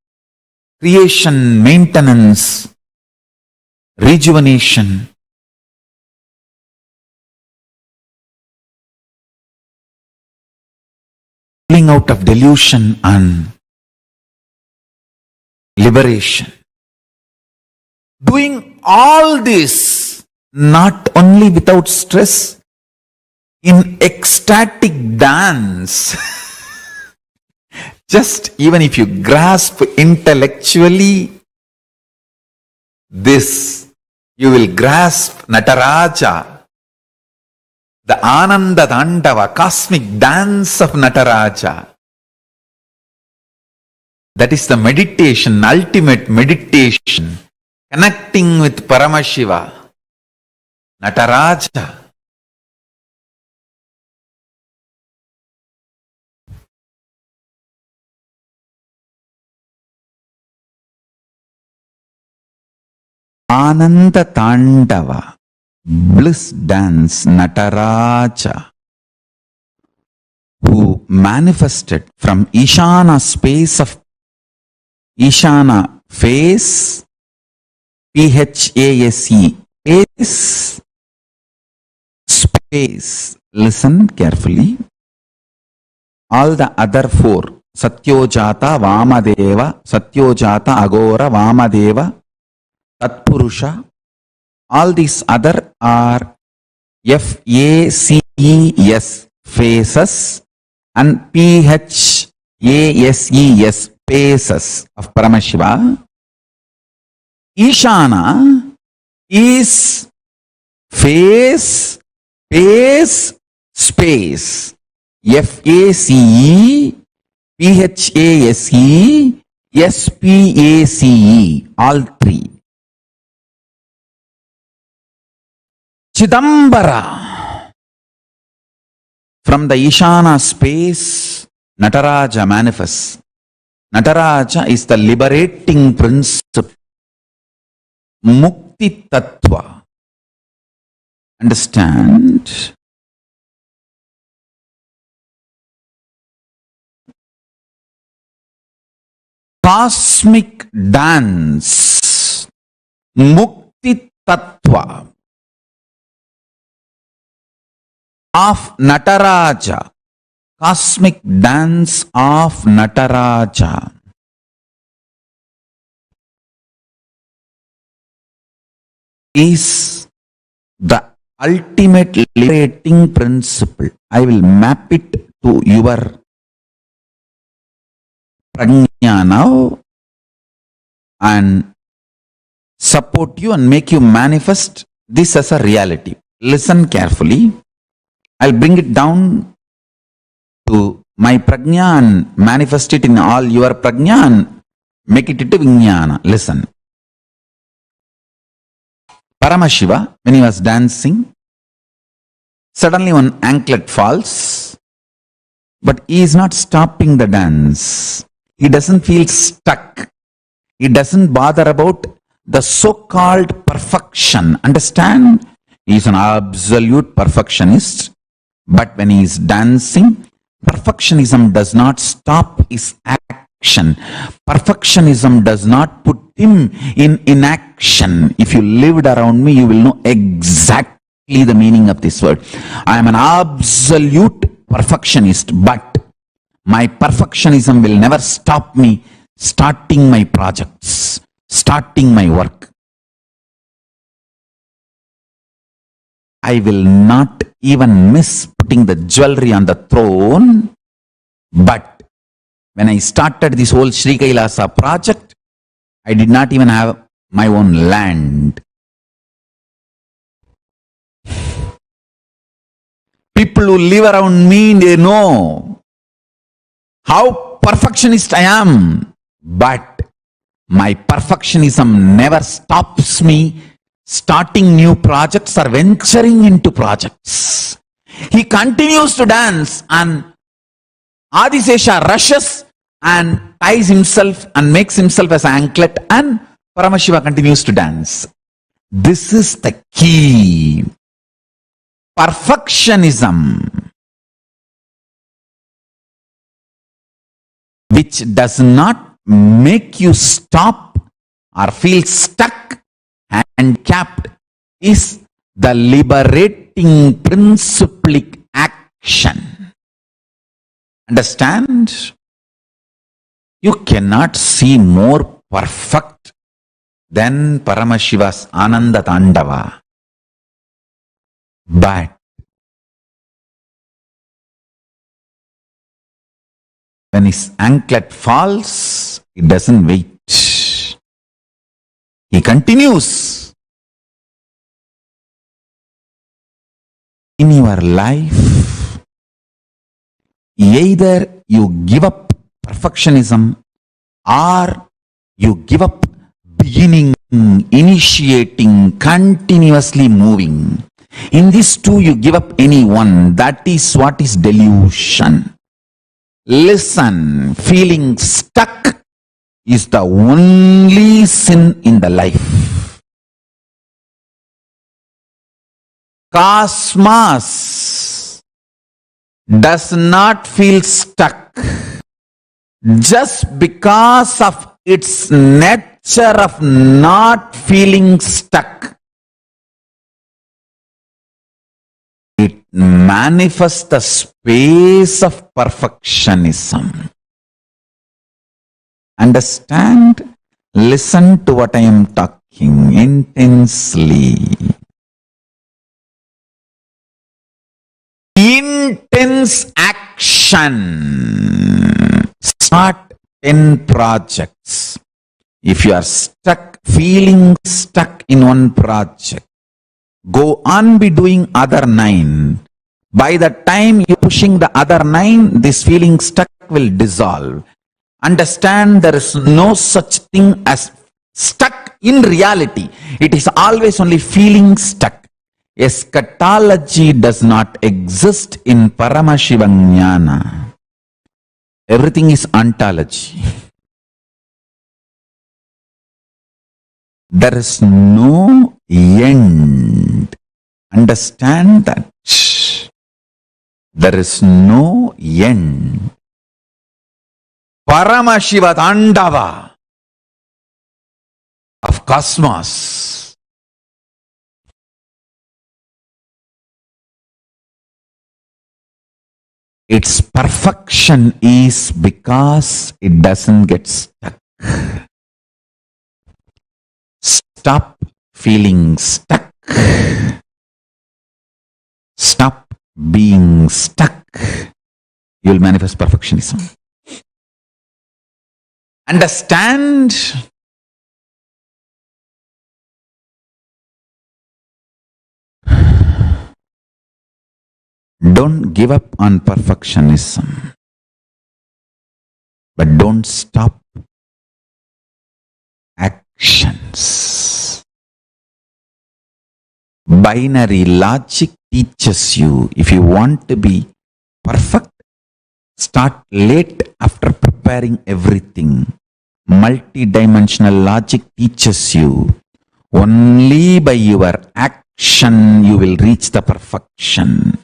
creation, maintenance, rejuvenation. Pulling out of delusion and liberation. Doing all this not only without stress, in ecstatic dance. Just even if you grasp intellectually this, you will grasp Nataraja, the Ananda Dandava, cosmic dance of Nataraja. That is the meditation, ultimate meditation. Connecting with Paramashiva, Nataraja. Ananda Tandava, bliss dance, Nataraja, who manifested from Ishana space of Ishana face, PHASE, space, space. Listen carefully. All the other four, Satyojata, Vamadeva, Satyojata, Agora, Vamadeva, Tatpurusha, all these other are FACES, faces, and PHASES, spaces of Paramashiva. Ishana is face, space, space. FACE, PHASE, SPACE, all three. Chidambara. From the Ishana space, Nataraja manifests. Nataraja is the liberating principle. Mukti Tattva. Understand? Cosmic dance. Mukti Tattva of Nataraja. Cosmic dance of Nataraja. Is the ultimate liberating principle. I will map it to your prajna now and support you and make you manifest this as a reality. Listen carefully. I'll bring it down to my prajna and manifest it in all your prajna and make it into vijnana. Listen. Paramashiva, when he was dancing, suddenly one anklet falls, but he is not stopping the dance. He doesn't feel stuck. He doesn't bother about the so-called perfection. Understand? He is an absolute perfectionist. But when he is dancing, perfectionism does not stop his action. Perfectionism does not put him in inaction. If you lived around me, you will know exactly the meaning of this word. I am an absolute perfectionist, but my perfectionism will never stop me starting my projects, starting my work. I will not even miss putting the jewelry on the throne, but when I started this whole Sri KAILASA project, I did not even have my own land. People who live around me, they know how perfectionist I am, but my perfectionism never stops me starting new projects or venturing into projects. He continues to dance and Adisesha rushes and ties himself and makes himself as an anklet, and Paramashiva continues to dance. This is the key. Perfectionism, which does not make you stop or feel stuck and capped, is the liberating principlic action. Understand? You cannot see more perfect than Paramashiva's Ananda Tandava. But when his anklet falls, he doesn't wait. He continues. In your life, either you give up perfectionism or you give up beginning, initiating, continuously moving. In these two, you give up any one. That is what is delusion. Listen, feeling stuck is the only sin in the life. Cosmos does not feel stuck just because of its nature of not feeling stuck. It manifests the space of perfectionism. Understand? Listen to what I am talking intensely. Intense action. Start 10 projects. If you are stuck, feeling stuck in one project, go on be doing other 9. By the time you're pushing the other 9, this feeling stuck will dissolve. Understand, there is no such thing as stuck in reality. It is always only feeling stuck. Eschatology does not exist in Paramashivam Jnana. Everything is ontology. There is no end. Understand that. There is no end. Paramashiva Tandava of cosmos. Its perfection is because it doesn't get stuck. Stop feeling stuck. Stop being stuck. You will manifest perfectionism. Understand? Don't give up on perfectionism, but don't stop actions. Binary logic teaches you, if you want to be perfect, start late after preparing everything. Multidimensional logic teaches you, only by your action you will reach the perfection.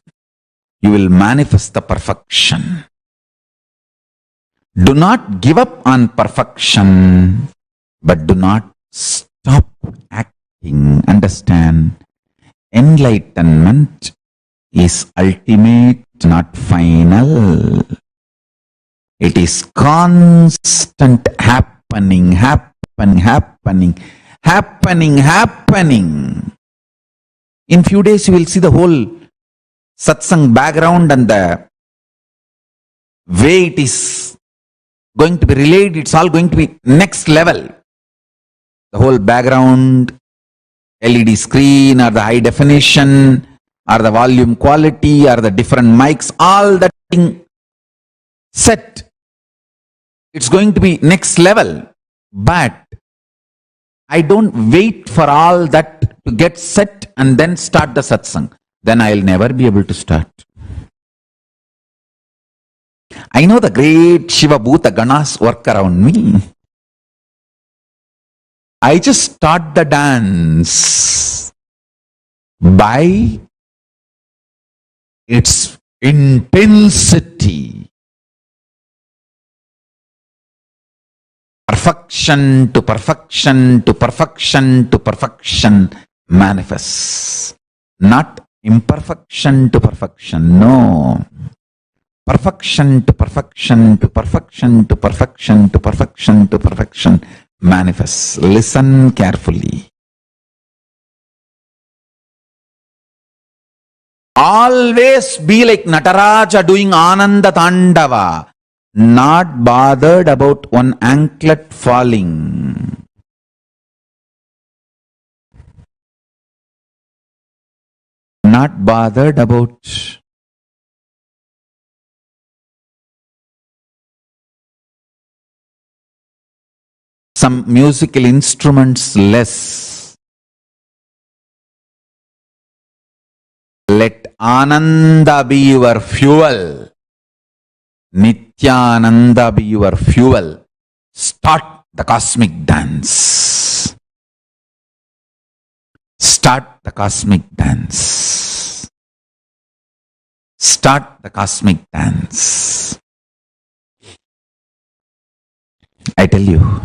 You will manifest the perfection. Do not give up on perfection, but do not stop acting. Understand? Enlightenment is ultimate, not final. It is constant happening. In few days you will see the whole satsang background and the way it is going to be relayed. It's all going to be next level. The whole background, LED screen, or the high definition, or the volume quality, or the different mics, all that thing set. It's going to be next level. But I don't wait for all that to get set and then start the satsang. Then I'll never be able to start. I know the great Shiva Bhuta Ganas work around me. I just start the dance by its intensity. Perfection to perfection to perfection to perfection manifests. Not imperfection to perfection, no. Perfection to perfection to perfection to perfection to perfection to perfection manifests. Listen carefully. Always be like Nataraja doing Ananda Tandava, not bothered about one anklet falling. Not bothered about some musical instruments less. Let Ananda be your fuel. Nithyananda be your fuel. Start the cosmic dance. Start the cosmic dance. Start the cosmic dance. I tell you,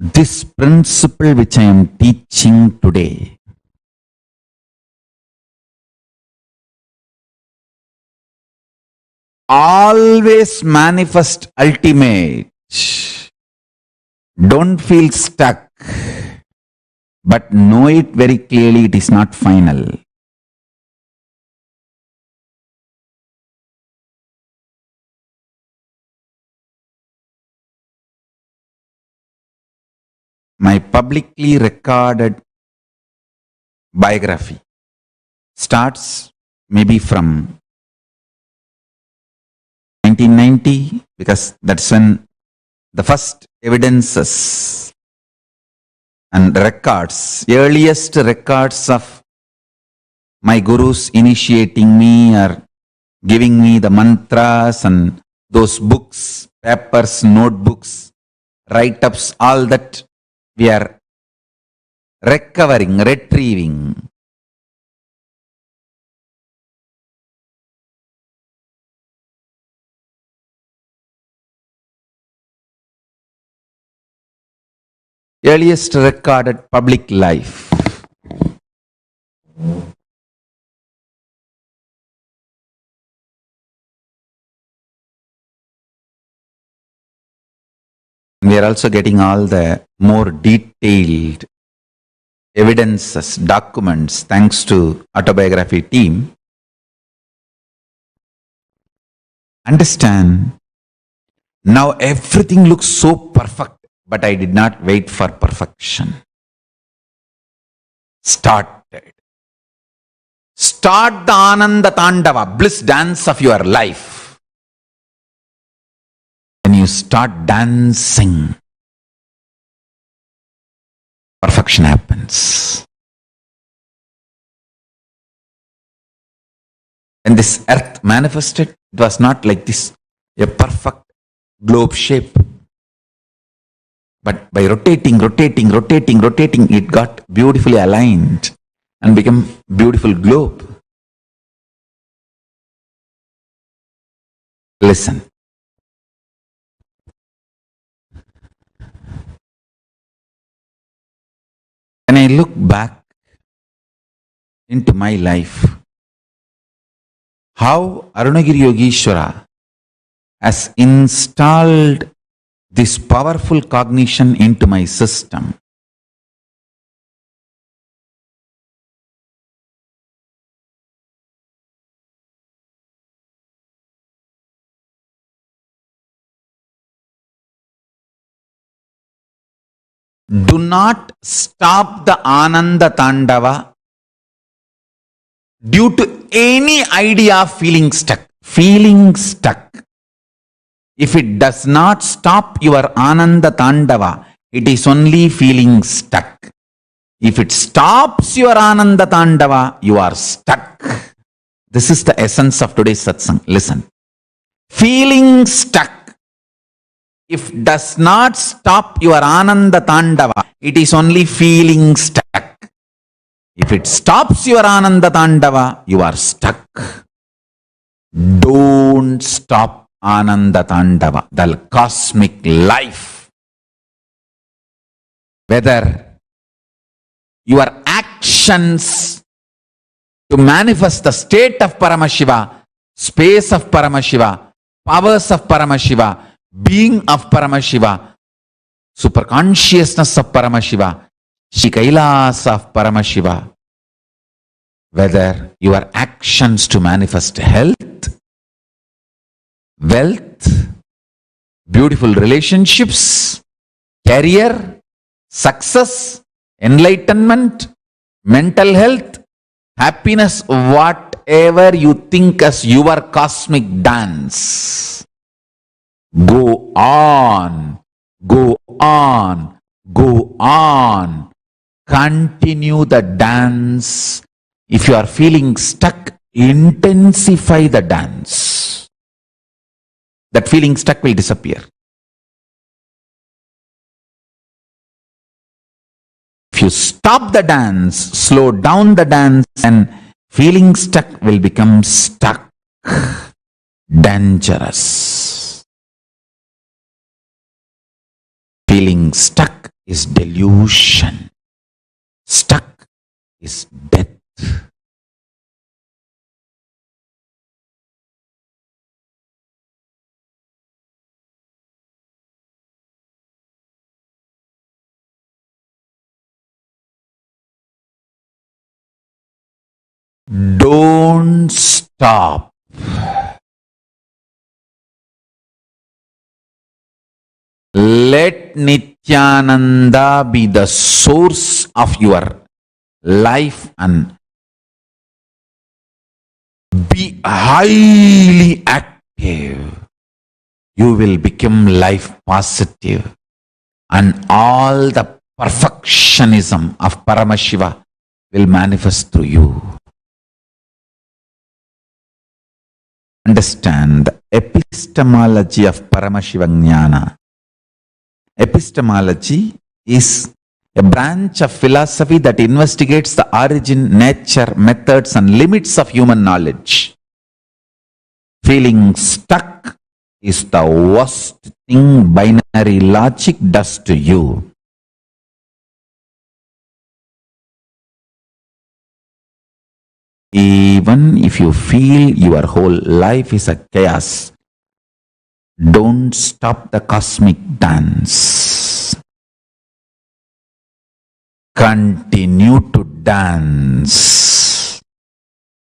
this principle which I am teaching today always manifest ultimate. Don't feel stuck, but know it very clearly, it is not final. My publicly recorded biography starts maybe from 1990, because that's when the first evidences and records, earliest records of my gurus initiating me or giving me the mantras and those books, papers, notebooks, write-ups, all that we are recovering, retrieving. Earliest recorded public life. We are also getting all the more detailed evidences, documents, thanks to autobiography team. Understand, now everything looks so perfect, but I did not wait for perfection. Started. Start the Ananda Tandava, bliss dance of your life. When you start dancing, perfection happens. When this earth manifested, it was not like this, a perfect globe shape. But by rotating, it got beautifully aligned and became beautiful globe. Listen. When I look back into my life, how Arunagiri Yogeshwara has installed this powerful cognition into my system. Do not stop the Ananda Tandava due to any idea of feeling stuck. Feeling stuck. If it does not stop your Ananda Tandava, it is only feeling stuck. If it stops your Ananda Tandava, you are stuck. This is the essence of today's satsang. Listen. Feeling stuck. If does not stop your Ananda Tandava, it is only feeling stuck. If it stops your Ananda Tandava, you are stuck. Don't stop Ananda Tandava, the cosmic life. Whether your actions to manifest the state of Paramashiva, space of Paramashiva, powers of Paramashiva, being of Paramashiva, superconsciousness of Paramashiva, KAILASA of Paramashiva, whether your actions to manifest health, wealth, beautiful relationships, career, success, enlightenment, mental health, happiness, whatever you think as your cosmic dance. Go on, go on, go on. Continue the dance. If you are feeling stuck, intensify the dance. That feeling stuck will disappear. If you stop the dance, slow down the dance, and feeling stuck will become stuck. Dangerous. Feeling stuck is delusion. Stuck is death. Don't stop. Let Nithyananda be the source of your life and be highly active. You will become life positive, and all the perfectionism of Paramashiva will manifest through you. Understand the epistemology of Paramashiva Jnana. Epistemology is a branch of philosophy that investigates the origin, nature, methods, and limits of human knowledge. Feeling stuck is the worst thing binary logic does to you. Even if you feel your whole life is a chaos, don't stop the cosmic dance. Continue to dance.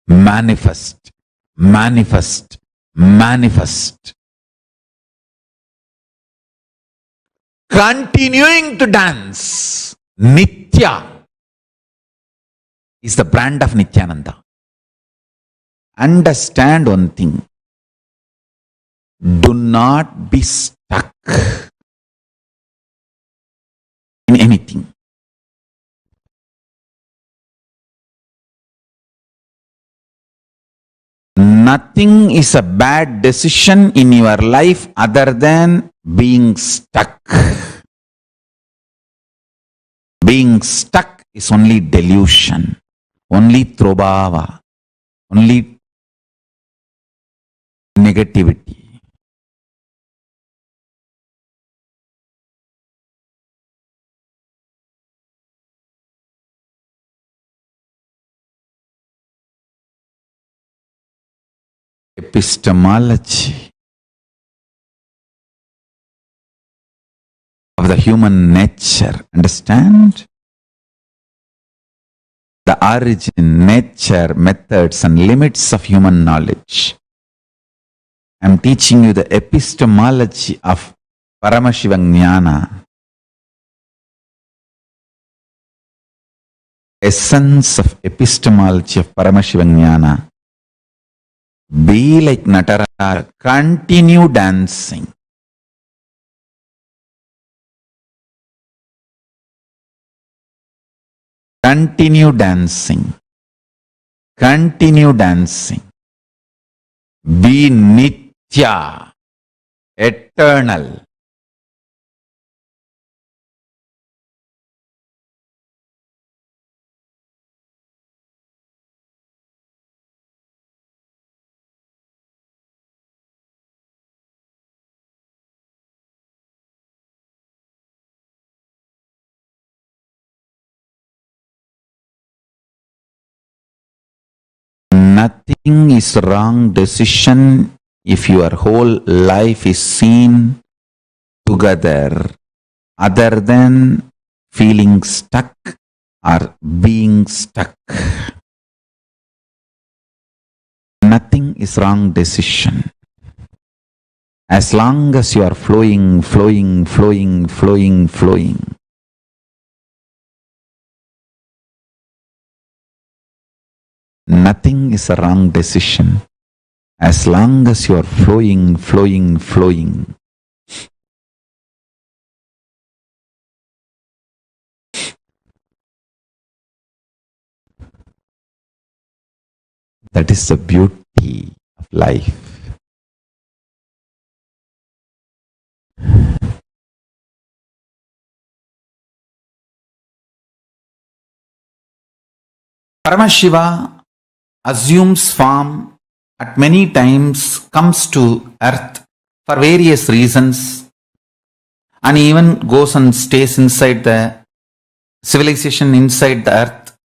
Manifest, manifest, manifest. Continuing to dance. Nitya is the brand of Nithyananda. Understand one thing. Do not be stuck in anything. Nothing is a bad decision in your life other than being stuck. Being stuck is only delusion, only trobhava, only negativity. Epistemology of the human nature. Understand? The origin, nature, methods, and limits of human knowledge. I am teaching you the epistemology of Paramashivam Jnana. Essence of epistemology of Paramashivam Jnana. Be like Nataraja. Continue dancing. Continue dancing. Continue dancing. Be Nitya, eternal. Nothing is wrong decision if your whole life is seen together other than feeling stuck or being stuck. Nothing is wrong decision. As long as you are flowing, flowing, flowing, flowing, flowing. Nothing is a wrong decision. As long as you are flowing, flowing, flowing. That is the beauty of life. Paramashiva assumes form at many times, comes to earth for various reasons, and even goes and stays inside the civilization, inside the earth.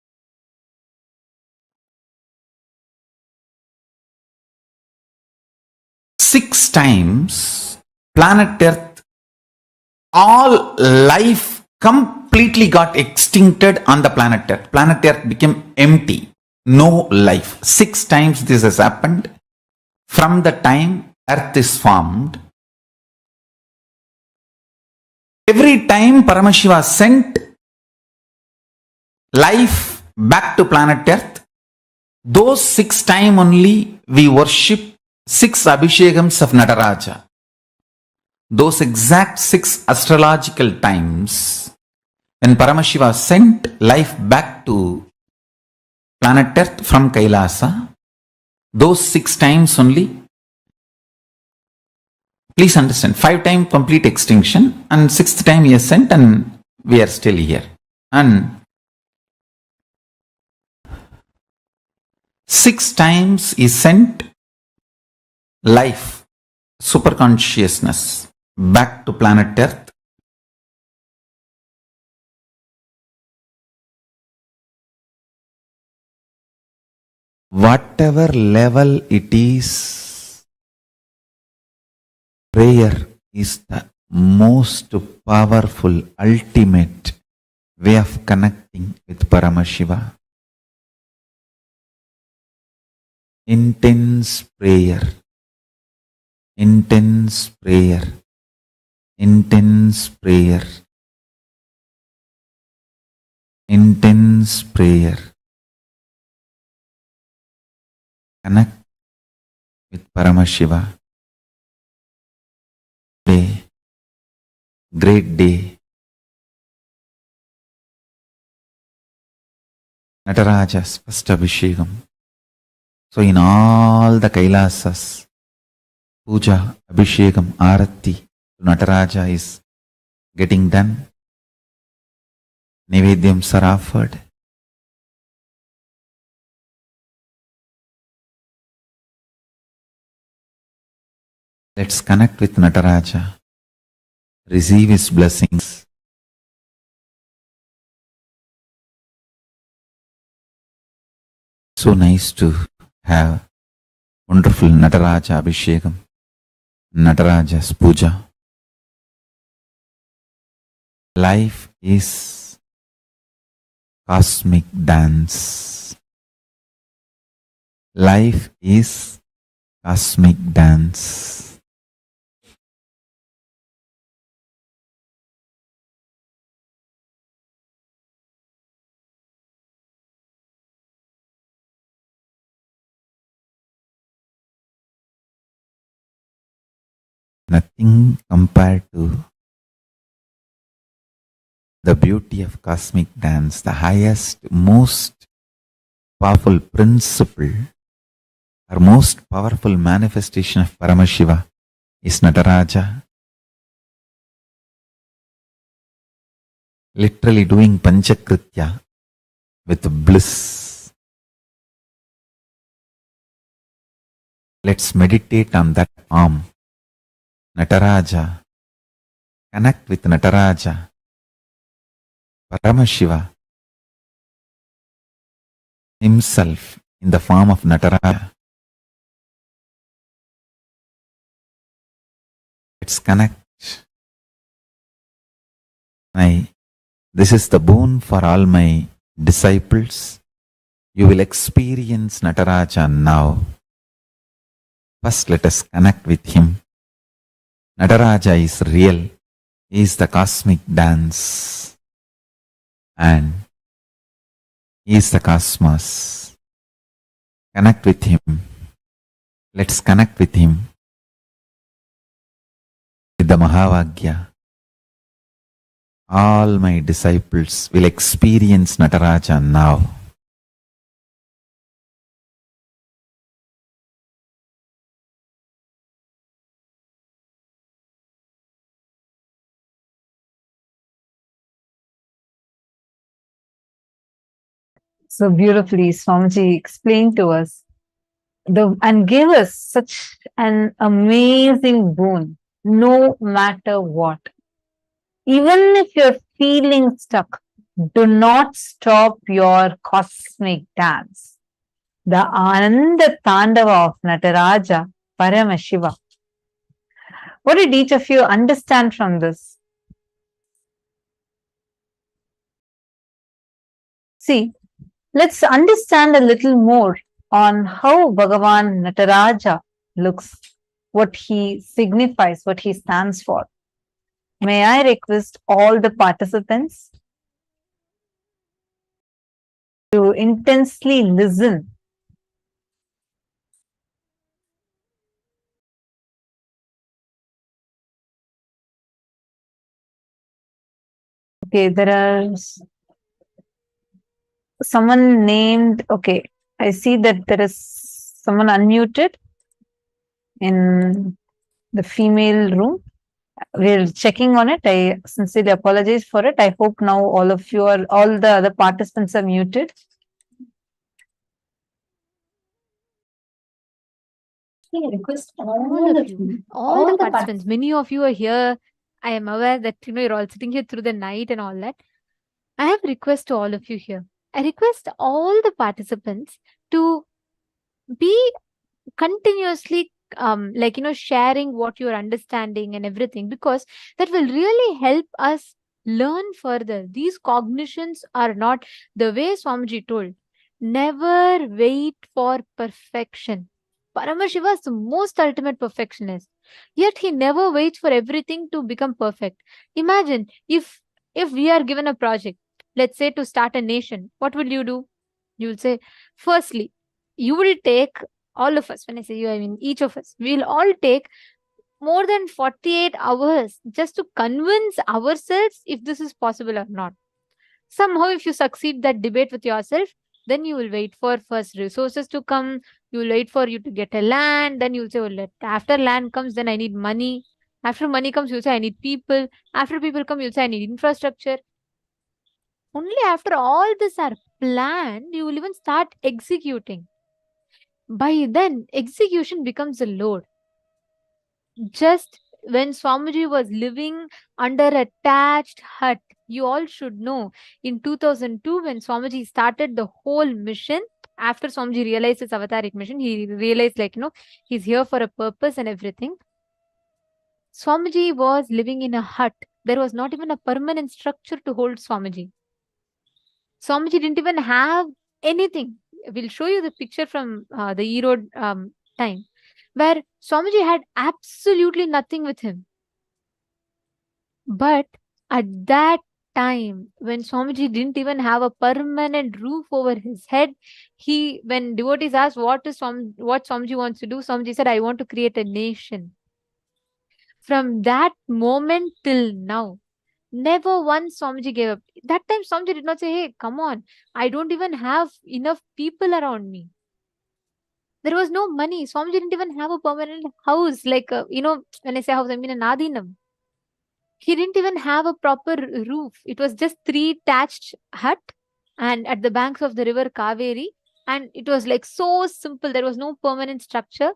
Six times planet Earth, all life completely got extincted on the planet Earth. Planet Earth became empty. No life. 6 times this has happened from the time Earth is formed. Every time Paramashiva sent life back to planet Earth, those 6 times only we worship 6 Abhishekams of Nataraja. Those exact 6 astrological times when Paramashiva sent life back to planet Earth from KAILASA, those 6 times only Please understand, 5 times complete extinction and 6th time he ascent and we are still here. And 6 times he sent life, super consciousness back to planet Earth. Whatever level it is, prayer is the most powerful, ultimate way of connecting with Paramashiva. Intense prayer, intense prayer, intense prayer, intense prayer. Connect with Paramashiva. Day, great day. Nataraja's first Abhishekam. So in all the Kailasas, Puja, Abhishekam, Arati to Nataraja is getting done. Nivedyams are offered. Let's connect with Nataraja, receive his blessings. So nice to have wonderful Nataraja Abhishekam, Nataraja's Puja. Life is cosmic dance. Life is cosmic dance. Nothing compared to the beauty of cosmic dance, the highest, most powerful principle or most powerful manifestation of Paramashiva is Nataraja. Literally doing Panchakritya with bliss. Let's meditate on that arm. Nataraja. Connect with Nataraja. Paramashiva himself in the form of Nataraja. Let's connect. This is the boon for all my disciples. You will experience Nataraja now. First, let us connect with him. Nataraja is real. He is the cosmic dance. And he is the cosmos. Connect with him. Let's connect with him. With the Mahavakya. All my disciples will experience Nataraja now. So beautifully, Swamiji explained to us and gave us such an amazing boon, no matter what. Even if you're feeling stuck, do not stop your cosmic dance. The Ananda Tandava of Nataraja, Paramashiva. What did each of you understand from this? See, let's understand a little more on how Bhagavān Nataraja looks, what he signifies, what he stands for. May I request all the participants to intensely listen. Okay, there are someone named, okay, I see that there is someone unmuted in the female room. We're checking on it. I sincerely apologize for it. I hope now all the other participants are muted. Request All of you, all the participants, many of you are here. I am aware that you're all sitting here through the night and all that. I have a request to all of you here. I request all the participants to be continuously sharing what you're understanding and everything, because that will really help us learn further. These cognitions are not the way Swamiji told. Never wait for perfection. Paramashiva is the most ultimate perfectionist. Yet he never waits for everything to become perfect. Imagine if we are given a project, let's say to start a nation, what will you do? You will say, firstly, you will take, all of us, when I say you, I mean each of us, we'll all take more than 48 hours just to convince ourselves if this is possible or not. Somehow, if you succeed that debate with yourself, then you will wait for first resources to come. You will wait for you to get a land. Then you'll say, well, after land comes, then I need money. After money comes, you'll say, I need people. After people come, you'll say, I need infrastructure. Only after all this are planned, you will even start executing. By then, execution becomes a load. Just when Swamiji was living under a thatched hut, you all should know, in 2002, when Swamiji started the whole mission, after Swamiji realized his avataric mission, he realized, he's here for a purpose and everything. Swamiji was living in a hut. There was not even a permanent structure to hold Swamiji. Swamiji didn't even have anything. We'll show you the picture from the E-Road time, where Swamiji had absolutely nothing with him. But at that time, when Swamiji didn't even have a permanent roof over his head, when devotees asked what Swamiji wants to do, Swamiji said, I want to create a nation. From that moment till now, never once Swamiji gave up. That time Swamiji did not say, hey, come on, I don't even have enough people around me. There was no money. Swamiji didn't even have a permanent house. When I say house, I mean an adinam. He didn't even have a proper roof. It was just 3 thatched hut and at the banks of the river Kaveri. And it was so simple. There was no permanent structure.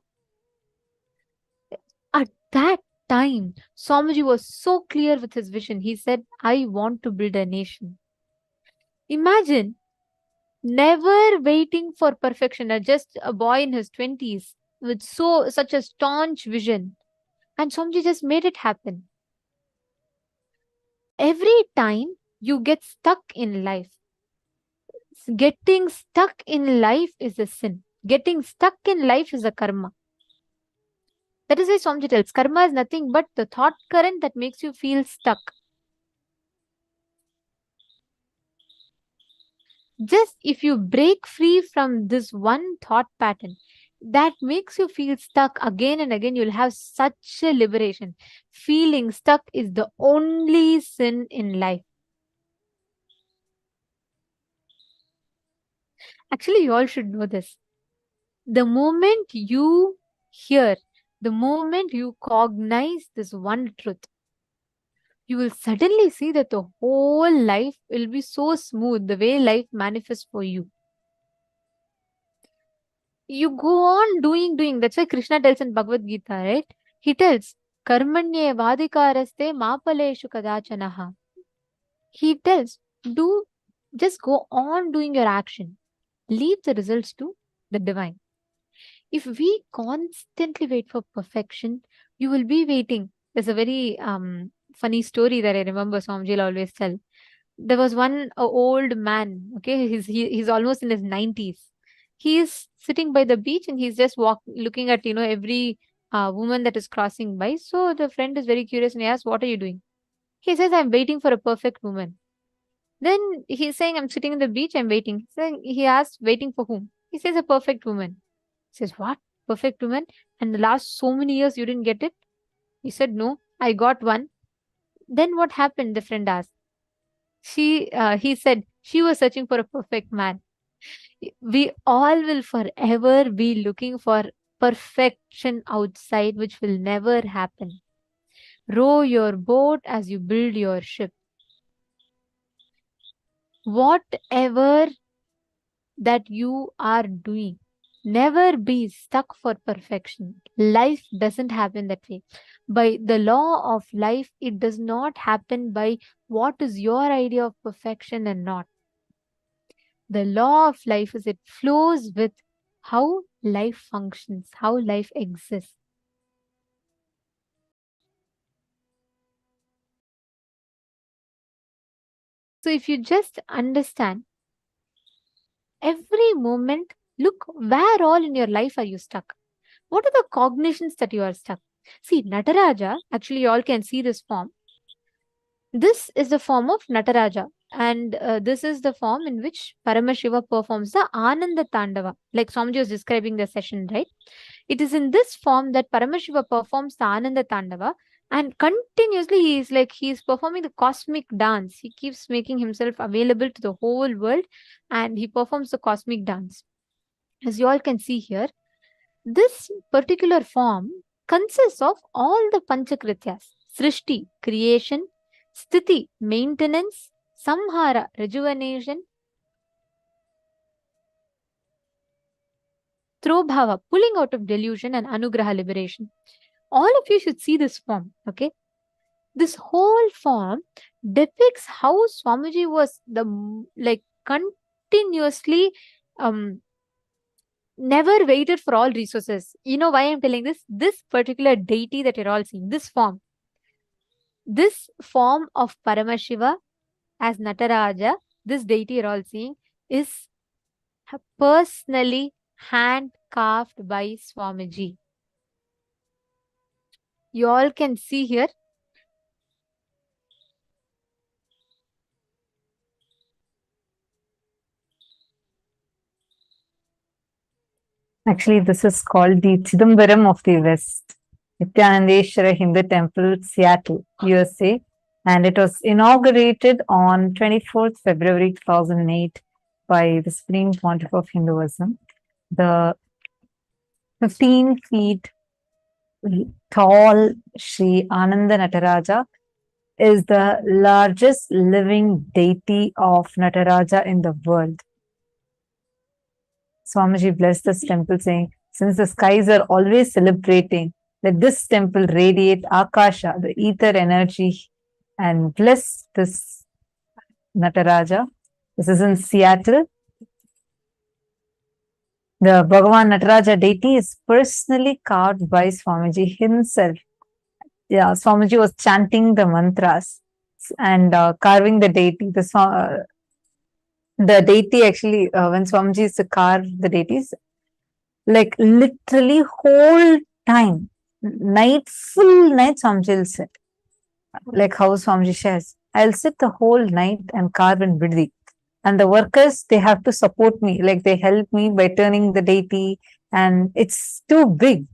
At that time, Swamiji was so clear with his vision. He said, I want to build a nation. Imagine never waiting for perfection, just a boy in his 20s with such a staunch vision. And Swamiji just made it happen. Every time you get stuck in life, getting stuck in life is a sin. Getting stuck in life is a karma. That is why Swamiji tells, karma is nothing but the thought current that makes you feel stuck. Just if you break free from this one thought pattern that makes you feel stuck again and again, you'll have such a liberation. Feeling stuck is the only sin in life. Actually, you all should know this. The moment you hear, the moment you cognize this one truth, you will suddenly see that the whole life will be so smooth, the way life manifests for you. You go on doing. That's why Krishna tells in Bhagavad Gita, right? He tells, Karmanye vadikaraste mapaleshu kadachanaha. He tells, just go on doing your action. Leave the results to the divine. If we constantly wait for perfection, you will be waiting. There's a very funny story that I remember Swamiji always tell. There was one old man, okay, he's almost in his 90s. He is sitting by the beach and he's just looking at, every woman that is crossing by. So the friend is very curious and he asks, what are you doing? He says, I'm waiting for a perfect woman. Then he's saying, I'm sitting on the beach, I'm waiting. He asks, waiting for whom? He says, a perfect woman. He says, what? Perfect woman? And the last so many years you didn't get it? He said, no, I got one. Then what happened? The friend asked. He said, she was searching for a perfect man. We all will forever be looking for perfection outside, which will never happen. Row your boat as you build your ship. Whatever that you are doing, never be stuck for perfection. Life doesn't happen that way. By the law of life, it does not happen by what is your idea of perfection and not. The law of life is it flows with how life functions, how life exists. So if you just understand every moment, look where all in your life are you stuck? What are the cognitions that you are stuck? See, Nataraja, actually you all can see this form. This is the form of Nataraja, and this is the form in which Paramashiva performs the Ananda Tandava, like Swamiji was describing the session, right? It is in this form that Paramashiva performs the Ananda Tandava, and continuously he is performing the cosmic dance. He keeps making himself available to the whole world, and he performs the cosmic dance. As you all can see here, this particular form consists of all the Panchakrityas: Srishti, creation; Sthiti, maintenance; Samhara, rejuvenation; Trobhava, pulling out of delusion; and Anugraha, liberation. All of you should see this form, okay? This whole form depicts how Swamiji was continuously never waited for all resources. You know why I'm telling this? This particular deity that you're all seeing, this form of Paramashiva as Nataraja, this deity you're all seeing, is personally hand carved by Swamiji. You all can see here. Actually, this is called the Chidambaram of the West, Nithyanandeshwara Hindu Temple, Seattle, USA. And it was inaugurated on 24th February 2008 by the Supreme Pontiff of Hinduism. The 15 feet tall Sri Ananda Nataraja is the largest living deity of Nataraja in the world. Swamiji blessed this temple, saying, since the skies are always celebrating, let this temple radiate Akasha, the ether energy, and bless this Nataraja. This is in Seattle. The Bhagavān Nataraja deity is personally carved by Swamiji himself. Yeah, Swamiji was chanting the mantras and carving the deity. The deity actually, when Swamiji used to carve the deities, like literally whole time, full night Swamiji will sit. Like how Swamiji shares, I'll sit the whole night and carve in Biddi. And the workers, they have to support me, like they help me by turning the deity, and it's too big.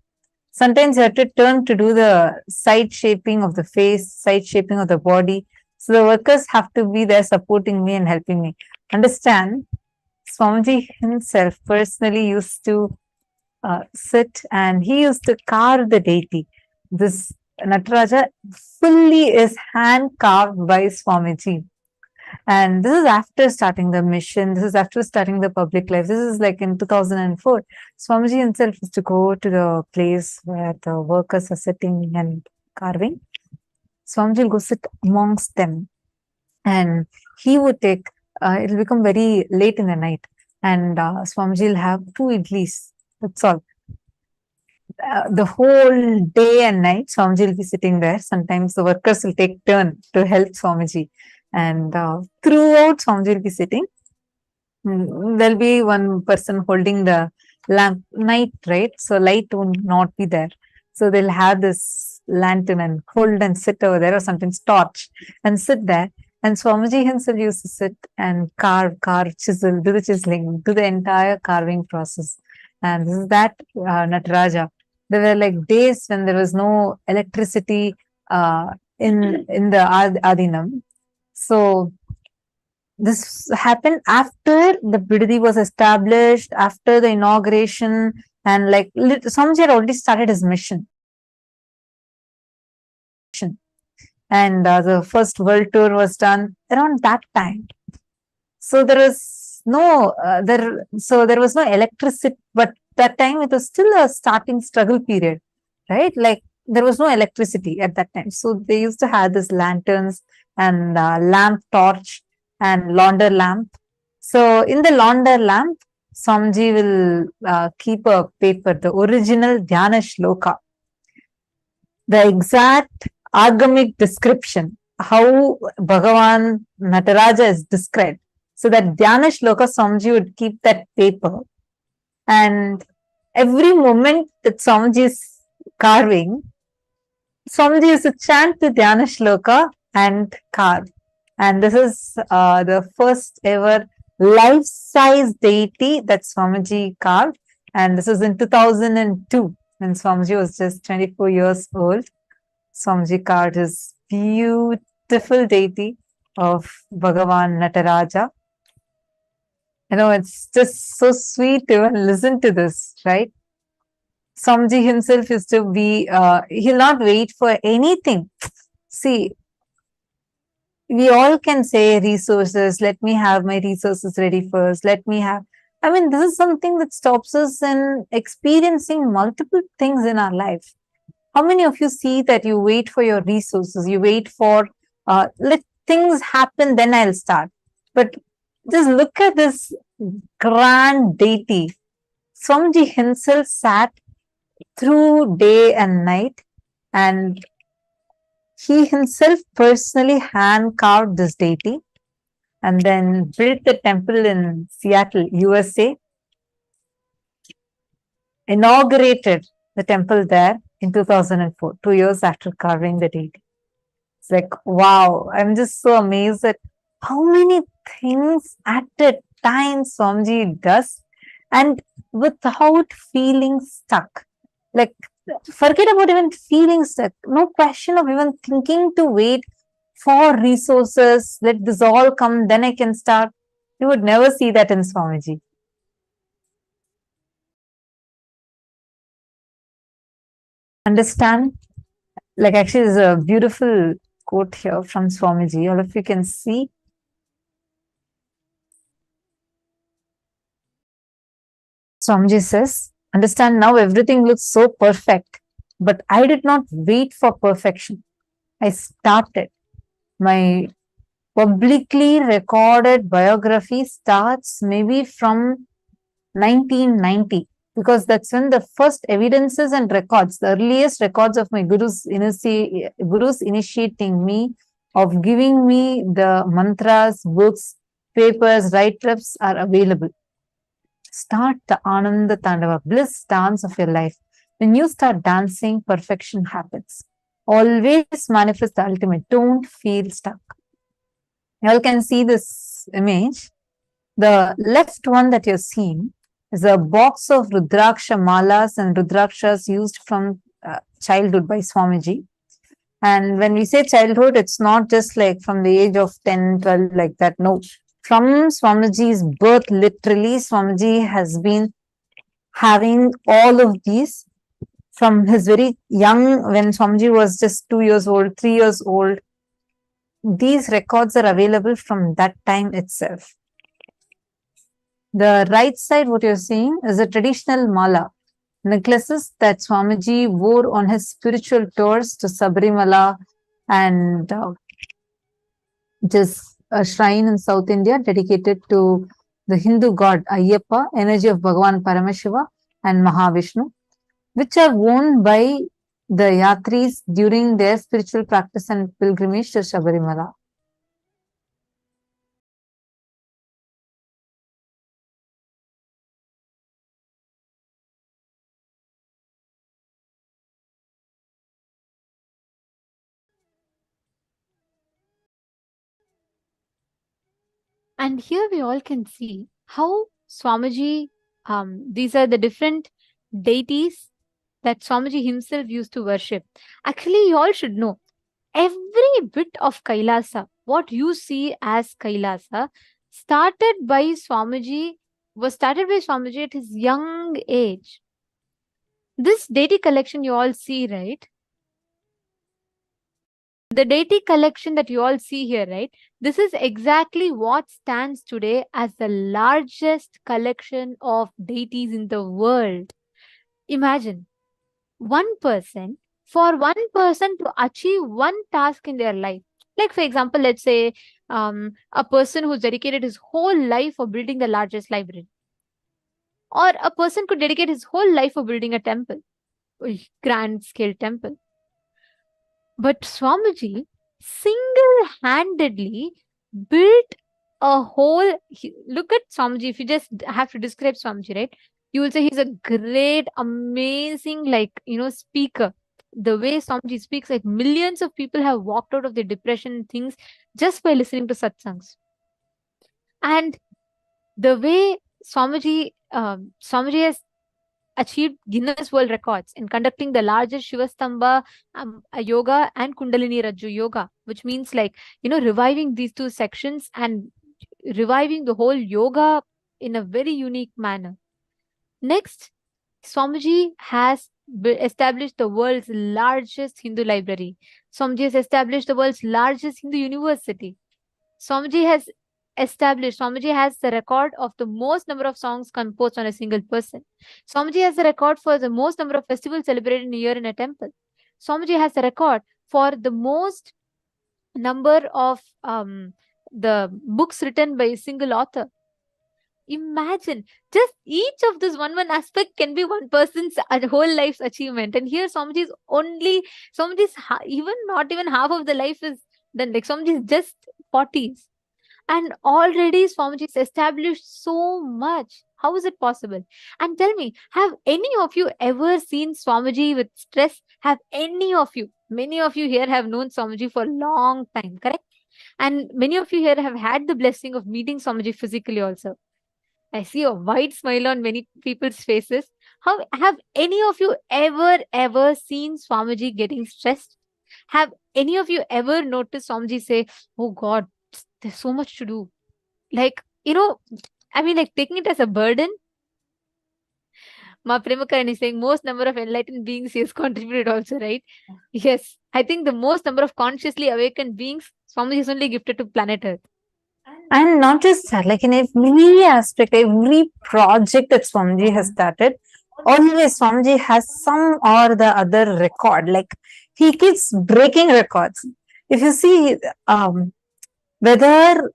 Sometimes you have to turn to do the side shaping of the face, side shaping of the body. So the workers have to be there supporting me and helping me. Understand, Swamiji himself personally used to sit and he used to carve the deity. This Nataraja fully is hand carved by Swamiji. And this is after starting the mission. This is after starting the public life. This is like in 2004. Swamiji himself used to go to the place where the workers are sitting and carving. Swamiji will go sit amongst them. And he would take, it will become very late in the night. And Swamiji will have 2 idlis. That's all. The whole day and night, Swamiji will be sitting there. Sometimes the workers will take turn to help Swamiji. And throughout, Swamiji will be sitting. There'll be one person holding the lamp, night, right? So light will not be there. So they'll have this lantern and hold and sit over there, or sometimes torch and sit there. And Swamiji himself used to sit and carve, chisel, do the chiseling, do the entire carving process. And this is that Nataraja. There were like days when there was no electricity in the Adinam. So this happened after the Bidadi was established, after the inauguration, And like Swamiji had already started his mission. And the first world tour was done around that time. So there was no there was no electricity, but that time it was still a starting struggle period, right? Like there was no electricity at that time. So they used to have this lanterns and lamp torch and launder lamp. So in the launder lamp, Swamiji will keep a paper, the original Dhyana Shloka, the exact agamic description, how Bhagavān Nataraja is described. So that Dhyana Shloka, Swamiji would keep that paper, and every moment that Swamiji is carving, Swamiji used to chant the Dhyana Shloka and carve. And this is the first ever life-size deity that Swamiji carved. And this was in 2002 when Swamiji was just 24 years old. Swamiji carved his beautiful deity of Bhagavān Nataraja. You know, it's just so sweet to even listen to this, right? Swamiji himself used to be, he'll not wait for anything. See, we all can say resources, let me have my resources ready first, let me have, I mean, this is something that stops us in experiencing multiple things in our life. How many of you see that you wait for your resources, you wait for, let things happen, then I'll start. But just look at this grand deity. Swamiji himself sat through day and night, and he himself personally hand carved this deity and then built the temple in Seattle, USA, inaugurated the temple there in 2004, 2 years after carving the deity. It's like, wow, I'm just so amazed at how many things at a time Swamiji does, and without feeling stuck. Like, forget about even feeling stuck. No question of even thinking to wait for resources. Let this all come, then I can start. You would never see that in Swamiji. Understand? Like, actually, there's a beautiful quote here from Swamiji. All of you can see. Swamiji says, understand, now everything looks so perfect, but I did not wait for perfection. I started. My publicly recorded biography starts maybe from 1990, because that's when the first evidences and records, the earliest records of my gurus initiating me, of giving me the mantras, books, papers, write-ups are available. Start the Ananda Tandava, bliss dance of your life. When you start dancing, perfection happens. Always manifest the ultimate. Don't feel stuck. You all can see this image. The left one that you're seeing is a box of Rudraksha malas and Rudrakshas used from childhood by Swamiji. And when we say childhood, it's not just like from the age of 10, 12, like that. No. From Swamiji's birth, literally, Swamiji has been having all of these from his very young, when Swamiji was just 2 years old, 3 years old. These records are available from that time itself. The right side, what you're seeing, is a traditional mala, necklaces that Swamiji wore on his spiritual tours to Sabarimala and just a shrine in South India dedicated to the Hindu god Ayyappa, energy of Bhagavān Paramashiva and Mahavishnu, which are worn by the yatris during their spiritual practice and pilgrimage to Sabarimala. And here we all can see how Swamiji, these are the different deities that Swamiji himself used to worship. Actually, you all should know, every bit of KAILASA, what you see as KAILASA, was started by Swamiji at his young age. This deity collection you all see, right? The deity collection that you all see here, right? This is exactly what stands today as the largest collection of deities in the world. Imagine for one person to achieve one task in their life. Like, for example, let's say a person who's dedicated his whole life for building the largest library, or a person could dedicate his whole life for building a temple, a grand scale temple. But Swamiji single-handedly built a whole. Look at Swamiji. If you just have to describe Swamiji, right? You will say he's a great, amazing, speaker. The way Swamiji speaks, like millions of people have walked out of their depression and things just by listening to satsangs. And the way Swamiji has achieved Guinness World Records in conducting the largest Shivastamba yoga and Kundalini Rajju yoga, which means reviving these two sections and reviving the whole yoga in a very unique manner. Next, Swamiji has established the world's largest Hindu library. Swamiji has established the world's largest Hindu university. Swamiji has the record of the most number of songs composed on a single person. Swamiji has the record for the most number of festivals celebrated in a year in a temple. Swamiji has the record for the most number of the books written by a single author. Imagine, just each of this one aspect can be one person's whole life's achievement. And here Swamiji's even not even half of the life is done. Like Swamiji's just 40s. And already Swamiji's established so much. How is it possible? And tell me, have any of you ever seen Swamiji with stress? Have any of you? Many of you here have known Swamiji for a long time, correct? And many of you here have had the blessing of meeting Swamiji physically also. I see a wide smile on many people's faces. Have any of you ever seen Swamiji getting stressed? Have any of you ever noticed Swamiji say, "Oh God, there's so much to do"? Taking it as a burden. Ma Premakaran is saying most number of enlightened beings he has contributed also, right? Yes. I think the most number of consciously awakened beings Swamiji is only gifted to planet Earth. And not just that, like in every aspect, every project that Swamiji has started, always Swamiji has some or the other record. Like he keeps breaking records. If you see, whether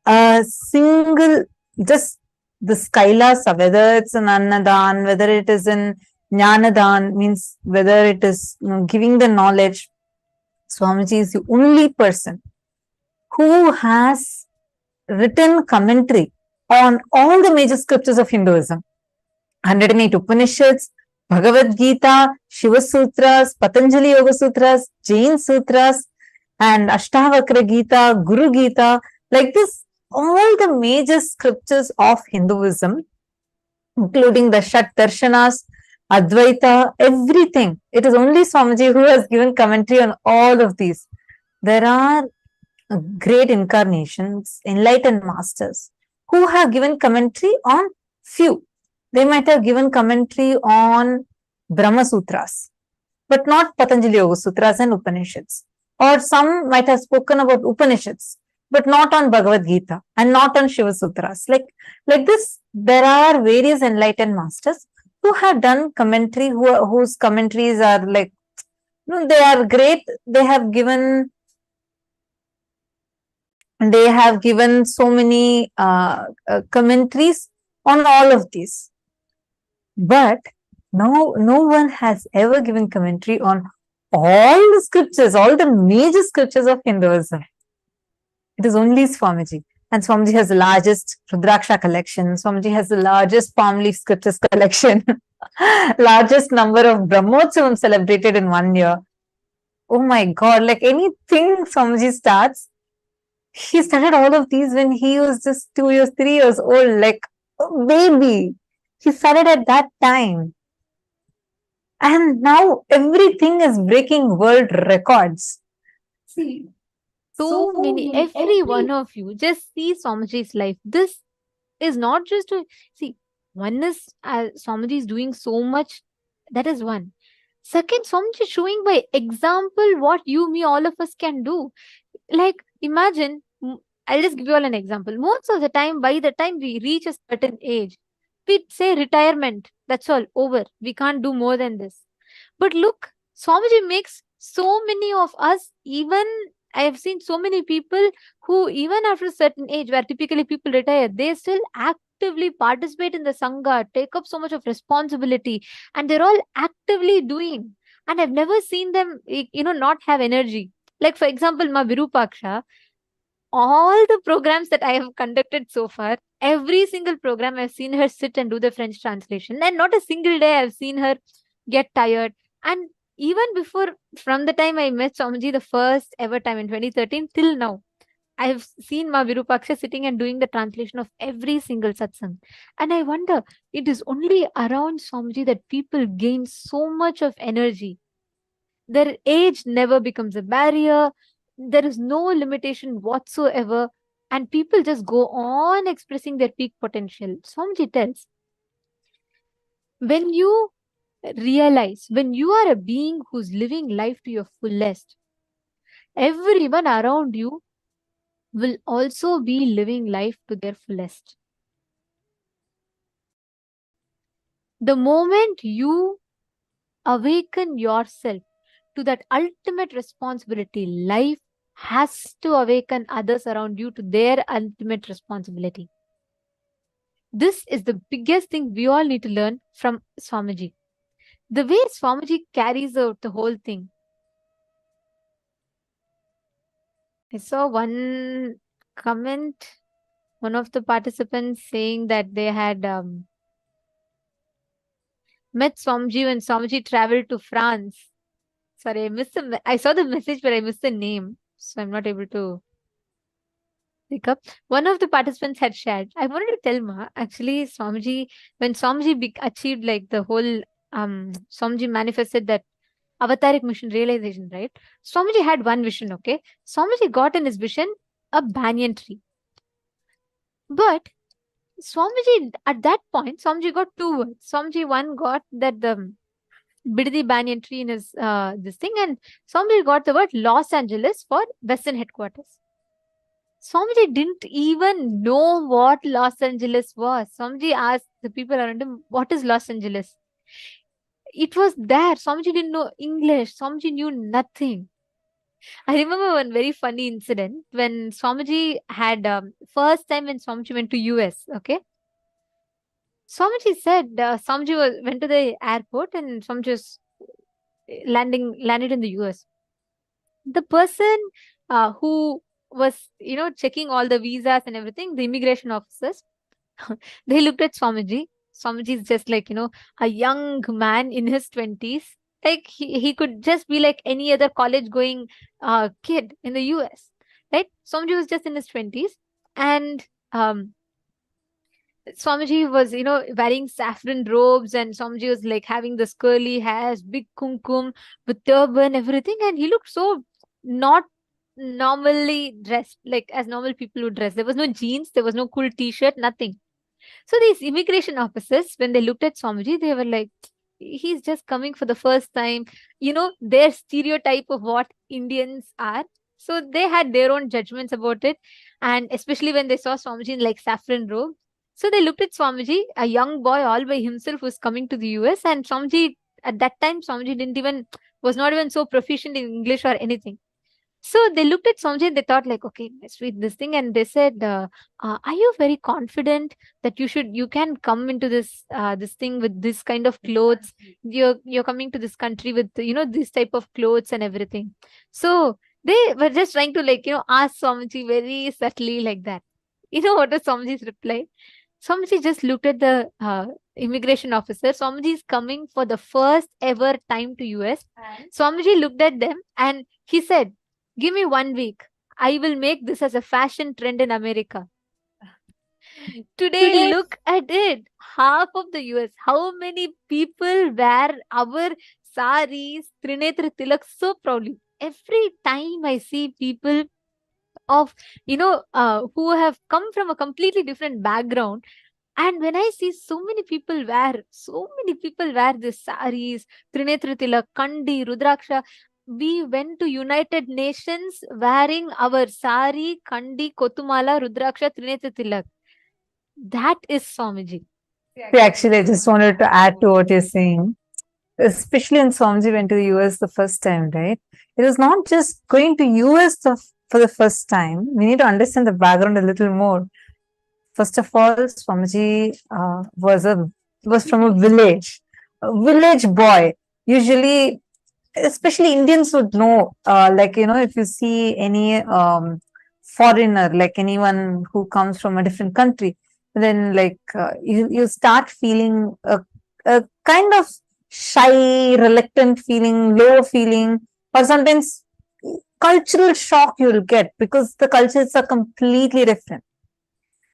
a single, just this KAILASA, whether it's an Annadan, whether it is in Jnanadan, means whether it is giving the knowledge, Swamiji is the only person who has written commentary on all the major scriptures of Hinduism. 108 Upanishads, Bhagavad Gita, Shiva Sutras, Patanjali Yoga Sutras, Jain Sutras, and Ashtavakra Gita, Guru Gita, like this, all the major scriptures of Hinduism, including the Shat Darshanas, Advaita, everything. It is only Swamiji who has given commentary on all of these. There are great incarnations, enlightened masters, who have given commentary on few. They might have given commentary on Brahma Sutras, but not Patanjali Yoga Sutras and Upanishads. Or some might have spoken about Upanishads, but not on Bhagavad Gita and not on Shiva Sutras. Like this, there are various enlightened masters who have done commentary, whose commentaries are like, they are great. They have given so many commentaries on all of these. But no one has ever given commentary on all the scriptures, all the major scriptures of Hinduism. It is only Swamiji. And Swamiji has the largest Rudraksha collection. Swamiji has the largest palm leaf scriptures collection. Largest number of Brahmotsavam celebrated in 1 year. Oh my God, like anything Swamiji starts, he started all of these when he was just 2 years, 3 years old, like a baby. He started at that time. And now everything is breaking world records. See, so many, every one of you, just see Swamiji's life. This is not just to see, one is Swamiji is doing so much That is one. Second, Swamiji showing by example what you, me, all of us can do. Like, imagine, I'll just give you all an example. Most of the time, by the time we reach a certain age, we say retirement. That's all, over. We can't do more than this. But look, Swamiji makes so many of us, even I have seen so many people who, even after a certain age, where typically people retire, they still actively participate in the Sangha, take up so much of responsibility, and they're all actively doing. And I've never seen them, not have energy. Like, for example, Ma Virupaksha, all the programs that I have conducted so far, every single program I've seen her sit and do the French translation. And not a single day I've seen her get tired. And even before, from the time I met Swamiji the first ever time in 2013 till now, I've seen Ma Virupaksha sitting and doing the translation of every single satsang. And I wonder, it is only around Swamiji that people gain so much of energy. Their age never becomes a barrier. There is no limitation whatsoever. And people just go on expressing their peak potential. Swamiji tells, when you realize, when you are a being who's living life to your fullest, everyone around you will also be living life to their fullest. The moment you awaken yourself to that ultimate responsibility, life has to awaken others around you to their ultimate responsibility. This is the biggest thing we all need to learn from Swamiji. The way Swamiji carries out the whole thing. I saw one comment, one of the participants saying that they had met Swamiji when Swamiji traveled to France. Sorry, I saw the message, but I missed the name. So I'm not able to pick up. One of the participants had shared. I wanted to tell Ma, actually, Swamiji, when Swamiji achieved like the whole, Swamiji manifested that avataric mission realization, right? Swamiji had one vision, okay? Swamiji got in his vision a banyan tree. But Swamiji, at that point, Swamiji got two words. Swamiji, one got that the Biddi banyan tree in his this thing, and Swamiji got the word Los Angeles for Western headquarters. Swamiji didn't even know what Los Angeles was. Swamiji asked the people around him, what is Los Angeles? It was there. Swamiji didn't know English. Swamiji knew nothing. I remember one very funny incident when Swamiji had first time when Swamiji went to US, okay? Swamiji said Swamiji went to the airport and Swamiji was landed in the US. The person who was, checking all the visas and everything, the immigration officers, they looked at Swamiji. Swamiji is just like, a young man in his 20s. Like he could just be like any other college going kid in the US, right? Swamiji was just in his 20s. And Swamiji was, wearing saffron robes, and Swamiji was like having this curly hairs, big kumkum with turban, everything. And he looked so not normally dressed, like as normal people would dress. There was no jeans, there was no cool t-shirt, nothing. So these immigration officers, when they looked at Swamiji, they were like, he's just coming for the first time. Their stereotype of what Indians are. So they had their own judgments about it. And especially when they saw Swamiji in like saffron robe. So they looked at Swamiji, a young boy all by himself who's coming to the US. And Swamiji, at that time, Swamiji was not even so proficient in English or anything. So they looked at Swamiji and they thought like, okay, let's read this thing. And they said, are you very confident that you can come into this thing with this kind of clothes? You're coming to this country with, this type of clothes and everything. So they were just trying to ask Swamiji very subtly like that. You know what was Swamiji's reply? Swamiji just looked at the immigration officer. Swamiji is coming for the first ever time to US. Swamiji looked at them and he said, give me 1 week. I will make this as a fashion trend in America. Today, look at it. Half of the US. How many people wear our saris, Trinetra Tilak so proudly? Every time I see people of, who have come from a completely different background, And when I see so many people wear these saris, Trinetra Tilak, Kandi, Rudraksha. We went to United Nations wearing our sari, Kandi, Kotumala, Rudraksha, Trinetra Tilak. That is Swamiji. Actually, I just wanted to add to what you're saying. Especially when Swamiji went to the US the first time, right? It was not just going to US for the first time. We need to understand the background a little more. First of all, Swamiji was from a village boy. Usually, especially Indians would know, like, if you see any foreigner, like anyone who comes from a different country, then like you start feeling a kind of shy, reluctant feeling, low feeling, or sometimes cultural shock you'll get because the cultures are completely different.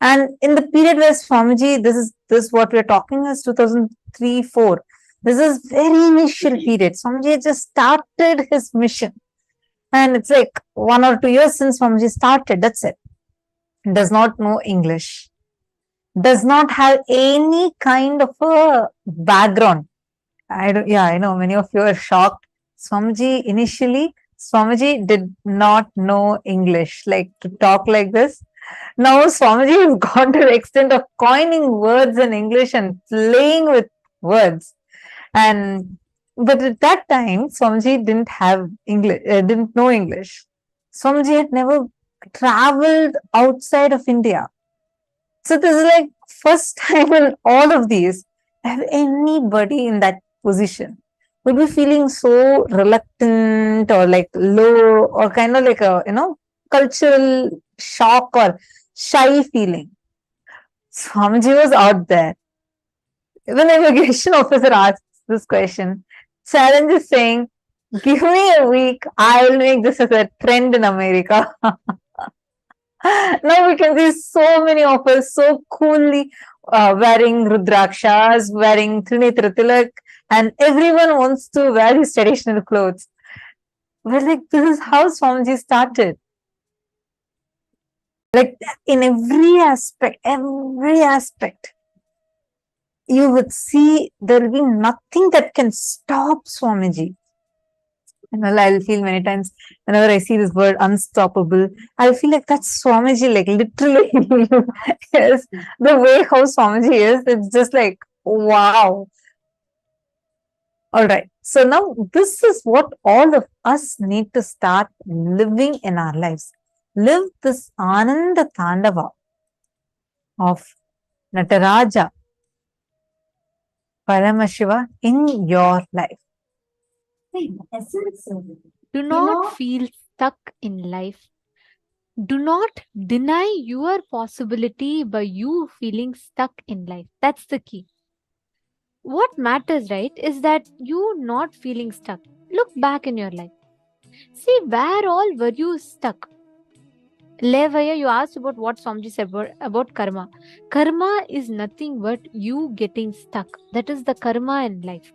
And in the period where Swamiji, this what we're talking is 2003-4. This is very initial period. Swamiji had just started his mission. And it's like 1 or 2 years since Swamiji started. That's it. Does not know English. Does not have any kind of a background. I know many of you are shocked. Swamiji did not know English. Like to talk like this. Now Swamiji has gone to the extent of coining words in English and playing with words. But at that time, Swamiji didn't have English, didn't know English. Swamiji had never traveled outside of India. So this is like first time in all of these, have anybody in that position would be feeling so reluctant or like low or kind of like a cultural shock or shy feeling. Swamiji was out there. When an immigration officer asks this question, challenge is saying, give me a week, I'll make this as a trend in America. Now we can see so many of us so coolly wearing Rudrakshas, wearing Trinetra Tilak, and everyone wants to wear his traditional clothes. But like, this is how Swamiji started. Like in every aspect, you would see there will be nothing that can stop Swamiji. And I'll feel many times whenever I see this word unstoppable, I'll feel like that's Swamiji, like literally. Yes, the way how Swamiji is, it's just like, wow. All right. So now this is what all of us need to start living in our lives. Live this Ananda Tandava of Nataraja, Paramashiva in your life. Do not feel stuck in life. Do not deny your possibility by you feeling stuck in life. That's the key. What matters, right, is that you not feeling stuck. Look back in your life. See, where all were you stuck? Levaya, you asked about what Swamiji said about karma. Karma is nothing but you getting stuck. That is the karma in life.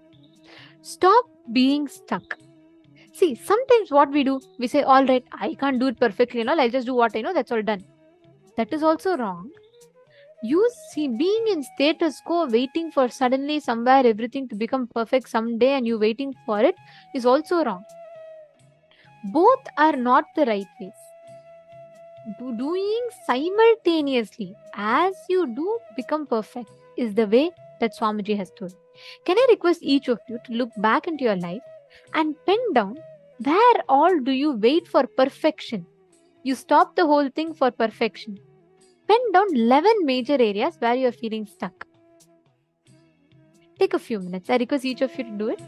Stop being stuck. See, sometimes what we do, we say, all right, I can't do it perfectly, I'll just do what I know, that's all done. That is also wrong. You see, being in status quo, waiting for suddenly somewhere everything to become perfect someday and you waiting for it is also wrong. Both are not the right ways. Doing simultaneously as you do become perfect is the way that Swamiji has told. Can I request each of you to look back into your life and pen down where all do you wait for perfection? You stop the whole thing for perfection. Pen down 11 major areas where you are feeling stuck. Take a few minutes. I request each of you to do it.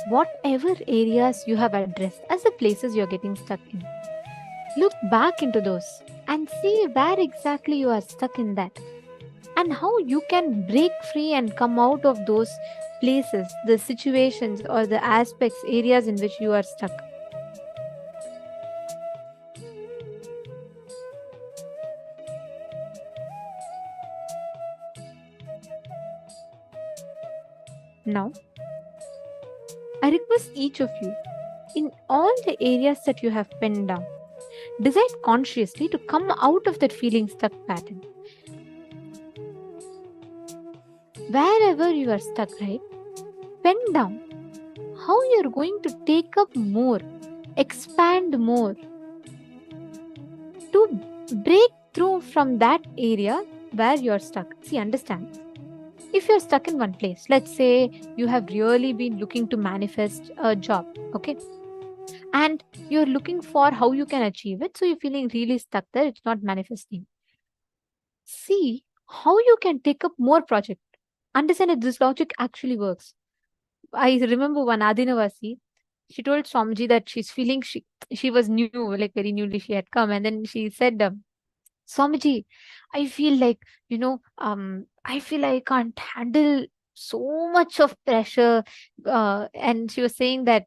whatever areas you have addressed as the places you're getting stuck in. Look back into those and see where exactly you are stuck in that, and how you can break free and come out of those places, the situations, or the aspects, areas in which you are stuck. Now, I request each of you, in all the areas that you have penned down, decide consciously to come out of that feeling stuck pattern. Wherever you are stuck, right? Pen down how you're going to take up more, expand more, to break through from that area where you're stuck. See, understand. If you're stuck in one place, let's say you have really been looking to manifest a job, okay? And you're looking for how you can achieve it, so you're feeling really stuck there, it's not manifesting. See how you can take up more project. Understand that this logic actually works. I remember one Adinavasi, she told Swamiji that she's feeling she was new, like very newly she had come, and then she said, Swamiji, I feel like, I feel I can't handle so much of pressure. And she was saying that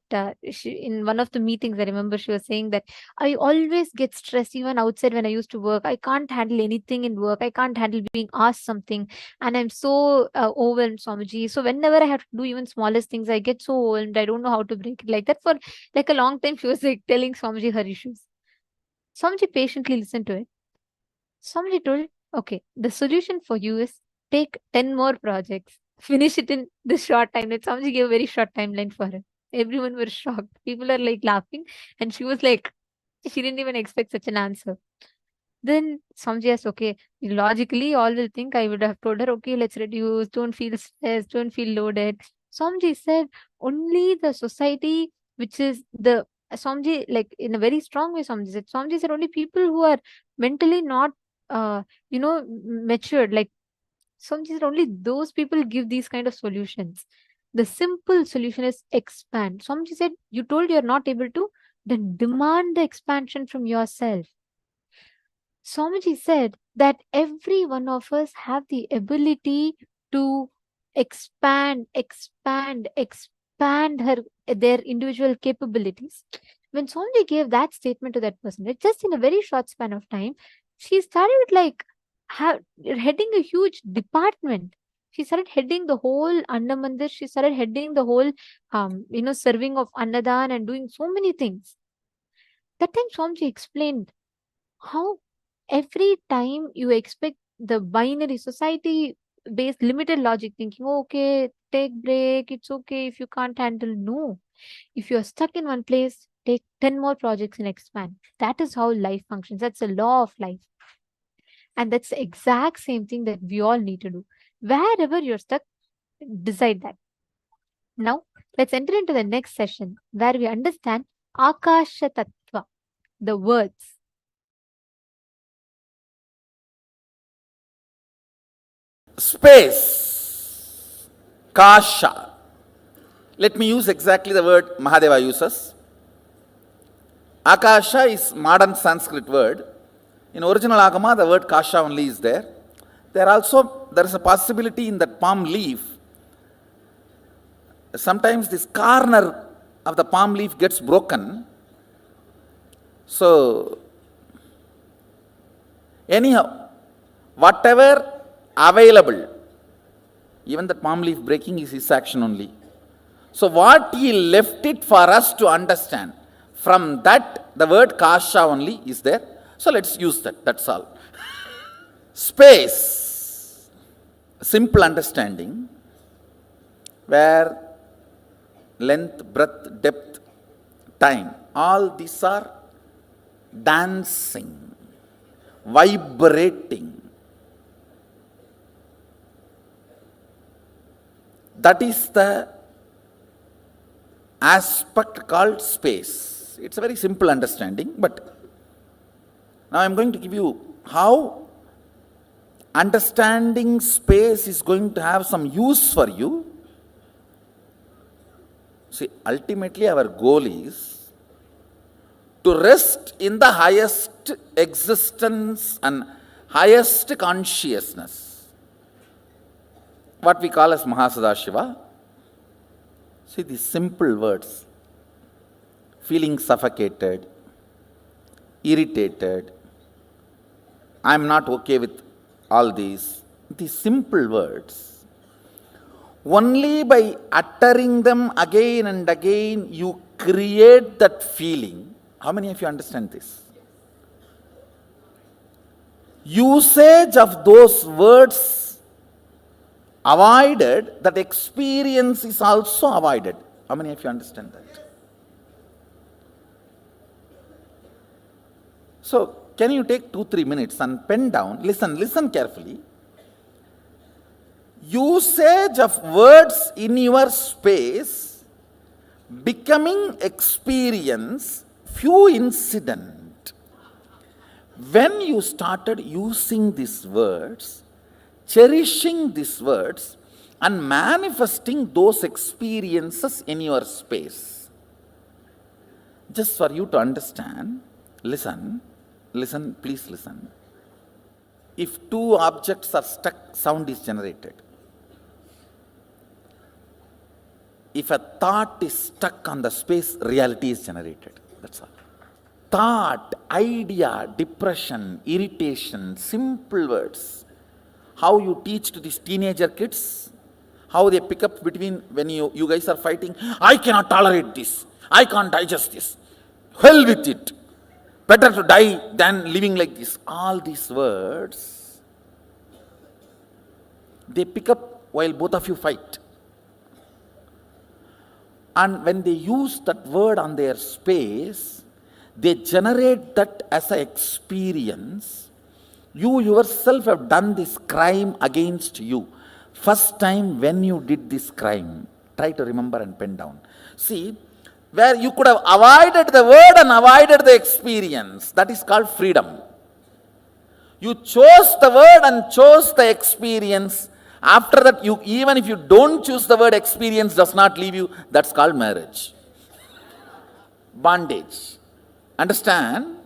in one of the meetings, I remember she was saying that I always get stressed even outside when I used to work. I can't handle anything in work. I can't handle being asked something. And I'm so overwhelmed, Swamiji. So whenever I have to do even smallest things, I get so overwhelmed. I don't know how to break it. Like that for like a long time, she was like telling Swamiji her issues. Swamiji patiently listened to it. Swamiji told, okay, the solution for you is take 10 more projects, finish it in this short time. And Swamiji gave a very short timeline for it. Everyone was shocked. People are like laughing. And she was like, she didn't even expect such an answer. Then Swamiji asked, okay, logically, all will think I would have told her, okay, let's reduce, don't feel stressed, don't feel loaded. Swamiji said, only the society, which is the Swamiji, like in a very strong way, Swamiji said only people who are mentally not matured, like Swamiji said only those people give these kind of solutions. The simple solution is expand. Swamiji said, you told you're not able to, then demand the expansion from yourself. Swamiji said that every one of us have the ability to expand their individual capabilities. When Swamiji gave that statement to that person, just in a very short span of time, she started like heading a huge department. She started heading the whole Annamandir. She started heading the whole, serving of Annadan and doing so many things. That time Swamiji explained how every time you expect the binary society based limited logic thinking, okay, take break, it's okay if you can't handle. No. If you're stuck in one place, take 10 more projects and expand. That is how life functions. That's a law of life. And that's the exact same thing that we all need to do. Wherever you're stuck, decide that. Now, let's enter into the next session where we understand Akasha Tattva, the words. Space, kasha. Let me use exactly the word Mahadeva uses. Akasha is modern Sanskrit word. In original Agama, the word kasha only is there. There is a possibility in that palm leaf. Sometimes this corner of the palm leaf gets broken. So, anyhow, whatever available, even the palm leaf breaking is his action only. So what he left it for us to understand, from that the word kasha only is there. So let's use that, that's all. Space, simple understanding, where length, breadth, depth, time, all these are dancing, vibrating. That is the aspect called space. It's a very simple understanding, but now I'm going to give you how understanding space is going to have some use for you. See, ultimately our goal is to rest in the highest existence and highest consciousness, what we call as Mahasadashiva. See these simple words: feeling suffocated, irritated, I am not okay with all these simple words. Only by uttering them again and again, you create that feeling. How many of you understand this? Usage of those words avoided, that experience is also avoided. How many of you understand that? So, can you take 2-3 minutes and pen down, listen carefully. Usage of words in your space, becoming experience, few incident. When you started using these words, cherishing these words, and manifesting those experiences in your space. Just for you to understand, listen, please listen. If two objects are stuck, sound is generated. If a thought is stuck on the space, reality is generated. That's all. Thought, idea, depression, irritation, simple words. How you teach to these teenager kids, how they pick up between when you guys are fighting, I cannot tolerate this, I can't digest this, hell with it, better to die than living like this. All these words, they pick up while both of you fight. And when they use that word on their space, they generate that as an experience. You yourself have done this crime against you. First time when you did this crime, try to remember and pen down. See, where you could have avoided the word and avoided the experience, that is called freedom. You chose the word and chose the experience. After that, even if you don't choose the word, experience does not leave you, that's called marriage. Bondage. Understand?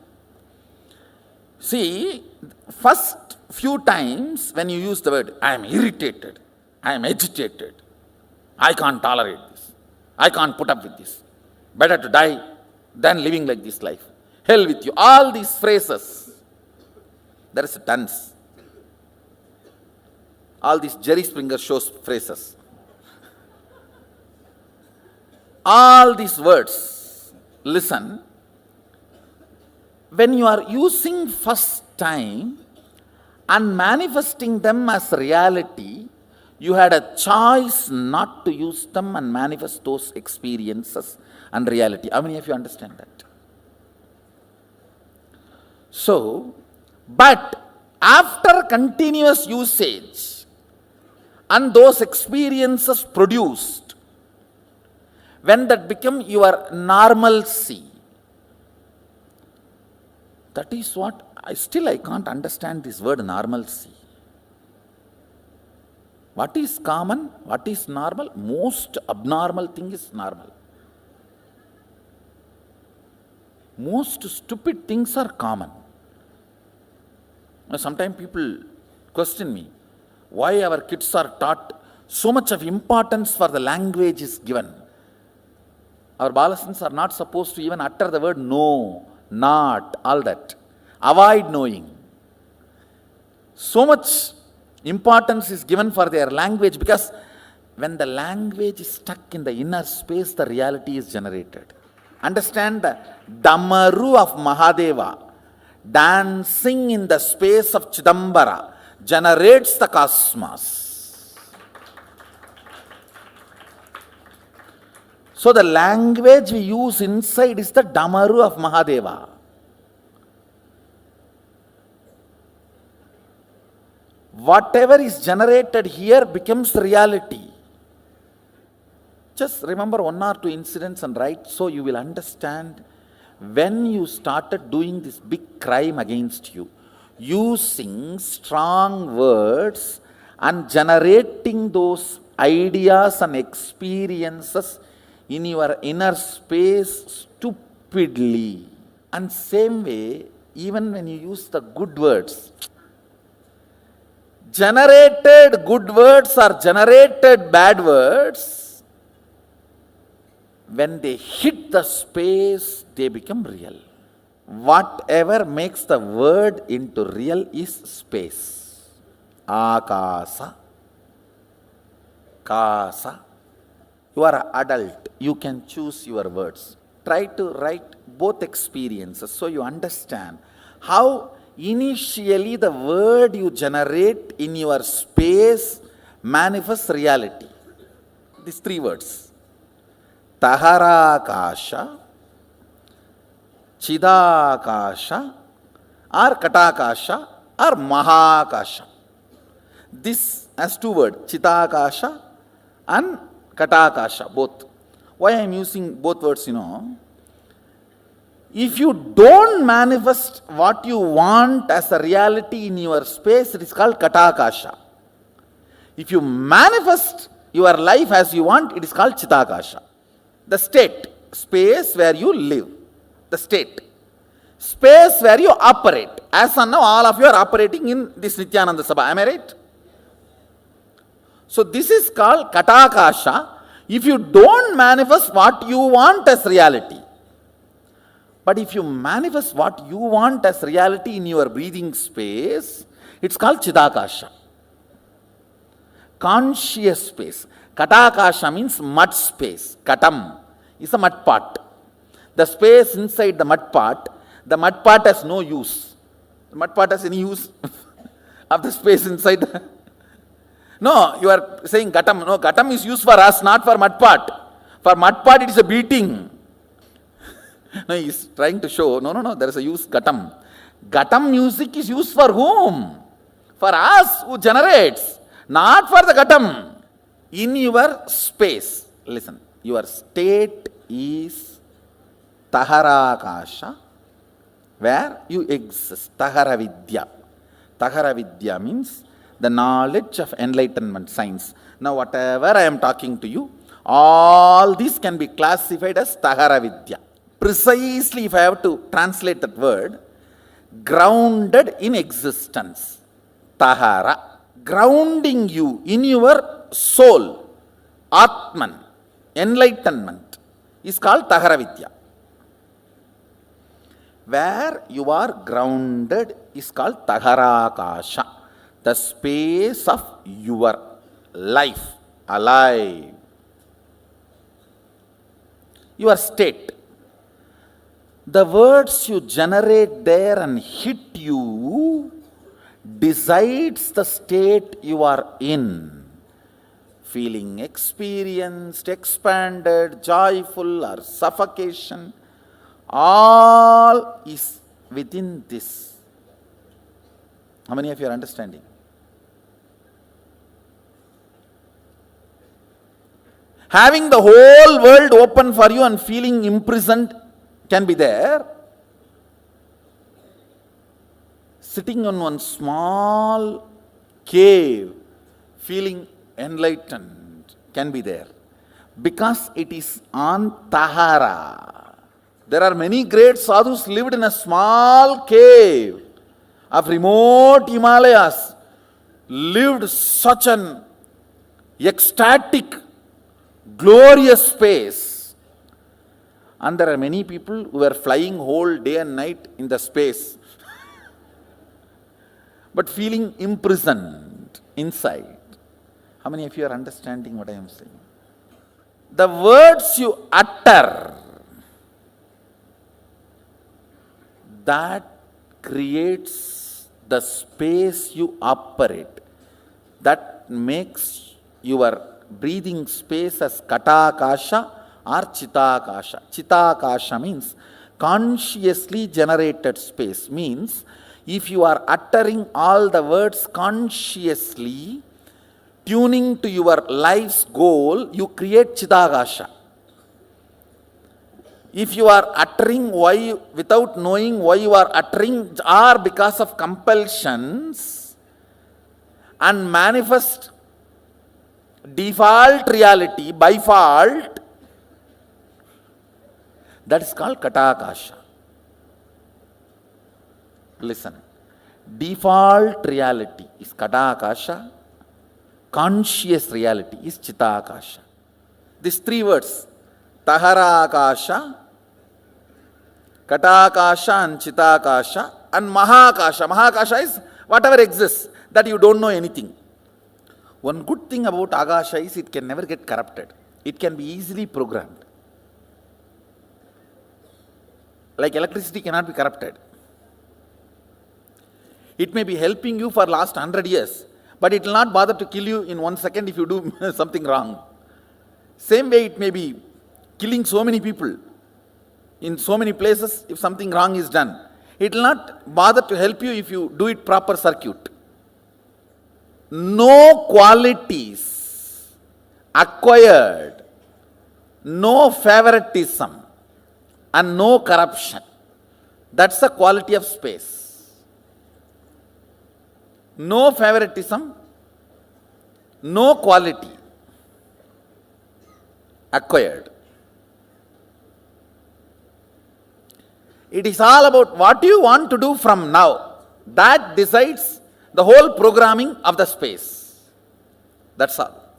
See, first few times when you use the word, I am irritated, I am agitated, I can't tolerate this, I can't put up with this, better to die than living like this life, hell with you, all these phrases, there is a tons. All these Jerry Springer shows phrases. All these words, listen, when you are using first time and manifesting them as reality, you had a choice not to use them and manifest those experiences and reality. How many of you understand that? So, but after continuous usage, and those experiences produced, when that become your normalcy, that is what, I can't understand this word normalcy. What is common? What is normal? Most abnormal thing is normal. Most stupid things are common. Sometimes people question me, why our kids are taught so much of importance for the language is given. Our balasans are not supposed to even utter the word no, not, all that. Avoid knowing. So much importance is given for their language, because when the language is stuck in the inner space, the reality is generated. Understand the Damaru of Mahadeva, dancing in the space of Chidambara, generates the cosmos. So the language we use inside is the Damaru of Mahadeva. Whatever is generated here becomes reality. Just remember 1 or 2 incidents and write, so you will understand when you started doing this big crime against you, using strong words and generating those ideas and experiences in your inner space stupidly. And same way, even when you use the good words, generated good words or generated bad words, when they hit the space, they become real. Whatever makes the word into real is space. Akasa, kasa. You are an adult. You can choose your words. Try to write both experiences so you understand how initially the word you generate in your space manifests reality. These three words. Taharakasha, Chidakasha, or Katakasha, or Mahakasha. This has two words, Chidakasha and Katakasha, both. Why I am using both words, If you don't manifest what you want as a reality in your space, it is called Katakasha. If you manifest your life as you want, it is called Chidakasha. The state, space where you live. The state. Space where you operate. As of now, all of you are operating in this Nithyananda Sabha. Am I right? So this is called Katakasha. If you don't manifest what you want as reality. But if you manifest what you want as reality in your breathing space, it's called Chidakasha. Conscious space. Katakasha means mud space. Katam is a mud pot. The space inside the mud pot has no use. The mud pot has any use of the space inside? No, you are saying Katam. No, Katam is used for us, not for mud pot. For mud pot, it is a beating. No, he is trying to show, no, there is a use, Katam. Katam music is used for whom? For us who generates, not for the Katam. In your space, listen, your state is Taharakasha, where you exist, Taharavidya. Taharavidya means the knowledge of enlightenment science. Now, whatever I am talking to you, all these can be classified as Taharavidya. Precisely, if I have to translate that word, grounded in existence. Tahara. Grounding you in your soul, Atman, enlightenment, is called Taharavidya. Where you are grounded is called Taharakasha, the space of your life, alive. Your state. The words you generate there and hit you decides the state you are in. Feeling experienced, expanded, joyful, or suffocation, all is within this. How many of you are understanding? Having the whole world open for you and feeling imprisoned can be there. Sitting on one small cave, feeling enlightened can be there. Because it is on Tahara. There are many great sadhus lived in a small cave of remote Himalayas, lived such an ecstatic, glorious space. And there are many people who are flying whole day and night in the space, but feeling imprisoned inside. How many of you are understanding what I am saying? The words you utter, that creates the space you operate. That makes your breathing space as Katakasha or Chitakasha. Chitakasha means consciously generated space. Means if you are uttering all the words consciously, tuning to your life's goal, you create Chitakasha. If you are uttering why without knowing why you are uttering, or because of compulsions, and manifest default reality by fault, That is called Katakasha. Listen. Default reality is Katakasha. Conscious reality is Chitakasha. These three words, Taharakasha, Katakasha and Chitakasha and Mahakasha. Mahakasha is whatever exists, that you don't know anything. One good thing about Akasha is it can never get corrupted. It can be easily programmed. Like electricity cannot be corrupted. It may be helping you for last 100 years, but it will not bother to kill you in 1 second if you do something wrong. Same way it may be killing so many people in so many places if something wrong is done. It will not bother to help you if you do it proper circuit. No qualities acquired, no favoritism and no corruption. That's the quality of space. No favoritism, no quality acquired. It is all about what you want to do from now. That decides the whole programming of the space. That's all.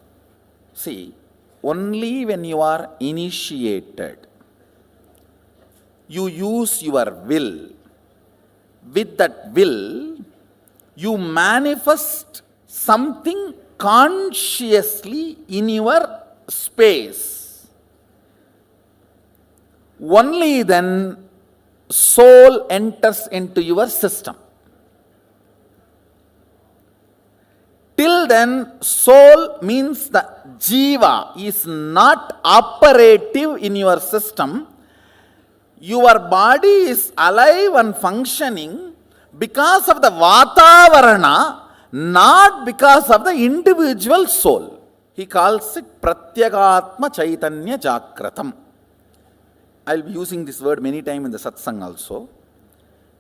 See, only when you are initiated, you use your will. With that will, you manifest something consciously in your space. Only then soul enters into your system. Till then, soul means the jiva is not operative in your system. Your body is alive and functioning because of the Vatavarana, not because of the individual soul. He calls it Pratyagatma Chaitanya Jagratam. I will be using this word many times in the satsang also.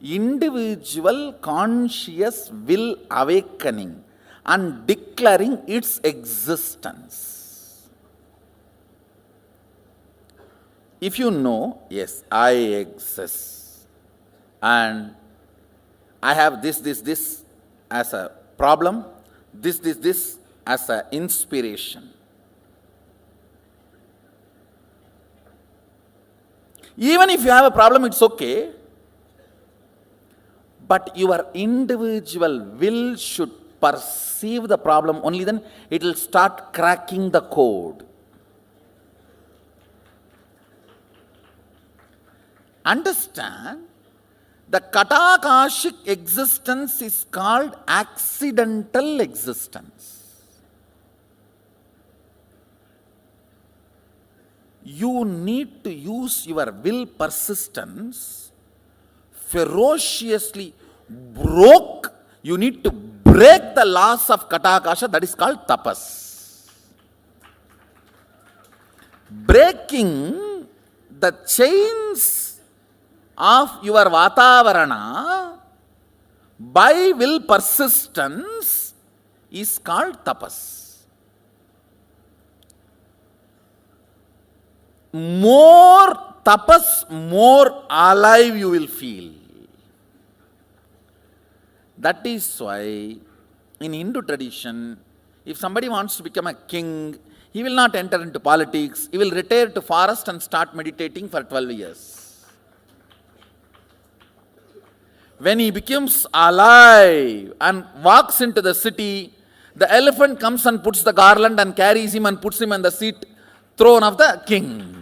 Individual conscious will awakening and declaring its existence. If you know, yes, I exist and I have this as a problem, this as an inspiration. Even if you have a problem, it's okay. But your individual will should perceive the problem, only then it will start cracking the code. Understand, the Katakashic existence is called accidental existence. You need to use your will persistence ferociously. You need to break the laws of Katakasha, that is called tapas. Breaking the chains of your Vatavarana by will persistence is called tapas. More tapas, more alive you will feel. That is why in Hindu tradition, if somebody wants to become a king, he will not enter into politics. He will retire to forest and start meditating for 12 years. When he becomes alive and walks into the city, the elephant comes and puts the garland and carries him and puts him on the throne of the king.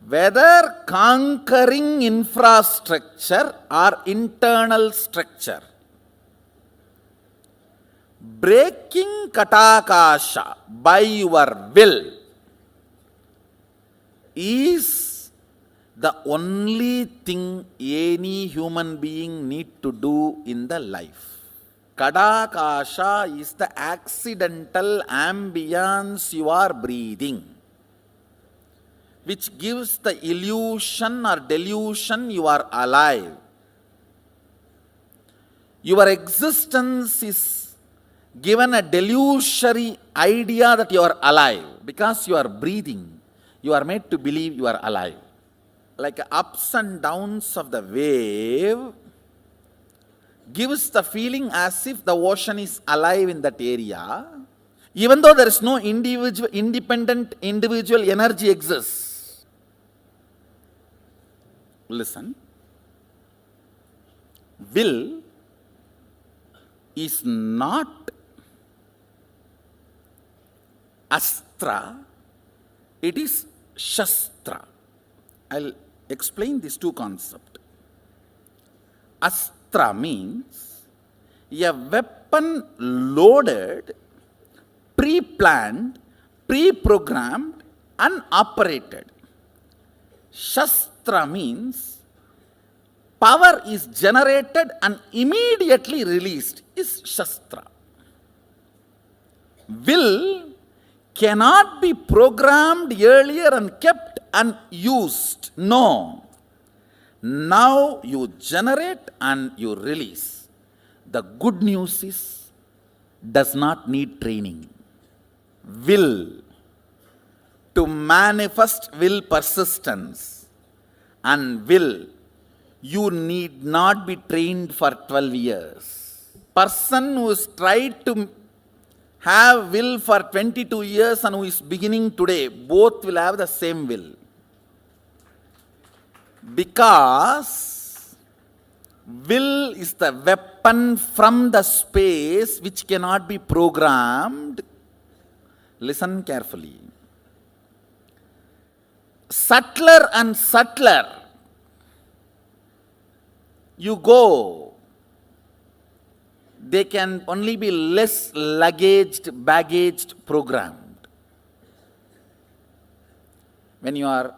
Whether conquering infrastructure or internal structure, breaking Katakasha by your will is the only thing any human being need to do in the life. Katakasha is the accidental ambience you are breathing, which gives the illusion or delusion you are alive. Your existence is given a delusory idea that you are alive because you are breathing. You are made to believe you are alive. like ups and downs of the wave, gives the feeling as if the ocean is alive in that area, even though there is no independent individual energy exists. Listen. Will is not astra, it is shastra. I'll explain these two concepts. Astra means a weapon loaded, pre-planned, pre-programmed, and operated. Shastra means power is generated and immediately released, is Shastra. Will cannot be programmed earlier and kept unused. No. Now you generate and you release. The good news is, does not need training. Will. To manifest will persistence and will. You need not be trained for 12 years. Person who has tried to have will for 22 years and who is beginning today, both will have the same will. Because will is the weapon from the space which cannot be programmed. Listen carefully. Subtler and subtler you go, they can only be less baggaged, programmed. When you are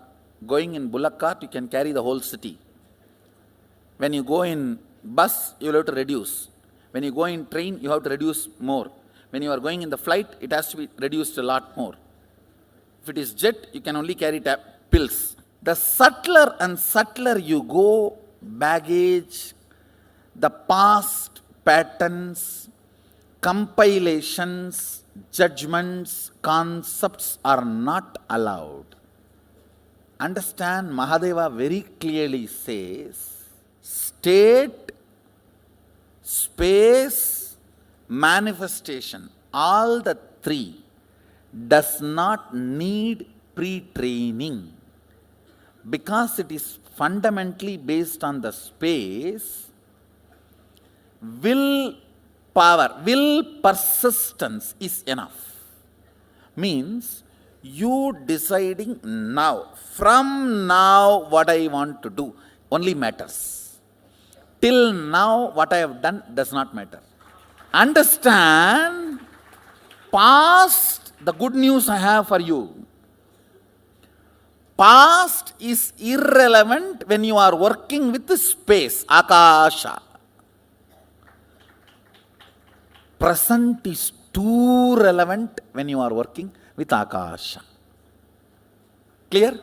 going in bullock cart, you can carry the whole city. When you go in bus, you will have to reduce. When you go in train, you have to reduce more. When you are going in the flight, it has to be reduced a lot more. If it is jet, you can only carry pills. The subtler and subtler you go, baggage, the past patterns, compilations, judgments, concepts are not allowed. Understand, Mahadeva very clearly says, state, space, manifestation, all the three does not need pre-training because it is fundamentally based on the space. Will power, will persistence is enough. Means you deciding now, from now what I want to do only matters. Till now what I have done does not matter. Understand, past, the good news I have for you. Past is irrelevant when you are working with the space, Akasha. Present is too relevant when you are working with Akasha. Clear?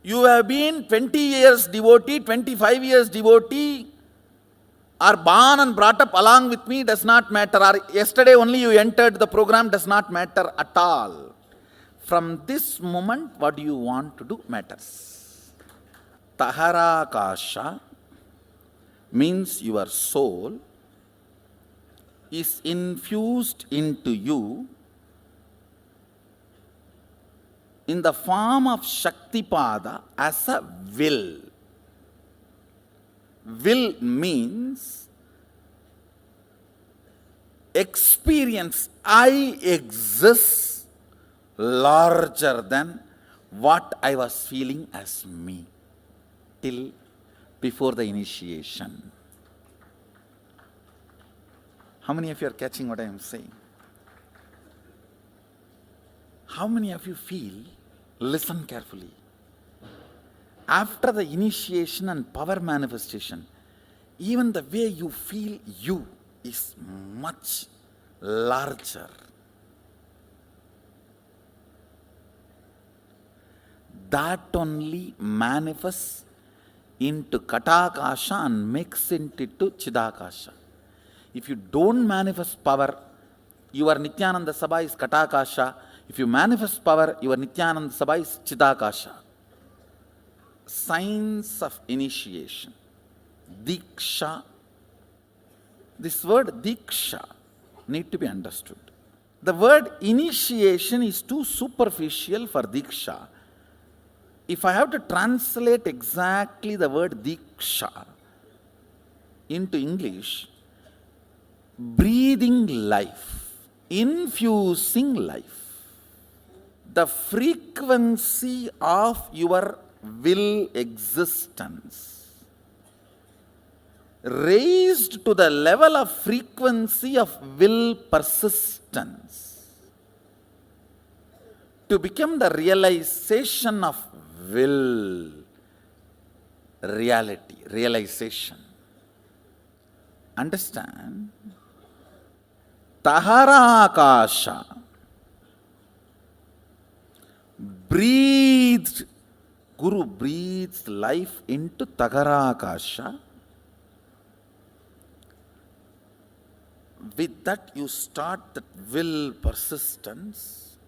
You have been 20 years devotee, 25 years devotee, or born and brought up along with me does not matter, or yesterday only you entered the program does not matter at all. From this moment, what do you want to do matters. Taharakasha means your soul is infused into you in the form of Shaktipada as a will. Will means experience, I exist larger than what I was feeling as me till before the initiation. How many of you are catching what I am saying? How many of you feel, listen carefully, after the initiation and power manifestation, even the way you feel you is much larger. That only manifests into Katakasha and makes it into Chidakasha. If you don't manifest power your Nithyananda Sabha is Katakasha. If you manifest power, your Nithyananda Sabha is Chidakasha. Signs of initiation. Diksha. This word Diksha need to be understood. The word initiation is too superficial for Diksha. If I have to translate exactly the word Diksha into English, breathing life, infusing life, the frequency of your will existence raised to the level of frequency of will persistence to become the realization of will, reality, realization. Understand? Tahara Akasha, breathed, Guru breathes life into Tahara Akasha. With that you start that will persistence.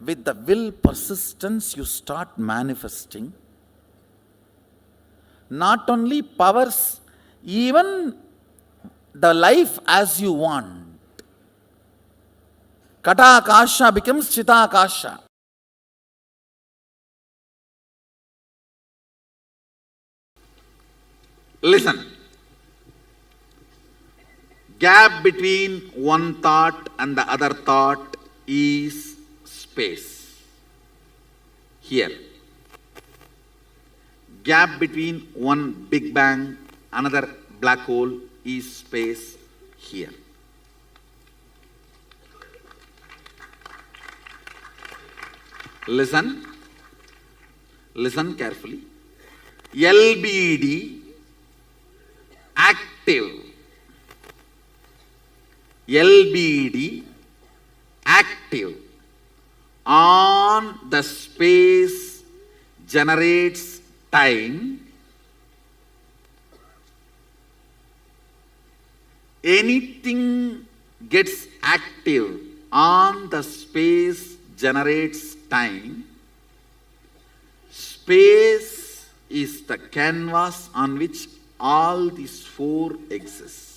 With the will persistence you start manifesting. Not only powers, even the life as you want. Kata Akasha becomes Chita Akasha. Listen. Gap between one thought and the other thought is space. Here. Gap between one Big Bang, another black hole is space here. Listen. Listen carefully. LBD, active. LBD, active, on the space generates time. Anything gets active on the space generates time. Space is the canvas on which all these four exist.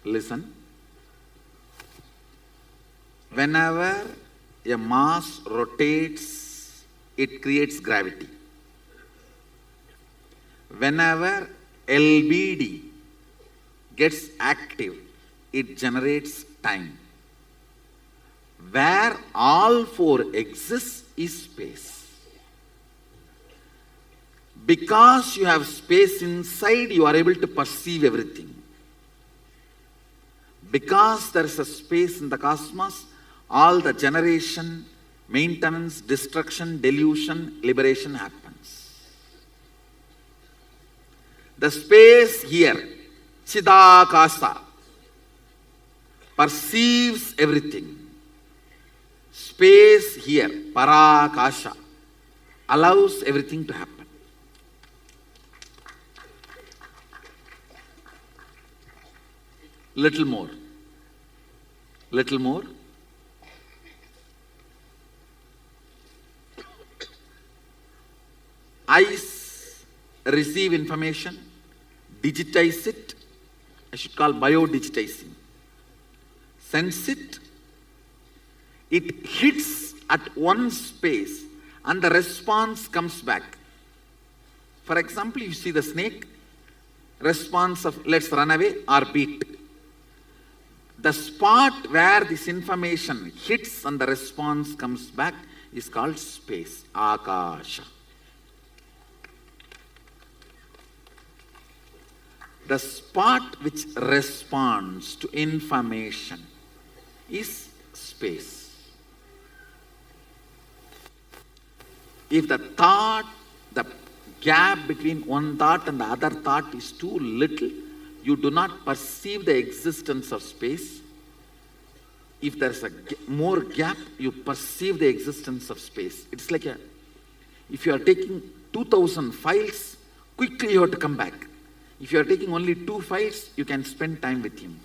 Listen. Whenever a mass rotates, it creates gravity. Whenever LBD gets active, it generates time. Where all four exist is space. Because you have space inside, you are able to perceive everything. Because there is a space in the cosmos, all the generation, maintenance, destruction, delusion, liberation happens. The space here, Chidakasa, perceives everything. Space here, Parakasha, allows everything to happen. Little more. Little more. Eyes receive information, digitize it, I should call bio-digitizing. Sense it, it hits at one space and the response comes back. For example, you see the snake, response of let's run away or beat. The spot where this information hits and the response comes back is called space, Akasha. The spot which responds to information is space. If the thought, the gap between one thought and the other thought is too little, you do not perceive the existence of space. If there's a more gap, you perceive the existence of space. It's like if you are taking 2000 files, quickly you have to come back. If you are taking only 2 fights, you can spend time with him.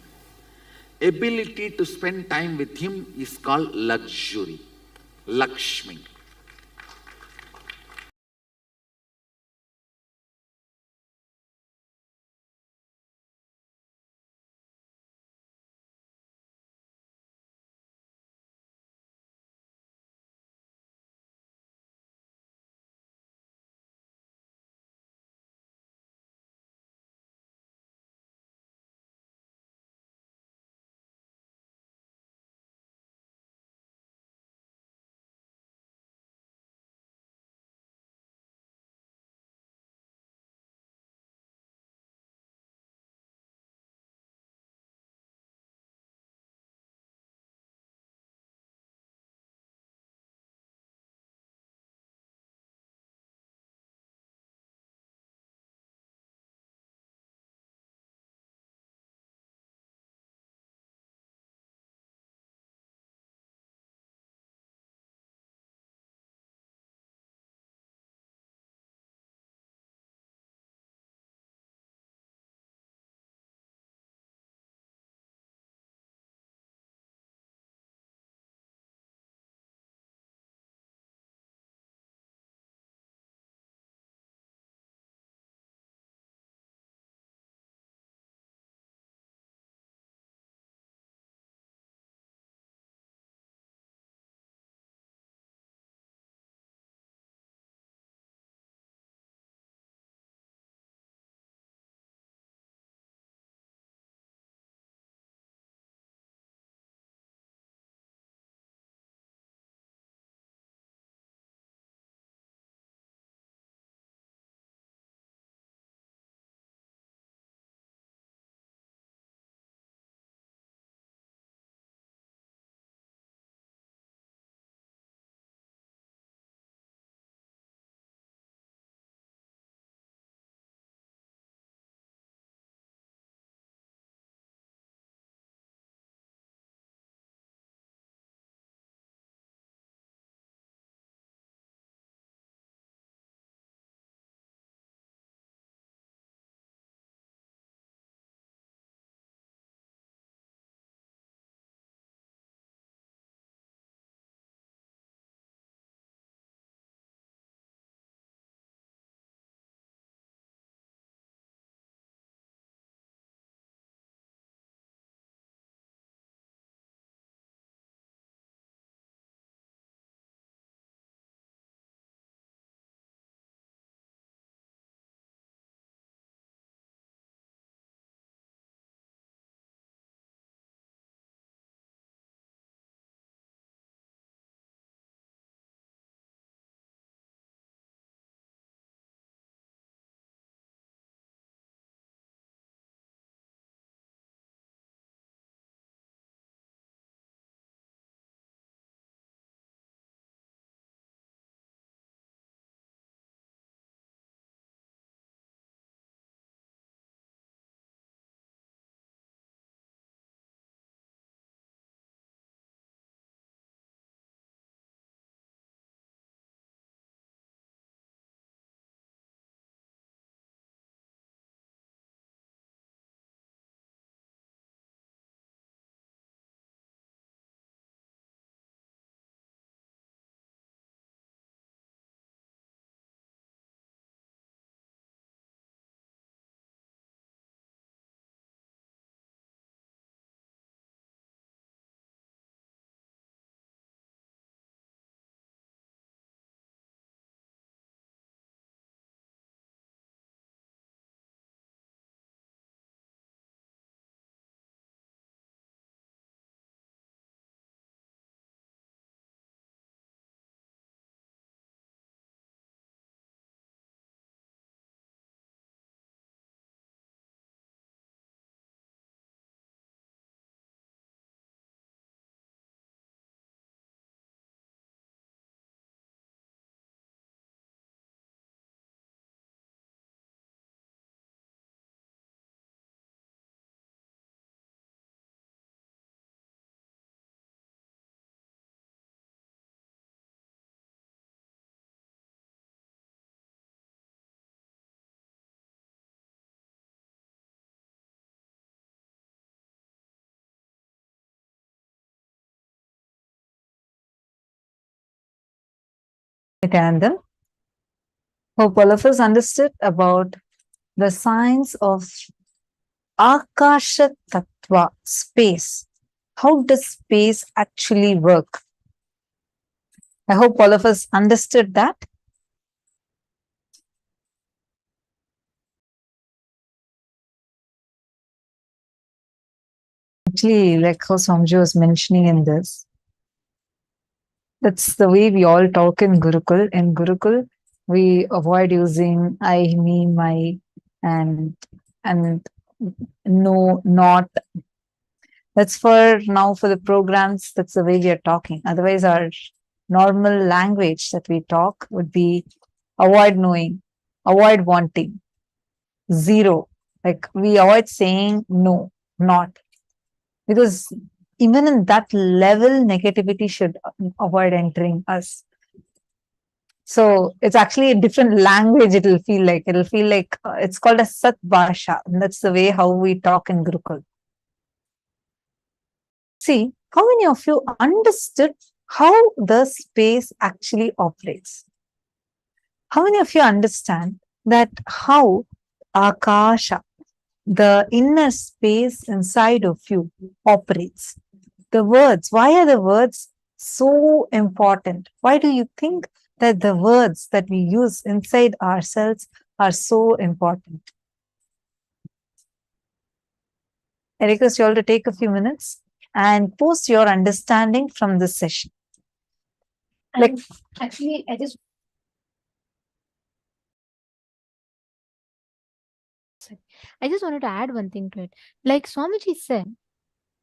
Ability to spend time with him is called luxury, Lakshmi. Nithyananda. Hope all of us understood about the science of Akasha Tattva, space. How does space actually work? I hope all of us understood that. Actually, like how Swamiji was mentioning in this, that's the way we all talk in Gurukul. In Gurukul, we avoid using I, me, my, and no, not. That's for now for the programs. That's the way we are talking. Otherwise, our normal language that we talk would be avoid knowing, avoid wanting, zero. Like we avoid saying no, not. Because even in that level, negativity should avoid entering us. So it's actually a different language. It'll feel like it's called a Sat Bhasha. And that's the way how we talk in Gurukul. See, how many of you understood how the space actually operates? How many of you understand that how Akasha, the inner space inside of you, operates? The words, why are the words so important? Why do you think that the words that we use inside ourselves are so important? I request you all to take a few minutes and post your understanding from this session. Like, Actually, I just wanted to add one thing to it. Like Swamiji said,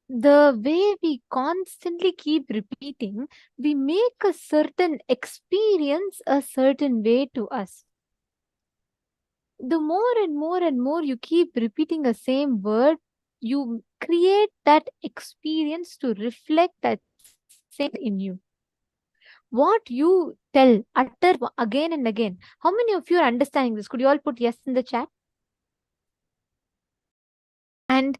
the way we constantly keep repeating, we make a certain experience a certain way to us. The more and more and more you keep repeating the same word, you create that experience to reflect that same in you. What you utter again and again. How many of you are understanding this? Could you all put yes in the chat? And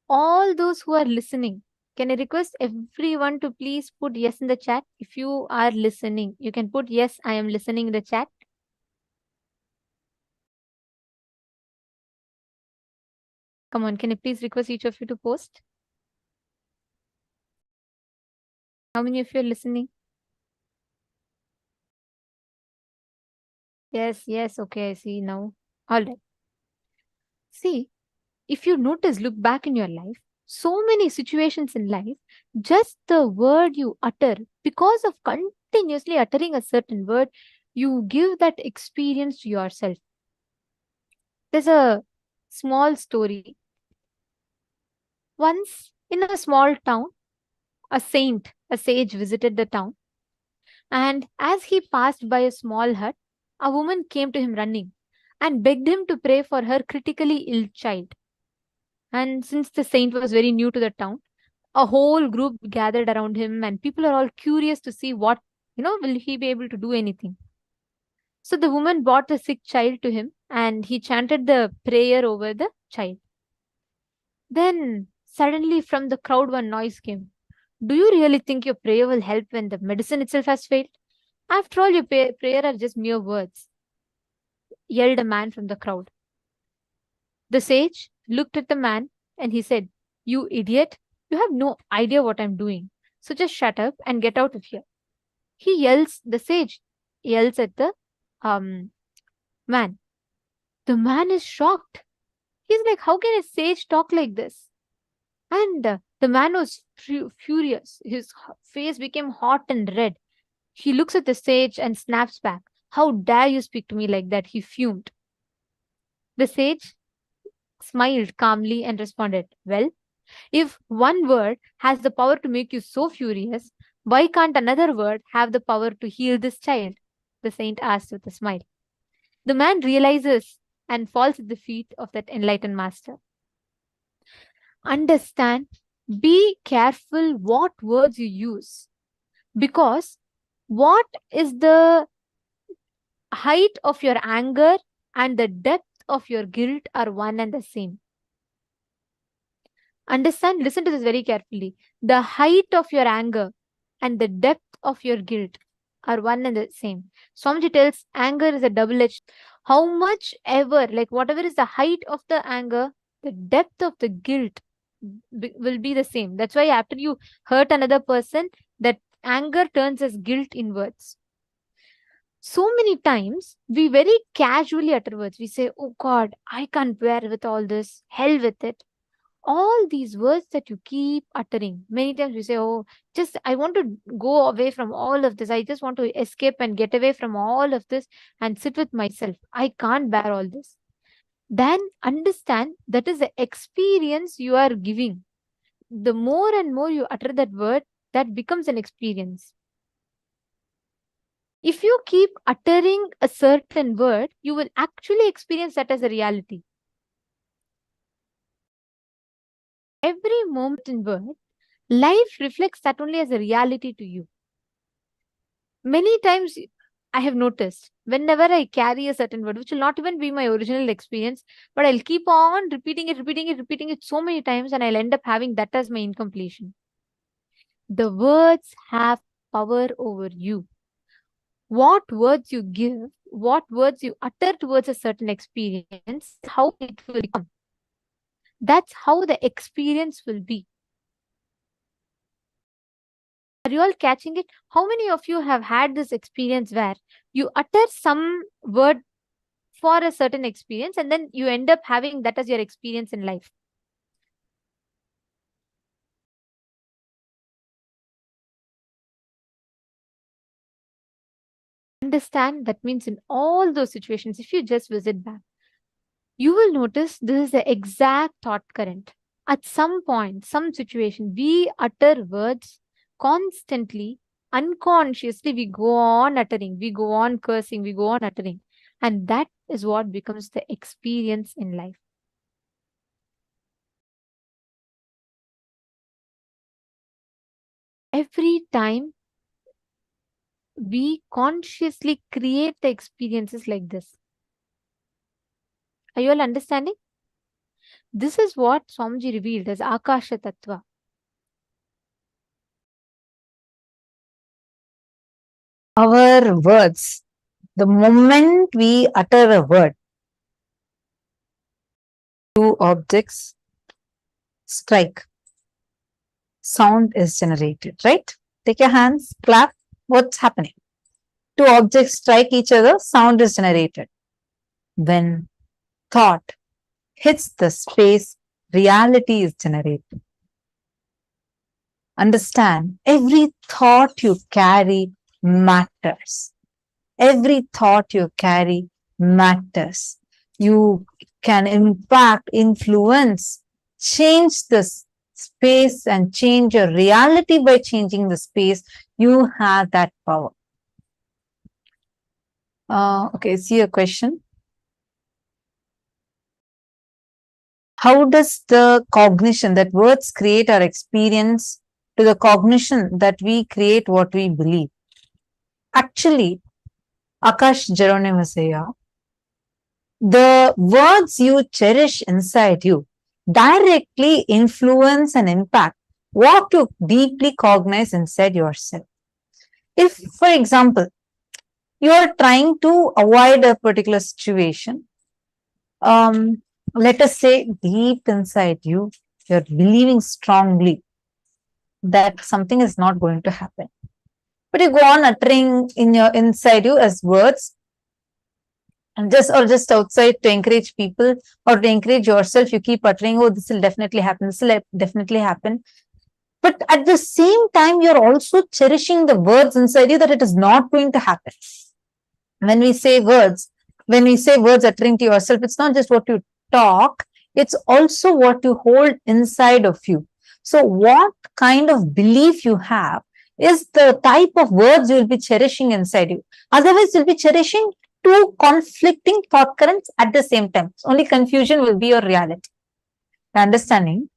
all those who are listening, can I request everyone to please put yes in the chat? If you are listening, you can put yes, I am listening in the chat. Come on, can I please request each of you to post? How many of you are listening? Yes, okay, I see now. All right. See, if you notice, look back in your life, so many situations in life, just the word you utter, because of continuously uttering a certain word, you give that experience to yourself. There's a small story. Once in a small town, a sage visited the town. And as he passed by a small hut, a woman came to him running and begged him to pray for her critically ill child. And since the saint was very new to the town, a whole group gathered around him, and people are all curious to see what, will he be able to do anything? So the woman brought the sick child to him and he chanted the prayer over the child. Then suddenly from the crowd one noise came. Do you really think your prayer will help when the medicine itself has failed? After all, your prayer are just mere words, yelled a man from the crowd. The sage looked at the man and he said, You idiot, you have no idea what I'm doing. So just shut up and get out of here. The sage yells at the man. The man is shocked. He's like, how can a sage talk like this? And the man was furious. His face became hot and red. He looks at the sage and snaps back. How dare you speak to me like that? He fumed. The sage smiled calmly and responded, Well, if one word has the power to make you so furious, why can't another word have the power to heal this child? The saint asked with a smile. The man realizes and falls at the feet of that enlightened master. Understand, be careful what words you use, because what is the height of your anger and the depth of your guilt are one and the same. Understand, listen to this very carefully. The height of your anger and the depth of your guilt are one and the same. Swamiji tells anger is a double-edged. How much ever, like whatever is the height of the anger, the depth of the guilt will be the same. That's why after you hurt another person, that anger turns as guilt inwards. So many times we very casually utter words. We say, oh God, I can't bear with all this. Hell with it. All these words that you keep uttering. Many times we say, oh, just I want to go away from all of this. I just want to escape and get away from all of this and sit with myself. I can't bear all this. Then understand that is the experience you are giving. The more and more you utter that word, that becomes an experience. If you keep uttering a certain word, you will actually experience that as a reality. Every moment in word, life reflects that only as a reality to you. Many times I have noticed, whenever I carry a certain word, which will not even be my original experience, but I'll keep on repeating it so many times, and I'll end up having that as my incompletion. The words have power over you. What words you give, what words you utter towards a certain experience, how it will become. That's how the experience will be. Are you all catching it? How many of you have had this experience where you utter some word for a certain experience and then you end up having that as your experience in life? Understand that means in all those situations, if you just visit back, you will notice this is the exact thought current. At some point, some situation, we utter words constantly, unconsciously, we go on uttering, we go on cursing, we go on uttering. And that is what becomes the experience in life. Every time we consciously create the experiences like this. Are you all understanding? This is what Swamiji revealed as Akasha Tattva. Our words, the moment we utter a word, two objects strike, sound is generated, right? Take your hands, clap. What's happening? Two objects strike each other, sound is generated. When thought hits the space, reality is generated. Understand, every thought you carry matters. Every thought you carry matters. You can impact, influence, change this space and change your reality by changing the space. You have that power. Okay, see a question. How does the cognition that words create our experience to the cognition that we create what we believe? Actually, Akash Jeronemasaya, the words you cherish inside you directly influence and impact what you deeply cognize inside yourself. If, for example, you are trying to avoid a particular situation, let us say deep inside you, you're believing strongly that something is not going to happen. But you go on uttering inside you as words, and just outside to encourage people or to encourage yourself, you keep uttering, oh, this will definitely happen, this will definitely happen. But at the same time, you're also cherishing the words inside you that it is not going to happen. When we say words uttering to yourself, it's not just what you talk, it's also what you hold inside of you. So what kind of belief you have is the type of words you will be cherishing inside you. Otherwise, you'll be cherishing two conflicting thought currents at the same time. Only confusion will be your reality. Understanding?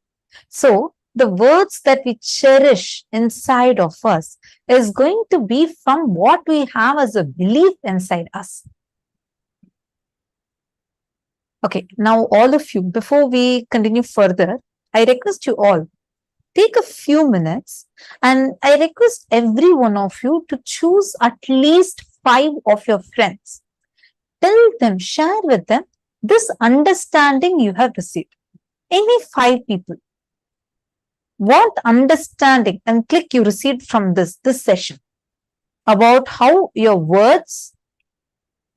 So the words that we cherish inside of us is going to be from what we have as a belief inside us. Okay, now all of you, before we continue further, I request you all, take a few minutes and I request every one of you to choose at least 5 of your friends. Tell them, share with them this understanding you have received. Any 5 people. What understanding and click you received from this session about how your words,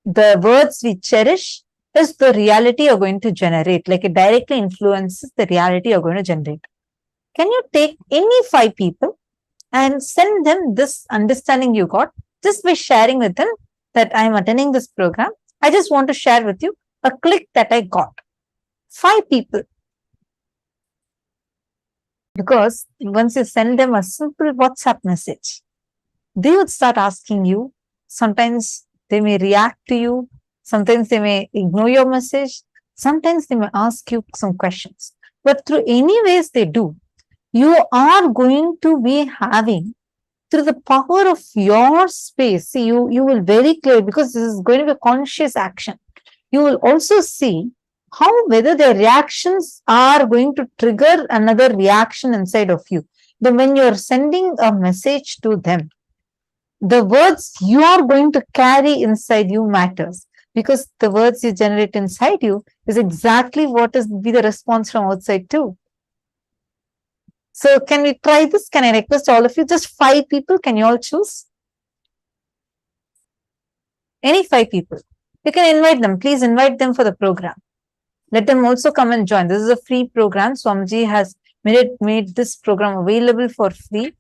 the words we cherish, is the reality you're going to generate. Like it directly influences the reality you're going to generate. Can you take any 5 people and send them this understanding you got just by sharing with them that I'm attending this program. I just want to share with you a click that I got. 5 people. Because once you send them a simple WhatsApp message, they would start asking you. Sometimes they may react to you. Sometimes they may ignore your message. Sometimes they may ask you some questions. But through any ways they do, you are going to be having, through the power of your space, see, you will very clear, because this is going to be a conscious action. You will also see how whether their reactions are going to trigger another reaction inside of you. Then when you're sending a message to them, the words you are going to carry inside you matters, because the words you generate inside you is exactly what is be the response from outside too. So can we try this? Can I request all of you? Just 5 people. Can you all choose? Any 5 people. You can invite them. Please invite them for the program. Let them also come and join. This is a free program. Swamiji has made this program available for free.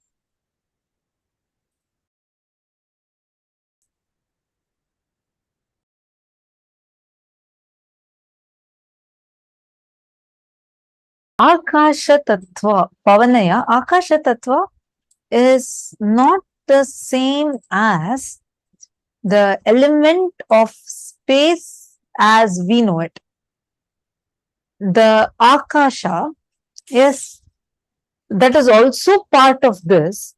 Akasha Tattva, Pavanaya, Akasha Tattva is not the same as the element of space as we know it. The Akasha, yes, that is also part of this.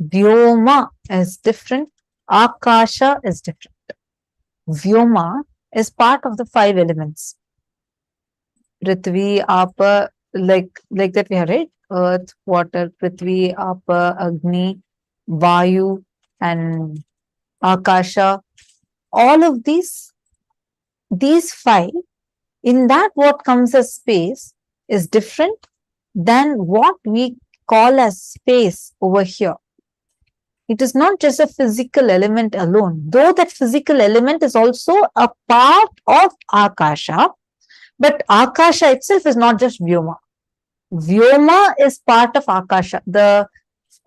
Vyoma is different. Akasha is different. Vyoma is part of the 5 elements. Prithvi, Apa, like that we have read, earth, water, Prithvi, Apa, Agni, Vayu, and Akasha. All of these 5, in that what comes as space is different than what we call as space over here. It is not just a physical element alone, though that physical element is also a part of Akasha. But Akasha itself is not just Vyoma. Vyoma is part of Akasha.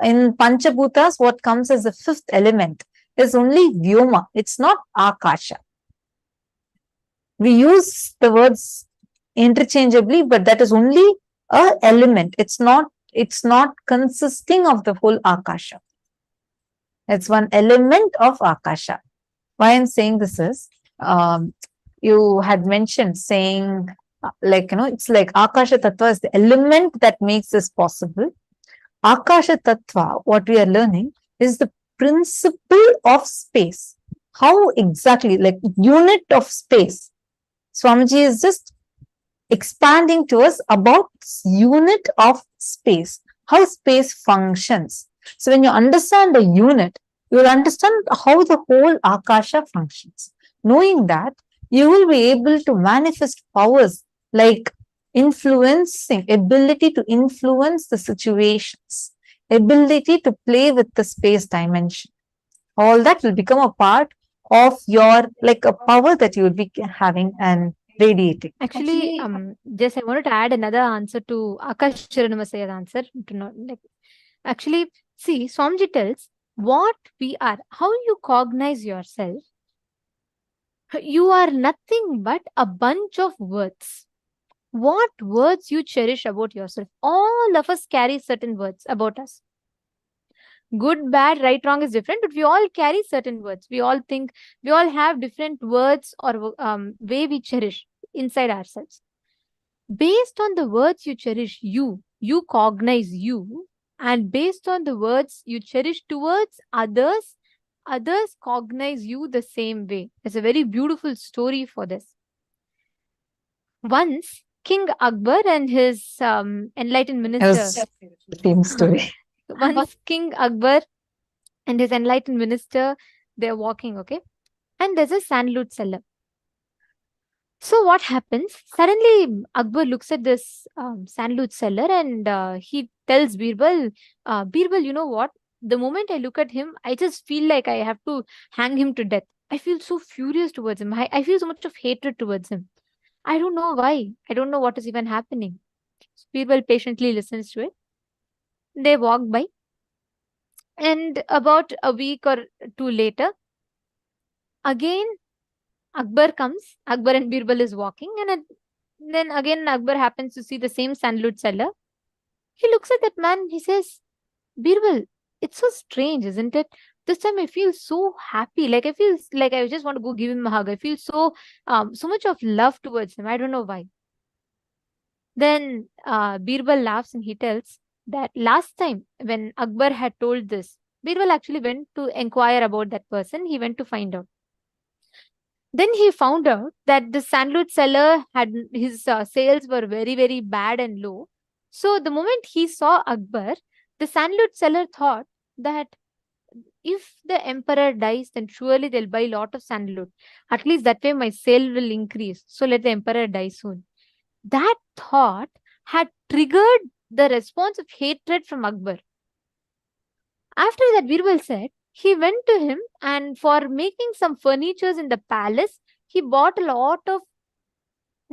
In Pancha Bhootas, what comes as the 5th element is only Vyoma. It's not Akasha. We use the words interchangeably, but that is only an element. It's not consisting of the whole Akasha. It's one element of Akasha. Why I'm saying this is, you had mentioned saying, it's like Akasha Tattva is the element that makes this possible. Akasha Tattva, what we are learning, is the principle of space. How exactly, like unit of space. Swamiji is just expanding to us about unit of space, how space functions. So when you understand the unit, you will understand how the whole Akasha functions. Knowing that, you will be able to manifest powers like ability to influence the situations, ability to play with the space dimension. All that will become a part of your, like a power that you will be having and radiating. Actually, just I wanted to add another answer to Akash Chiranamasaya's answer. Actually, see, Swamiji tells what we are, how you cognize yourself. You are nothing but a bunch of words. What words you cherish about yourself? All of us carry certain words about us. Good, bad, right, wrong is different, but we all carry certain words. We all think, we all have different words or way we cherish inside ourselves. Based on the words you cherish, you cognize you, and based on the words you cherish towards others cognize you the same way. There's a very beautiful story for this. Once King Akbar and his enlightened minister. Same story. Once King Akbar and his enlightened minister, they're walking, okay? And there's a sandalwood seller. So what happens? Suddenly, Akbar looks at this sandalwood seller and he tells Birbal, Birbal, you know what? The moment I look at him, I just feel like I have to hang him to death. I feel so furious towards him. I feel so much of hatred towards him. I don't know why. I don't know what is even happening. So Birbal patiently listens to it. They walk by. And about a week or two later, again Akbar comes. Akbar and Birbal is walking, and then again Akbar happens to see the same sandalwood seller. He looks at that man. He says, "Birbal, it's so strange, isn't it? This time I feel so happy. Like I feel like I just want to go give him a hug. I feel so much of love towards him. I don't know why." Then Birbal laughs and he tells that last time when Akbar had told this, Birbal actually went to inquire about that person. He went to find out. Then he found out that the sandalwood seller had his sales were very, very bad and low. So the moment he saw Akbar, the sandalwood seller thought that if the emperor dies, then surely they'll buy a lot of sandalwood. At least that way my sale will increase. So let the emperor die soon. That thought had triggered the response of hatred from Akbar. After that, Birbal said, he went to him and for making some furnitures in the palace, he bought a lot of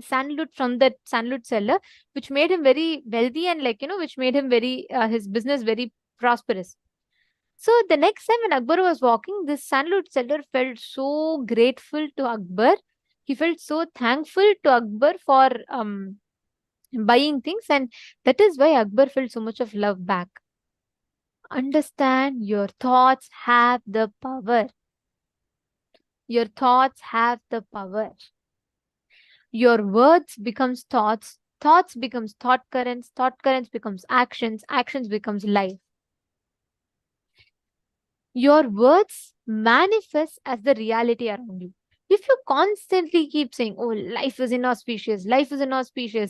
sandalwood from that sandalwood seller, which made him very wealthy and which made him very, his business very prosperous. So the next time when Akbar was walking, this sandalwood seller felt so grateful to Akbar. He felt so thankful to Akbar for buying things, and that is why Akbar felt so much of love back. Understand, your thoughts have the power. Your thoughts have the power. Your words becomes thoughts, thoughts becomes thought currents becomes actions, actions becomes life. Your words manifest as the reality around you. If you constantly keep saying, oh, life is inauspicious,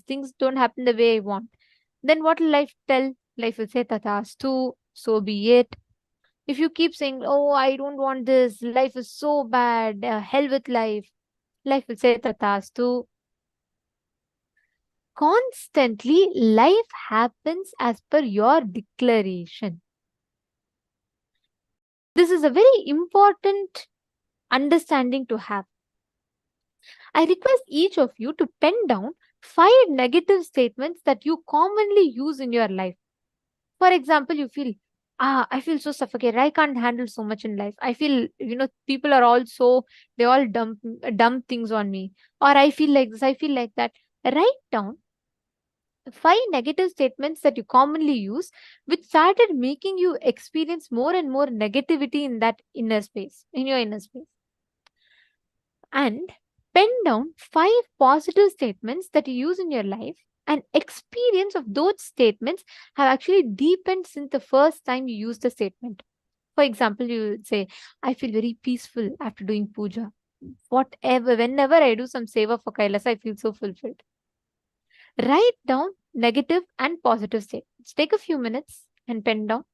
things don't happen the way I want, then what will life tell? Life will say, Tathastu, so be it. If you keep saying, oh, I don't want this, life is so bad, hell with life, life will say, Tathastu. Constantly, life happens as per your declaration. This is a very important understanding to have. I request each of you to pen down 5 negative statements that you commonly use in your life. For example, you feel, I feel so suffocated. I can't handle so much in life. I feel, people are all they all dump things on me. Or I feel like this, I feel like that. Write down 5 negative statements that you commonly use, which started making you experience more and more negativity in that inner space, in your inner space. And pen down 5 positive statements that you use in your life, and experience of those statements have actually deepened since the first time you used the statement. For example, you would say, I feel very peaceful after doing puja. Whenever I do some seva for KAILASA, I feel so fulfilled. Write down negative and positive statements. Take a few minutes and pen down.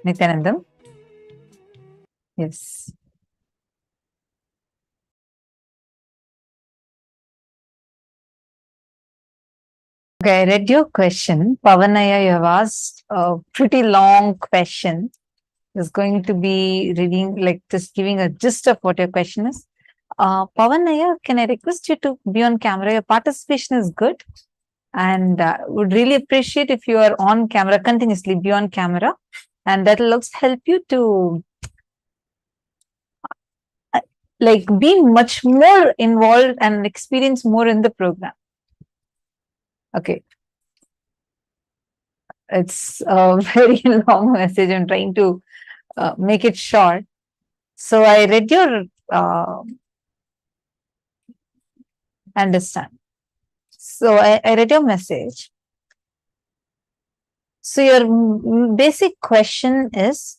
Nithyanandam? Yes. Okay, I read your question. Pavanaya, you have asked a pretty long question. Is going to be reading, like just giving a gist of what your question is. Pavanaya, can I request you to be on camera? Your participation is good, and would really appreciate if you are on camera continuously. Be on camera, and that will help you to like be much more involved and experience more in the program. Okay. It's a very long message. I'm trying to make it short. So I read your understand. So I read your message. So your basic question is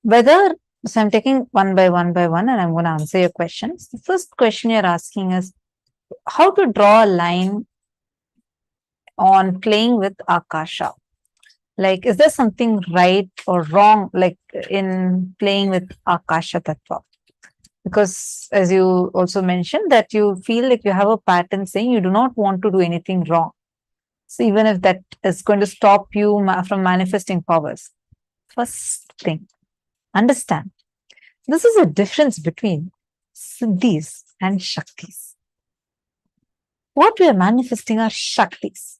whether, so I'm taking one by one and I'm going to answer your questions. The first question you're asking is how to draw a line on playing with Akasha. Like, is there something right or wrong, like in playing with Akasha Tattva? Because as you also mentioned that you feel like you have a pattern saying you do not want to do anything wrong. So even if that is going to stop you from manifesting powers. First thing, understand, this is a difference between siddhis and shaktis. What we are manifesting are shaktis.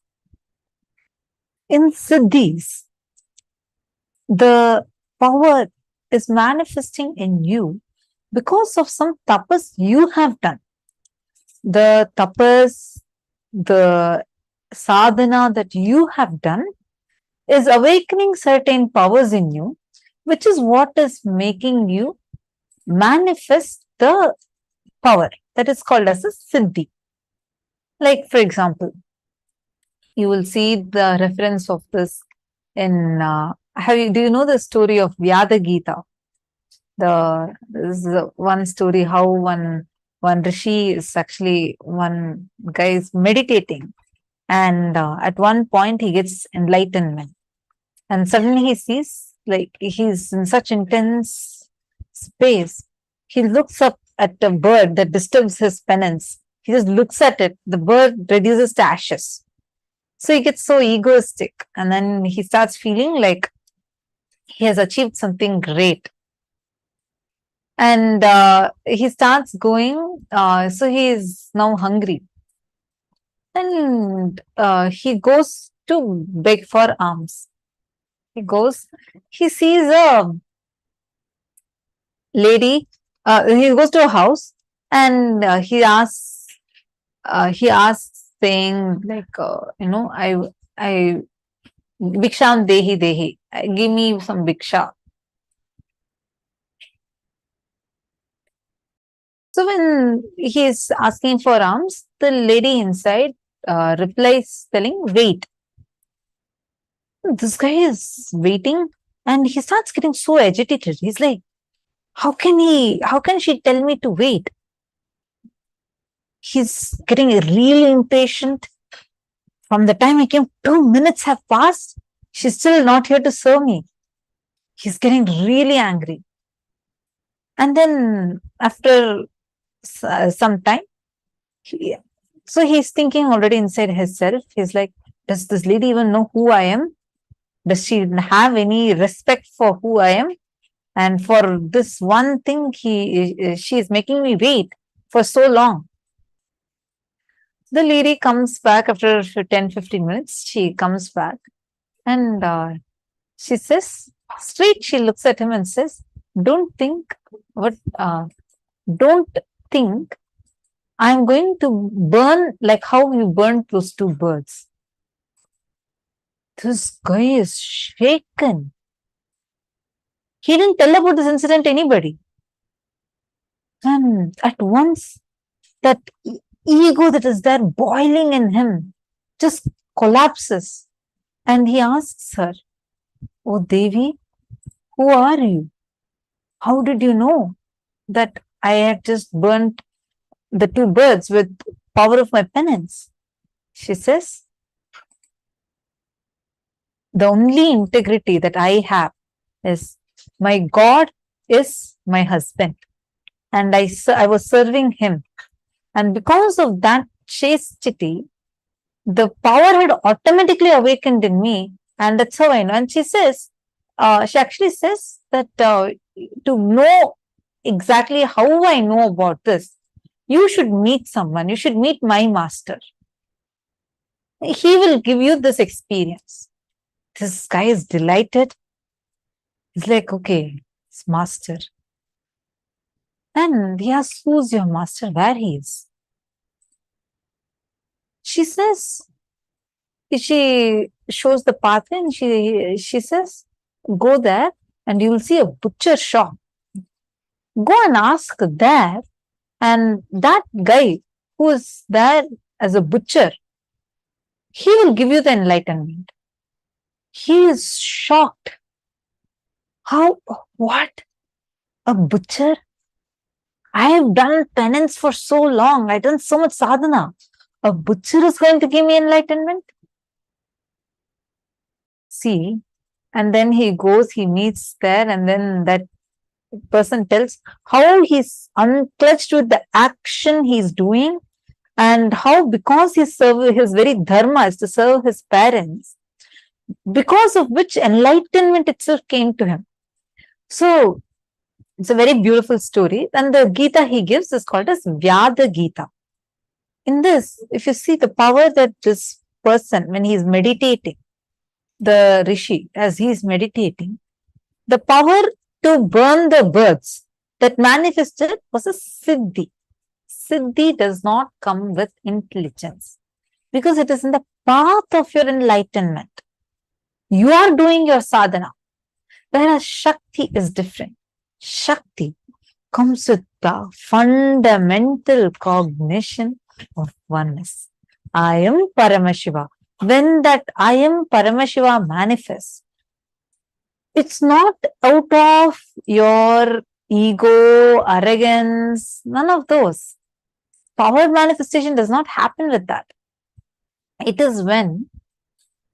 In siddhis, the power is manifesting in you because of some tapas you have done. The tapas, the sadhana that you have done is awakening certain powers in you, which is what is making you manifest the power that is called as a siddhi. Like, for example, you will see the reference of this in, do you know the story of Vyada Gita? This is one story how one rishi is actually, one guy is meditating, and at one point he gets enlightenment, and suddenly he sees, like, he's in such intense space, he looks up at a bird that disturbs his penance. He just looks at it, the bird reduces to ashes. So he gets so egoistic, and then he starts feeling like he has achieved something great. And he starts going, so he is now hungry. And he goes to beg for alms. He sees a lady, he goes to a house, and he asks saying, like, I bhiksham dehi, give me some bhiksha. So when he is asking for alms, the lady inside replies telling, wait. This guy is waiting, and he starts getting so agitated. He's like, how can she tell me to wait? He's getting really impatient. From the time I came, 2 minutes have passed. She's still not here to serve me. He's getting really angry. And then after some time, so he's thinking already inside himself. He's like, does this lady even know who I am? Does she have any respect for who I am? And for this one thing, she is making me wait for so long. The lady comes back after 10-15 minutes. She comes back, and she says, straight, she looks at him and says, don't think I'm going to burn like how you burned those 2 birds. This guy is shaken. He didn't tell about this incident to anybody. And at once, that ego that is there boiling in him just collapses. And he asks her, oh Devi, who are you? How did you know that I had just burnt the 2 birds with power of my penance? She says, the only integrity that I have is my God is my husband, and I was serving him. And because of that chastity, the power had automatically awakened in me, and that's how I know. And she says, she actually says that to know exactly how I know about this, you should meet someone. You should meet my master. He will give you this experience. This guy is delighted. He's like, okay, it's master. And he asks, who's your master? Where he is? She says, she shows the pathway and she says, go there and you will see a butcher shop. Go and ask there, and that guy who is there as a butcher, he will give you the enlightenment. He is shocked. How? What? A butcher? I have done penance for so long. I've done so much sadhana. A butcher is going to give me enlightenment? See, and then he goes, he meets there, and then that person tells how he's unclutched with the action he's doing, and how because his very dharma is to serve his parents, because of which enlightenment itself came to him. So it's a very beautiful story, and the Gita he gives is called as Vyada Gita. In this, if you see the power that this person, when he is meditating, the Rishi, as he is meditating, the power to burn the birds that manifested was a Siddhi. Siddhi does not come with intelligence because it is in the path of your enlightenment. You are doing your sadhana, whereas Shakti is different. Shakti comes with the fundamental cognition of oneness. I am Paramashiva. When that I am Paramashiva manifests, it's not out of your ego, arrogance, none of those. Power manifestation does not happen with that. It is when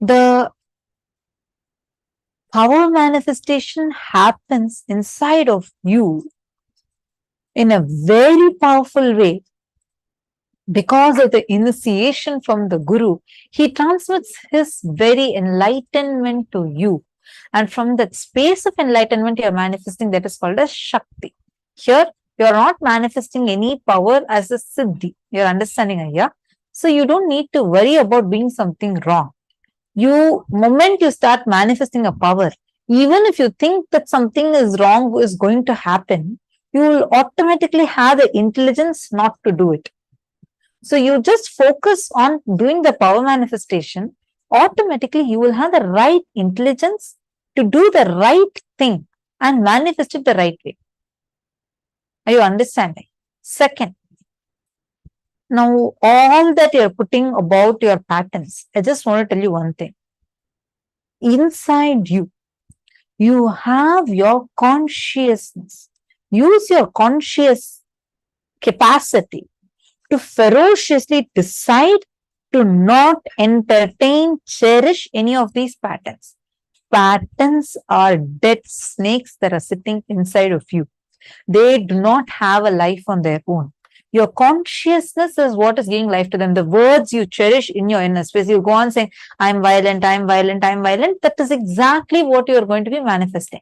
the power manifestation happens inside of you in a very powerful way. Because of the initiation from the Guru, he transmits his very enlightenment to you. And from that space of enlightenment, you are manifesting, that is called as Shakti. Here, you are not manifesting any power as a Siddhi. You are understanding, Ayya? So you don't need to worry about doing something wrong. Moment you start manifesting a power, even if you think that something is wrong is going to happen, you will automatically have the intelligence not to do it. So you just focus on doing the power manifestation, automatically you will have the right intelligence to do the right thing and manifest it the right way. Are you understanding? Second, now all that you're putting about your patterns, I just want to tell you one thing. Inside you, you have your consciousness. Use your conscious capacity to ferociously decide to not entertain, cherish any of these patterns. Patterns are dead snakes that are sitting inside of you. They do not have a life on their own. Your consciousness is what is giving life to them. The words you cherish in your inner space, you go on saying, I'm violent, I'm violent, I'm violent. That is exactly what you are going to be manifesting.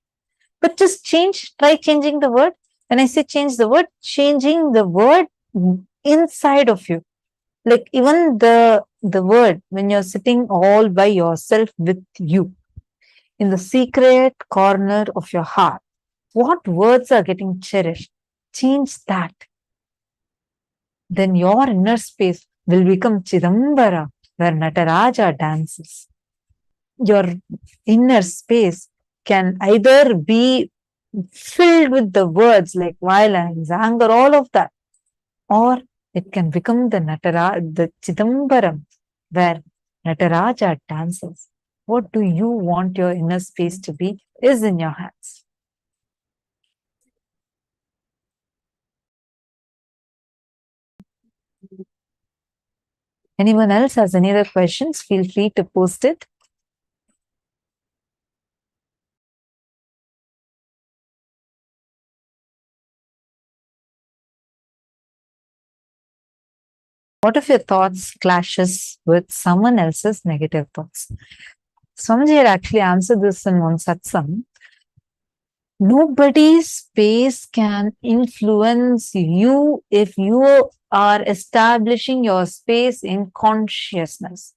But just try changing the word. When I say change the word, changing the word inside of you. Like even the word, when you're sitting all by yourself with you, in the secret corner of your heart, what words are getting cherished? Change that. Then your inner space will become Chidambara, where Nataraja dances. Your inner space can either be filled with the words like violence, anger, all of that, or it can become the Chidambaram, where Nataraja dances. What do you want your inner space to be is in your hands. Anyone else has any other questions? Feel free to post it. What if your thoughts clashes with someone else's negative thoughts? Swamiji had actually answered this in one satsang. Nobody's space can influence you if you are establishing your space in consciousness.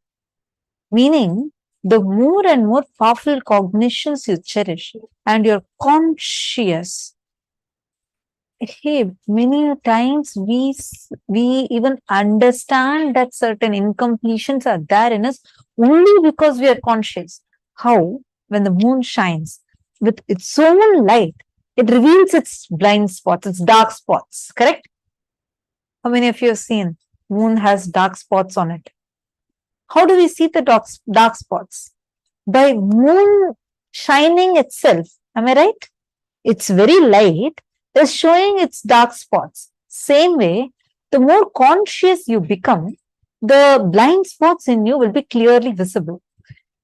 Meaning, the more and more powerful cognitions you cherish and you're conscious. Hey, many times we even understand that certain incompletions are there in us only because we are conscious. How? When the moon shines with its own light, it reveals its blind spots, its dark spots, correct? How many of you have seen moon has dark spots on it? How do we see the dark spots? By moon shining itself, am I right? Its very light is showing its dark spots. Same way, the more conscious you become, the blind spots in you will be clearly visible.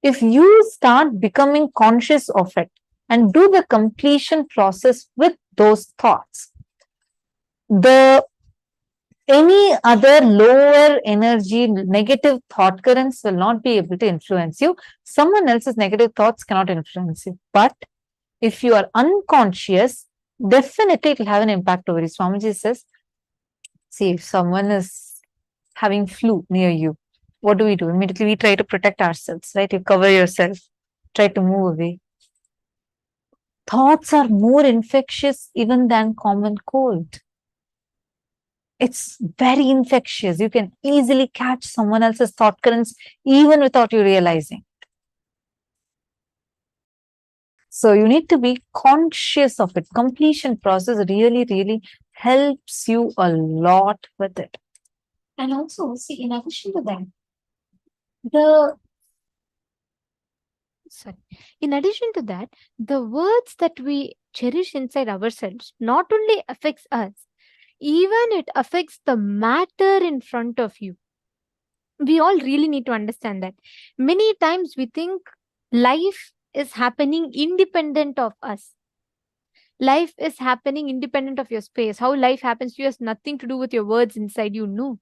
If you start becoming conscious of it and do the completion process with those thoughts, any other lower energy negative thought currents will not be able to influence you. Someone else's negative thoughts cannot influence you. But if you are unconscious, definitely it will have an impact over you. Swamiji says, see, if someone is having flu near you, what do? Immediately we try to protect ourselves, right? You cover yourself, try to move away. Thoughts are more infectious even than common cold. It's very infectious. You can easily catch someone else's thought currents even without you realizing. So you need to be conscious of it. Completion process really, really helps you a lot with it. And also, see, in addition to that, the words that we cherish inside ourselves not only affects us, even it affects the matter in front of you. We all really need to understand that. Many times we think life is happening independent of us. Life is happening independent of your space. How life happens to you has nothing to do with your words inside you, no.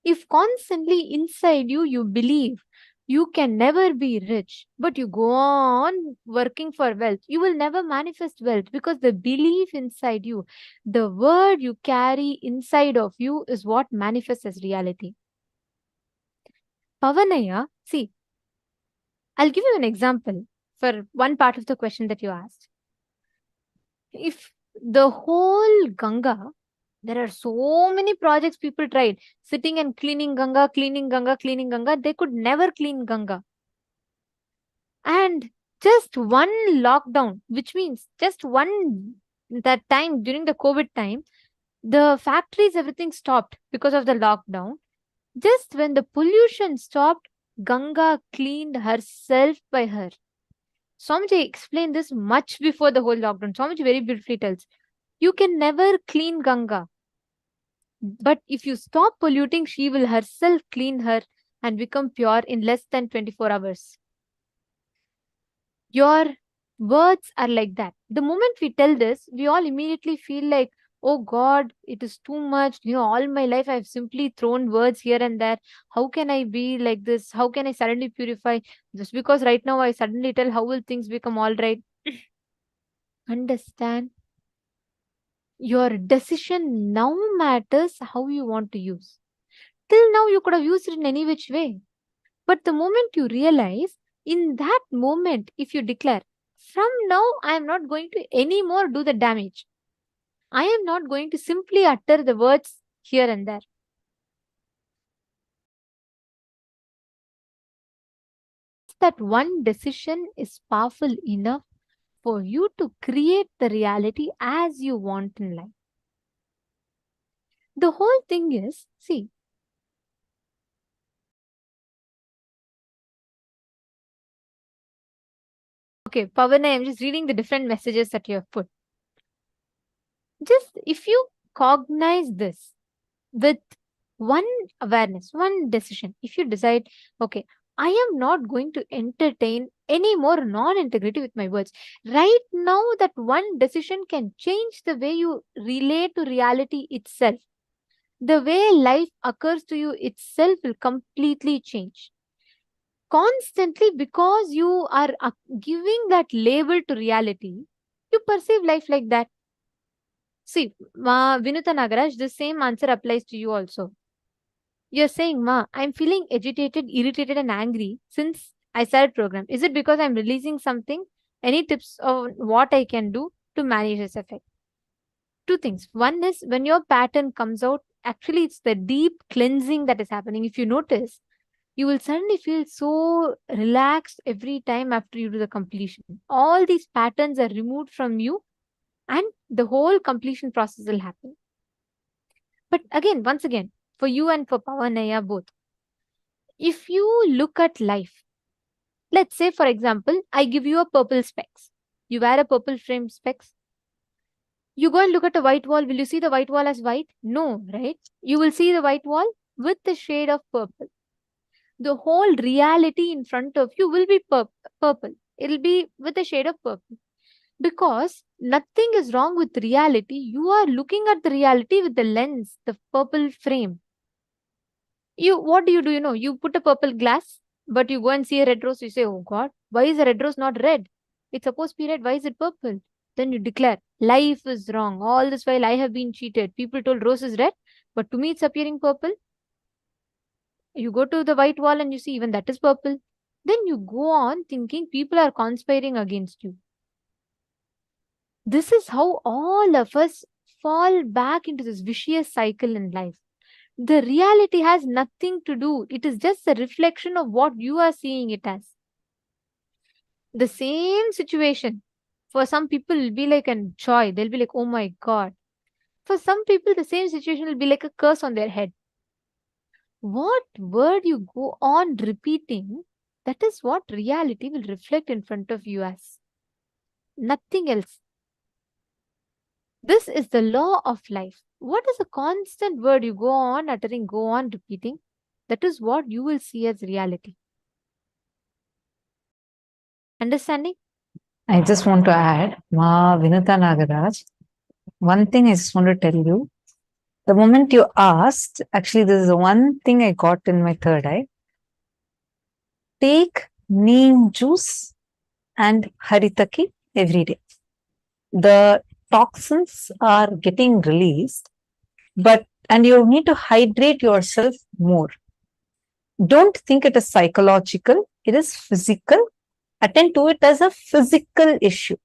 If constantly inside you, you believe you can never be rich, but you go on working for wealth, you will never manifest wealth, because the belief inside you, the word you carry inside of you, is what manifests as reality. Pavanaya, see, I'll give you an example for one part of the question that you asked. If the whole Ganga, there are so many projects people tried, sitting and cleaning Ganga, they could never clean Ganga. And just one lockdown, which means just that time during the COVID time, the factories, everything stopped because of the lockdown. Just when the pollution stopped, Ganga cleaned herself by her. Swamiji explained this much before the whole lockdown. Swamiji very beautifully tells, you can never clean Ganga, but if you stop polluting, she will herself clean her and become pure in less than 24 hours. Your words are like that. The moment we tell this, we all immediately feel like, oh God, it is too much. All my life I've simply thrown words here and there. How can I be like this? How can I suddenly purify? Just because right now I suddenly tell, how will things become all right? Understand? Your decision now matters how you want to use. Till now, you could have used it in any which way. But the moment you realize, in that moment, if you declare, from now, I am not going to anymore do the damage. I am not going to simply utter the words here and there. That one decision is powerful enough for you to create the reality as you want in life. The whole thing is, see, okay, Pavana, I'm just reading the different messages that you have put. Just if you cognize this with one awareness, one decision, if you decide, okay, I am not going to entertain any more non-integrity with my words. Right now, that one decision can change the way you relate to reality itself. the way life occurs to you itself will completely change. Constantly, because you are giving that label to reality, you perceive life like that. See, Vinuta Nagaraj, the same answer applies to you also. You're saying, Ma, I'm feeling agitated, irritated, and angry since I started program. Is it because I'm releasing something? Any tips on what I can do to manage this effect? Two things. One is when your pattern comes out, actually it's the deep cleansing that is happening. If you notice, you will suddenly feel so relaxed every time after you do the completion. All these patterns are removed from you and the whole completion process will happen. But again, once again, for you and for Pavanaya both, if you look at life, let's say, for example, I give you a purple specs. You wear a purple frame specs. You go and look at a white wall. Will you see the white wall as white? No, right? You will see the white wall with the shade of purple. The whole reality in front of you will be purple. It'll be with a shade of purple. Because nothing is wrong with reality. You are looking at the reality with the lens, the purple frame. What do? You put a purple glass, but you go and see a red rose. You say, oh God, why is the red rose not red? It's supposed to be red. Why is it purple? Then you declare, life is wrong. All this while I have been cheated. People told rose is red, but to me it's appearing purple. You go to the white wall and you see even that is purple. Then you go on thinking people are conspiring against you. This is how all of us fall back into this vicious cycle in life. The reality has nothing to do. It is just a reflection of what you are seeing it as. The same situation, for some people, will be like a joy. They'll be like, oh my God. For some people, the same situation will be like a curse on their head. What word you go on repeating, that is what reality will reflect in front of you as. Nothing else. This is the law of life. What is a constant word you go on uttering, go on repeating? That is what you will see as reality. Understanding? I just want to add, Ma Vinuta Nagaraj, one thing I just want to tell you. The moment you asked, actually, this is the one thing I got in my third eye. Take neem juice and haritaki every day. The toxins are getting released, and you need to hydrate yourself more. Don't think it is psychological, it is physical. Attend to it as a physical issue.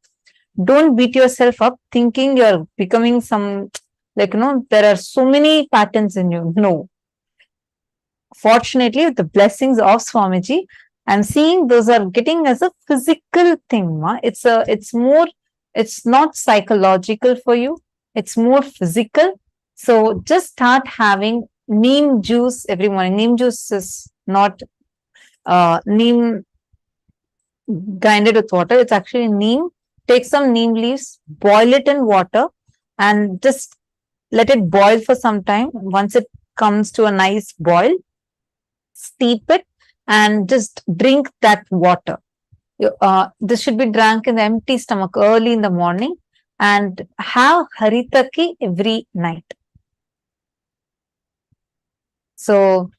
Don't beat yourself up thinking you're becoming some, there are so many patterns in you. No. Fortunately, with the blessings of Swamiji, I'm seeing those are getting as a physical thing. It's not psychological for you. It's more physical. So just start having neem juice every morning. Neem juice is not neem grinded with water. It's actually neem. Take some neem leaves, boil it in water, and just let it boil for some time. Once it comes to a nice boil, steep it and just drink that water. This should be drank in the empty stomach early in the morning, and have haritaki every night. So,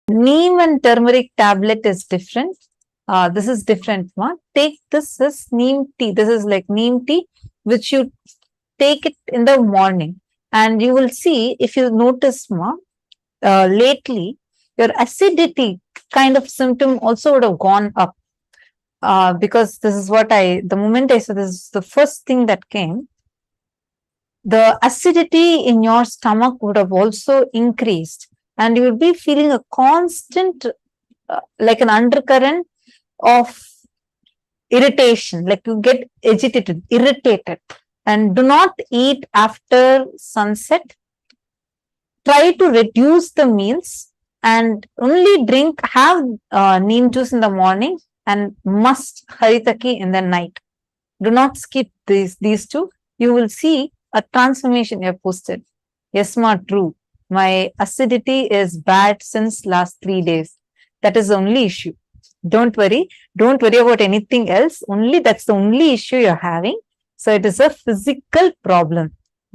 neem and turmeric tablet is different. This is different one. Take this as neem tea. This is like neem tea, which you take it in the morning, and you will see, if you notice, lately, your acidity kind of symptom also would have gone up. Because this is what the moment I said, this is the first thing that came. The acidity in your stomach would have also increased, and you would be feeling a constant, like an undercurrent of irritation, like you get agitated, irritated. And do not eat after sunset. Try to reduce the meals and only have neem juice in the morning, and must haritaki in the night. Do not skip these two. You will see a transformation. You have posted. Yes, ma, true. My acidity is bad since last 3 days. That is the only issue. Don't worry. Don't worry about anything else. That's the only issue you're having. So it is a physical problem.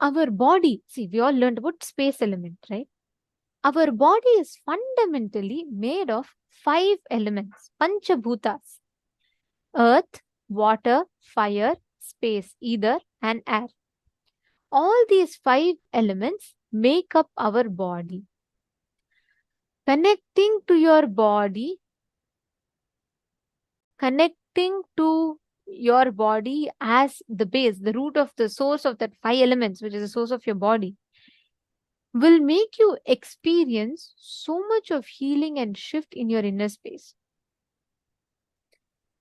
Our body, see, we all learned about space element, right? Our body is fundamentally made of 5 elements, Pancha Bhootas: earth, water, fire, space, ether, and air. All these 5 elements make up our body. Connecting to your body, connecting to your body as the base, the root of the source of that 5 elements, which is the source of your body, will make you experience so much of healing and shift in your inner space.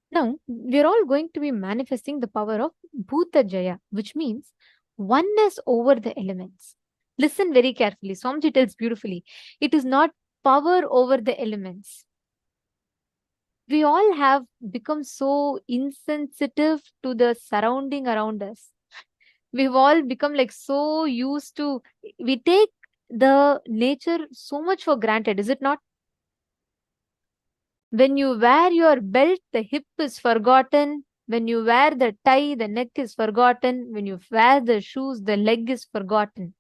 Now, we're all going to be manifesting the power of Bhuta Jaya, which means oneness over the elements. Listen very carefully. Swamiji tells beautifully. It is not power over the elements. We all have become so insensitive to the surrounding around us. We've all become like so used to, we take the nature so much for granted, is it not? When you wear your belt, the hip is forgotten. When you wear the tie, the neck is forgotten. When you wear the shoes, the leg is forgotten.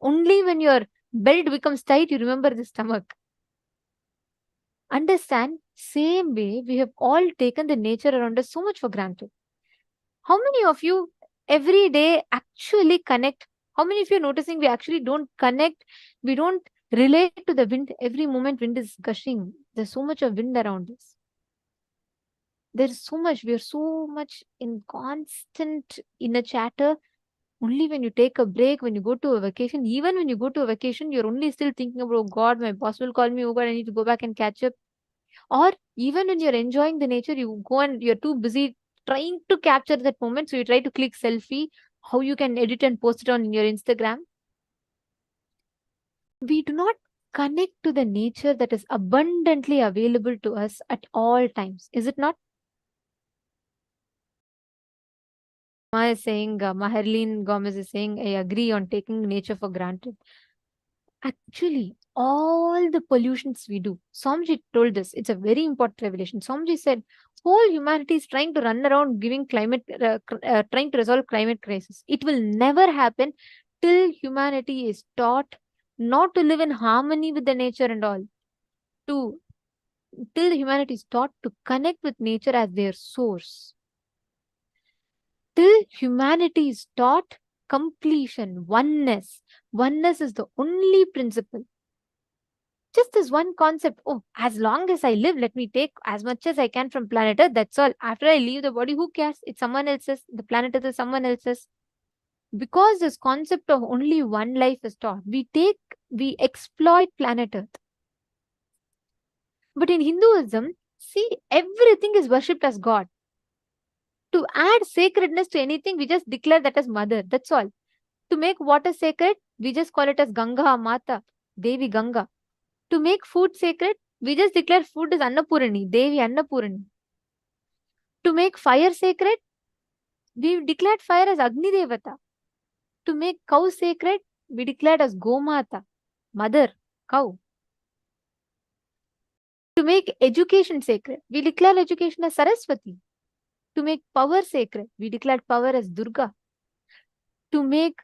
Only when your belt becomes tight, you remember the stomach. Understand, same way, we have all taken the nature around us so much for granted. How many of you every day actually connect? How many of you are noticing we actually don't connect? We don't relate to the wind. Every moment wind is gushing. There's so much of wind around us. There's so much, we are so much in constant inner chatter. Only when you take a break, when you go to a vacation, even when you go to a vacation, you're only still thinking about, oh God, my boss will call me, oh God, I need to go back and catch up. Or even when you're enjoying the nature, you go and you're too busy trying to capture that moment. So you try to click selfie, how you can edit and post it on your Instagram. We do not connect to the nature that is abundantly available to us at all times. Is it not? Ma is saying, Maharleen Gomez is saying, I agree on taking nature for granted. Actually, all the pollutions we do, Swamiji told this, it's a very important revelation. Swamiji said, whole humanity is trying to run around giving climate, trying to resolve climate crisis. It will never happen till humanity is taught not to live in harmony with the nature and all. Till humanity is taught to connect with nature as their source. Till humanity is taught completion, oneness. Oneness is the only principle. Just this one concept, oh, as long as I live, let me take as much as I can from planet Earth, that's all. After I leave the body, who cares? It's someone else's. The planet Earth is someone else's. Because this concept of only one life is taught, we exploit planet Earth. But in Hinduism, see, everything is worshipped as God. To add sacredness to anything, we just declare that as mother. That's all. To make water sacred, we just call it as Ganga Mata, Devi Ganga. To make food sacred, we just declare food is Annapurani, Devi Annapurani. To make fire sacred, we declared fire as Agni Devata. To make cow sacred, we declared as Gomata, mother, cow. To make education sacred, we declare education as Saraswati. To make power sacred, we declared power as Durga. To make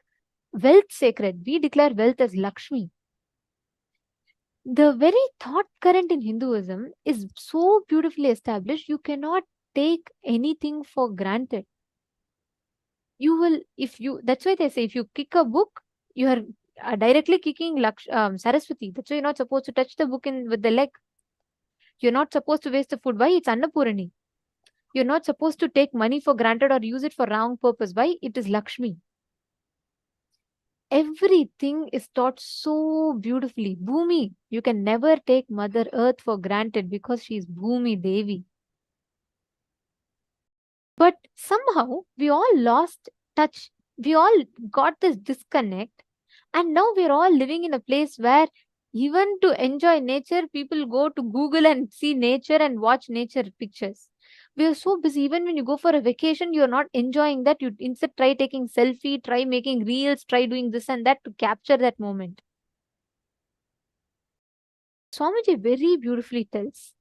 wealth sacred, we declare wealth as Lakshmi. The very thought current in Hinduism is so beautifully established, you cannot take anything for granted. You will, that's why they say, if you kick a book, you are directly kicking Saraswati. That's why you're not supposed to touch the book with the leg. You're not supposed to waste the food. Why? It's Annapurani. You're not supposed to take money for granted or use it for wrong purpose. Why? It is Lakshmi. Everything is taught so beautifully. Bhumi, you can never take Mother Earth for granted because she is Bhumi Devi. But somehow we all lost touch. We all got this disconnect. And now we're all living in a place where even to enjoy nature, people go to Google and see nature and watch nature pictures. We are so busy. Even when you go for a vacation, you're not enjoying that. You instead try taking selfie, try making reels, try doing this and that to capture that moment. Swamiji very beautifully tells,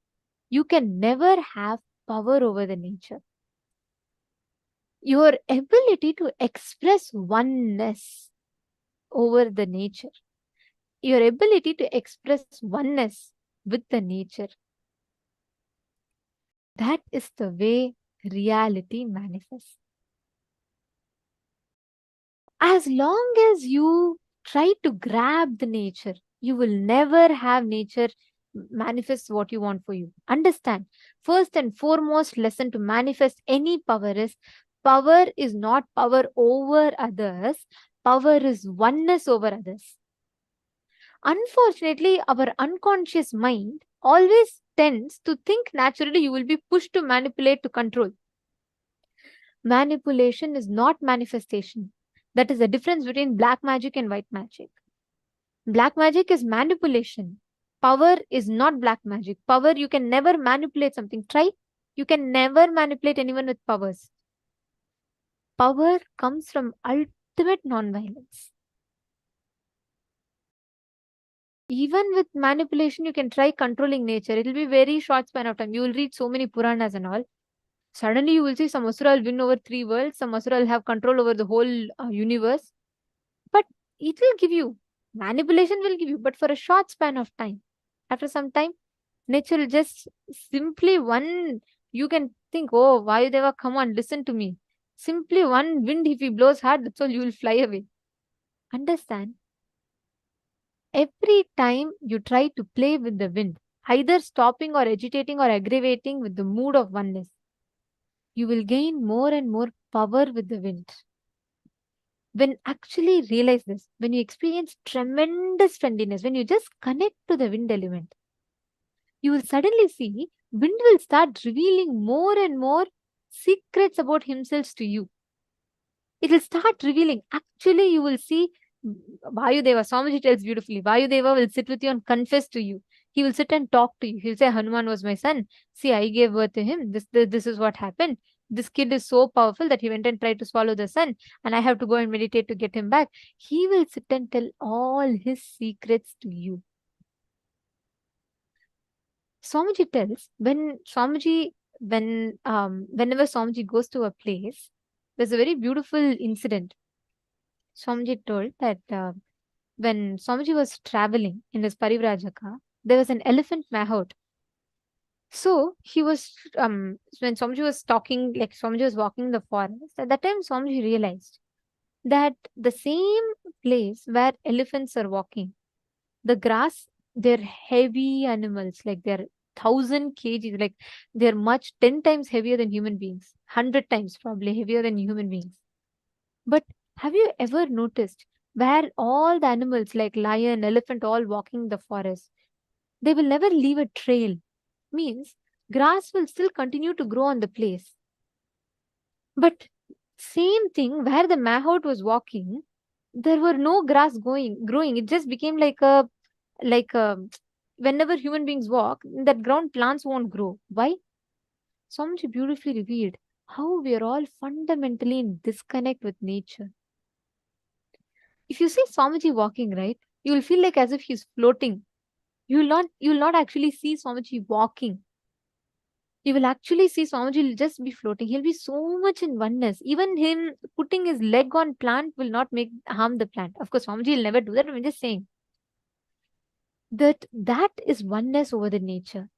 you can never have power over the nature. your ability to express oneness over the nature, your ability to express oneness with the nature. That is the way reality manifests. As long as you try to grab the nature, you will never have nature manifest what you want for you. Understand, first and foremost lesson to manifest any power is not power over others, power is oneness over others. Unfortunately, our unconscious mind always tends to think naturally you will be pushed to manipulate, to control. Manipulation is not manifestation. That is the difference between black magic and white magic. Black magic is manipulation. Power is not black magic. Power, you can never manipulate something. Try. You can never manipulate anyone with powers. Power comes from ultimate non-violence. Even with manipulation, you can try controlling nature. It will be very short span of time. You will read so many Puranas and all. Suddenly you will see some Asura will win over 3 worlds. Some Asura will have control over the whole universe. But it will give you, manipulation will give you, but for a short span of time. After some time, nature will just simply you can think, oh, Vayudeva, come on, listen to me. Simply one wind, if he blows hard, that's all, you will fly away. Understand? Every time you try to play with the wind, either stopping or agitating or aggravating with the mood of oneness, you will gain more and more power with the wind. When actually realize this, when you experience tremendous friendliness, when you just connect to the wind element, you will suddenly see wind will start revealing more and more secrets about himself to you. It will start revealing. Actually, you will see Vayudeva, Swamiji tells beautifully, Vayudeva will sit with you and confess to you. He will sit and talk to you. He'll say, Hanuman was my son. See, I gave birth to him. This is what happened. This kid is so powerful that he went and tried to swallow the sun, and I have to go and meditate to get him back. He will sit and tell all his secrets to you. Swamiji tells, whenever Swamiji goes to a place, there's a very beautiful incident. Swamiji told that when Swamiji was traveling in his Parivrajaka, there was an elephant mahout. So he was, when Swamiji was talking, like Swamiji was walking in the forest, at that time Swamiji realized that the same place where elephants are walking, the grass, they're heavy animals, like they're 1,000 kgs, like they're much 10 times heavier than human beings, 100 times probably heavier than human beings. But have you ever noticed where all the animals like lion, elephant, all walking the forest, they will never leave a trail? Means grass will still continue to grow on the place. But same thing where the mahout was walking, there were no grass growing. It just became like a whenever human beings walk, that ground plants won't grow. Why? Swamiji beautifully revealed how we are all fundamentally in disconnect with nature. If you see Swamiji walking, right, you will feel like as if he's floating. You will not actually see Swamiji walking. You will actually see Swamiji will just be floating. He'll be so much in oneness. Even him putting his leg on plant will not harm the plant. Of course, Swamiji will never do that, but I'm just saying that is oneness over the nature.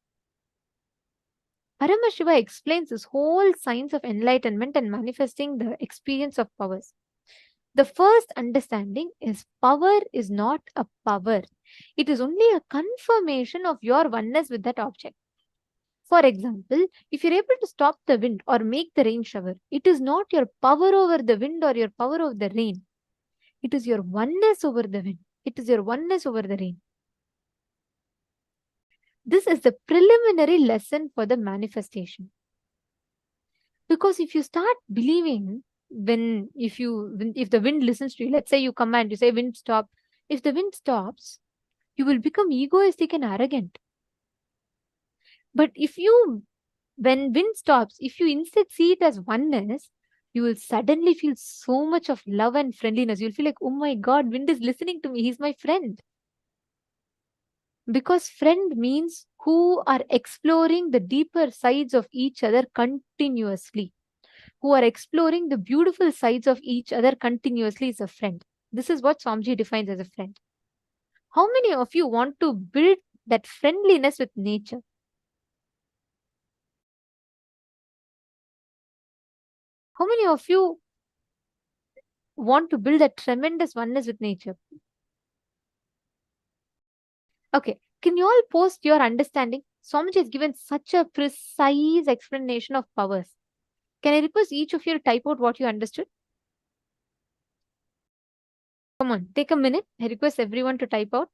Paramashiva explains this whole science of enlightenment and manifesting the experience of powers. The first understanding is power is not a power. It is only a confirmation of your oneness with that object. For example, if you're able to stop the wind or make the rain shower, it is not your power over the wind or your power over the rain. It is your oneness over the wind. It is your oneness over the rain. This is the preliminary lesson for the manifestation. Because if you start believing, if the wind listens to you, let's say you command, you say wind stop. If the wind stops, you will become egoistic and arrogant. But when wind stops, if you instead see it as oneness, you will suddenly feel so much of love and friendliness. You'll feel like, oh my God, wind is listening to me. He's my friend. Because friend means who are exploring the deeper sides of each other continuously. who are exploring the beautiful sides of each other continuously is a friend. This is what Swamiji defines as a friend. How many of you want to build that friendliness with nature? How many of you want to build that tremendous oneness with nature? Okay, can you all post your understanding? Swamiji has given such a precise explanation of powers. Can I request each of you to type out what you understood? Come on, take a minute. I request everyone to type out.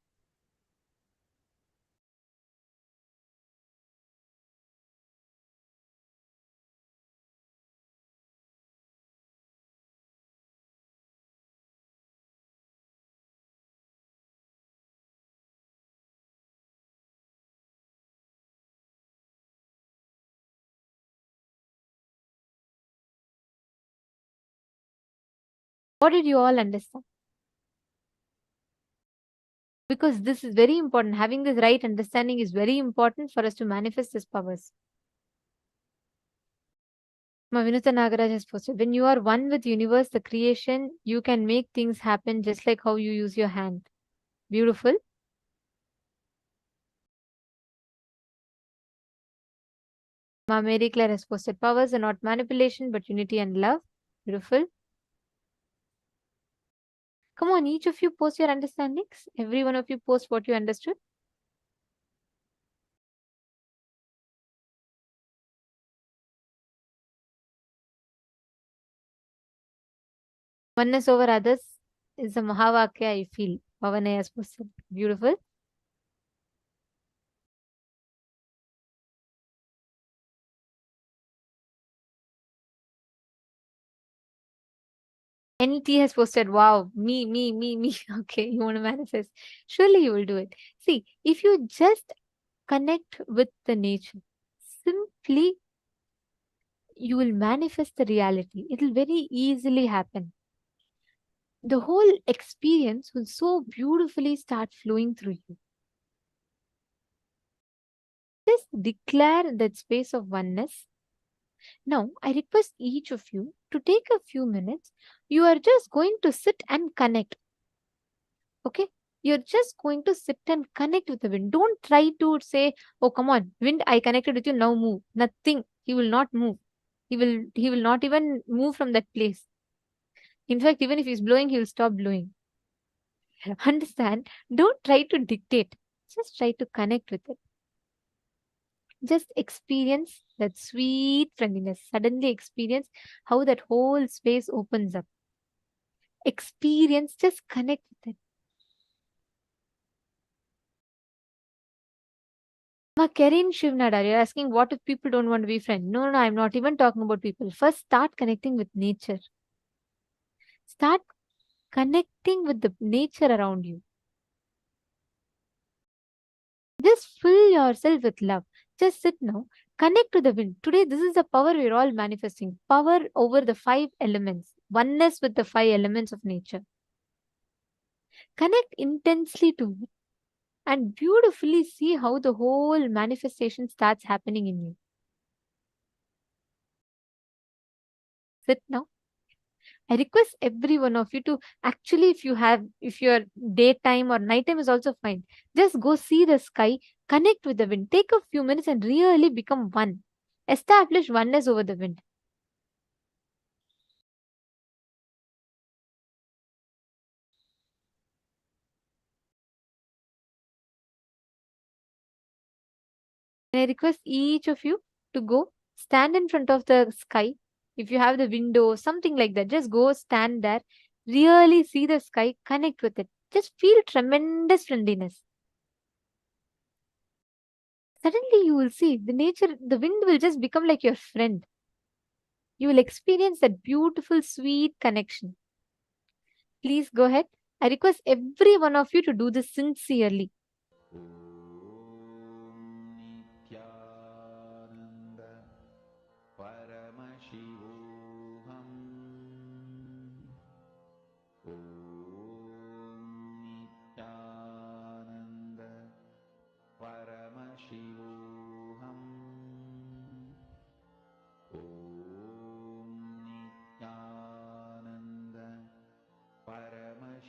What did you all understand? Because this is very important. Having this right understanding is very important for us to manifest these powers. Vinutha Nagaraj has posted, when you are one with universe, the creation, you can make things happen just like how you use your hand. Beautiful. Mary Claire has posted, powers are not manipulation, but unity and love. Beautiful. Come on, each of you post your understandings. Every one of you post what you understood. Oneness over others is a Mahavakya, I feel. Pavanaya has posted. Beautiful. NT has posted, wow, me. Okay, you want to manifest. Surely you will do it. See, if you just connect with the nature, simply you will manifest the reality. It will very easily happen. The whole experience will so beautifully start flowing through you. Just declare that space of oneness. Now, I request each of you to take a few minutes. You are just going to sit and connect. Okay? You're just going to sit and connect with the wind. Don't try to say, oh, come on, wind, I connected with you, now move. Nothing. He will not move. He will not even move from that place. In fact, even if he's blowing, he will stop blowing. Understand? Don't try to dictate. Just try to connect with it. Just experience that sweet friendliness. Suddenly experience how that whole space opens up. Experience, just connect with it. Karin Shivnadar, you're asking what if people don't want to be friends? No, I'm not even talking about people. First, start connecting with nature. Start connecting with the nature around you. Just fill yourself with love. Just sit now. Connect to the wind. Today, this is the power we're all manifesting. Power over the 5 elements. Oneness with the 5 elements of nature. Connect intensely to it and beautifully see how the whole manifestation starts happening in you. Sit now. I request every one of you to actually, if your daytime or nighttime is also fine, just go see the sky, connect with the wind, take a few minutes and really become one. Establish oneness over the wind. And I request each of you to go stand in front of the sky. If you have the window, something like that, just go stand there, really see the sky, connect with it. Just feel tremendous friendliness. Suddenly you will see the wind will just become like your friend. You will experience that beautiful, sweet connection. Please go ahead. I request every one of you to do this sincerely. Nithyananda Paramashivoham Nithyananda Paramashivoham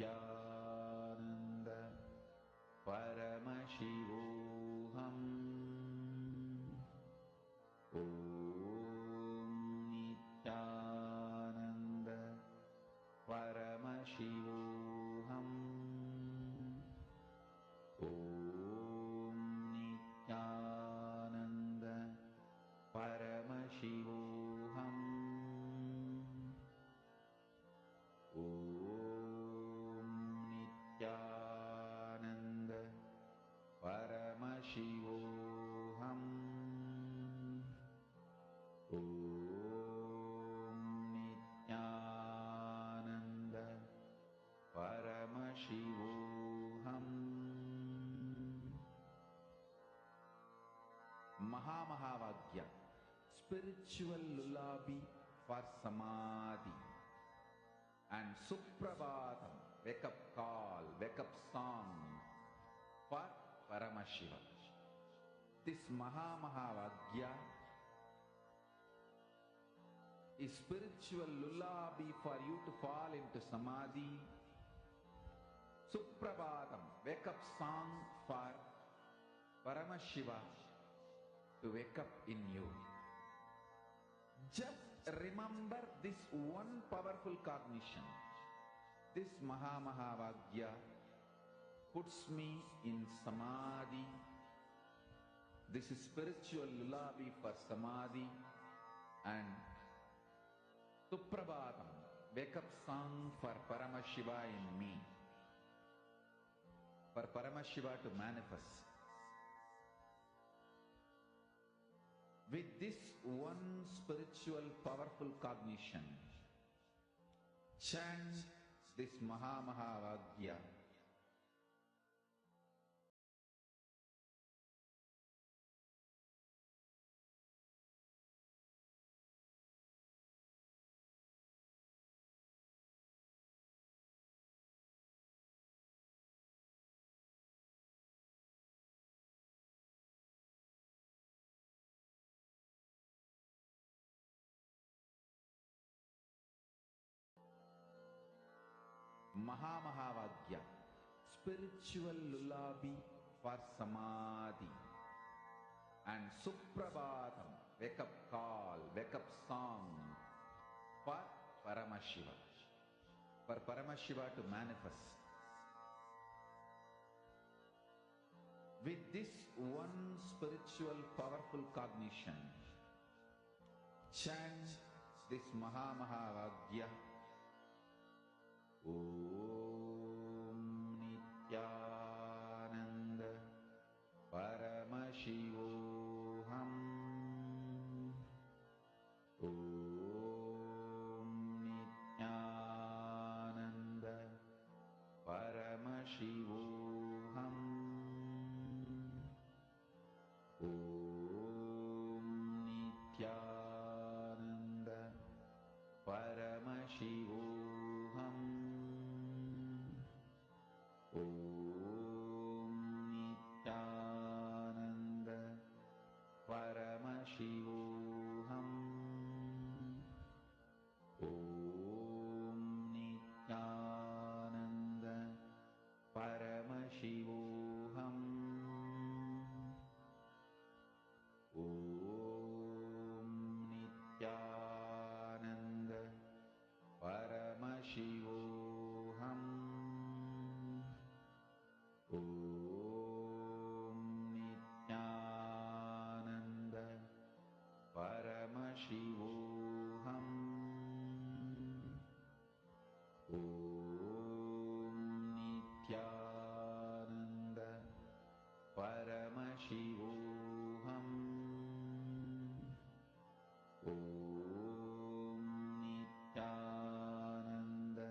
Nithyananda Paramashivoham. Om Nithyananda Paramashivoham. Om Nithyananda Paramashivoham. Om Nithyananda Paramashivoham. Om Nithyananda Paramashivoham. Mahavakya, spiritual lullaby for samadhi, and Suprabhatam, wake up call, wake up song for Paramashivam. This Mahavakya is spiritual lullaby for you to fall into samadhi. Suprabhatam, wake up song for Paramashiva to wake up in you. Just remember this one powerful cognition. This Mahavakya puts me in samadhi. This is spiritual lullaby for samadhi, and Suprabhatam, wake up song for Paramashiva in me, for Paramashiva to manifest. With this one spiritual powerful cognition, chant this Mahavakya. Mahavakya, spiritual lullaby for samadhi, and Suprabhatam, wake up call, wake up song for Paramashiva, for Paramashiva to manifest. With this one spiritual powerful cognition, chant this Mahavakya. Om Nithyananda Paramashivoham. Om Nithyananda Paramashivoham. Om Nithyananda Paramashivoham. Om Nithyananda Paramashivoham. Om Nithyananda Paramashivoham. Om Nithyananda Paramashivoham. Om Nithyananda Paramashivoham. Om Nithyananda Paramashivoham. Om Nithyananda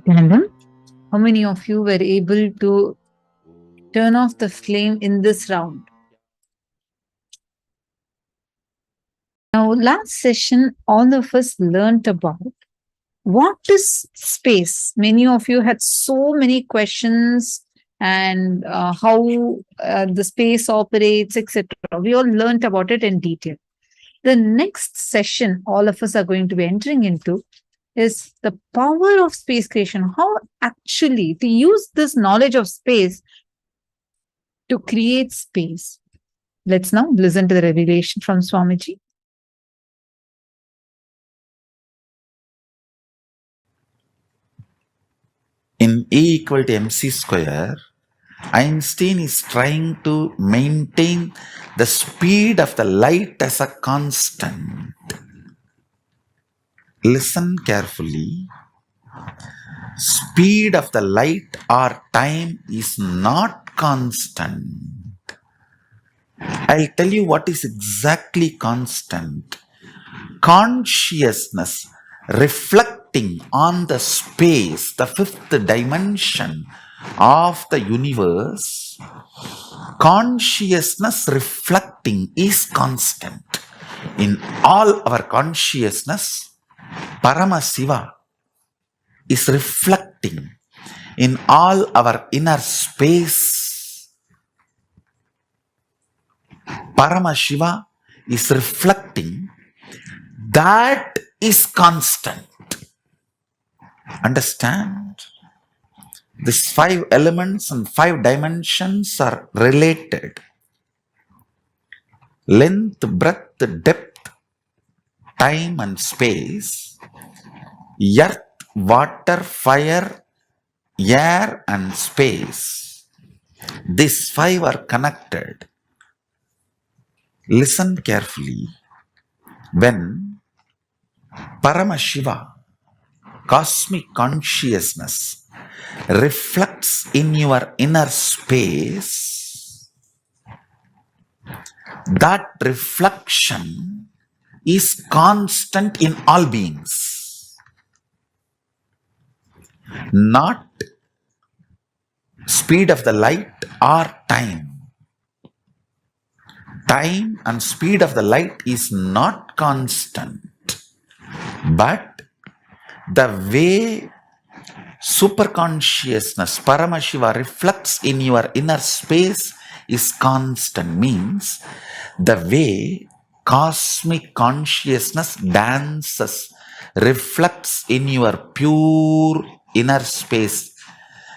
Nithyananda, how many of you were able to turn off the flame in this round? Now, last session, all of us learnt about what is space. Many of you had so many questions and how the space operates, etc. We all learnt about it in detail. The next session all of us are going to be entering into is the power of space creation. How actually to use this knowledge of space to create space. Let's now listen to the revelation from Swamiji. In E equal to mc square, Einstein is trying to maintain the speed of the light as a constant. Listen carefully. Speed of the light or time is not constant. I'll tell you what is exactly constant. Consciousness reflecting on the space, the fifth dimension of the universe, consciousness reflecting is constant. In all our consciousness, Paramashiva is reflecting in all our inner space. Paramashiva is reflecting. That is constant. Understand? These 5 elements and 5 dimensions are related. Length, breadth, depth, time and space, earth, water, fire, air and space. These 5 are connected. Listen carefully. When Paramashiva, cosmic consciousness, reflects in your inner space, that reflection is constant in all beings. Not speed of the light or time. Time and speed of the light is not constant. But the way superconsciousness, Paramashiva, reflects in your inner space is constant. Means the way cosmic consciousness dances, reflects in your pure inner space.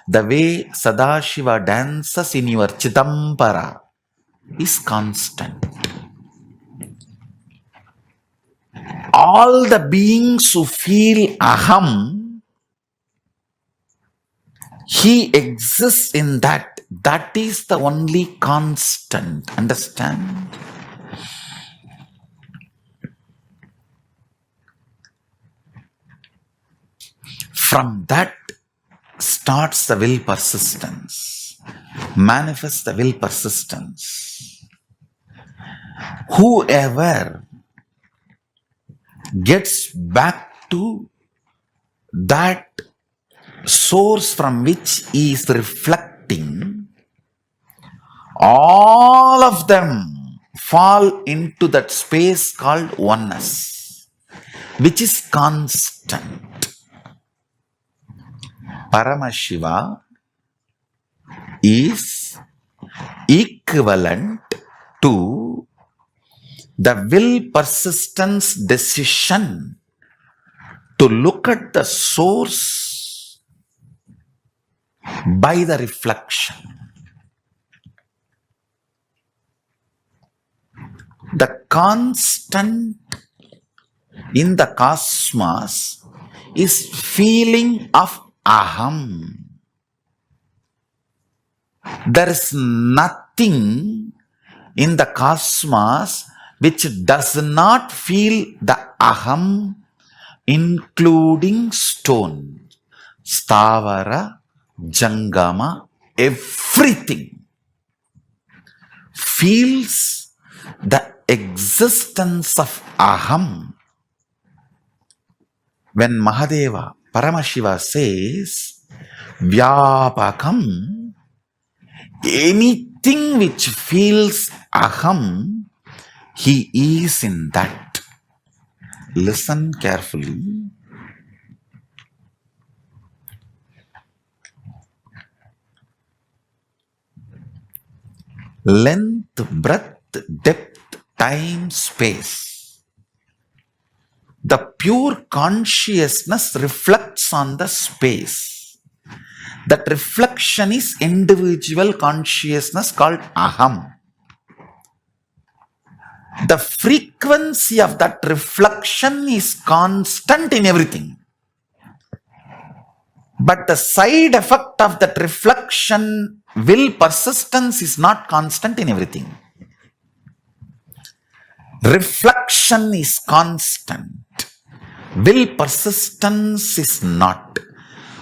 The way Sadashiva dances in your Chidambara is constant. All the beings who feel aham, he exists in that. That is the only constant. Understand? From that starts the will persistence. Manifests the will persistence. Whoever gets back to that source from which he is reflecting, all of them fall into that space called oneness, which is constant. Paramashiva is equivalent to the will persistence decision to look at the source by the reflection. The constant in the cosmos is feeling of aham. There is nothing in the cosmos which does not feel the aham, including stone, stavara, jangama, everything feels the existence of aham. When Mahadeva Paramashiva says, Vyapakam, anything which feels aham, he is in that. Listen carefully. Length, breadth, depth, time, space. The pure consciousness reflects on the space. That reflection is individual consciousness called aham. The frequency of that reflection is constant in everything. But the side effect of that reflection, will persistence, is not constant in everything. Reflection is constant. Will persistence is not.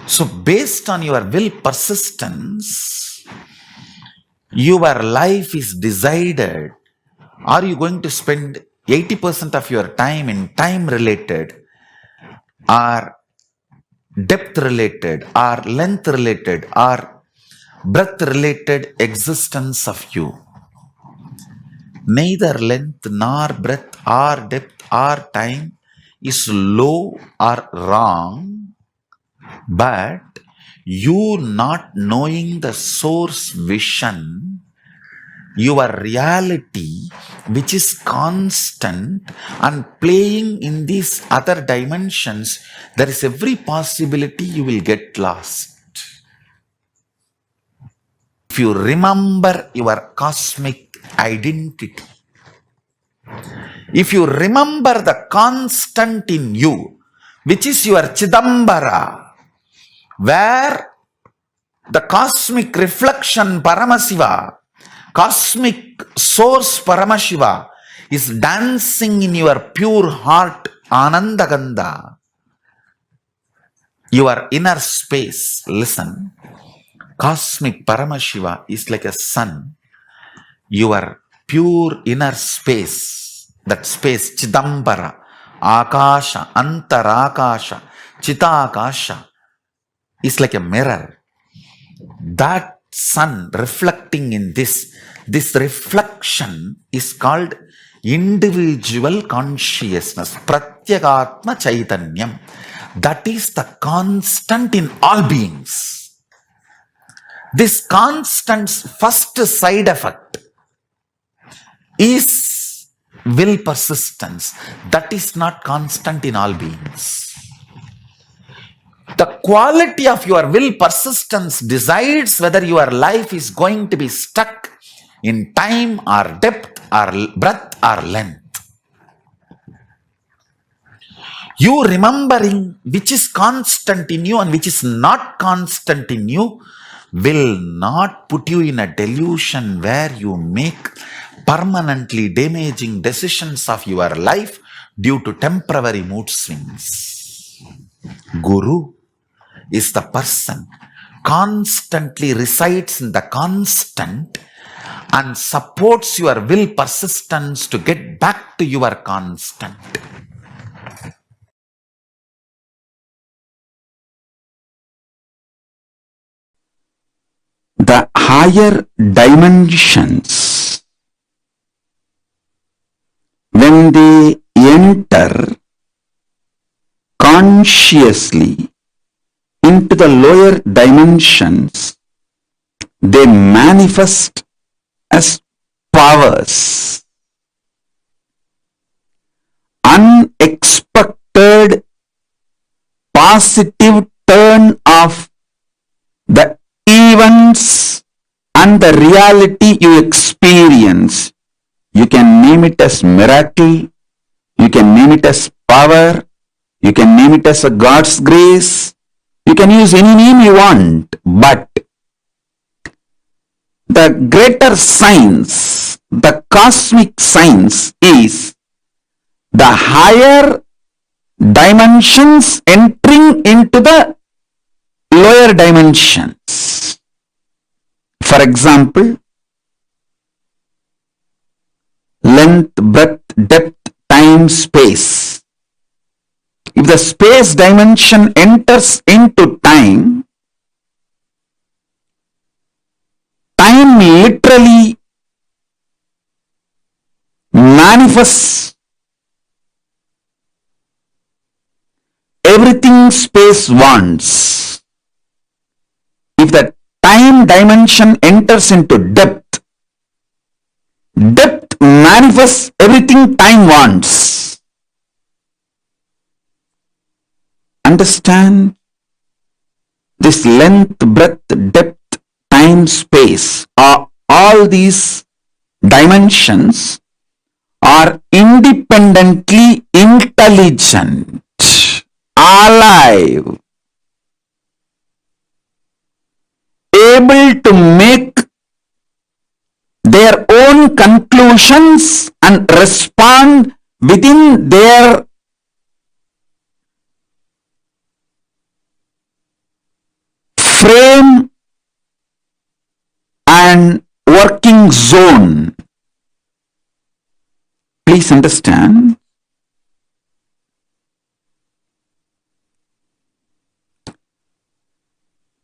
So based on your will persistence, your life is decided. Are you going to spend 80% of your time in time related, or depth related, or length related, or breadth related existence of you? Neither length nor breadth or depth or time is low or wrong, but you not knowing the source vision, your reality, which is constant and playing in these other dimensions, there is every possibility you will get lost. If you remember your cosmic identity, if you remember the constant in you, which is your Chidambara, where the cosmic reflection Paramashiva, cosmic source Paramashiva is dancing in your pure heart, Anandagandha, your inner space. Listen, cosmic Paramashiva is like a sun. Your pure inner space, that space, Chidambara, Akasha, Antarakasha, Chitakasha, is like a mirror. That sun reflecting in this reflection is called individual consciousness, Pratyagatma Chaitanyam. That is the constant in all beings. This constant's first side effect is will persistence. That is not constant in all beings. The quality of your will persistence decides whether your life is going to be stuck in time or depth or breadth or length. You remembering which is constant in you and which is not constant in you will not put you in a delusion where you make permanently damaging decisions of your life due to temporary mood swings. Guru is the person constantly resides in the constant and supports your will persistence to get back to your constant. The higher dimensions, when they enter consciously into the lower dimensions, they manifest as powers. Unexpected positive turn of the events and the reality you experience. You can name it as miracle, you can name it as power, you can name it as a God's grace, you can use any name you want, but the greater science, the cosmic science is the higher dimensions entering into the lower dimensions. For example, length, breadth, depth, time, space. if the space dimension enters into time, time literally manifests everything space wants. If the time dimension enters into depth, depth manifests everything time wants. Understand? This length, breadth, depth, time, space, all these dimensions are independently intelligent, alive, able to make their own conclusions and respond within their frame and working zone. Please understand.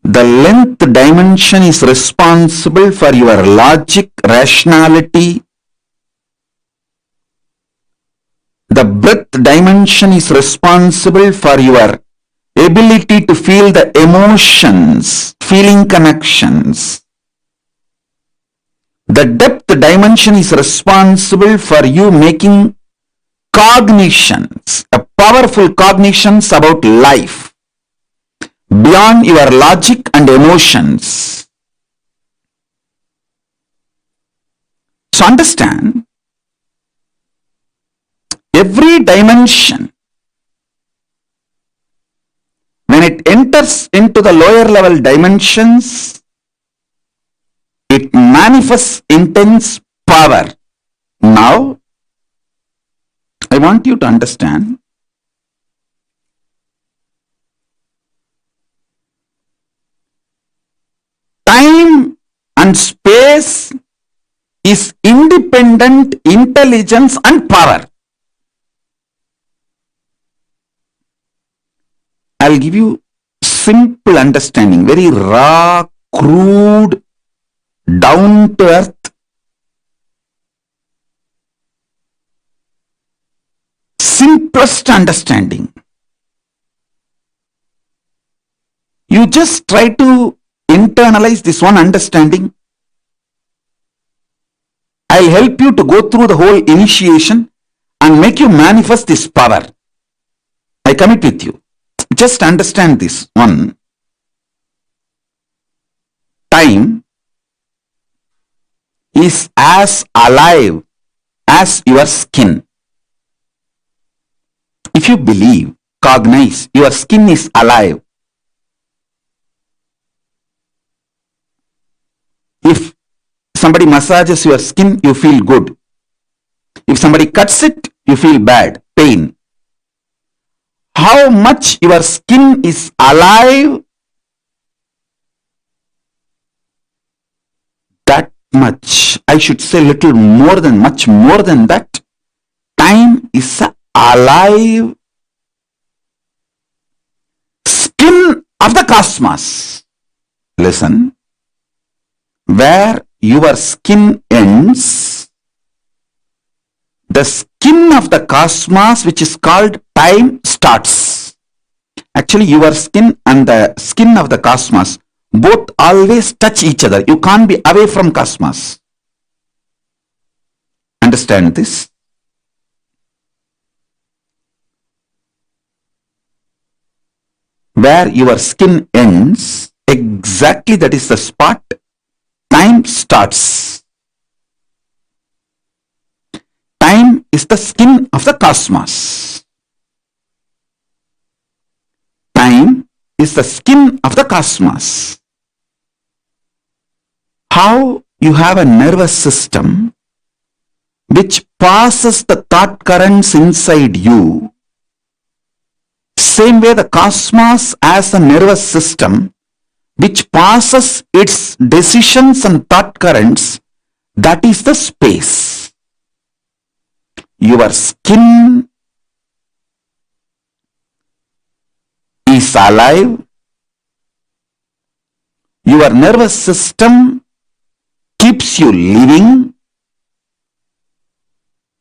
The length dimension is responsible for your logic, rationality. The breadth dimension is responsible for your ability to feel the emotions, feeling connections. The depth dimension is responsible for you making cognitions, powerful cognitions about life, beyond your logic and emotions. So understand, every dimension, when it enters into the lower level dimensions, it manifests intense power. Now, I want you to understand, time and space is independent intelligence and power. I'll give you simple understanding, very raw, crude, down to earth, simplest understanding. You just try to internalize this one understanding. I'll help you to go through the whole initiation and make you manifest this power. I commit with you. Just understand this one. Time is as alive as your skin. If you believe, cognize, your skin is alive. If somebody massages your skin, you feel good. If somebody cuts it, you feel bad, pain. How much your skin is alive, that much, I should say little more than, much more than that, time is alive skin of the cosmos. Listen, where your skin ends, the skin of the cosmos, which is called time, starts. Actually, your skin and the skin of the cosmos both always touch each other. You can't be away from cosmos. Understand this? Where your skin ends, exactly that is the spot time starts. Time is the skin of the cosmos. Time is the skin of the cosmos. How you have a nervous system which passes the thought currents inside you, same way the cosmos has a nervous system which passes its decisions and thought currents, that is the space. Your skin is alive. Your nervous system keeps you living.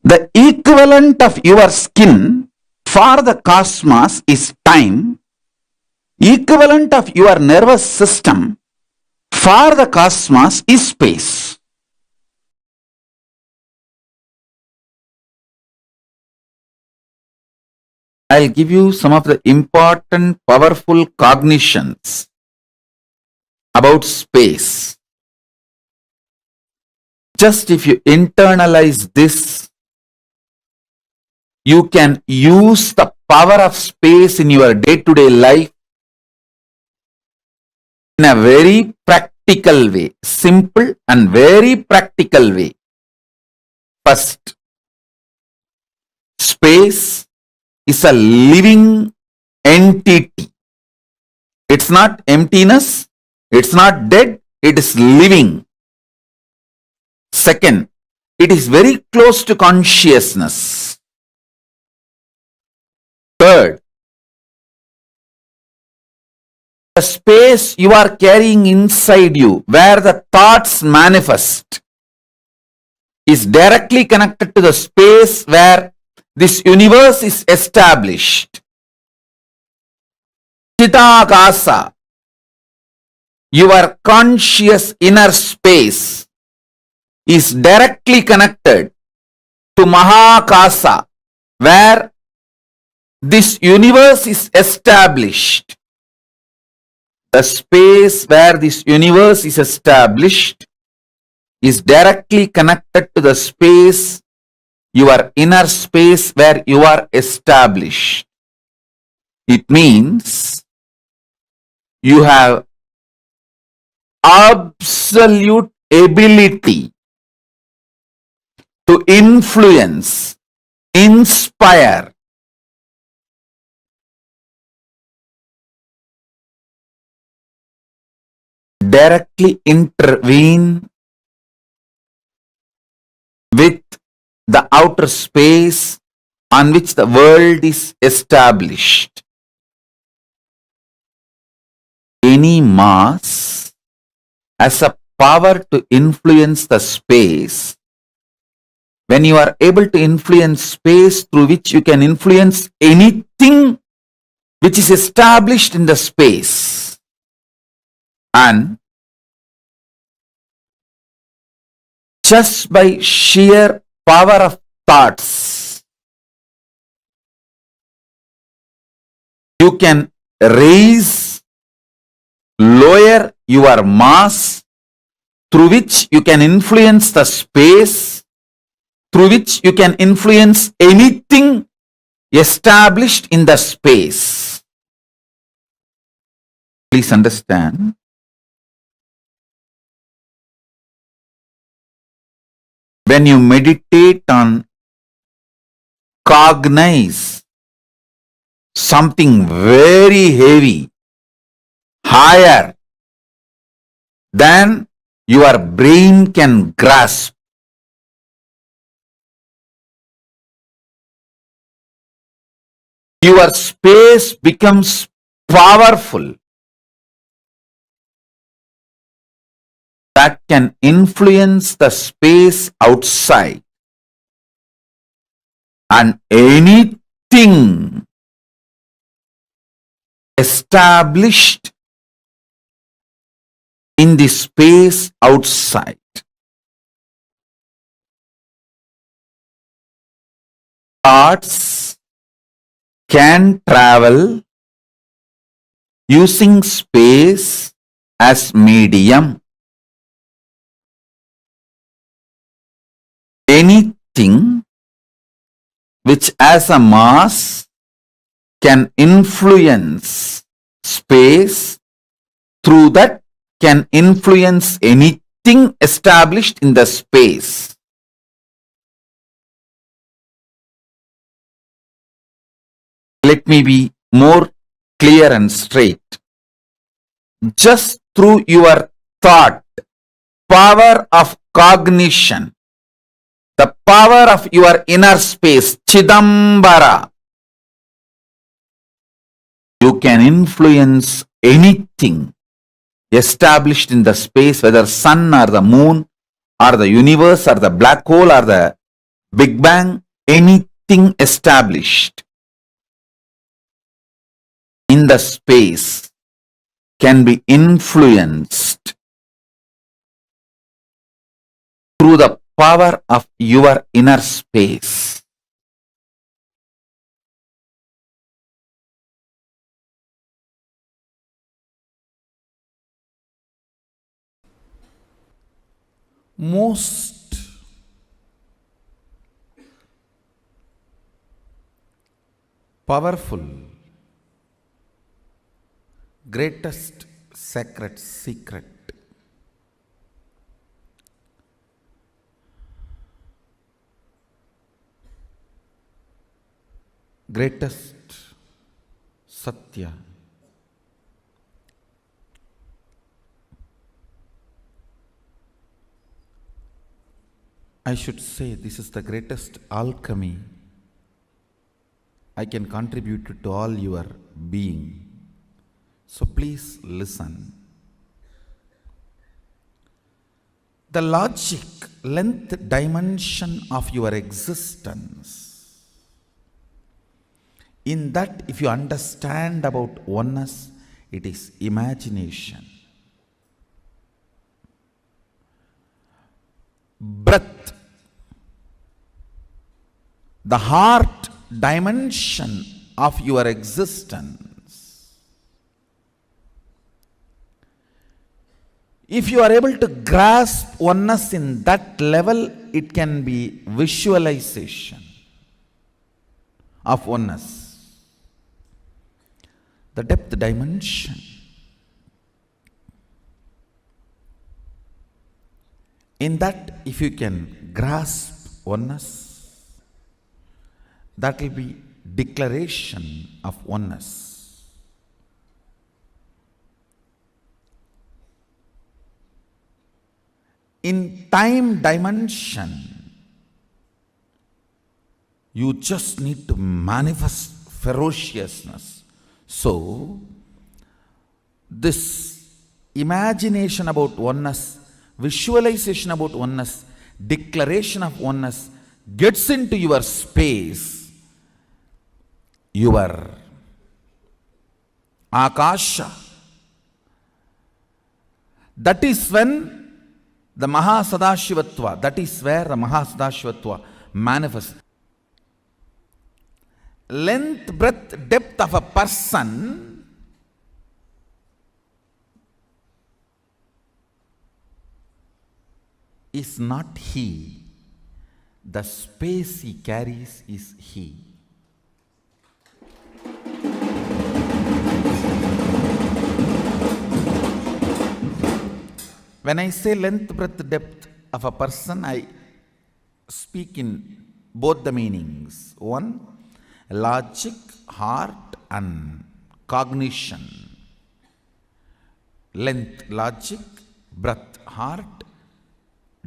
The equivalent of your skin for the cosmos is time. Equivalent of your nervous system for the cosmos is space. I'll give you some of the important, powerful cognitions about space. Just if you internalize this, you can use the power of space in your day-to-day life in a very practical way, simple and very practical way. First, space is a living entity. It's not emptiness, it's not dead, it is living. Second, it is very close to consciousness. Third, the space you are carrying inside you, where the thoughts manifest, is directly connected to the space where this universe is established. Chidambara, your conscious inner space, is directly connected to Mahavakya, where this universe is established. The space where this universe is established is directly connected to the space, your inner space where you are established. It means you have absolute ability to influence, inspire, directly intervene with the outer space on which the world is established. Any mass has a power to influence the space. When you are able to influence space through which you can influence anything which is established in the space, and just by sheer power of thoughts, you can raise, lower your mass, through which you can influence the space, through which you can influence anything established in the space. Please understand, when you meditate on cognize something very heavy, higher than your brain can grasp, your space becomes powerful, that can influence the space outside, and anything established in the space outside. Thoughts can travel using space as medium. Anything which has a mass can influence space, through that can influence anything established in the space. Let me be more clear and straight. Just through your thought, power of cognition, the power of your inner space, Chidambara, You can influence anything established in the space, whether sun or the moon or the universe or the black hole or the Big Bang, anything established in the space can be influenced through the power of your inner space. Most powerful, greatest sacred secret greatest Satya, I should say this is the greatest alchemy I can contribute to all your being. So please listen. The logic, length, dimension of your existence, in that if you understand about oneness, it is imagination. Breath, the heart dimension of your existence. If you are able to grasp oneness in that level, it can be visualization of oneness. The depth dimension. In that, if you can grasp oneness, that will be declaration of oneness. In time dimension, you just need to manifest ferociousness. So, this imagination about oneness, visualization about oneness, declaration of oneness gets into your space, your Akasha. That is when the Mahasadashivatva, that is where the Mahasadashivatva manifests. Length, breadth, depth of a person is not he. The space he carries is he. When I say length, breadth, depth of a person, I speak in both the meanings. One, logic, heart and cognition. Length, logic, breadth, heart,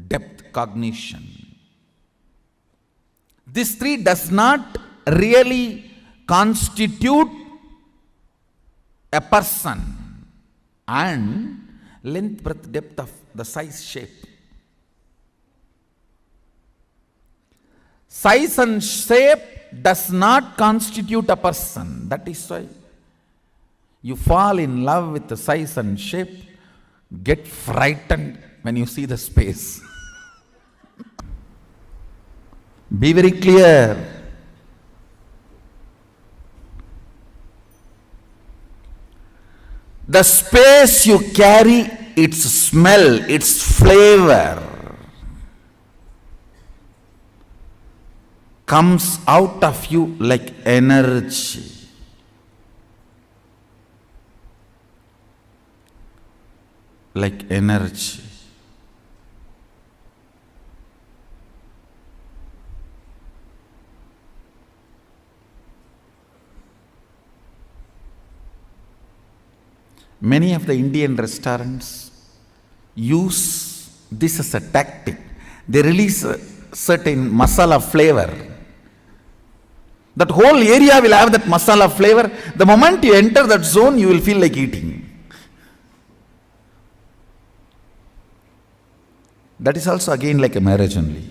depth, cognition. This three does not really constitute a person. And length, breadth, depth of the size, shape. Size and shape does not constitute a person. That is why you fall in love with the size and shape, get frightened when you see the space. Be very clear. The space you carry, its smell, its flavor comes out of you like energy. Like energy. Many of the Indian restaurants use this as a tactic. They release a certain masala flavor. That whole area will have that masala flavor. The moment you enter that zone, you will feel like eating. That is also again like a marriage only.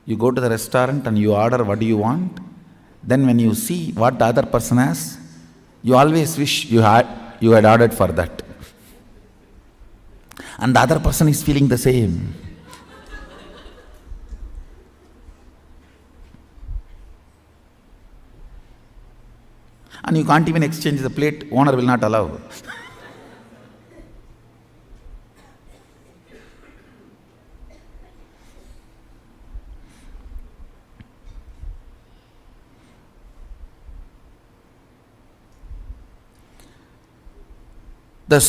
You go to the restaurant and you order what do you want. Then when you see what the other person has, you always wish you had ordered for that. And the other person is feeling the same. And you can't even exchange the plate, owner will not allow. The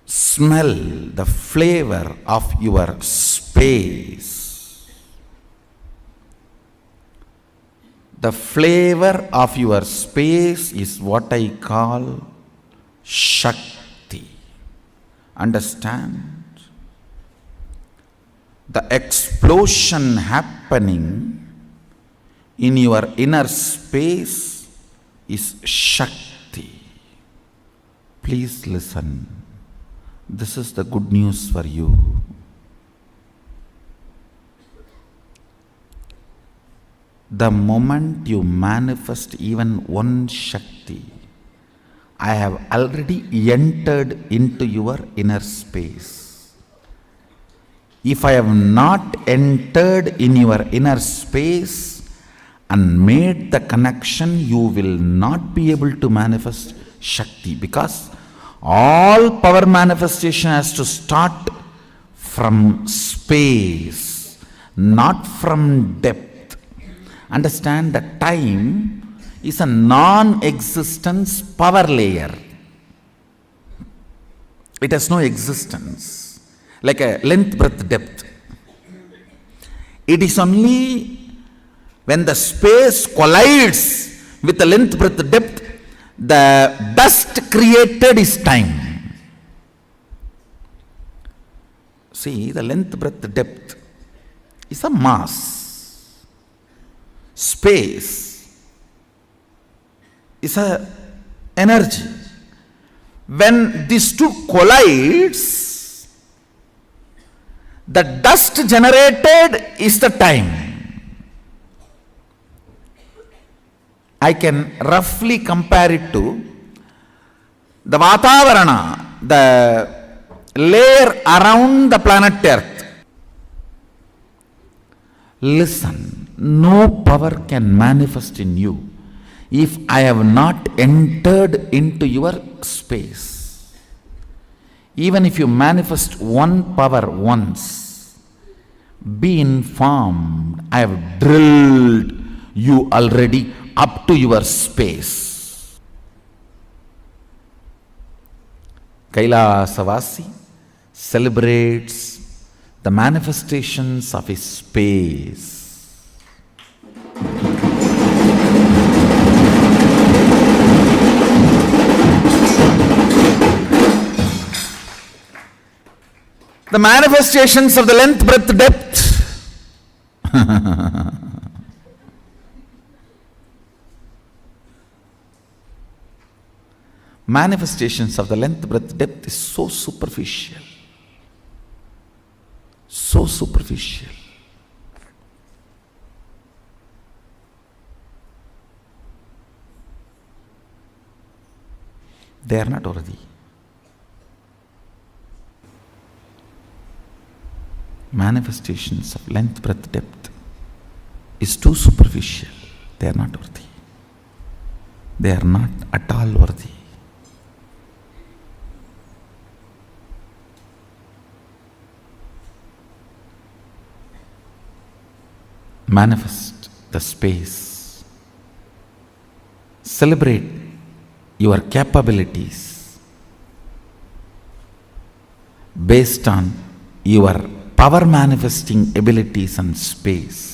smell, the flavor of your space. The flavor of your space is what I call Shakti. Understand? The explosion happening in your inner space is Shakti. Please listen. This is the good news for you. The moment you manifest even one Shakti, I have already entered into your inner space. If I have not entered in your inner space and made the connection, you will not be able to manifest Shakti, because all power manifestation has to start from space, not from depth. Understand that time is a non-existence power layer. It has no existence, like a length, breadth, depth. It is only when the space collides with the length, breadth, depth, the dust created is time. See, the length, breadth, depth is a mass. Space is a energy. When these two collides, the dust generated is the time. I can roughly compare it to the Vatavarana, the layer around the planet Earth. Listen, no power can manifest in you if I have not entered into your space. Even if you manifest one power once, be informed, I have drilled you already up to your space. KAILASA celebrates the manifestations of his space. The manifestations of the length, breadth, depth. Manifestations of the length, breadth, depth is so superficial. So superficial. They are not worthy. Manifestations of length, breadth, depth is too superficial. They are not worthy. They are not at all worthy. Manifest the space. Celebrate your capabilities based on your power manifesting abilities and space.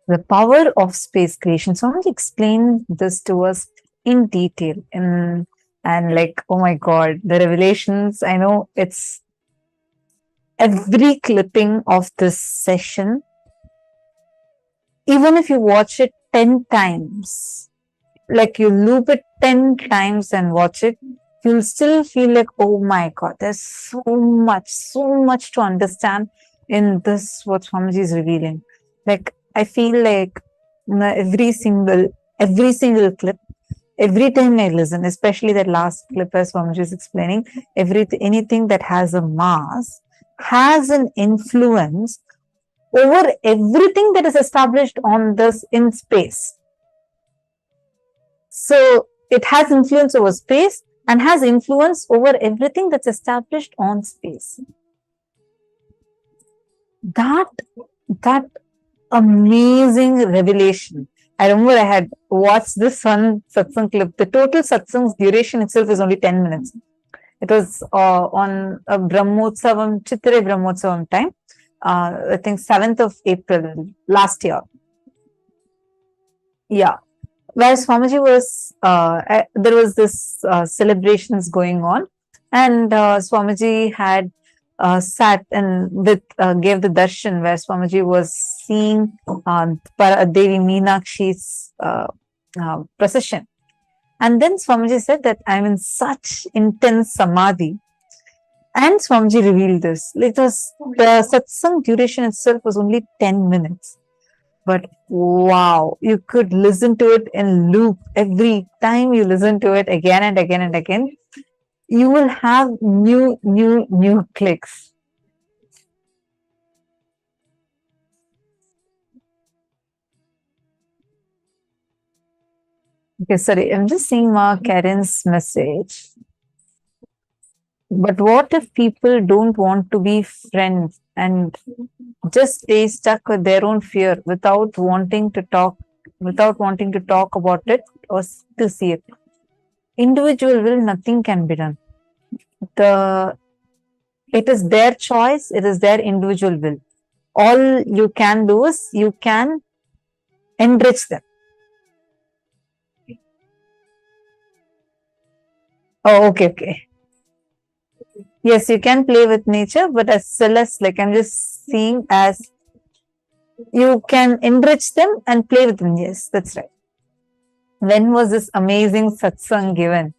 The power of space creation. So I want to explain this to us in detail. And like, oh my God, the revelations, I know it's every clipping of this session, even if you watch it 10 times, like you loop it 10 times and watch it, you'll still feel like, oh my God, there's so much to understand in this, what Swamiji is revealing. Like, I feel like every single clip, every time I listen, especially that last clip as Swamiji is explaining, anything that has a mass has an influence over everything that is established on this in space. So it has influence over space and has influence over everything that's established on space. That amazing revelation. I remember I had watched this one satsang clip. The total satsang's duration itself is only 10 minutes. It was on a Brahmotsavam, Chittre Brahmotsavam time. I think 7th of April last year. Yeah. Where Swamiji was, there was this celebrations going on, and Swamiji had sat and gave the darshan where Swamiji was seeing Devi Meenakshi's procession. And then Swamiji said that I'm in such intense samadhi. And Swamiji revealed this. It was, the satsang duration itself was only 10 minutes. But wow, you could listen to it in loop. Every time you listen to it again and again and again, you will have new clicks. Okay, sorry, I'm just seeing Karen's message. But what if people don't want to be friends and just stay stuck with their own fear without wanting to talk about it or to see it? Individual will, nothing can be done. It is their choice, it is their individual will. All you can do is you can enrich them. Oh, okay. Yes, you can play with nature, but as well as, like, I'm just seeing as you can enrich them and play with them. Yes, that's right. When was this amazing satsang given?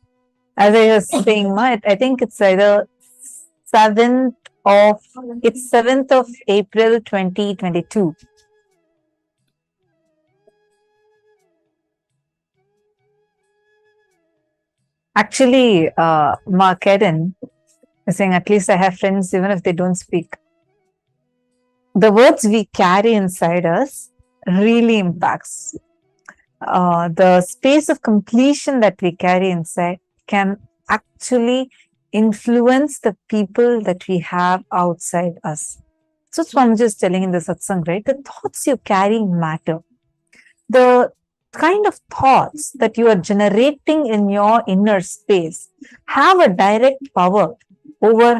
As I was saying, I think it's either 7th of April 2022. Actually, Mark Eden is saying, at least I have friends even if they don't speak. The words we carry inside us really impacts. The space of completion that we carry inside can actually influence the people that we have outside us. So that's what I'm just telling in the satsang, right? The thoughts you carry matter. The kind of thoughts that you are generating in your inner space have a direct power over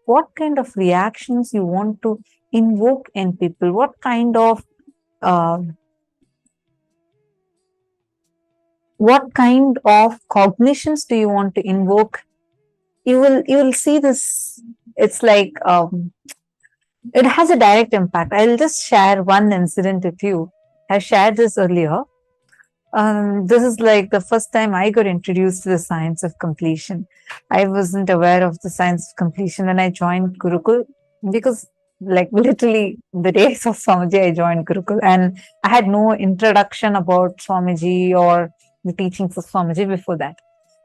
what kind of reactions you want to invoke in people, what kind of cognitions do you want to invoke. You will see this. It's like it has a direct impact. I'll just share one incident with you. I shared this earlier. This is like the first time I got introduced to the science of completion. I wasn't aware of the science of completion when I joined Gurukul, because like literally the day I saw Swamiji, I joined Gurukul, and I had no introduction about Swamiji or the teachings of Swamiji before that.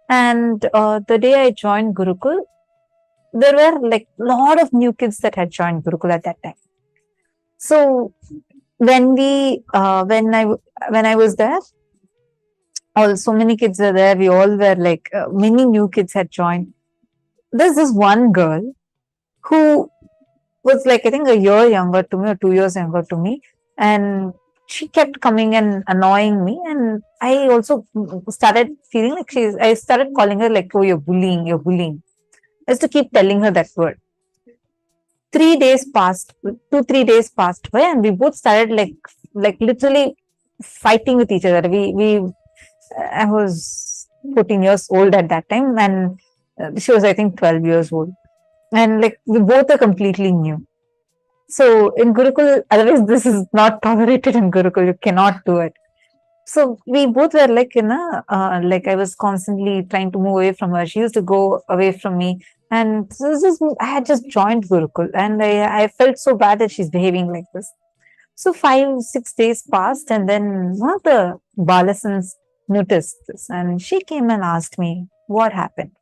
And the day I joined Gurukul, there were like a lot of new kids that had joined Gurukul at that time. So when I was there, so many kids were there. We all were like, many new kids had joined. There's this one girl who was like, I think a year younger to me or 2 years younger to me. And she kept coming and annoying me. And I also started feeling like I started calling her like, oh, you're bullying. I used to keep telling her that word. 3 days passed by, and we both started like like literally fighting with each other. I was 14 years old at that time, and she was, I think, 12 years old. And like we both are completely new. So in Gurukul, otherwise this is not tolerated in Gurukul. You cannot do it. So we both were like like I was constantly trying to move away from her. She used to go away from me. And so I had just joined Gurukul, and I felt so bad that she's behaving like this. So 5-6 days passed, and then one of the Balasans noticed this, and she came and asked me what happened.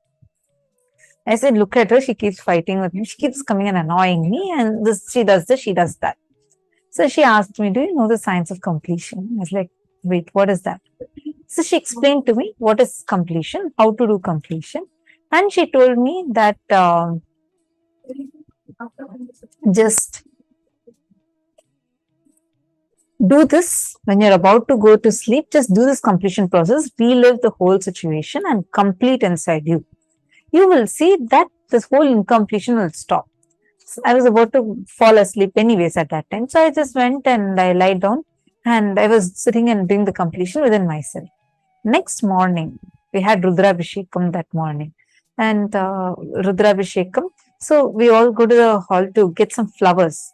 I said, look at her, she keeps fighting with me, she keeps coming and annoying me, and she does this, she does that. So she asked me, do you know the science of completion? I was like, wait, what is that? So she explained to me what is completion, how to do completion. And she told me that just do this when you're about to go to sleep. Just do this completion process, relive the whole situation and complete inside you. You will see that this whole incompletion will stop. So I was about to fall asleep anyways at that time. So I just went and I lied down and I was sitting and doing the completion within myself. Next morning, we had Rudrabhishekam that morning. And Rudrabhishekam, so we all go to the hall to get some flowers.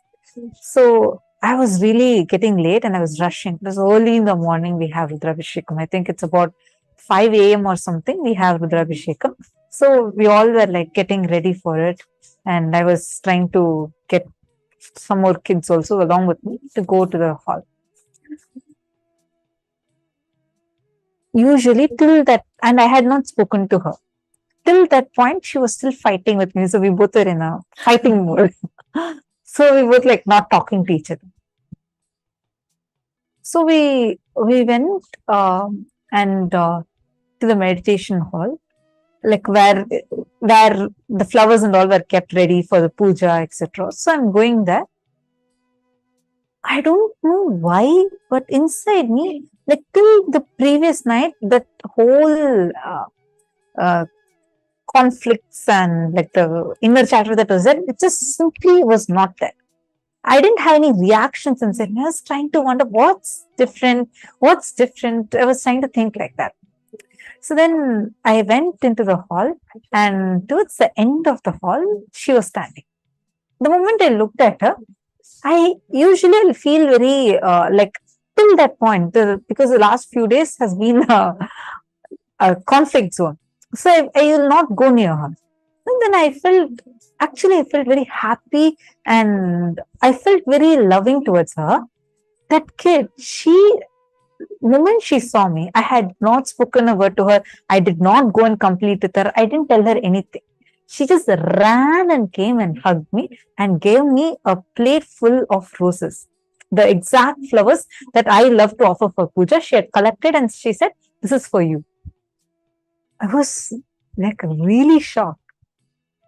So I was really getting late and I was rushing. It was early in the morning we have Rudrabhishekam. I think it's about 5 a.m. or something we have Rudrabhishekam. So we all were like getting ready for it. And I was trying to get some more kids also along with me to go to the hall. Usually till that, and I had not spoken to her. Till that point, she was still fighting with me. So we both were in a fighting mode. So we both like not talking to each other. So we went to the meditation hall, like where the flowers and all were kept ready for the puja, etc. So I'm going there. I don't know why, but inside me, like till the previous night, that whole conflicts and like the inner chatter that was there, it just simply was not there. I didn't have any reactions inside me. I was trying to wonder what's different. I was trying to think like that. So then I went into the hall, and towards the end of the hall, she was standing. The moment I looked at her, I usually feel very like till that point, because the last few days has been a conflict zone. So I will not go near her. And then I felt very happy and I felt very loving towards her. That kid, the moment she saw me, I had not spoken a word to her. I did not go and complete with her. I didn't tell her anything. She just ran and came and hugged me and gave me a plate full of roses. The exact flowers that I love to offer for puja, she had collected and she said, this is for you. I was like really shocked.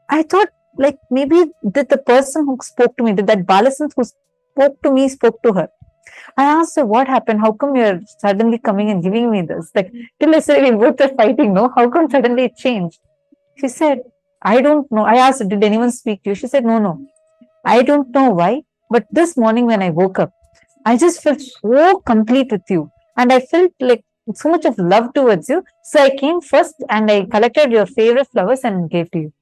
I thought like maybe that the person who spoke to me, that Balasan who spoke to me, spoke to her. I asked her, what happened? How come you're suddenly coming and giving me this? Like, till yesterday we both were fighting, no? How come suddenly it changed? She said, I don't know. I asked her, did anyone speak to you? She said, no. I don't know why, but this morning when I woke up, I just felt so complete with you. And I felt like so much of love towards you. So I came first and I collected your favorite flowers and gave to you.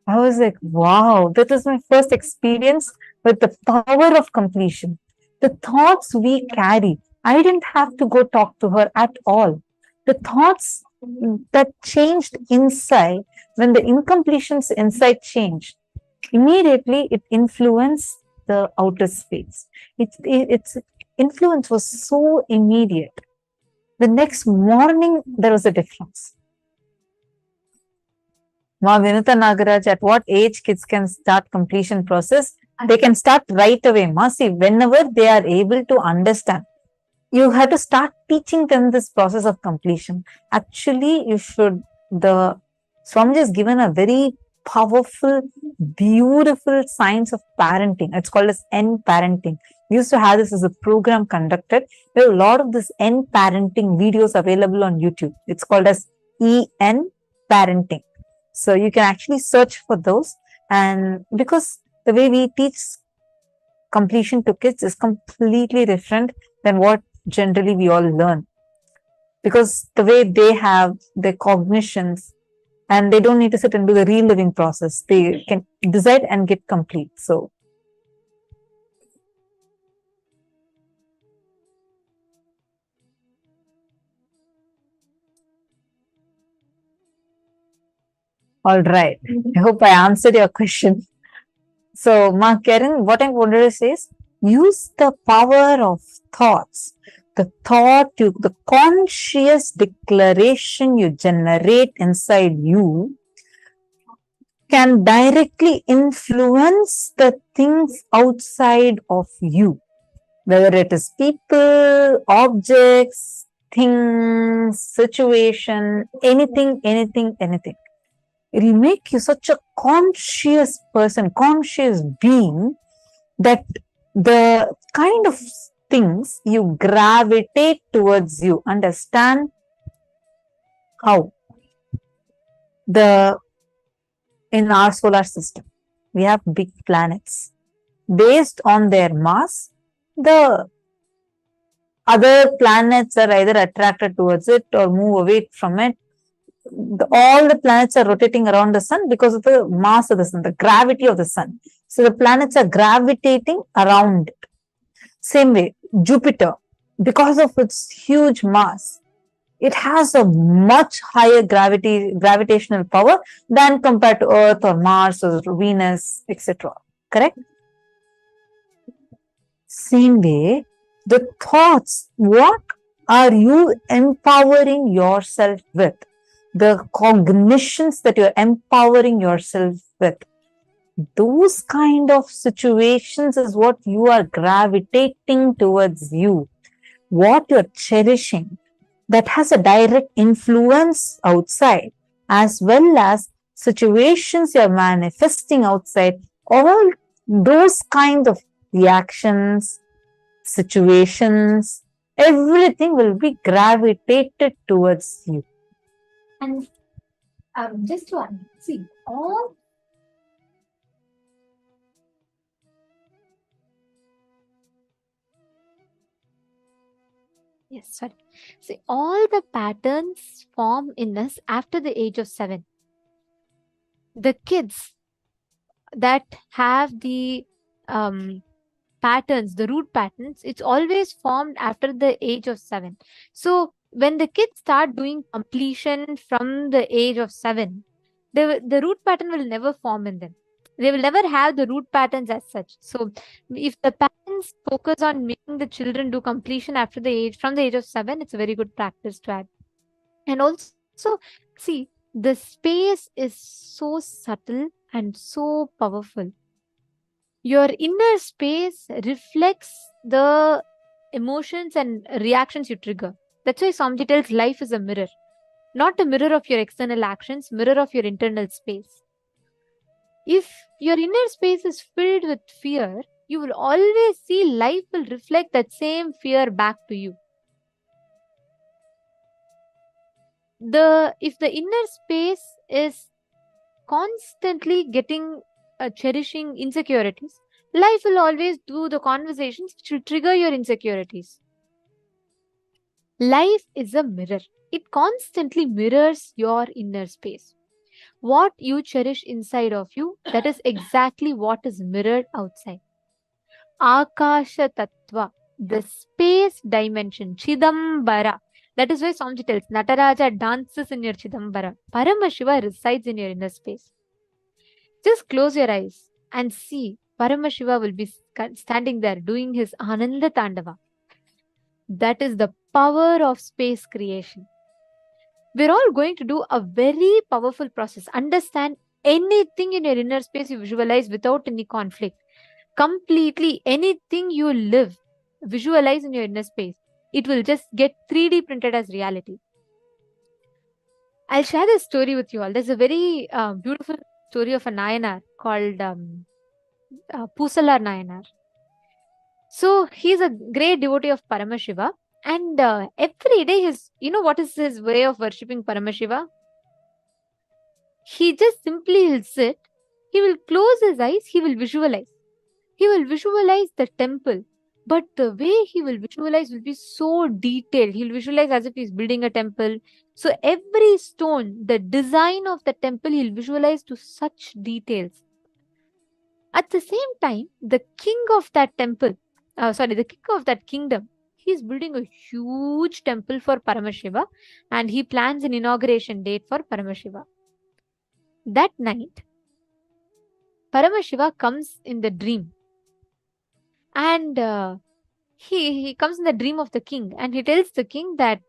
I was like, wow, that was my first experience with the power of completion. The thoughts we carry, I didn't have to go talk to her at all. The thoughts that changed inside, when the incompletions inside changed, immediately it influenced the outer space. Its influence was so immediate. The next morning, there was a difference. Ma Vinutha Nagaraj, at what age kids can start completion process? They can start right away. Ma, see, whenever they are able to understand, you have to start teaching them this process of completion. Actually, the Swamiji has given a very powerful, beautiful science of parenting. It's called as N parenting. We used to have this as a program conducted. There are a lot of this N parenting videos available on YouTube. It's called as EN parenting. So you can actually search for those. And because the way we teach completion to kids is completely different than what generally we all learn. Because the way they have their cognitions, and they don't need to sit and do the reliving process. They can decide and get complete. So, all right. I hope I answered your question. So, Ma Karen, what I wanted to say is use the power of thoughts. The conscious declaration you generate inside you can directly influence the things outside of you, whether it is people, objects, things, situation, anything. It will make you such a conscious person, conscious being, that the kind of things you gravitate towards you. Understand how? In our solar system, we have big planets. Based on their mass, the other planets are either attracted towards it or move away from it. All the planets are rotating around the sun because of the mass of the sun, the gravity of the sun. So the planets are gravitating around it. Same way, Jupiter, because of its huge mass, it has a much higher gravitational power than compared to Earth or Mars or Venus, etc. Correct? Same way, the thoughts, what are you empowering yourself with? The cognitions that you're empowering yourself with. Those kind of situations is what you are gravitating towards you. What you're cherishing, that has a direct influence outside, as well as situations you're manifesting outside. All those kind of reactions, situations, everything will be gravitated towards you. And just to see, all yes, sorry. See, all the patterns form in us after the age of 7. The kids that have the patterns, the root patterns, it's always formed after the age of 7. So when the kids start doing completion from the age of 7, the root pattern will never form in them. They will never have the root patterns as such. So if the parents focus on making the children do completion from the age of 7, it's a very good practice to add. And also, see, the space is so subtle and so powerful. Your inner space reflects the emotions and reactions you trigger. That's why Swamiji tells life is a mirror. Not a mirror of your external actions, mirror of your internal space. If your inner space is filled with fear, you will always see life will reflect that same fear back to you. If the inner space is constantly cherishing insecurities, life will always do the conversations which will trigger your insecurities. Life is a mirror. It constantly mirrors your inner space. What you cherish inside of you, that is exactly what is mirrored outside. Akasha Tattva, the space dimension, Chidambara. That is why Swamiji tells, Nataraja dances in your Chidambara. Paramashiva resides in your inner space. Just close your eyes and see Paramashiva will be standing there doing his Ananda Tandava. That is the power of space creation. We're all going to do a very powerful process. Understand, anything in your inner space you visualize without any conflict. Completely anything you live, visualize in your inner space. It will just get 3D printed as reality. I'll share this story with you all. There's a very beautiful story of a Nayanar called Pusalar Nayanar. So he's a great devotee of Paramashiva, and every day what is his way of worshipping Paramashiva? He just simply will sit, he will close his eyes, he will visualize. He will visualize the temple But the way he will visualize will be so detailed. He'll visualize as if he's building a temple. So every stone, the design of the temple, he'll visualize to such details. At the same time, the king of that temple, the king of that kingdom, he's building a huge temple for Paramashiva, and he plans an inauguration date for Paramashiva. That night, Paramashiva comes in the dream, and he comes in the dream of the king, and he tells the king that,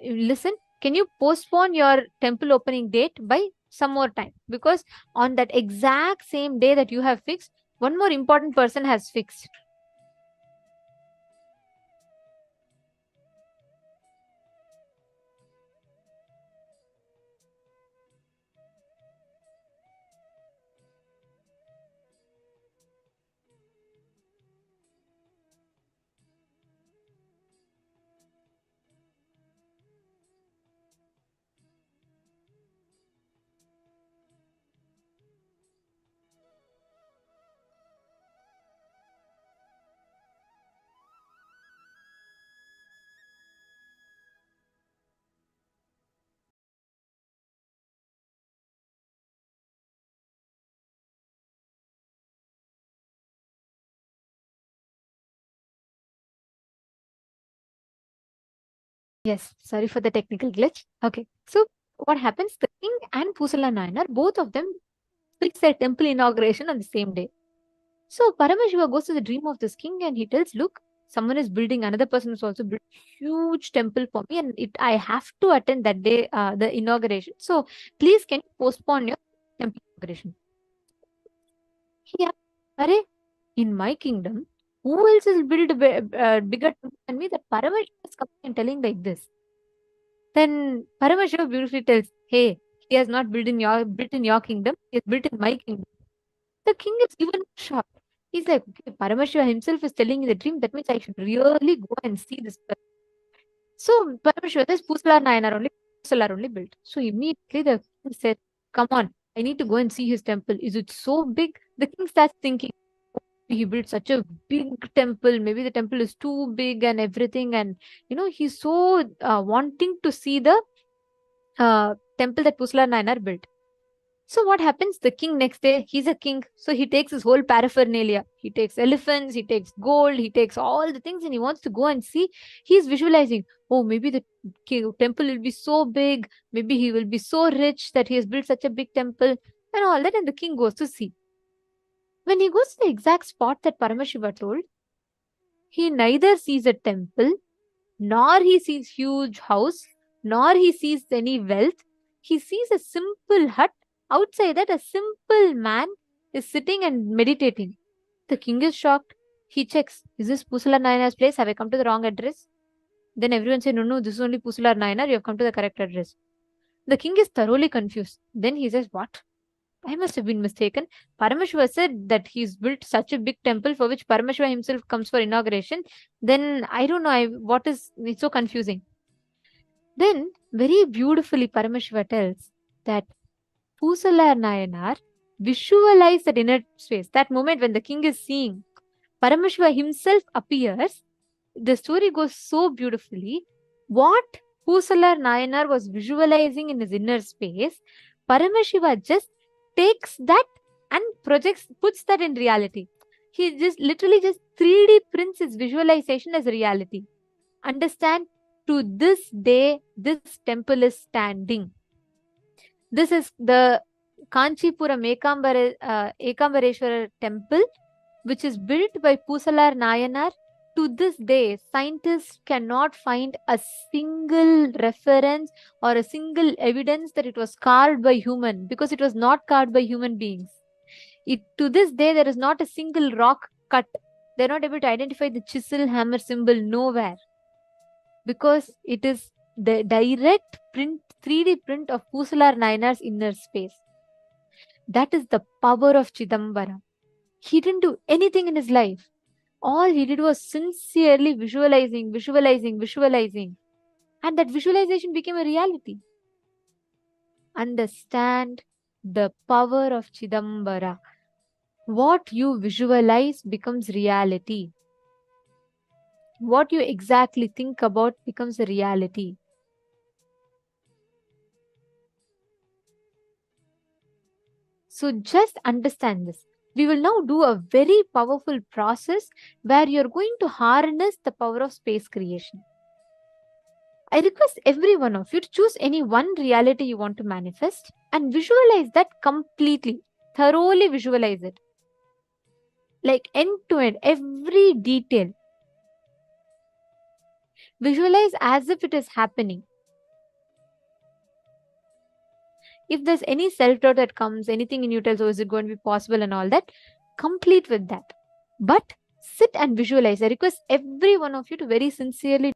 listen, can you postpone your temple opening date by some more time? Because on that exact same day that you have fixed, one more important person has fixed. Yes, sorry for the technical glitch. Okay, so what happens? The king and Pusala Nayanar, both of them fix their temple inauguration on the same day. So Paramashiva goes to the dream of this king and he tells, look, someone is building, another person is also building a huge temple for me, and I have to attend that day, the inauguration. So please, can you postpone your temple inauguration? Yeah, Are, in my kingdom, who else will build a bigger temple than me? That Paramashiva is coming and telling like this. Then Paramashiva beautifully tells, hey, he has not built in your kingdom, he has built in my kingdom. The king is even shocked. He's like, okay, Paramashiva himself is telling in the dream, that means I should really go and see this person. So Paramashiva says, Pusala only built. So immediately the king said, come on, I need to go and see his temple. Is it so big? The king starts thinking, he built such a big temple, maybe the temple is too big and everything, and he's so wanting to see the temple that Pusala Nayanar built. So what happens? The king next day, he's a king, so he takes his whole paraphernalia. He takes elephants, he takes gold, he takes all the things, and he wants to go and see. He's visualizing, oh, maybe the temple will be so big, maybe he will be so rich that he has built such a big temple and all that, and the king goes to see. When he goes to the exact spot that Paramashiva told, he neither sees a temple, nor he sees huge house, nor he sees any wealth. He sees a simple hut. Outside that, a simple man is sitting and meditating. The king is shocked. He checks, is this Pusala Nayanar's place? Have I come to the wrong address? Then everyone says, no, this is only Pusala Nayanar. You have come to the correct address. The king is thoroughly confused. Then he says, what? I must have been mistaken. Paramashiva said that he's built such a big temple for which Paramashiva himself comes for inauguration. Then I don't know, it's so confusing. Then very beautifully Paramashiva tells that Pusala Nayanar visualize that inner space. That moment when the king is seeing, Paramashiva himself appears. The story goes so beautifully. What Pusala Nayanar was visualizing in his inner space, Paramashiva just takes that and puts that in reality. He just literally 3D prints his visualization as reality. Understand, to this day, this temple is standing. This is the Kanchipuram Ekambareshwara temple, which is built by Pusalar Nayanar. To this day, scientists cannot find a single reference or a single evidence that it was carved by human, because it was not carved by human beings. To this day, there is not a single rock cut. They're not able to identify the chisel hammer symbol nowhere, because it is the direct 3D print of Pusalar Nayanar's inner space. That is the power of Chidambara. He didn't do anything in his life. All he did was sincerely visualizing. And that visualization became a reality. Understand the power of Chidambara. What you visualize becomes reality. what you exactly think about becomes a reality. So just understand this. We will now do a very powerful process where you're going to harness the power of space creation. I request every one of you to choose any one reality you want to manifest and visualize that completely, thoroughly visualize it. Like end to end, every detail. Visualize as if it is happening. If there's any self-doubt that comes, anything in you tells, oh, is it going to be possible and all that, complete with that. But sit and visualize. I request every one of you to very sincerely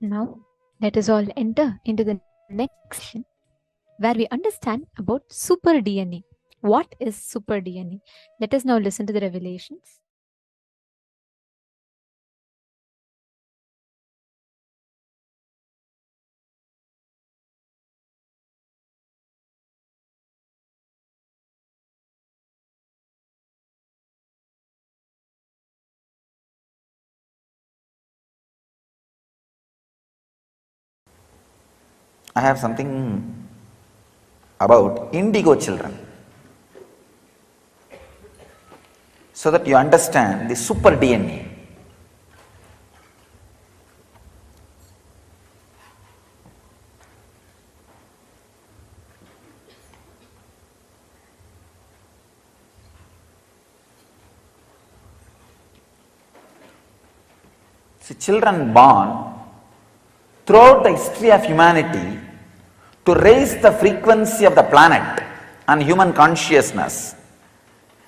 Now, let us all enter into the next session where we understand about super DNA. What is super DNA? Let us now listen to the revelations. I have something about indigo children, so that you understand the super DNA. See, children born throughout the history of humanity to raise the frequency of the planet and human consciousness,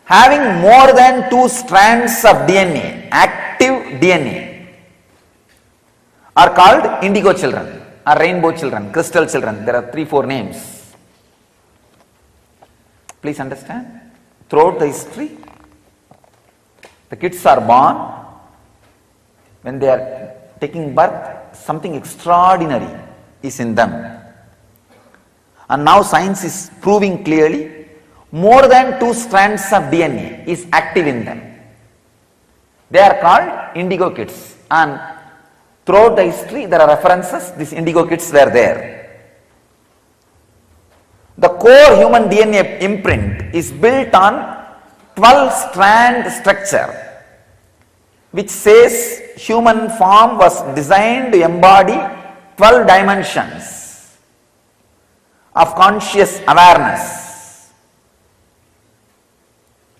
having more than 2 strands of DNA, active DNA, are called indigo children or rainbow children, crystal children. There are 3-4 names. Please understand, throughout the history, the kids are born. When they are taking birth, something extraordinary is in them. And now science is proving clearly more than 2 strands of DNA is active in them. They are called indigo kids, and throughout the history there are references, these indigo kids were there. The core human DNA imprint is built on 12-strand structure, which says human form was designed to embody 12 dimensions of conscious awareness.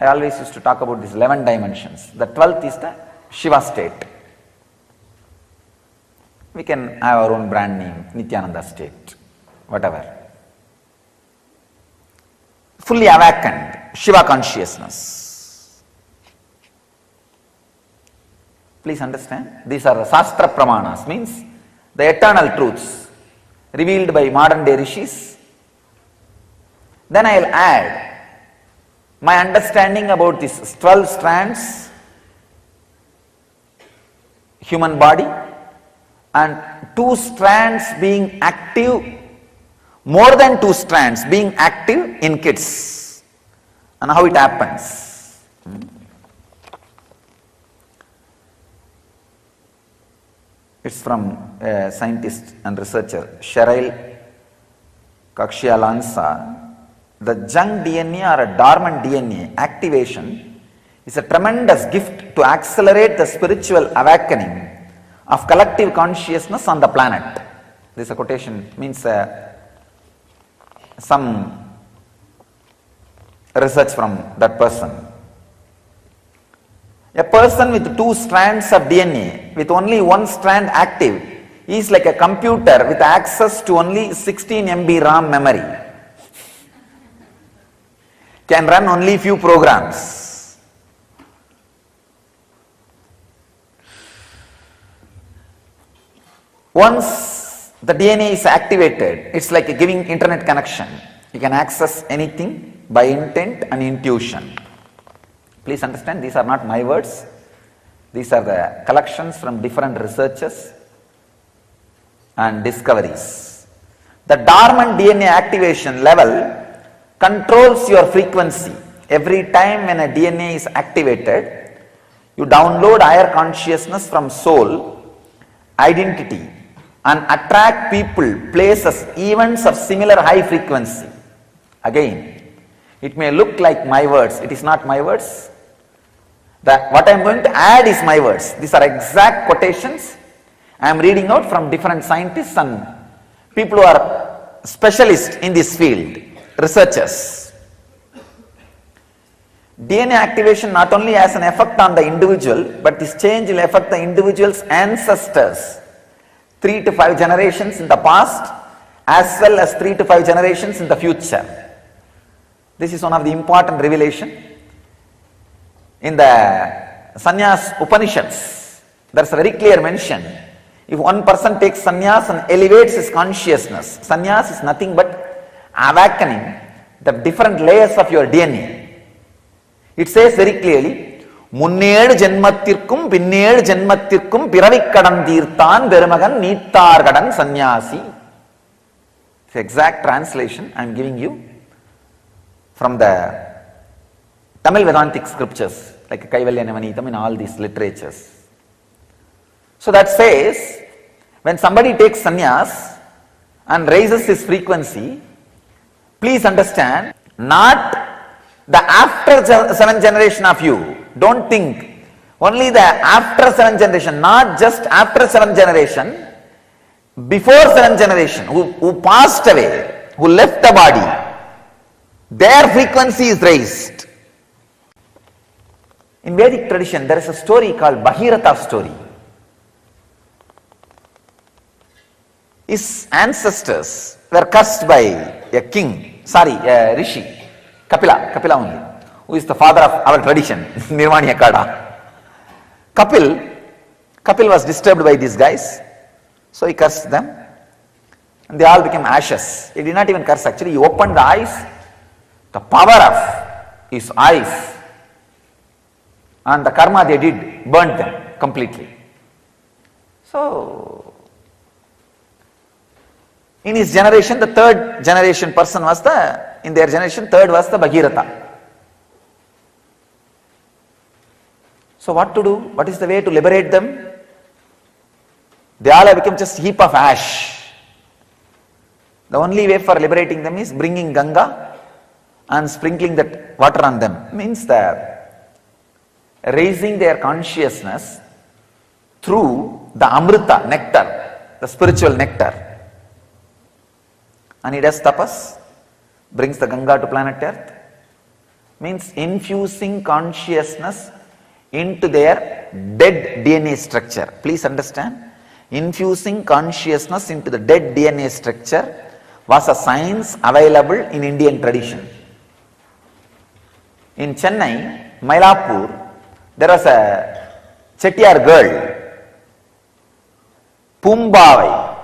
I always used to talk about these 11 dimensions. The 12th is the Shiva state. We can have our own brand name, Nithyananda state, whatever. Fully awakened, Shiva consciousness. Please understand, these are the Shastra Pramanas, means the eternal truths revealed by modern day rishis. Then I will add my understanding about these 12 strands, human body, and 2 strands being active, more than 2 strands being active in kids, and how it happens. It's from a scientist and researcher, Cheryl Kakshialansa. The junk DNA or a dormant DNA activation is a tremendous gift to accelerate the spiritual awakening of collective consciousness on the planet. This is a quotation, means some research from that person. A person with 2 strands of DNA with only 1 strand active is like a computer with access to only 16 MB RAM memory. Can run only few programs. Once the DNA is activated, it's like giving internet connection. You can access anything by intent and intuition. Please understand, these are not my words. These are the collections from different researchers and discoveries. The dormant DNA activation level controls your frequency. Every time when a DNA is activated, you download higher consciousness from soul, identity, and attract people, places, events of similar high frequency. Again, it may look like my words, it is not my words. What I am going to add is my words. These are exact quotations I am reading out from different scientists and people who are specialists in this field, researchers. DNA activation not only has an effect on the individual, but this change will affect the individual's ancestors, 3 to 5 generations in the past as well as 3 to 5 generations in the future. This is one of the important revelation. In the Sannyas Upanishads, there is a very clear mention. If one person takes sannyas and elevates his consciousness, sannyas is nothing but awakening the different layers of your DNA. It says very clearly, Munned Janmatirkum, Pinned Janmatirkum, Piravikadan Tirthan, Beramagan, Nitargadan Sannyasi. It's the exact translation I am giving you from the Tamil Vedantic scriptures, like Kaivalya Navanitam in all these literatures. So that says, when somebody takes sannyas and raises his frequency, please understand, not the after 7th generation of you. Don't think only the after 7th generation, not just after 7th generation, before 7th generation, who passed away, who left the body, their frequency is raised. In Vedic tradition, there is a story called Bhagirata story. His ancestors were cursed by a rishi, Kapila only, who is the father of our tradition, Nirvaniya Kada. Kapil was disturbed by these guys, so he cursed them, and they all became ashes. He did not even curse actually, he opened the eyes, the power of his eyes, and the karma they did burnt them completely. So, in his generation, the third generation person was in their generation, third was the Bhagirata. So what to do? What is the way to liberate them? They all have become just heap of ash. The only way for liberating them is bringing Ganga and sprinkling that water on them. Means that raising their consciousness through the Amrita, nectar, the spiritual nectar. And he does tapas, brings the Ganga to planet Earth, means infusing consciousness into their dead DNA structure. Please understand, infusing consciousness into the dead DNA structure was a science available in Indian tradition. In Chennai, Mylapore, there was a Chettiar girl, Pumbavai.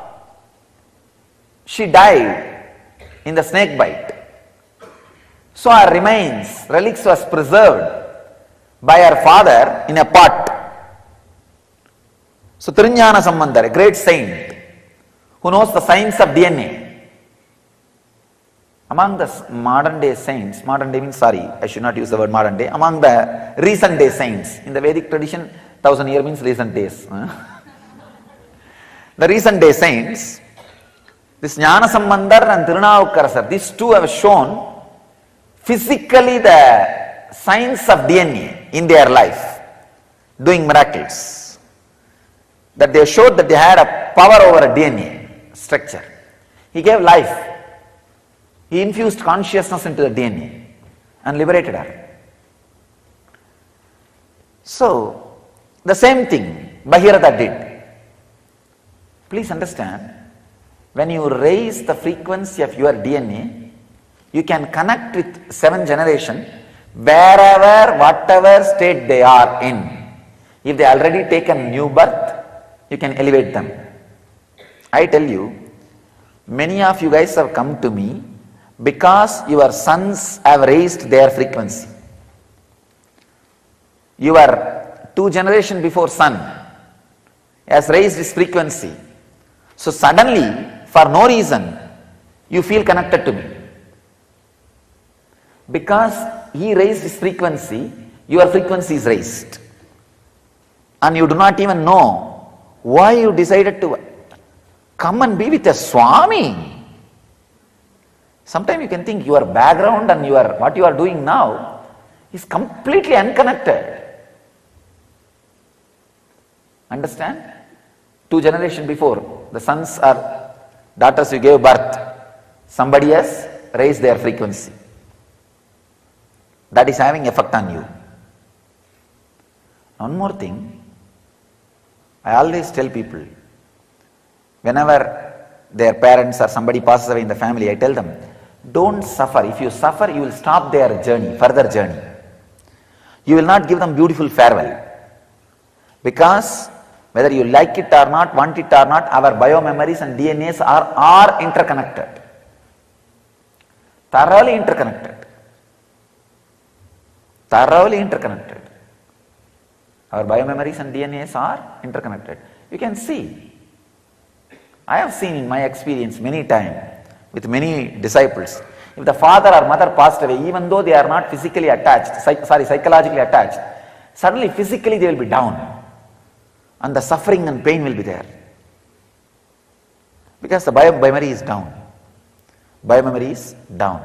She died in the snake bite. So her remains, relics was preserved by her father in a pot. So Trinyana Sambandar, a great saint who knows the science of DNA. Among the modern day saints, modern day means, I should not use the word modern day, among the recent day saints, in the Vedic tradition, 1000 years means recent days. The recent day saints, this Jnana Sambandar and Tirunavukkarasar, these two have shown physically the science of DNA in their life, doing miracles. That they showed that they had a power over a DNA structure. He gave life. He infused consciousness into the DNA and liberated her. So, the same thing Bhagirata did. Please understand, when you raise the frequency of your DNA, you can connect with 7th generation wherever, whatever state they are in. If they already taken new birth, you can elevate them. I tell you, many of you guys have come to me because your sons have raised their frequency. Your 2 generations before son has raised his frequency. So suddenly, for no reason, you feel connected to me. Because he raised his frequency, your frequency is raised. And you do not even know why you decided to come and be with a Swami. Sometimes you can think your background and what you are doing now is completely unconnected. Understand? 2 generations before, the sons or daughters you gave birth, somebody has raised their frequency. That is having effect on you. One more thing, I always tell people, whenever their parents or somebody passes away in the family, I tell them, don't suffer. If you suffer, you will stop their journey, further journey. You will not give them beautiful farewell. Because Whether you like it or not, want it or not, our biomemories and DNAs are interconnected. Thoroughly interconnected. Thoroughly interconnected. Our biomemories and DNAs are interconnected. You can see. I have seen in my experience many times with many disciples. If the father or mother passed away, even though they are not physically attached, psychologically attached, suddenly physically they will be down. And the suffering and pain will be there. Because the biomemory is down. Biomemory is down.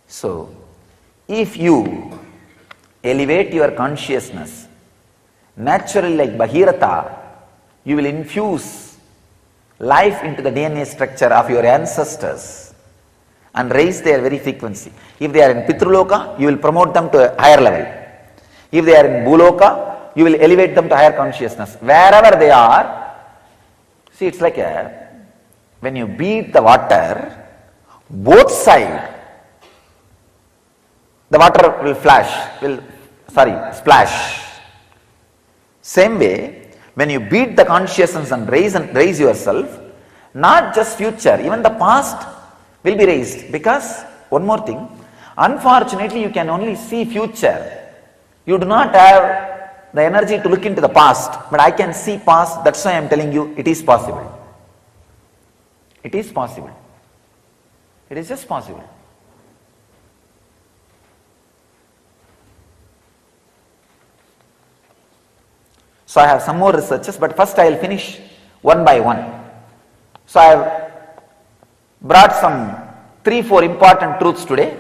So, if you elevate your consciousness, naturally like Bhagirata, you will infuse life into the DNA structure of your ancestors and raise their very frequency. If they are in Pitruloka, you will promote them to a higher level. If they are in Bhuloka, you will elevate them to higher consciousness. Wherever they are, see, it's like when you beat the water, both sides, the water will splash. Same way, when you beat the consciousness and raise yourself, not just future, even the past will be raised. Because, one more thing, unfortunately you can only see future. You do not have the energy to look into the past, but I can see past, that's why I am telling you it is possible. It is possible. It is just possible. So I have some more researches, but first I will finish one by one. So I have brought some 3-4 important truths today.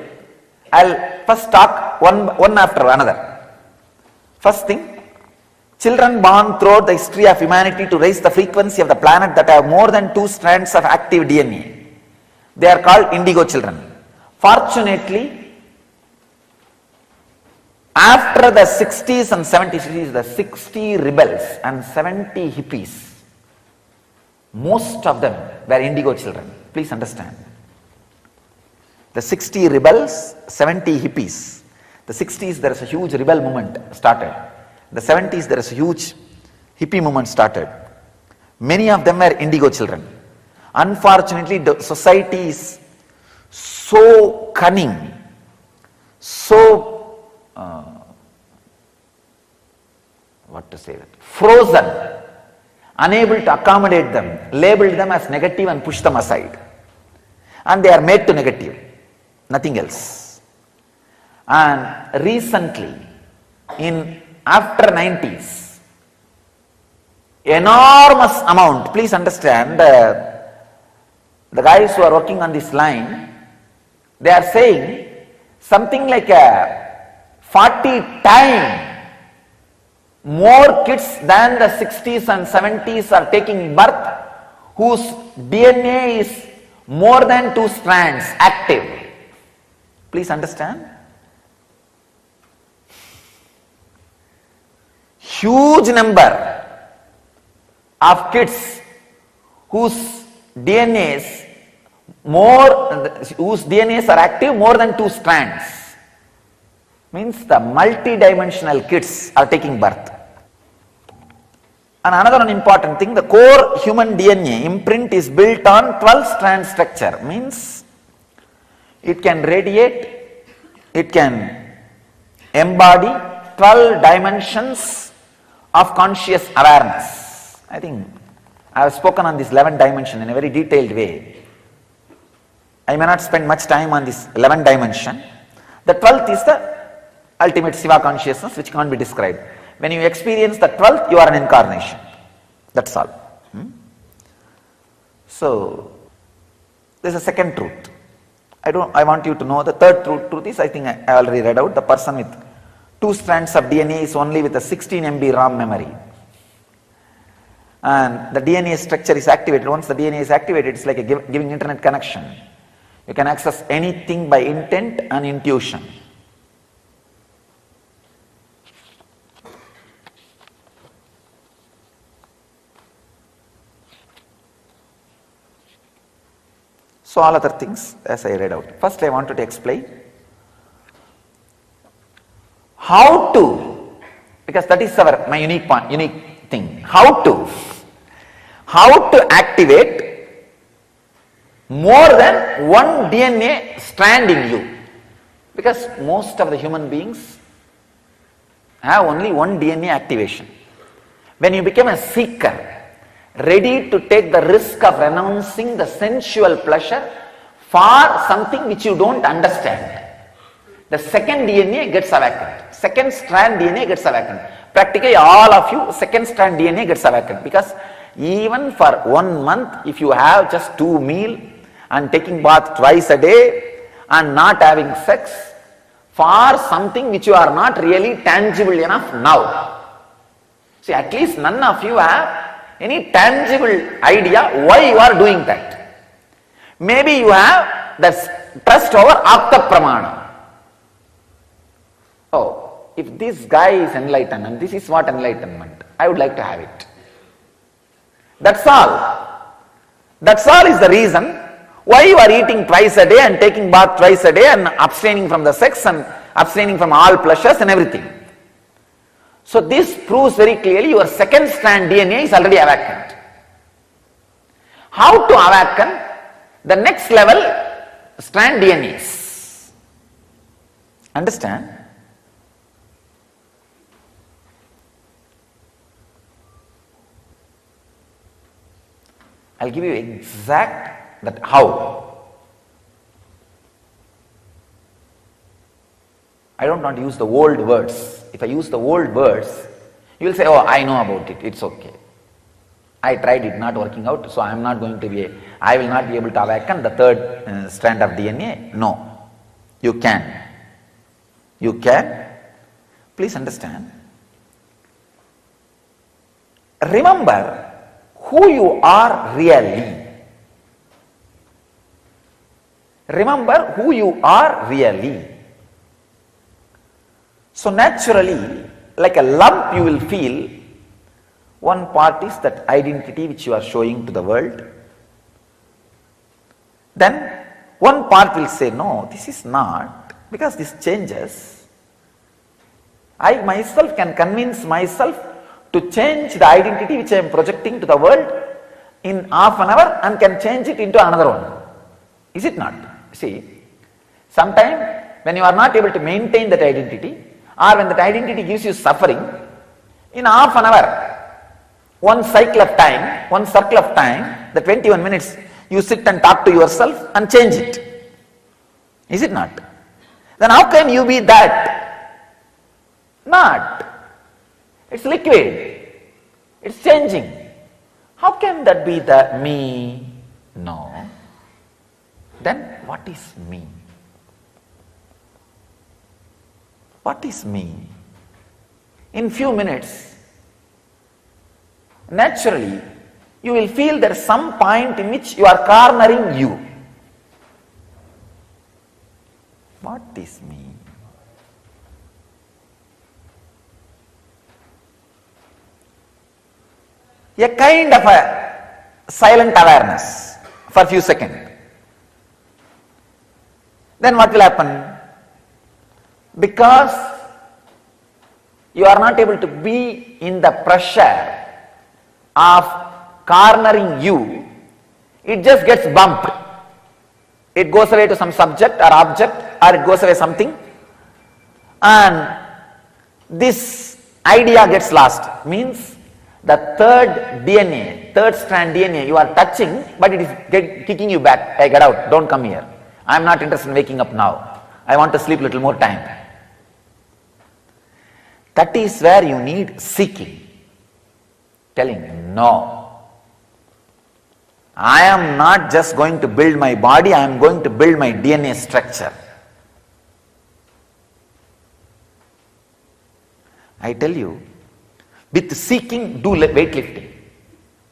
I will first talk one after another. First thing, children born throughout the history of humanity to raise the frequency of the planet that have more than 2 strands of active DNA. They are called indigo children. Fortunately, after the 60s and 70s, the 60 rebels and 70 hippies, most of them were indigo children. Please understand. The 60 rebels, 70 hippies. The 60s there is a huge rebel movement started. The 70s there is a huge hippie movement started. Many of them were indigo children. Unfortunately, the society is so cunning, so frozen, unable to accommodate them, labeled them as negative and pushed them aside. And they are made to negative, nothing else. And recently, after 90s, enormous amount, please understand, the guys who are working on this line, they are saying something like 40 times more kids than the 60s and 70s are taking birth, whose DNA is more than 2 strands active. Please understand. Huge number of kids whose DNAs are active more than 2 strands. Means the multi-dimensional kids are taking birth. And another important thing, the core human DNA imprint is built on 12-strand structure. Means it can radiate, it can embody 12 dimensions of conscious awareness. I think I have spoken on this 11th dimension in a very detailed way. I may not spend much time on this 11th dimension. The 12th is the ultimate Siva consciousness which can't be described. When you experience the 12th, you are an incarnation. That's all. So, this is the second truth. I want you to know the third truth is, I think I already read out, the person with 2 strands of DNA is only with a 16 MB RAM memory. And the DNA structure is activated. Once the DNA is activated, it's like giving internet connection. You can access anything by intent and intuition. So all other things as I read out. First I wanted to explain how to, because that is my unique thing. How to activate more than one DNA strand in you. Because most of the human beings have only one DNA activation. When you become a seeker, ready to take the risk of renouncing the sensual pleasure for something which you don't understand, the second DNA gets awakened. Second strand DNA gets awakened. Practically all of you, second strand DNA gets awakened. Because even for 1 month, if you have just 2 meals and taking bath twice a day and not having sex for something which you are not really tangible enough now. See, at least none of you have any tangible idea why you are doing that. Maybe you have that trust over Apta Pramana. Oh, if this guy is enlightened and this is what enlightenment, I would like to have it. That's all. That's all is the reason why you are eating twice a day and taking bath twice a day and abstaining from the sex and abstaining from all pleasures and everything. So this proves very clearly your second strand DNA is already awakened. How to awaken the next level strand DNAs? Understand? I'll give you exact that how. I don't want to use the old words. If I use the old words, you will say, oh, I know about it, it's okay. I tried it, not working out, so I am not going to be, I will not be able to awaken the third strand of DNA. No, you can. You can. Please understand. Remember who you are really. Remember who you are really. So naturally, like a lump you will feel, one part is that identity which you are showing to the world. Then one part will say, no, this is not, because this changes. I myself can convince myself to change the identity which I am projecting to the world in half an hour and can change it into another one. Is it not? See, sometimes when you are not able to maintain that identity, or when that identity gives you suffering, in half an hour, one cycle of time, one circle of time, the 21 minutes, you sit and talk to yourself and change it. Is it not? Then how can you be that? Not. It's liquid. It's changing. How can that be the me? No. Then what is me? What is me? In few minutes, naturally, you will feel there is some point in which you are cornering you. What is me? A kind of a silent awareness for a few seconds. Then what will happen? Because you are not able to be in the pressure of cornering you, it just gets bumped. It goes away to some subject or object, or it goes away something, and this idea gets lost. Means the third DNA, third strand DNA you are touching, but it is kicking you back. Hey, get out, don't come here. I am not interested in waking up now. I want to sleep a little more time. That is where you need seeking. Telling, no. I am not just going to build my body, I am going to build my DNA structure. I tell you, with seeking, do weightlifting.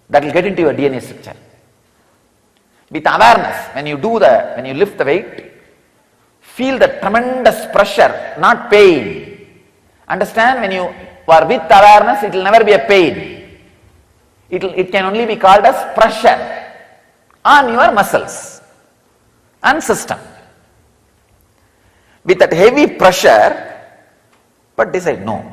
That will get into your DNA structure. With awareness, when you lift the weight, feel the tremendous pressure, not pain. Understand, when you are with awareness, it will never be a pain. It can only be called as pressure on your muscles and system. With that heavy pressure, but decide, no.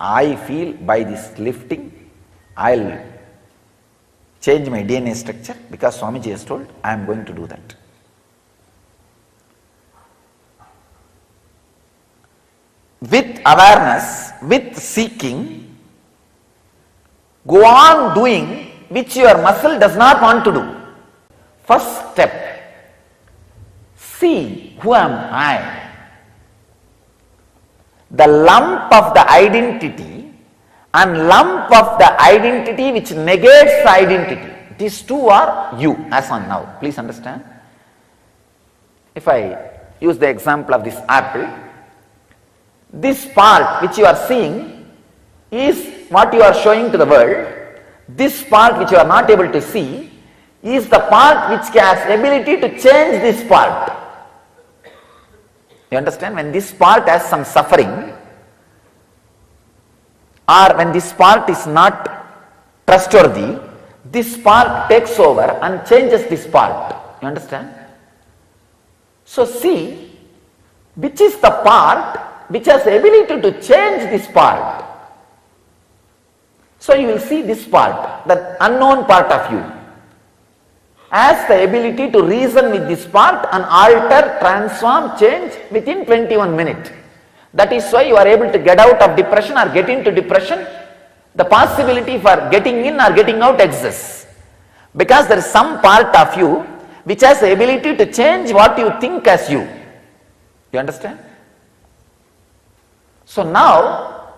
I feel by this lifting, I'll change my DNA structure because Swamiji has told I am going to do that. With awareness, with seeking, go on doing which your muscle does not want to do. First step, see who am I. The lump of the identity and lump of the identity which negates the identity. These two are you as on now. Please understand. If I use the example of this apple, this part which you are seeing is what you are showing to the world. This part which you are not able to see is the part which has ability to change this part. You understand? When this part has some suffering, or when this part is not trustworthy, this part takes over and changes this part. You understand? So see, which is the part which has the ability to change this part. So you will see this part, the unknown part of you, has the ability to reason with this part and alter, transform, change within 21 minutes. That is why you are able to get out of depression or get into depression. The possibility for getting in or getting out exists. Because there is some part of you which has the ability to change what you think as you. You understand? So now,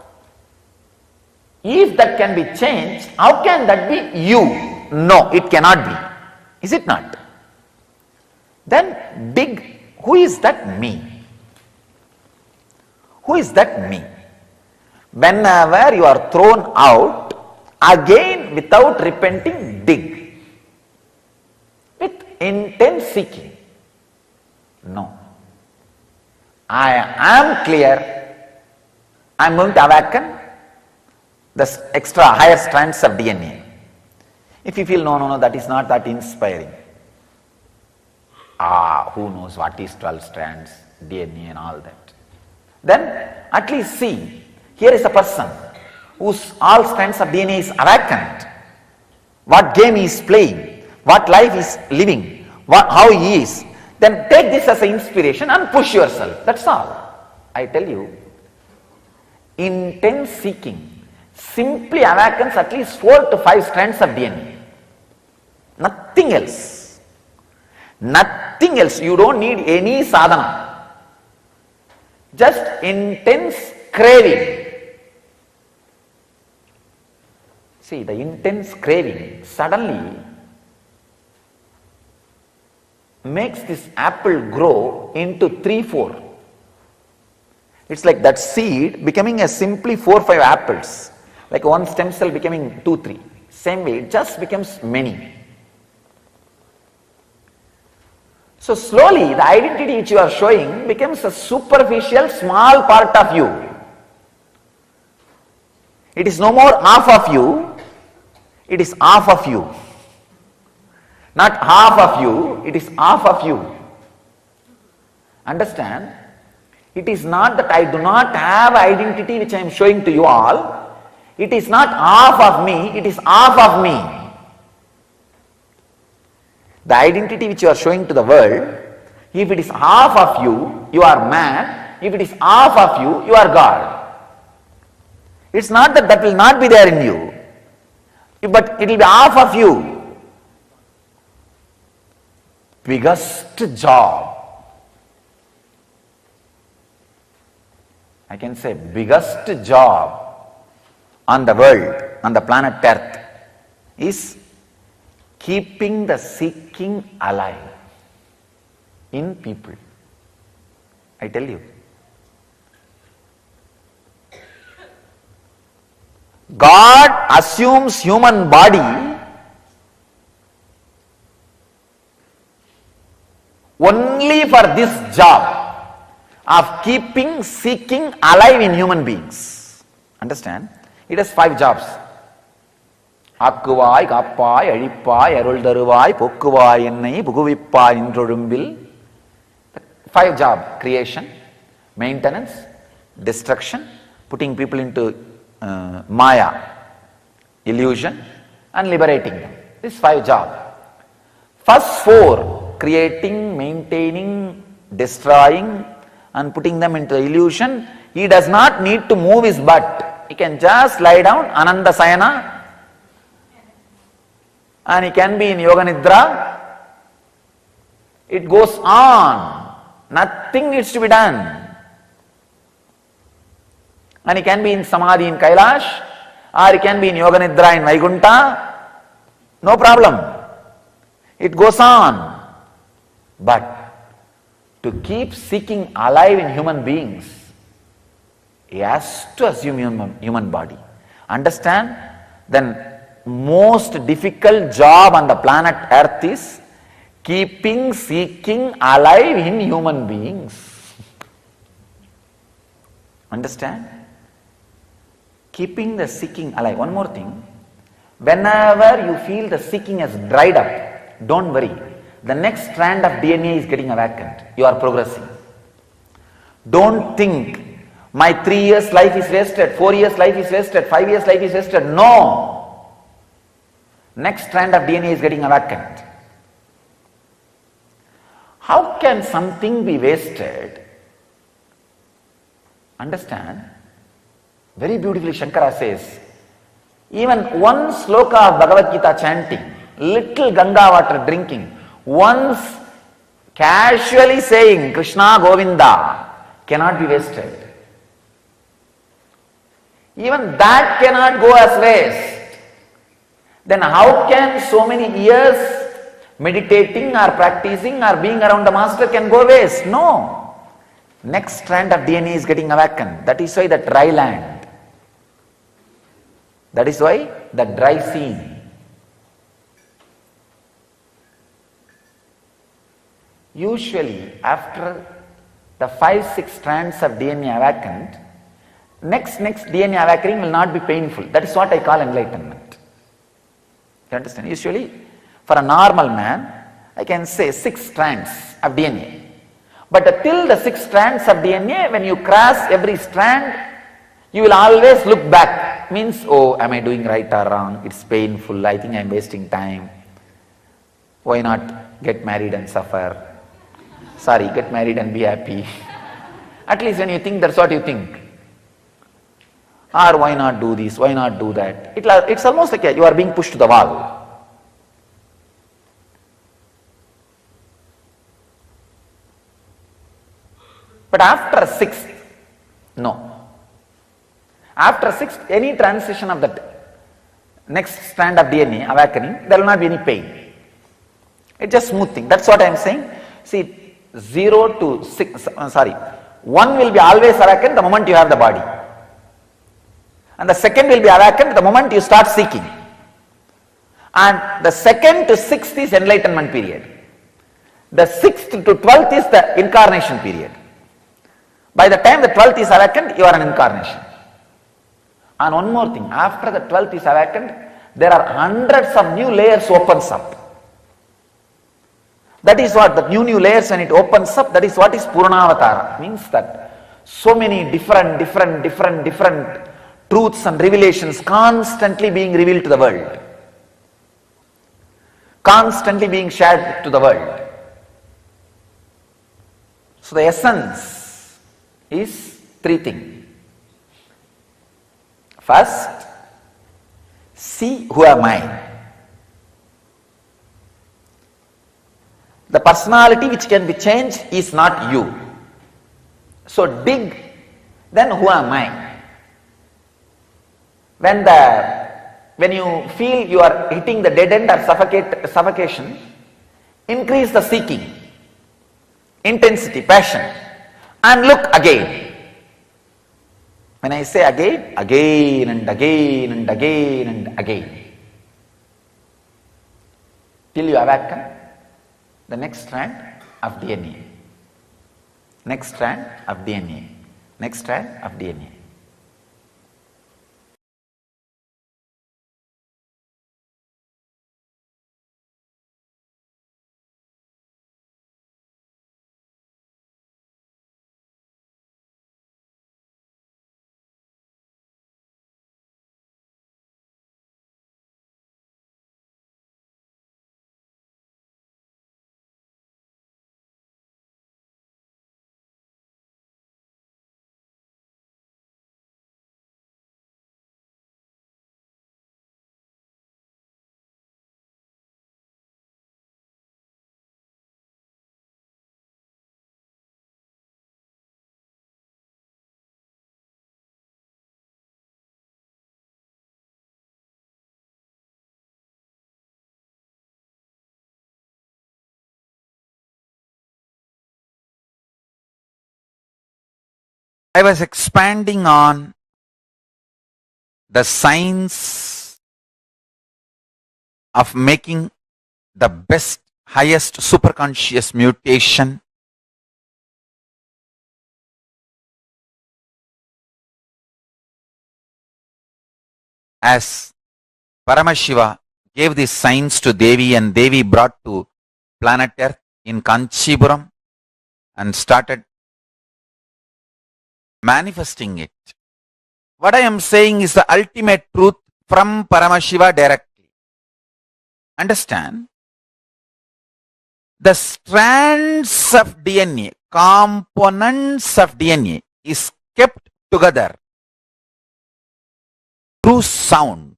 if that can be changed, how can that be you? No, it cannot be. Is it not? Then dig, who is that me? Who is that me? Whenever you are thrown out, again without repenting, dig. With intense seeking. No. I am clear. I am going to awaken the extra higher strands of DNA. If you feel no, that is not that inspiring. Who knows what is 12 strands, DNA and all that. Then at least see, here is a person whose all strands of DNA is awakened. What game he is playing, what life he is living, how he is. Then take this as an inspiration and push yourself. That's all. I tell you, intense seeking simply awakens at least 4 to 5 strands of DNA. Nothing else. Nothing else. You don't need any sadhana. Just intense craving. See, the intense craving suddenly makes this apple grow into 3-4. It's like that seed becoming a simply 4-5 apples. Like one stem cell becoming 2-3. Same way, it just becomes many. So slowly the identity which you are showing becomes a superficial small part of you. It is no more half of you, it is half of you. Not half of you, it is half of you. Understand? It is not that I do not have identity which I am showing to you all. It is not half of me, it is half of me. The identity which you are showing to the world, if it is half of you, you are man. If it is half of you, you are God. It's not that that will not be there in you, but it will be half of you. Biggest job, I can say biggest job on the world, on the planet Earth, is keeping the seeking alive in people. I tell you. God assumes human body only for this job of keeping seeking alive in human beings. Understand? It has 5 jobs. ஆக்குவாய் காப்பாய் அழிப்பாய் அருள் தருவாய் போக்குவாய் என்னை புகுவிப்பாய் இன்றொழும்பில். 5 jobs: creation, maintenance, destruction, putting people into Maya, illusion, and liberating them. This 5 jobs. First 4, creating, maintaining, destroying, and putting them into illusion. He does not need to move his butt. He can just lie down, Ananda Sayana, and he can be in Yoga Nidra. It goes on. Nothing needs to be done. And he can be in Samadhi in Kailash, or he can be in Yoga Nidra in Vaikuntha. No problem. It goes on. But to keep seeking alive in human beings, he has to assume human body. Understand? Then most difficult job on the planet Earth is keeping seeking alive in human beings. Understand? Keeping the seeking alive. One more thing. Whenever you feel the seeking has dried up, don't worry. The next strand of DNA is getting awakened. You are progressing. Don't think my 3 years life is wasted, 4 years life is wasted, 5 years life is wasted. No. Next strand of DNA is getting awakened. How can something be wasted? Understand? Very beautifully Shankara says, even one sloka of Bhagavad Gita chanting, little Ganga water drinking, once casually saying Krishna Govinda cannot be wasted. Even that cannot go as waste. Then how can so many years meditating or practicing or being around the master can go waste? No. Next strand of DNA is getting awakened. That is why the dry land. That is why the dry scene. Usually after the 5-6 strands of DNA awakened, next DNA awakening will not be painful. That is what I call enlightenment. You understand? Usually for a normal man, I can say 6 strands of DNA. But till the 6 strands of DNA, when you cross every strand, you will always look back. Means, oh, am I doing right or wrong? It's painful. I think I am wasting time. Why not get married and suffer? Sorry, get married and be happy. At least when you think, that's what you think. Or why not do this? Why not do that? It's almost like you are being pushed to the wall. But after 6th, no. After 6th, any transition of that next strand of DNA awakening, there will not be any pain. It's just smooth thing. That's what I am saying. See, 0 to 6, 1 will be always awakened the moment you have the body. And the second will be awakened the moment you start seeking. And the 2nd to 6th is enlightenment period. The 6th to 12th is the incarnation period. By the time the 12th is awakened, you are an incarnation. And one more thing, after the 12th is awakened, there are hundreds of new layers opens up. That is what, the new layers when it opens up, that is what is Puranavatara. Means that so many different truths and revelations constantly being revealed to the world. Constantly being shared to the world. So the essence is 3 things. First, see who am I. The personality which can be changed is not you. So dig, then who am I? When you feel you are hitting the dead end or suffocation, increase the seeking, intensity, passion, and look again. When I say again, again and again and again and again, till you awaken the next strand of DNA, next strand of DNA, next strand of DNA. I was expanding on the science of making the best, highest superconscious mutation as Paramashiva gave this science to Devi and Devi brought to planet Earth in Kanchipuram and started manifesting it. What I am saying is the ultimate truth from Paramashiva directly. Understand? The strands of DNA, components of DNA is kept together through sound.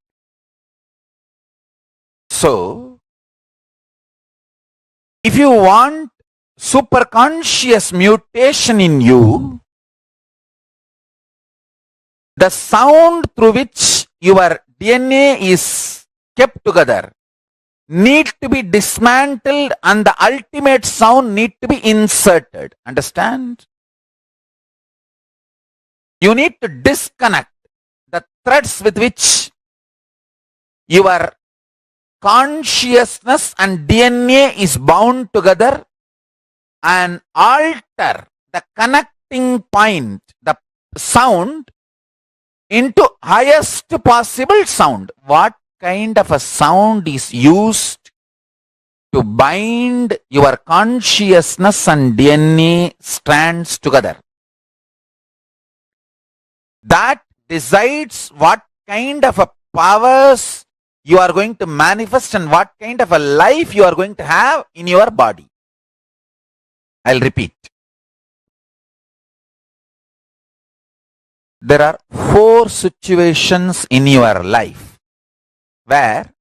So, if you want superconscious mutation in you, the sound through which your DNA is kept together need to be dismantled and the ultimate sound need to be inserted. Understand? You need to disconnect the threads with which your consciousness and DNA is bound together and alter the connecting point, the sound, into highest possible sound. What kind of a sound is used to bind your consciousness and DNA strands together? That decides what kind of a powers you are going to manifest and what kind of a life you are going to have in your body. I'll repeat. There are 4 situations in your life where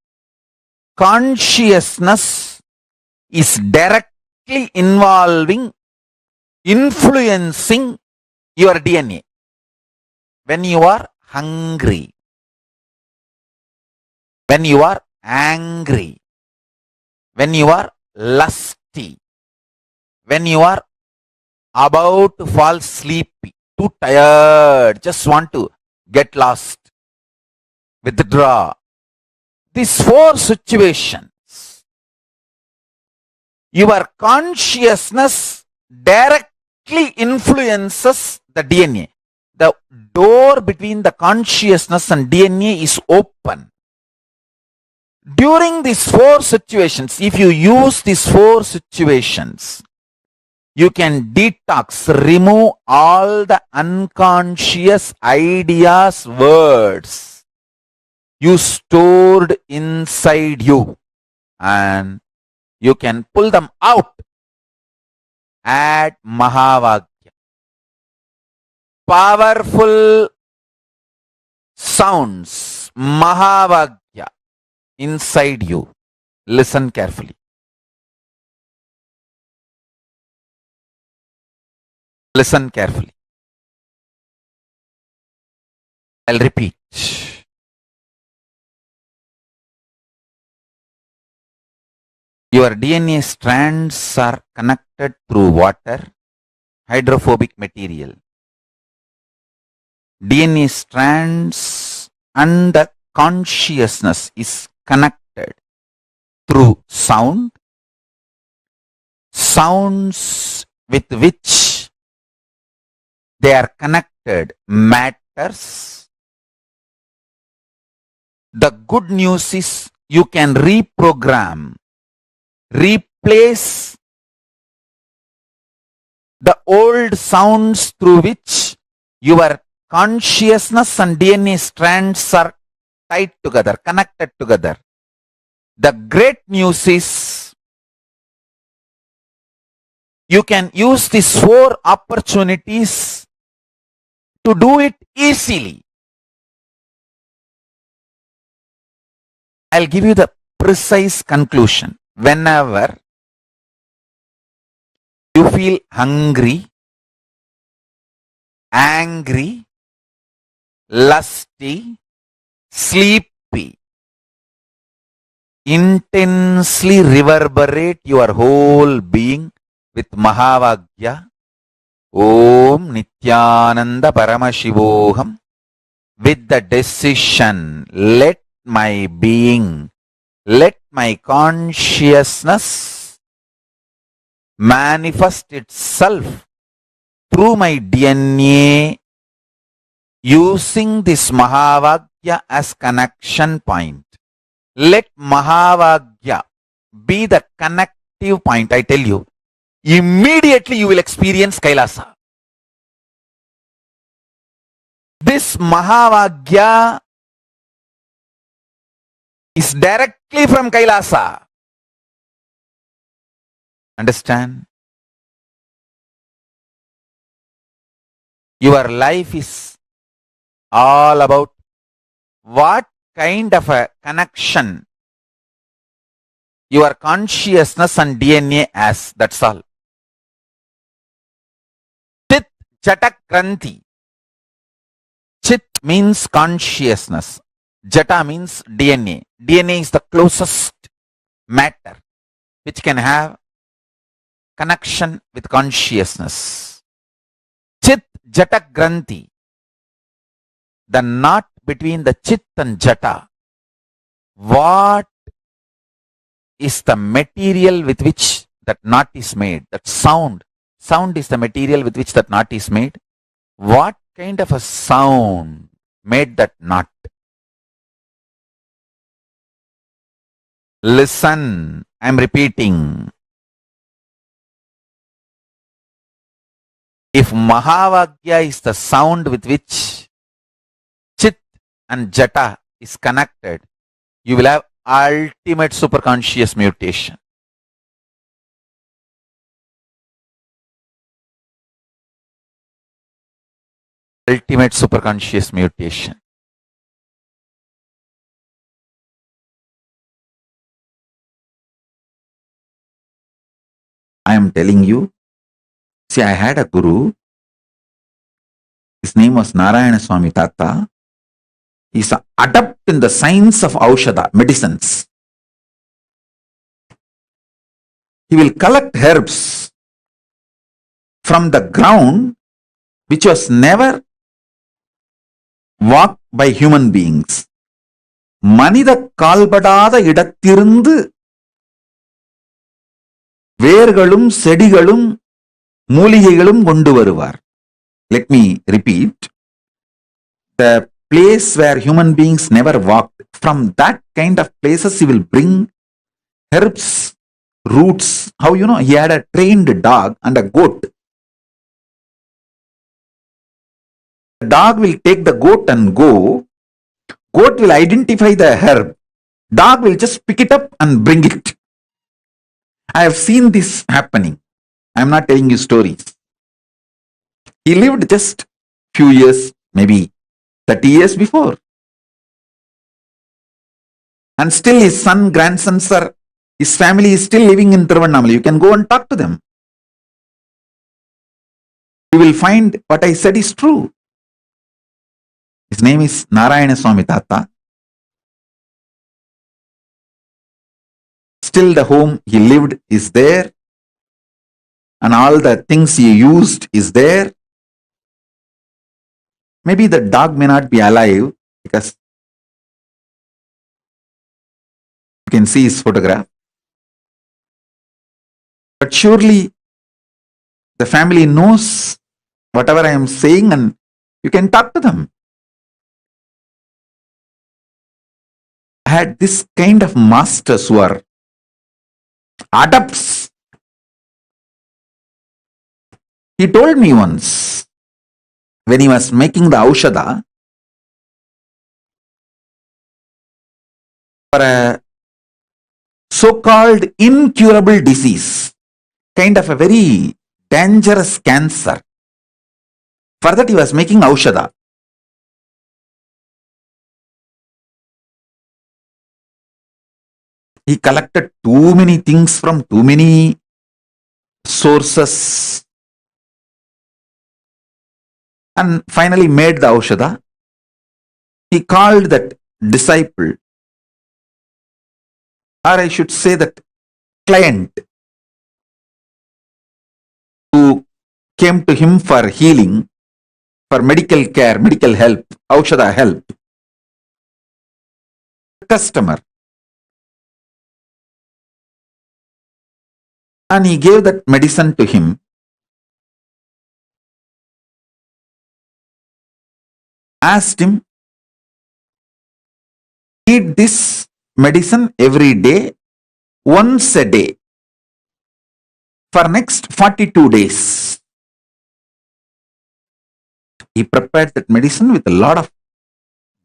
consciousness is directly influencing your DNA. When you are hungry, when you are angry, when you are lusty, when you are about to fall sleepy, too tired, just want to get lost, withdraw. These 4 situations, your consciousness directly influences the DNA. The door between the consciousness and DNA is open. During these 4 situations, if you use these 4 situations, you can detox, remove all the unconscious ideas, words you stored inside you, and you can pull them out at Mahavakya. Powerful sounds, Mahavakya, inside you. Listen carefully. Listen carefully. I'll repeat. Your DNA strands are connected through water, hydrophobic material. DNA strands and the consciousness is connected through sound. Sounds with which they are connected matters. The good news is you can reprogram, replace the old sounds through which your consciousness and DNA strands are tied together, connected together. The great news is you can use these 4 opportunities to do it easily. I'll give you the precise conclusion. Whenever you feel hungry, angry, lusty, sleepy, intensely reverberate your whole being with Mahavakya Om Nithyananda Paramashivoham. With the decision, let my being, let my consciousness manifest itself through my DNA using this Mahavakya as connection point. Let Mahavakya be the connective point. I tell you, immediately you will experience KAILASA. This Mahavakya is directly from KAILASA. Understand? Your life is all about what kind of a connection your consciousness and DNA has. That's all. Chit Jata Kranti. Chit means consciousness. Jata means DNA. DNA is the closest matter which can have connection with consciousness. Chit Jata Granthi. The knot between the Chit and Jata. What is the material with which that knot is made? That sound. Sound is the material with which that knot is made. What kind of a sound made that knot? Listen, I am repeating. If Mahavakya is the sound with which Chit and Jata is connected, you will have ultimate superconscious mutation. Ultimate superconscious mutation. I am telling you, see, I had a guru. His name was Narayana Swami Tata. He's an adept in the science of Aushadha, medicines. He will collect herbs from the ground which was never walked by human beings. மனித கால்படாத இடத்திலிருந்து வேர்களும் செடிகளும் மூலிகைகளும் கொண்டு வருவார். Let me repeat. The place where human beings never walked, from that kind of places he will bring herbs, roots. How you know? He had a trained dog and a goat. The dog will take the goat and go. Goat will identify the herb. Dog will just pick it up and bring it. I have seen this happening. I am not telling you stories. He lived just few years, maybe 30 years before. And still his son, grandsons are, his family is still living in Tiruvannamalai. You can go and talk to them. You will find what I said is true. His name is Narayana Swami Tata. Still the home he lived is there. And all the things he used is there. Maybe the dog may not be alive because you can see his photograph. But surely the family knows whatever I am saying and you can talk to them. I had this kind of masters who are adepts. He told me once, when he was making the Aushadha, for a so-called incurable disease, kind of a very dangerous cancer. For that he was making Aushadha. He collected too many things from too many sources and finally made the Aushadha. He called that disciple, or I should say that client, who came to him for healing, for medical care, medical help, aushadha help. Customer. And he gave that medicine to him. Asked him, eat this medicine every day, once a day, for next 42 days. He prepared that medicine with a lot of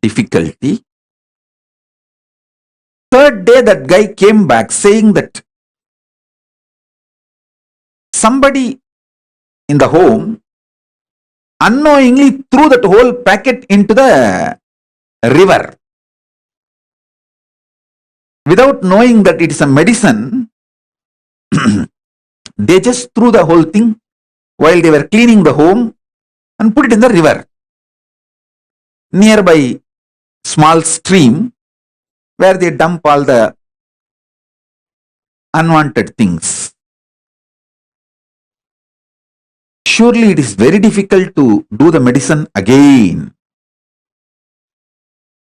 difficulty. Third day, that guy came back saying that somebody in the home unknowingly threw that whole packet into the river. Without knowing that it is a medicine, they just threw the whole thing while they were cleaning the home and put it in the river. Nearby small stream where they dump all the unwanted things. Surely it is very difficult to do the medicine again.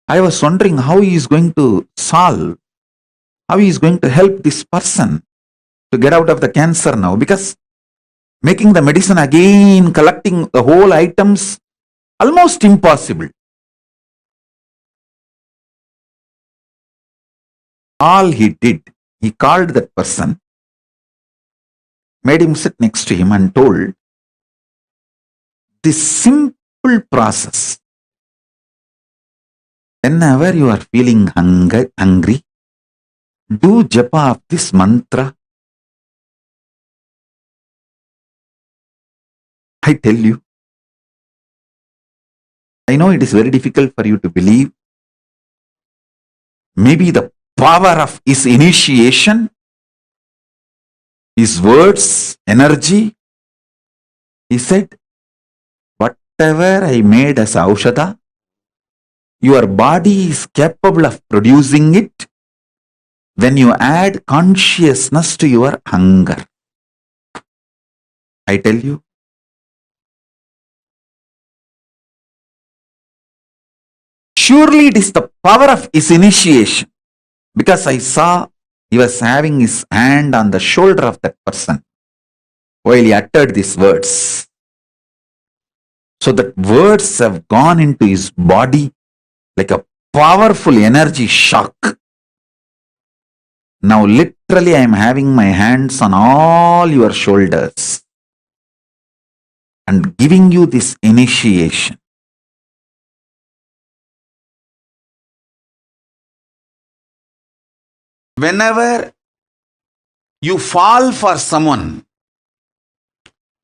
I was wondering how he is going to solve, how he is going to help this person to get out of the cancer now, because making the medicine again, collecting the whole items, almost impossible. All he did, he called that person, made him sit next to him and told, this simple process, whenever you are feeling hungry, do japa of this mantra. I tell you, I know it is very difficult for you to believe. Maybe the power of his initiation, his words, energy. He said, whatever I made as aushadha, your body is capable of producing it when you add consciousness to your hunger. I tell you, surely it is the power of his initiation, because I saw he was having his hand on the shoulder of that person while he uttered these words. So that words have gone into his body like a powerful energy shock. Now literally I am having my hands on all your shoulders and giving you this initiation. Whenever you fall for someone,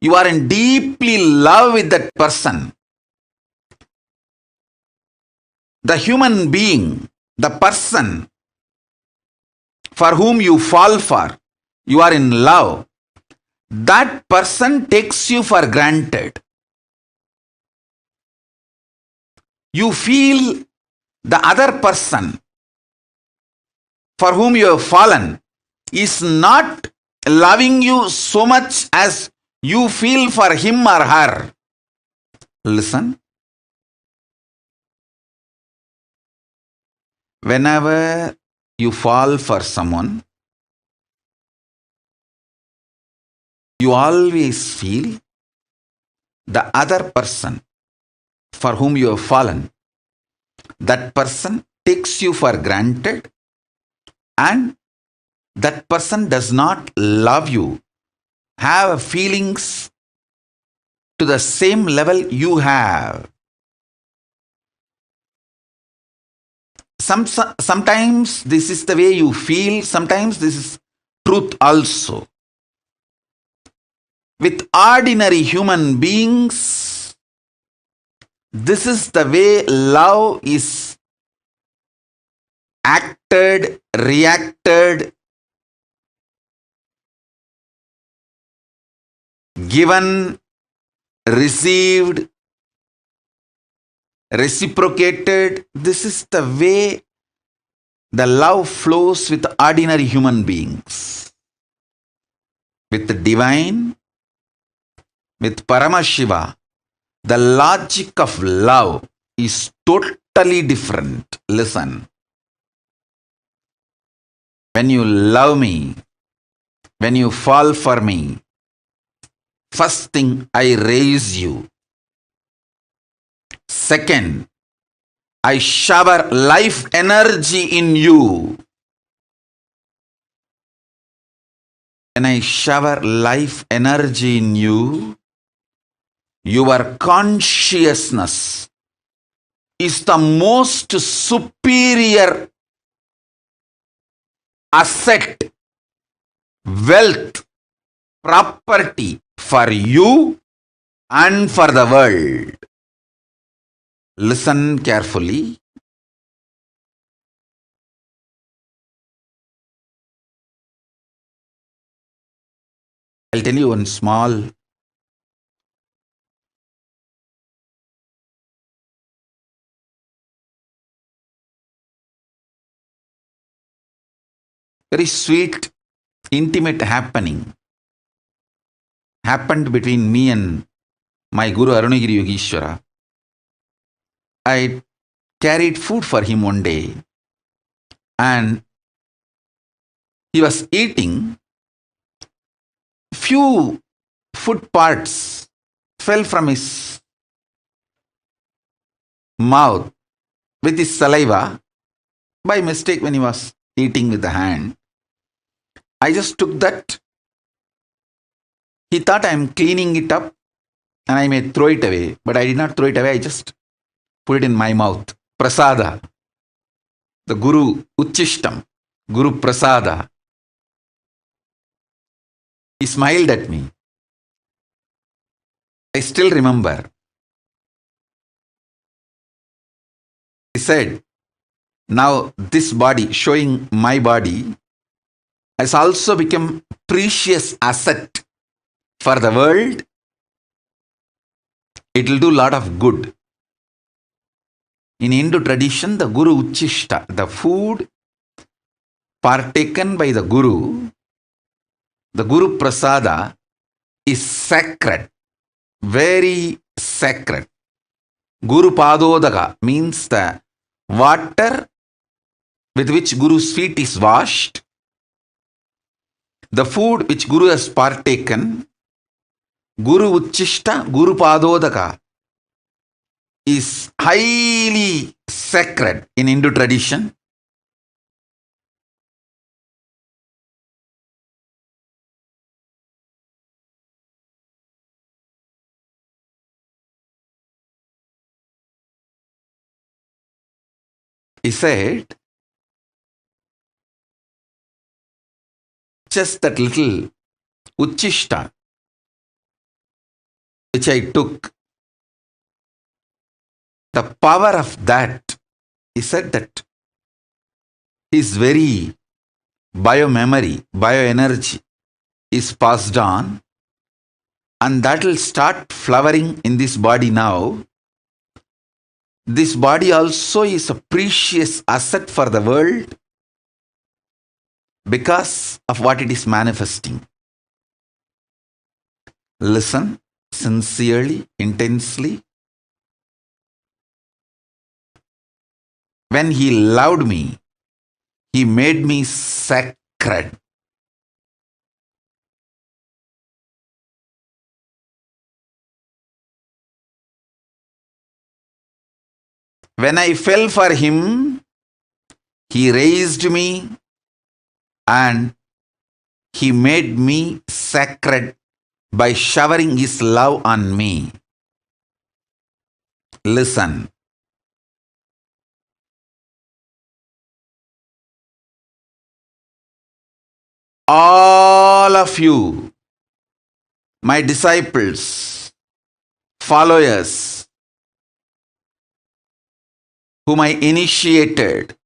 you are in deeply love with that person, the human being, the person for whom you fall for, you are in love, that person takes you for granted. You feel the other person for whom you have fallen is not loving you so much as you feel for him or her. Listen. Whenever you fall for someone, you always feel the other person for whom you have fallen, that person takes you for granted and that person does not love you, have feelings to the same level you have. Sometimes this is the way you feel, sometimes this is truth also. With ordinary human beings, this is the way love is acted, reacted, given, received, reciprocated. This is the way the love flows with ordinary human beings. With the divine, With Paramashiva, the logic of love is totally different. Listen. When you love me, when you fall for me, first thing, I raise you. Second, I shower life energy in you. When I shower life energy in you, your consciousness is the most superior asset, wealth, property for you and for the world. Listen carefully. I'll tell you one small very sweet, intimate happened between me and my Guru Arunagiri Yogeshwara. I carried food for him one day and he was eating. Few food parts fell from his mouth with his saliva by mistake when he was eating with the hand. I just took that. He thought I am cleaning it up and I may throw it away, but I did not throw it away. I just put it in my mouth. Prasada. The Guru Uchishtam. Guru Prasada. He smiled at me. I still remember. He said, now this body, showing my body, has also become precious asset for the world. It will do a lot of good. In Hindu tradition, the Guru Uchishta, the food partaken by the Guru Prasada, is sacred, very sacred. Guru Padodaka means the water with which Guru's feet is washed. The food which Guru has partaken, Guru Uchishta, Guru Padodaka, is highly sacred in Hindu tradition. He said, just that little Uchishta which I took, the power of that, he said that his very biomemory, bioenergy is passed on and that will start flowering in this body now. This body also is a precious asset for the world because of what it is manifesting. Listen sincerely, intensely. When he loved me, he made me sacred. When I fell for him, he raised me and he made me sacred by showering his love on me. Listen. All of you, my disciples, followers, whom I initiated,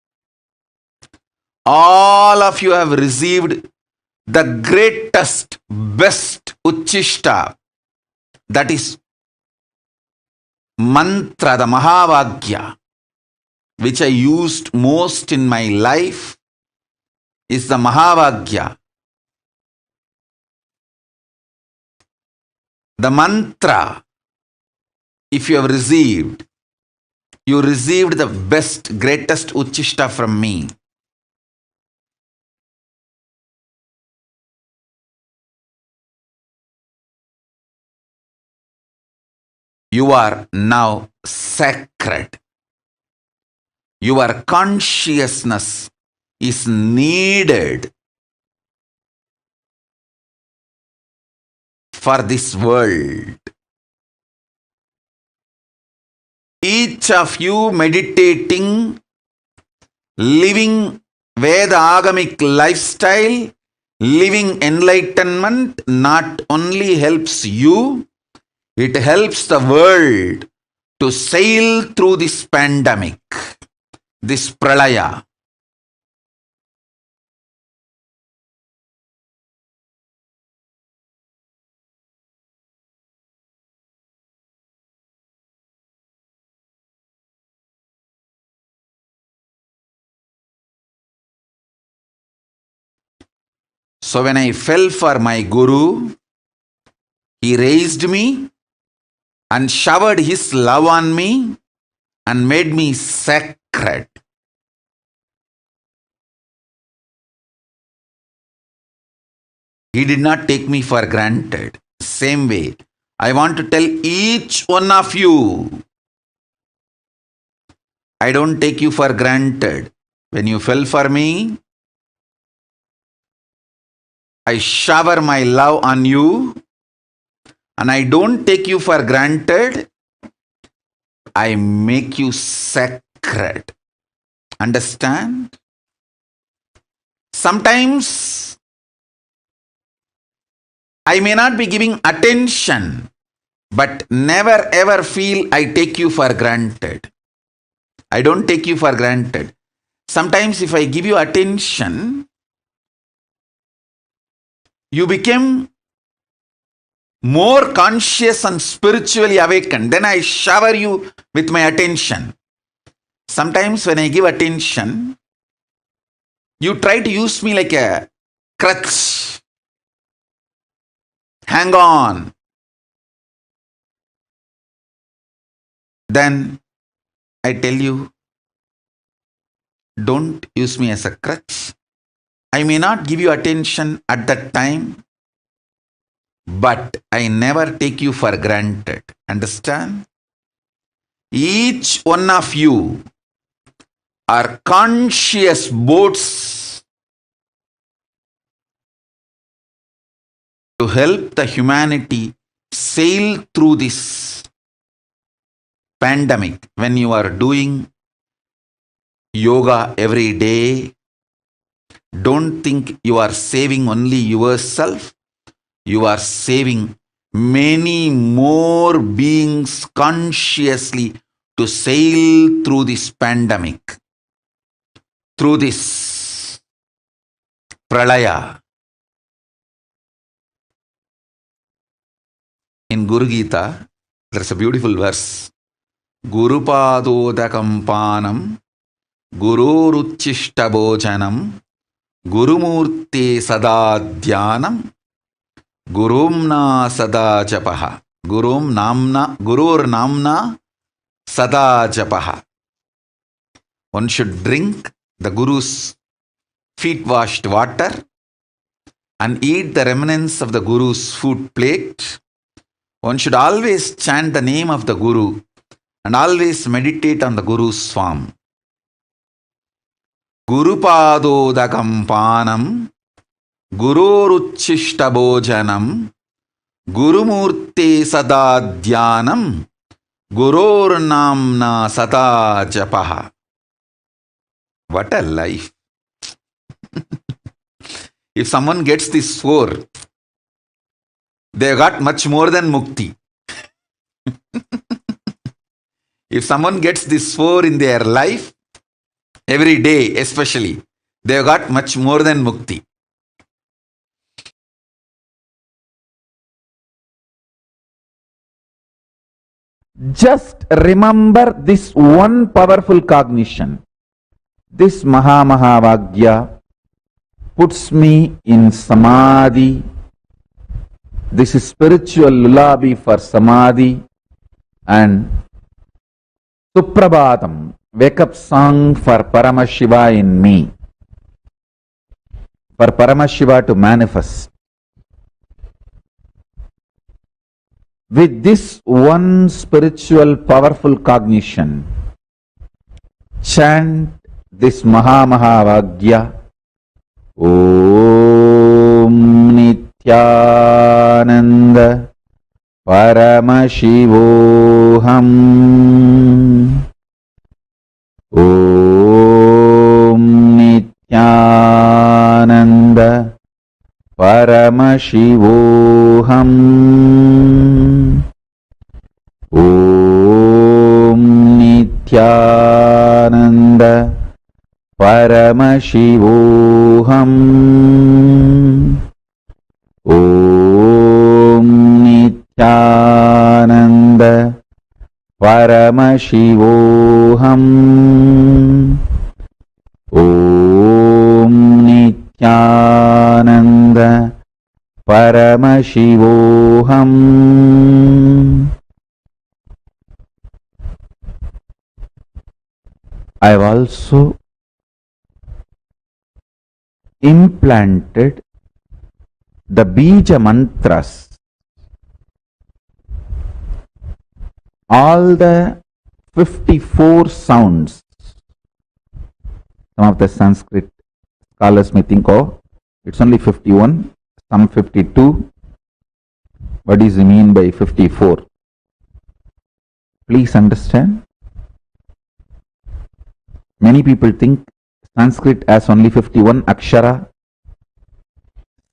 all of you have received the greatest, best Uchishta, that is mantra, the Mahavakya, which I used most in my life, is the Mahavakya. the mantra, if you have received, you received the best, greatest uchishta from me. You are now sacred. Your consciousness is needed for this world. Each of you meditating, living Veda Agamic lifestyle, living enlightenment not only helps you, it helps the world to sail through this pandemic, this pralaya. So when I fell for my Guru, he raised me and showered his love on me and made me sacred. He did not take me for granted. Same way, I want to tell each one of you, I don't take you for granted. When you fell for me, I shower my love on you, and I don't take you for granted. I make you sacred. Understand? Sometimes I may not be giving attention, but never ever feel I take you for granted. I don't take you for granted. Sometimes if I give you attention, you become more conscious and spiritually awakened. Then I shower you with my attention. Sometimes when I give attention, you try to use me like a crutch. Hang on. Then I tell you, don't use me as a crutch. I may not give you attention at that time, but I never take you for granted. Understand? Each one of you are conscious boats to help the humanity sail through this pandemic. When you are doing yoga every day, don't think you are saving only yourself. You are saving many more beings consciously to sail through this pandemic, through this pralaya. In Guru Gita, there's a beautiful verse. Guru Padodakam Panam, Guru Ruchishta Bhojanam, Guru Murti Sadadhyanam, Gurumna Sada Japaha. Gurur Namna Sada Japaha. One should drink the Guru's feet washed water and eat the remnants of the Guru's food plate. One should always chant the name of the Guru and always meditate on the Guru's form. Guru Padodakam Panam, Guru Ruchishta Bhojanam, Guru Murti Sadadhyanam, Gurur Namna Sada Japaha. What a life! If someone gets this four, they got much more than mukti. If someone gets this four in their life, every day especially, they got much more than mukti. Just remember this one powerful cognition. This Mahavakya puts me in samadhi This is spiritual lullaby for Samadhi and Suprabhatam, wake up song for Paramashiva in me. For Paramashiva to manifest. With this one spiritual powerful cognition, chant this Mahavakya. Om Nithyananda Paramashivoham. Om Nithyananda Paramashivoham. Om Nithyananda Paramashivoham. Om Nithyananda Paramashivoham. Om Nithyananda Paramashivoham. I have also implanted the bija mantras, all the 54 sounds. Some of the Sanskrit scholars may think, oh, it's only 51, some 52. What is the mean by 54? Please understand. Many people think Sanskrit has only 51 akshara.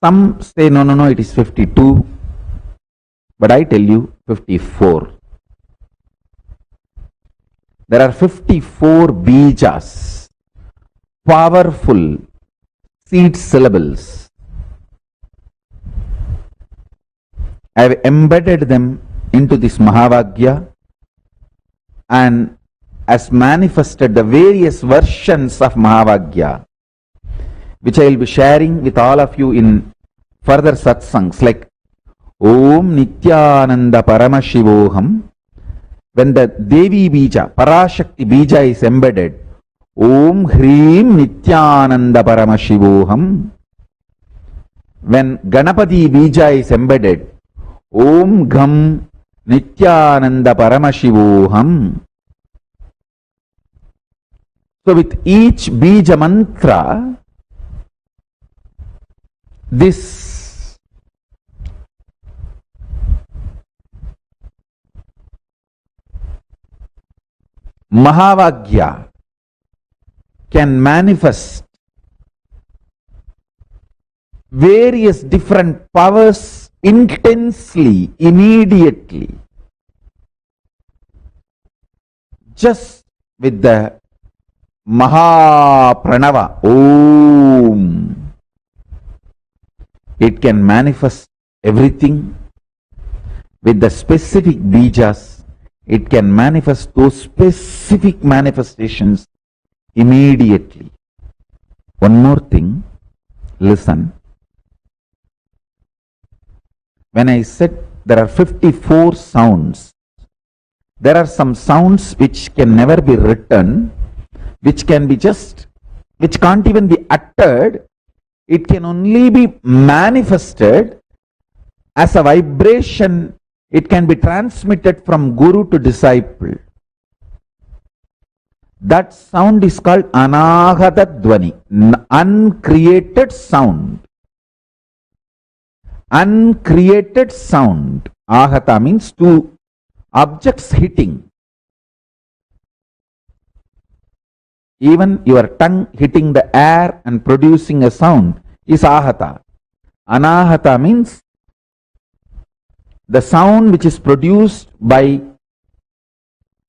Some say no, it is 52. But I tell you 54. There are 54 bijas, powerful seed syllables. I have embedded them into this Mahavakya and has manifested the various versions of Mahavakya, which I will be sharing with all of you in further satsangs, like Om Nithyananda Paramashivoham. When the Devi Bija, Parashakti Bija is embedded, Om Hrim Nithyananda Paramashivoham. When Ganapati Bija is embedded, Om Gham Nithyananda Paramashivoham. So with each bija mantra, this Mahavakya can manifest various different powers intensely, immediately, just with the Mahapranava, Om. It can manifest everything with the specific bijas. It can manifest those specific manifestations immediately. One more thing, listen. When I said there are 54 sounds, there are some sounds which can never be written, which can be which can't even be uttered. It can only be manifested as a vibration. It can be transmitted from guru to disciple. That sound is called Anahata Dvani, uncreated sound. Uncreated sound. Ahata means two objects hitting. Even your tongue hitting the air and producing a sound is ahata. Anahata means the sound which is produced by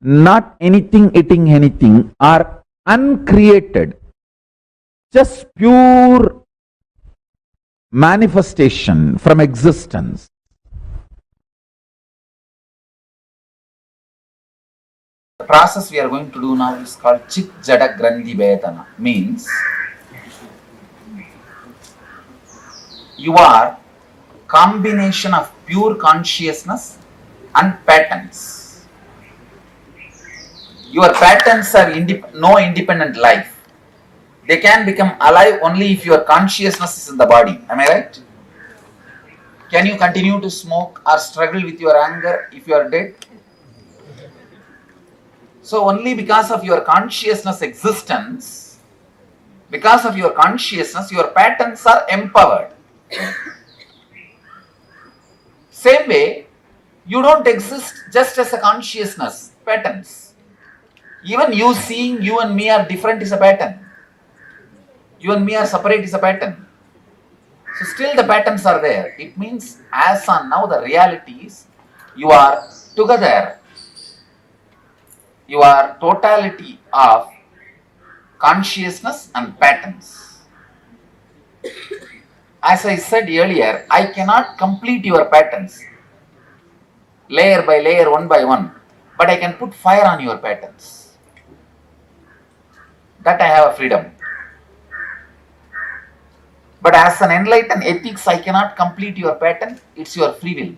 not anything hitting anything or uncreated, just pure manifestation from existence. The process we are going to do now is called Chit Jada Grandhi Vedana. Means you are combination of pure consciousness and patterns. Your patterns are no independent life. They can become alive only if your consciousness is in the body. Am I right? Can you continue to smoke or struggle with your anger if you are dead? So only because of your consciousness existence, because of your consciousness, your patterns are empowered. Same way, you don't exist just as a consciousness, patterns. Even you seeing you and me are different is a pattern. You and me are separate is a pattern. So still the patterns are there. It means as on now the reality is you are together. You are totality of consciousness and patterns. As I said earlier, I cannot complete your patterns layer by layer, one by one, but I can put fire on your patterns. That I have a freedom. But as an enlightened ethics, I cannot complete your pattern. It's your free will.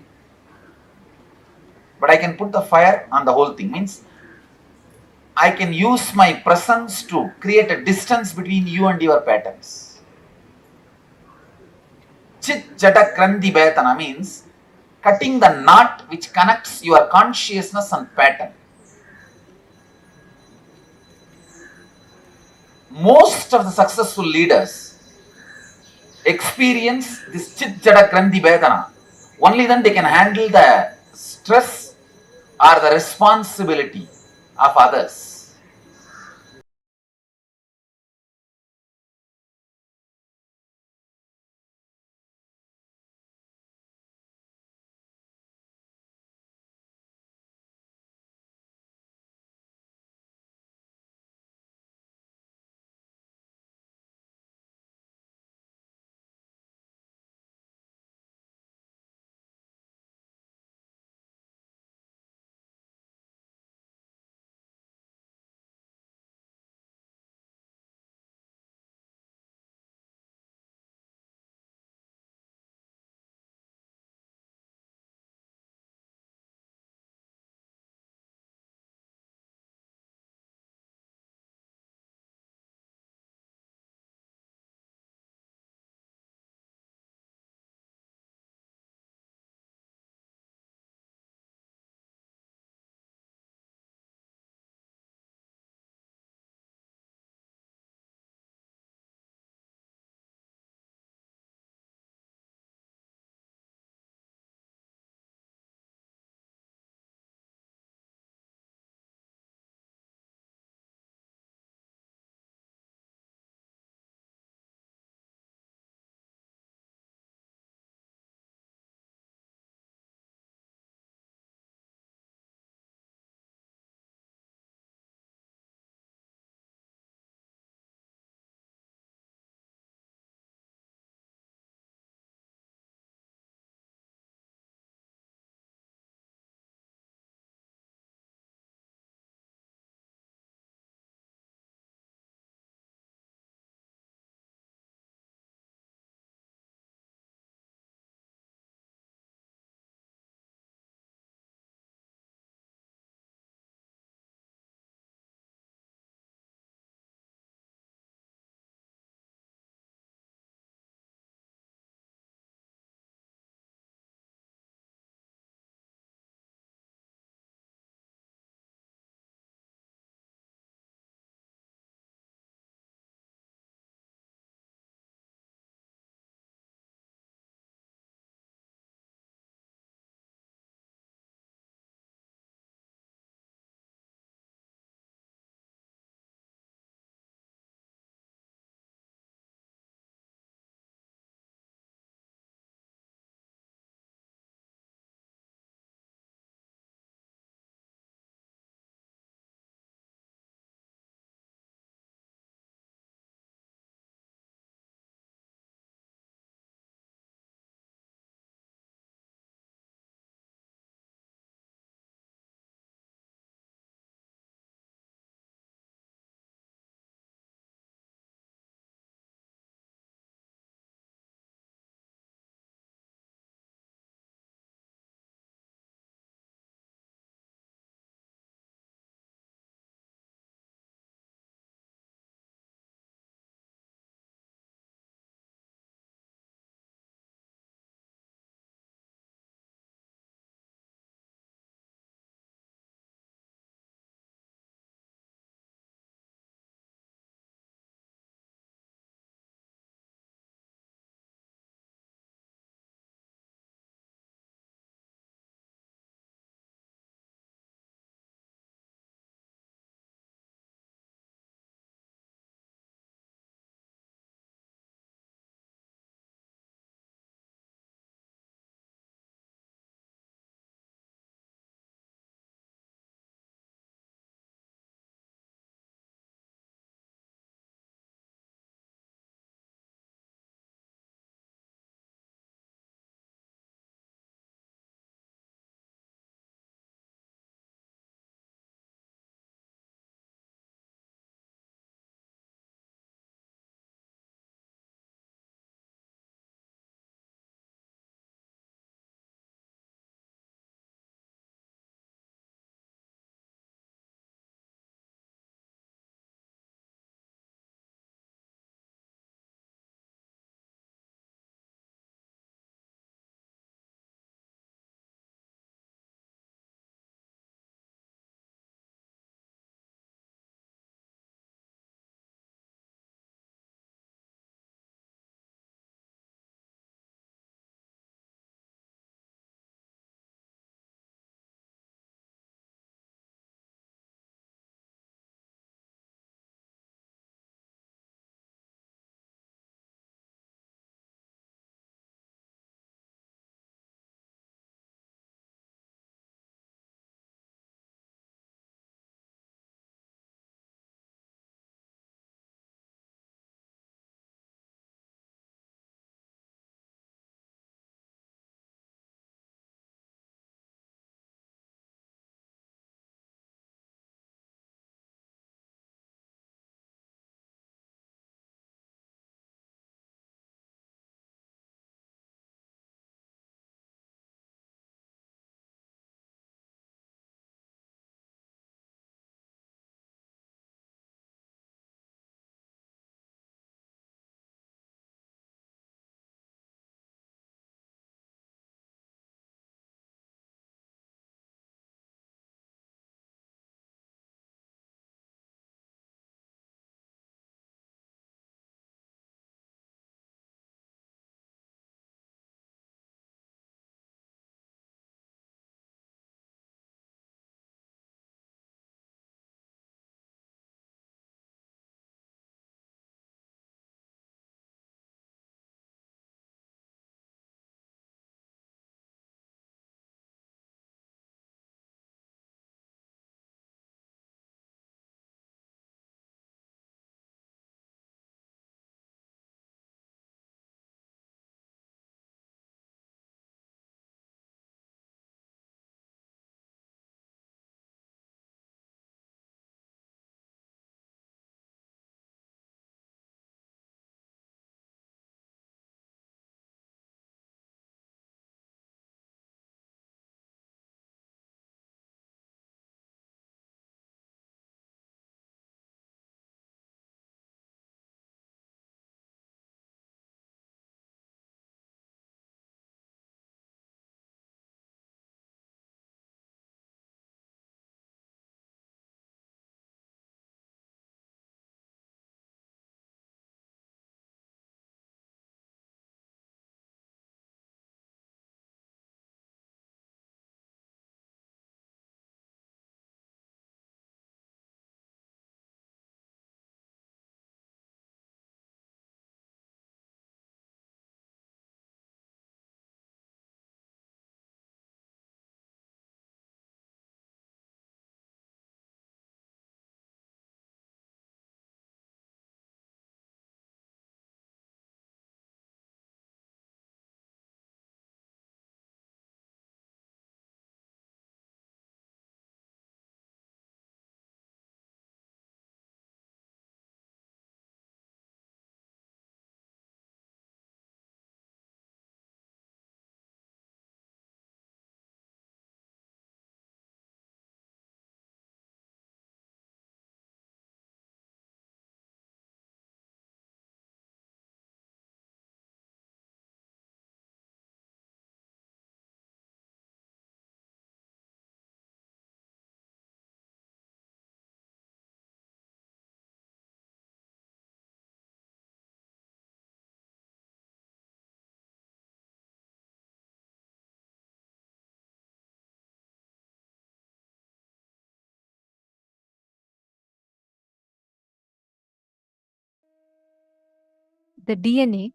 But I can put the fire on the whole thing. Means I can use my presence to create a distance between you and your patterns. Chit jata krandi betana means cutting the knot which connects your consciousness and pattern. Most of the successful leaders experience this chit jata krandi vedana. Only then they can handle the stress or the responsibility of others. the DNA,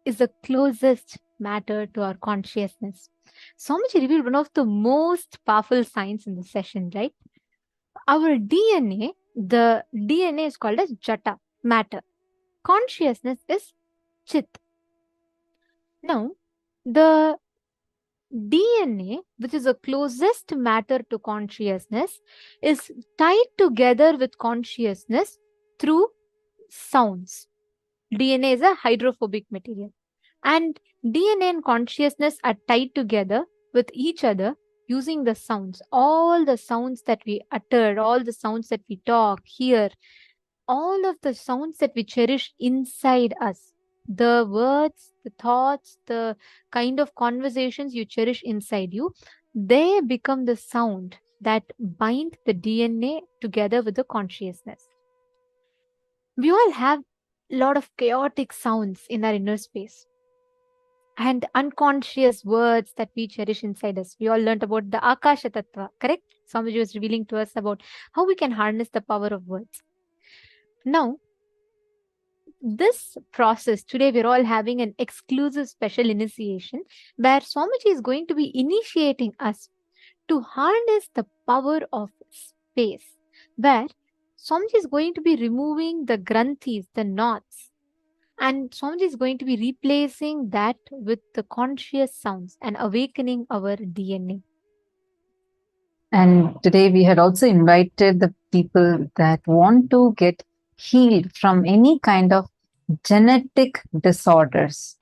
is the closest matter to our consciousness. Swamiji revealed one of the most powerful signs in the session, right? Our DNA, the DNA is called as Jata, matter. Consciousness is Chit. Now, the DNA, which is the closest matter to consciousness, is tied together with consciousness through sounds. DNA is a hydrophobic material. And DNA and consciousness are tied together with each other using the sounds. All the sounds that we utter, all the sounds that we talk, hear, all of the sounds that we cherish inside us. The words, the thoughts, the kind of conversations you cherish inside you, they become the sound that bind the DNA together with the consciousness. We all have a lot of chaotic sounds in our inner space and unconscious words that we cherish inside us. We all learned about the Akasha Tattva, correct? Swamiji was revealing to us about how we can harness the power of words. Now, this process, today we're all having an exclusive special initiation where Swamiji is going to be initiating us to harness the power of space, where Swamiji is going to be removing the granthis, the knots, and Swamiji is going to be replacing that with the conscious sounds and awakening our DNA. And today we had also invited the people that want to get healed from any kind of genetic disorders.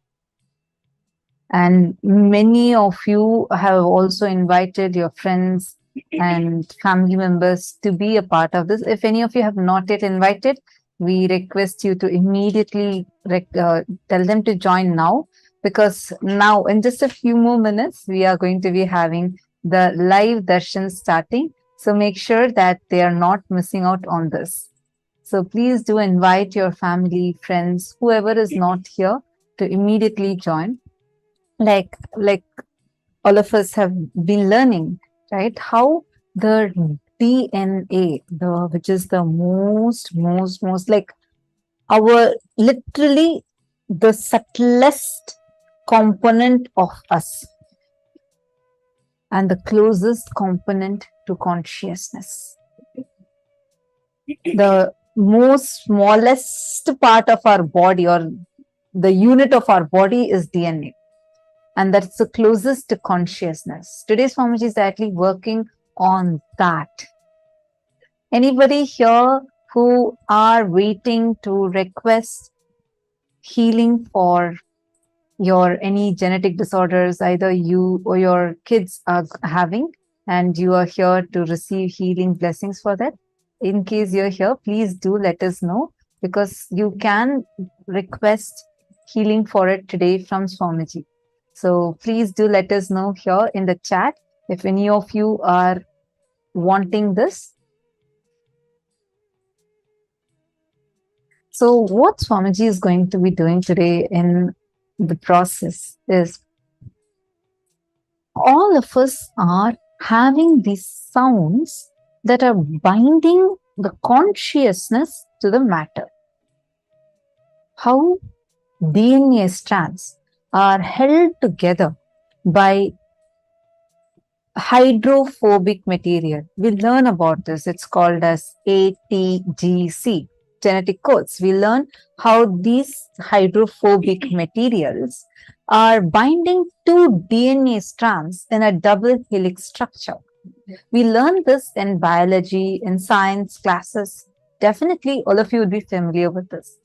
And many of you have also invited your friends and family members to be a part of this. If any of you have not yet invited, we request you to immediately tell them to join now, because now in just a few more minutes, we are going to be having the live darshan starting. So make sure that they are not missing out on this. So please do invite your family, friends, whoever is not here to immediately join. Like all of us have been learning, right? How the DNA, which is the most like our literally the subtlest component of us and the closest component to consciousness. The most smallest part of our body or the unit of our body is DNA. And that's the closest to consciousness. Today's Swamiji is actually working on that. Anybody here who are waiting to request healing for your any genetic disorders, either you or your kids are having, and you are here to receive healing blessings for that? In case you're here, please do let us know, because you can request healing for it today from Swamiji. So please do let us know here in the chat if any of you are wanting this. So what Swamiji is going to be doing today in the process is, all of us are having these sounds that are binding the consciousness to the matter. How DNA strands are held together by hydrophobic material. We learn about this. It's called as ATGC, genetic codes. We learn how these hydrophobic materials are binding two DNA strands in a double helix structure. We learn this in biology, in science classes. Definitely all of you would be familiar with this.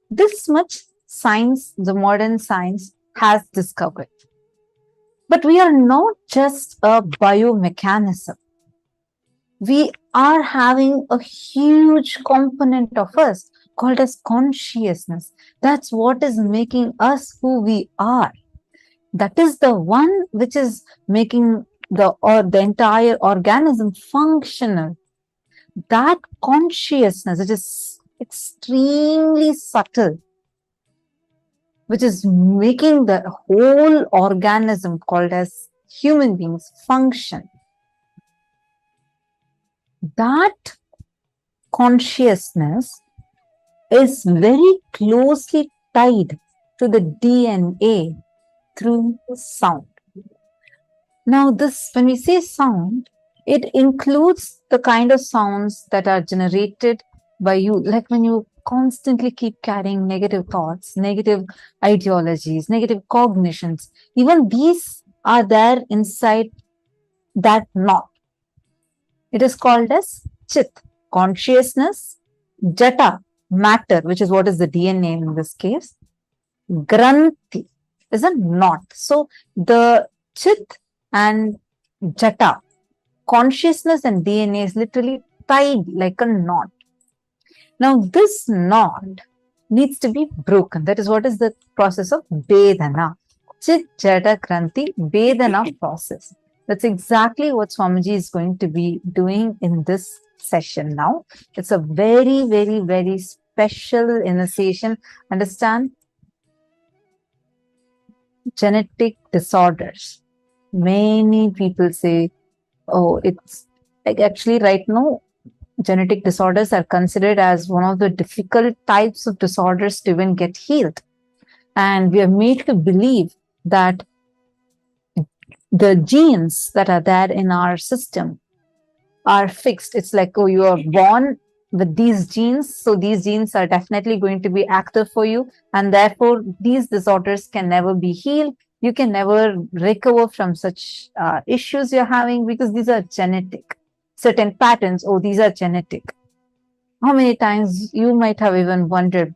This much science, the modern science, has discovered. But we are not just a biomechanism. We are having a huge component of us called as consciousness. That's what is making us who we are. That is the one which is making the entire organism functional. That consciousness, which is extremely subtle, which is making the whole organism called as human beings function. That consciousness is very closely tied to the DNA through sound. Now, this, when we say sound, it includes the kind of sounds that are generated by you, like when you constantly keep carrying negative thoughts, negative ideologies, negative cognitions. Even these are there inside that knot. It is called as Chit, consciousness, Jata, matter, which is what is the DNA in this case, Granthi is a knot. So the Chit and Jata, consciousness and DNA is literally tied like a knot. Now this knot needs to be broken. That is what is the process of Vedana. Chit Jata Granthi Vedana process. That's exactly what Swamiji is going to be doing in this session now. It's a very, very, very special initiation. Understand? Genetic disorders. Many people say, oh, it's like actually right now, genetic disorders are considered as one of the difficult types of disorders to even get healed. And we are made to believe that the genes that are there in our system are fixed. It's like, oh, you are born with these genes, so these genes are definitely going to be active for you, and therefore these disorders can never be healed. You can never recover from such issues you're having because these are genetic. Certain patterns, oh, these are genetic. How many times you might have even wondered,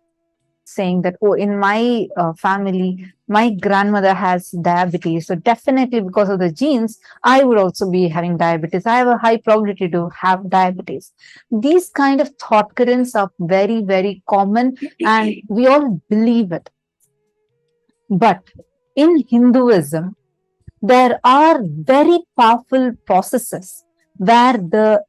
saying that, oh, in my family, my grandmother has diabetes. So definitely because of the genes, I would also be having diabetes. I have a high probability to have diabetes. These kind of thought currents are very, very common and we all believe it. But in Hinduism, there are very powerful processes where the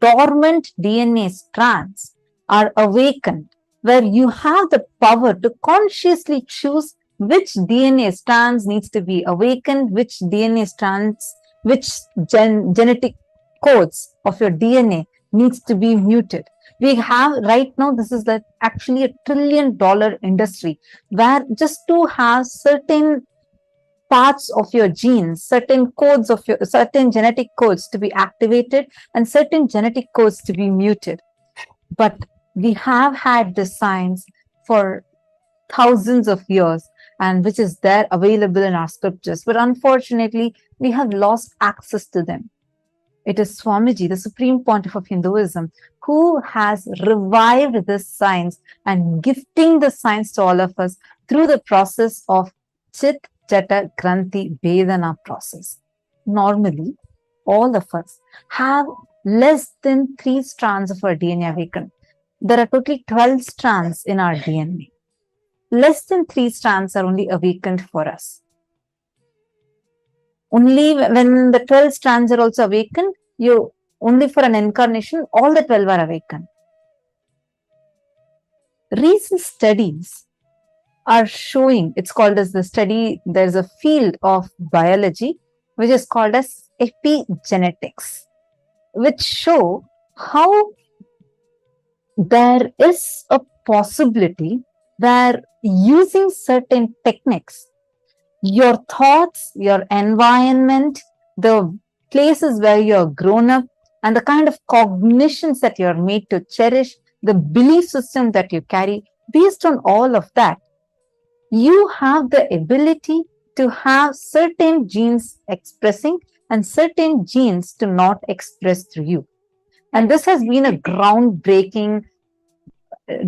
dormant DNA strands are awakened, where you have the power to consciously choose which DNA strands needs to be awakened, which DNA strands, which genetic codes of your DNA needs to be muted. We have right now, this is like actually $1 trillion industry where just to have certain parts of your genes, certain codes of your, certain genetic codes to be activated and certain genetic codes to be muted. But we have had this science for thousands of years and which is there available in our scriptures. But unfortunately, we have lost access to them. It is Swamiji, the Supreme Pontiff of Hinduism, who has revived this science and gifting the science to all of us through the process of Chit Jata Granthi Vedana process. Normally, all of us have less than 3 strands of our DNA awakened. There are totally 12 strands in our DNA. Less than 3 strands are only awakened for us. Only when the 12 strands are also awakened, you only for an incarnation, all the 12 are awakened. Recent studies are showing, it's called as the study, there's a field of biology which is called as epigenetics, which show how there is a possibility where using certain techniques, your thoughts, your environment, the places where you're grown up, and the kind of cognitions that you're made to cherish, the belief system that you carry, based on all of that, you have the ability to have certain genes expressing and certain genes to not express through you. And this has been a groundbreaking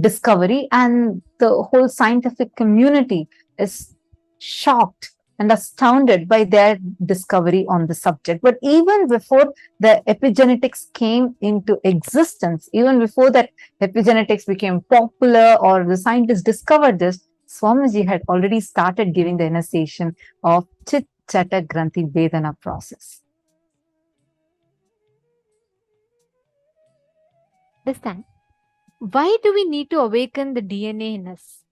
discovery, and the whole scientific community is shocked and astounded by their discovery on the subject. But even before the epigenetics came into existence, even before that epigenetics became popular or the scientists discovered this, Swamiji had already started giving the initiation of Chit Jata Granthi Vedana process. Understand? Why do we need to awaken the DNA in us?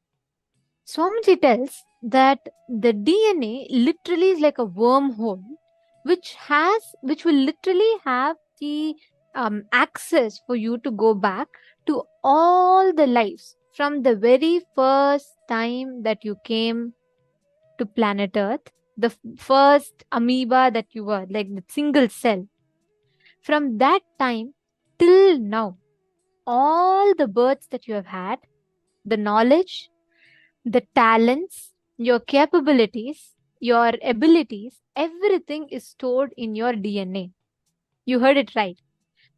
Swamiji tells that the DNA literally is like a wormhole which will literally have the access for you to go back to all the lives from the very first time that you came to planet Earth, the first amoeba that you were, like the single cell, from that time till now, all the births that you have had, the knowledge, the talents, your capabilities, your abilities, everything is stored in your DNA. You heard it right.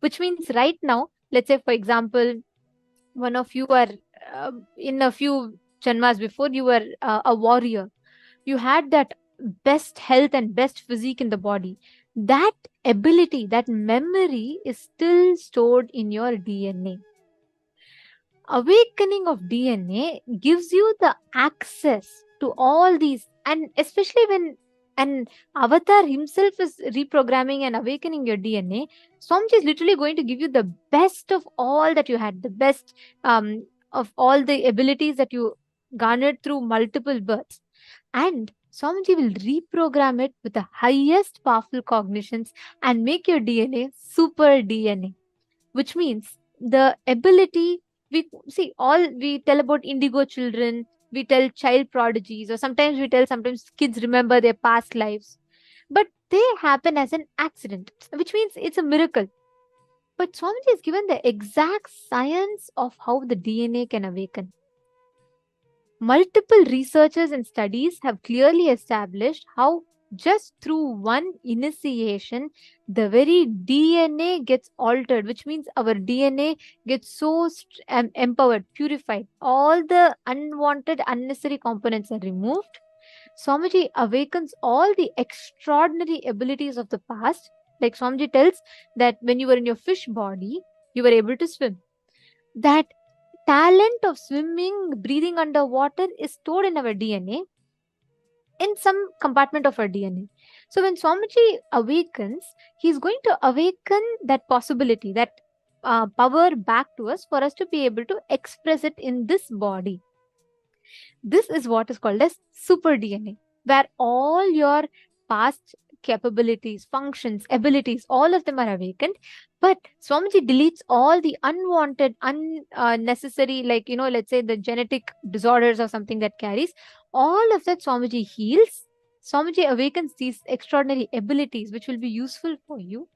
Which means right now, let's say, for example, one of you are in a few janmas before, you were a warrior. You had that best health and best physique in the body. That ability, that memory is still stored in your DNA. Awakening of DNA gives you the access to all these, and especially when an avatar himself is reprogramming and awakening your DNA, Swamiji is literally going to give you the best of all that you had, the best of all the abilities that you garnered through multiple births. And Swamiji will reprogram it with the highest powerful cognitions and make your DNA super DNA, which means the ability. We see, all we tell about indigo children, we tell child prodigies, or sometimes we tell sometimes kids remember their past lives, but they happen as an accident, which means it's a miracle. But Swamiji has given the exact science of how the DNA can awaken. Multiple researchers and studies have clearly established how just through one initiation, the very DNA gets altered, which means our DNA gets so empowered, purified. All the unwanted, unnecessary components are removed. Swamiji awakens all the extraordinary abilities of the past. Like Swamiji tells that when you were in your fish body, you were able to swim. That talent of swimming, breathing underwater is stored in our DNA, in some compartment of our DNA. So when Swamiji awakens, he's going to awaken that possibility, that power back to us for us to be able to express it in this body. This is what is called as super DNA, where all your past capabilities, functions, abilities, all of them are awakened. But Swamiji deletes all the unwanted, unnecessary, like, let's say the genetic disorders or something that carries. All of that Swamiji heals. Swamiji awakens these extraordinary abilities which will be useful for you.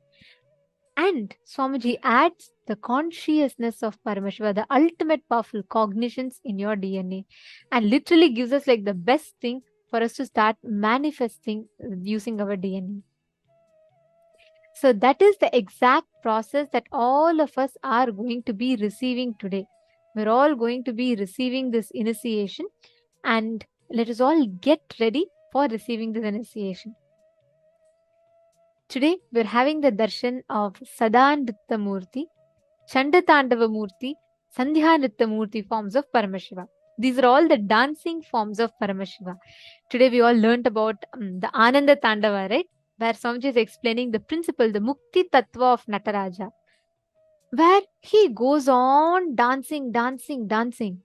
And Swamiji adds the consciousness of Paramashiva, the ultimate powerful cognitions in your DNA, and literally gives us like the best thing for us to start manifesting using our DNA. So that is the exact process that all of us are going to be receiving today. We're all going to be receiving this initiation, and let us all get ready for receiving this initiation. Today, we're having the darshan of Sadanritta Murti, Chandatandava Murti, Sandhyanritta Murti forms of Paramashiva. These are all the dancing forms of Paramashiva. Today, we all learnt about the Ananda Tandava, right? Where Swamiji is explaining the principle, the Mukti Tattva of Nataraja, where he goes on dancing, dancing, dancing.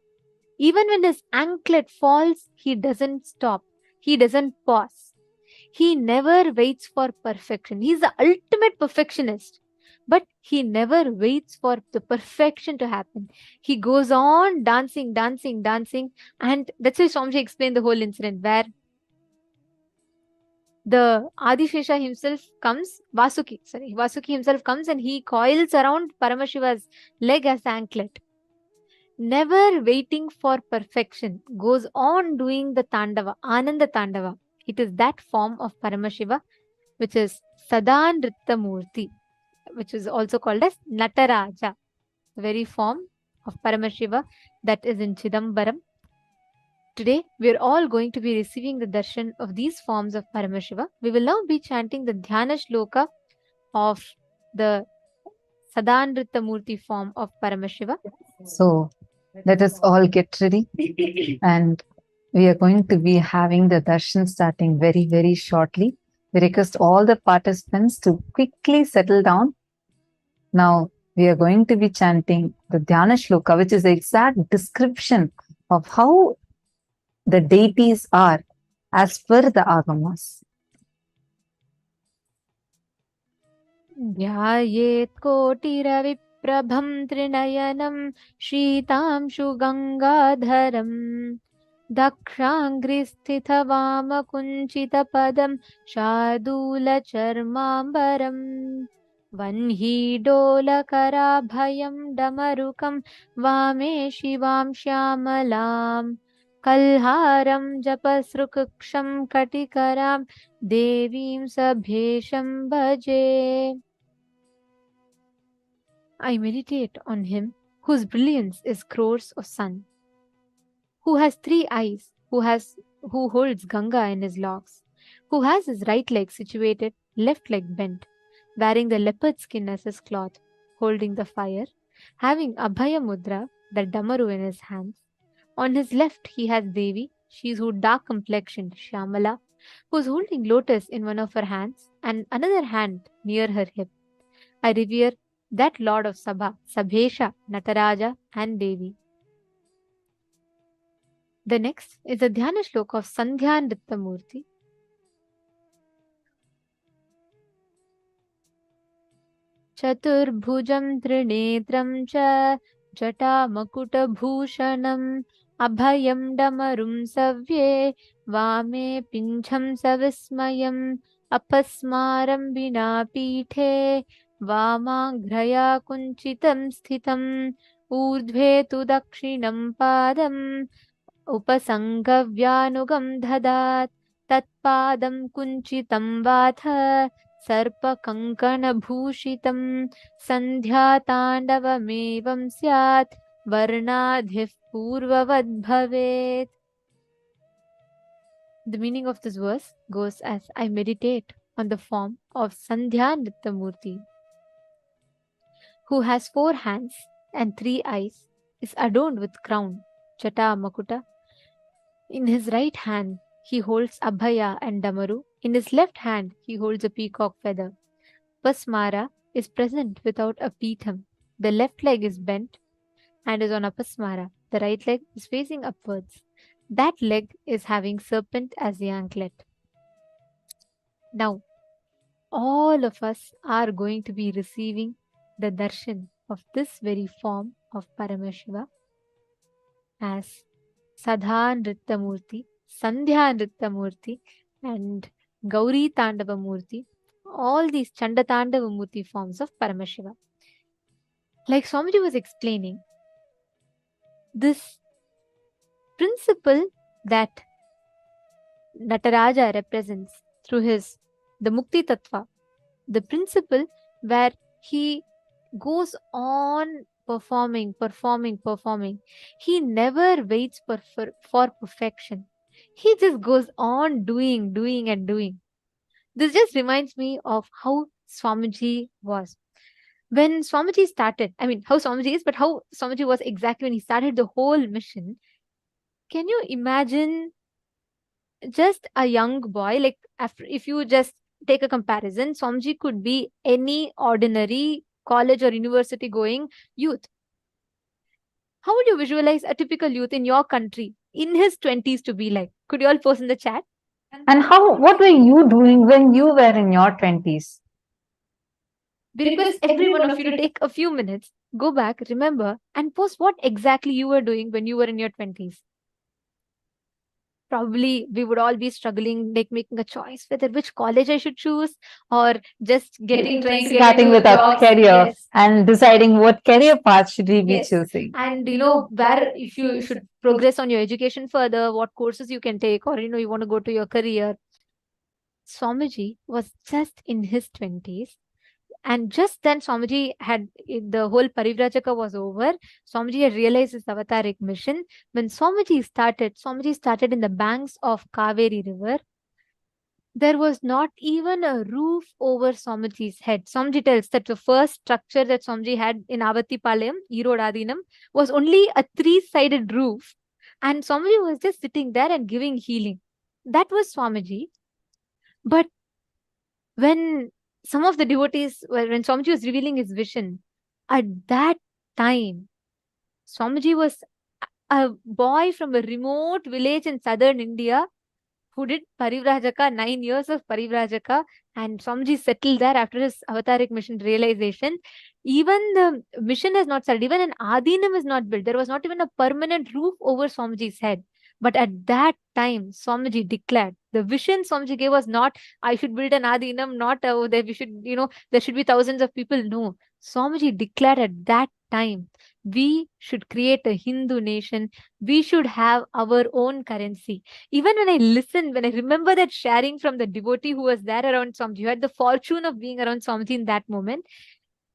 Even when his anklet falls, he doesn't stop. He doesn't pause. He never waits for perfection. He's the ultimate perfectionist. But he never waits for the perfection to happen. He goes on dancing, dancing, dancing. And that's why Swamiji explained the whole incident where the Adishesha himself comes, Vasuki himself comes and he coils around Paramashiva's leg as the anklet. Never waiting for perfection, goes on doing the Tandava, Ananda Tandava. It is that form of Paramashiva which is Sadanritta Murti, which is also called as Nataraja, the very form of Paramashiva that is in Chidambaram. Today, we are all going to be receiving the darshan of these forms of Paramashiva. We will now be chanting the Dhyana Shloka of the Sadanritta Murti form of Paramashiva. So let us all get ready, and we are going to be having the darshan starting very, very shortly. We request all the participants to quickly settle down. Now we are going to be chanting the Dhyana Shloka, which is the exact description of how the deities are as per the Agamas. Dhyayet kotiraviprasya Prabham Trinayanam Shritamshu Gangadharam Dakshangristhitavamakunchitapadam Shadula Charmambaram Vanhidolakaraabhayam Damarukam Vame Shivam Shyamalam Kalharam Japasrukuksham Katikaram Devim Sabhesham Bhaje. I meditate on him whose brilliance is crores of sun, who has 3 eyes, who holds Ganga in his locks, who has his right leg situated, left leg bent, wearing the leopard skin as his cloth, holding the fire, having Abhaya Mudra, the Damaru in his hands. On his left he has Devi, she is dark complexioned, Shyamala, who is holding lotus in one of her hands and another hand near her hip. I revere that Lord of Sabha, Sabhesha, Nataraja and Devi. The next is the Dhyana Shloka of Sandhya Nrittamurti. Chaturbhujam Trinetram cha Jata Makuta Bhushanam Abhayam Damarum Savye Vame Pincham Savismayam Apasmaram Bina Pithe Vamaghraya Kunchitam Sthitam Urdhve tu Dakshinam Padam Upasangavyanugam Dhadat Tatpadam Kunchitam Vatha Sarpakankana Bhushitam Sandhya Tandavamevam Syat Varnadhif Purvavad Bhavet. The meaning of this verse goes as I meditate on the form of Sandhya Nrittamurti, who has 4 hands and 3 eyes, is adorned with crown, Jata Makuta. In his right hand, he holds Abhaya and Damaru. In his left hand, he holds a peacock feather. Pasmara is present without a pitham. The left leg is bent and is on Apasmara. The right leg is facing upwards. That leg is having serpent as the anklet. Now, all of us are going to be receiving the darshan of this very form of Paramashiva as Sadha Nrittamurti, Sandhya Nrittamurti and Gauri Tandava Murti, all these Chanda Tandava Murti forms of Paramashiva. Like Swamiji was explaining, this principle that Nataraja represents through the Mukti Tattva, the principle where he goes on performing. He never waits for perfection. He just goes on doing. This just reminds me of how Swamiji was. When Swamiji started, how Swamiji is, but how Swamiji was exactly when he started the whole mission. Can you imagine just a young boy, like if you just take a comparison, Swamiji could be any ordinary college or university going youth. How would you visualize a typical youth in your country in his 20s to be like? Could you all post in the chat? And what were you doing when you were in your 20s? We request every one of you to take a few minutes, go back, remember, and post what exactly you were doing when you were in your 20s. Probably we would all be struggling, like making a choice whether which college I should choose or just starting with our career and deciding what career path should we be choosing. And where if you should progress on your education further, what courses you can take, or you want to go to your career. Swamiji was just in his 20s. And just then Swamiji had, the whole Parivrajaka was over. Swamiji had realized his avataric mission. When Swamiji started in the banks of Kaveri river. There was not even a roof over Swamiji's head. Swamiji tells that the first structure that Swamiji had in Avatipalayam, Erode Adinam, was only a 3-sided roof. And Swamiji was just sitting there and giving healing. That was Swamiji. But when some of the devotees, when Swamiji was revealing his vision, at that time, Swamiji was a boy from a remote village in southern India who did Parivrajaka, 9 years of Parivrajaka, and Swamiji settled there after his avataric mission realization. Even the mission has not started, even an Adinam is not built. There was not even a permanent roof over Swamiji's head. But at that time, Swamiji declared, the vision Swamiji gave was not, I should build an Adinam, not that we should, there should be thousands of people. No. Swamiji declared at that time, we should create a Hindu nation. We should have our own currency. Even when I remember that sharing from the devotee who was there around Swamiji, who had the fortune of being around Swamiji in that moment,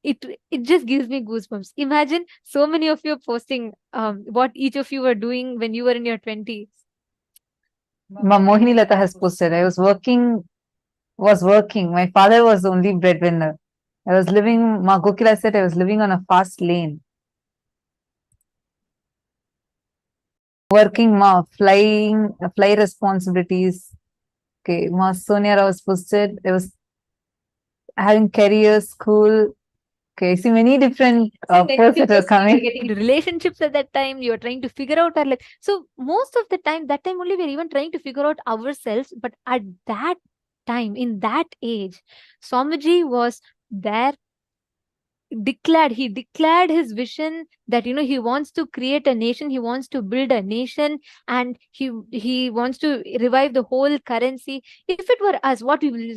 it just gives me goosebumps. Imagine so many of you posting what each of you were doing when you were in your 20s. Mohini Lata has posted, I was working. My father was the only breadwinner. I was living, Ma Gokila said, I was living on a fast lane. Working, Ma, fly responsibilities. Okay, Ma Sonia was posted, I was having career, school. Okay, see many different posts that are coming. Getting into relationships at that time, you are trying to figure out our life. So most of the time, that time only we're even trying to figure out ourselves. But at that time, in that age, Swamiji was there. He declared his vision that he wants to create a nation, he wants to build a nation, and he wants to revive the whole currency. If it were us, what we will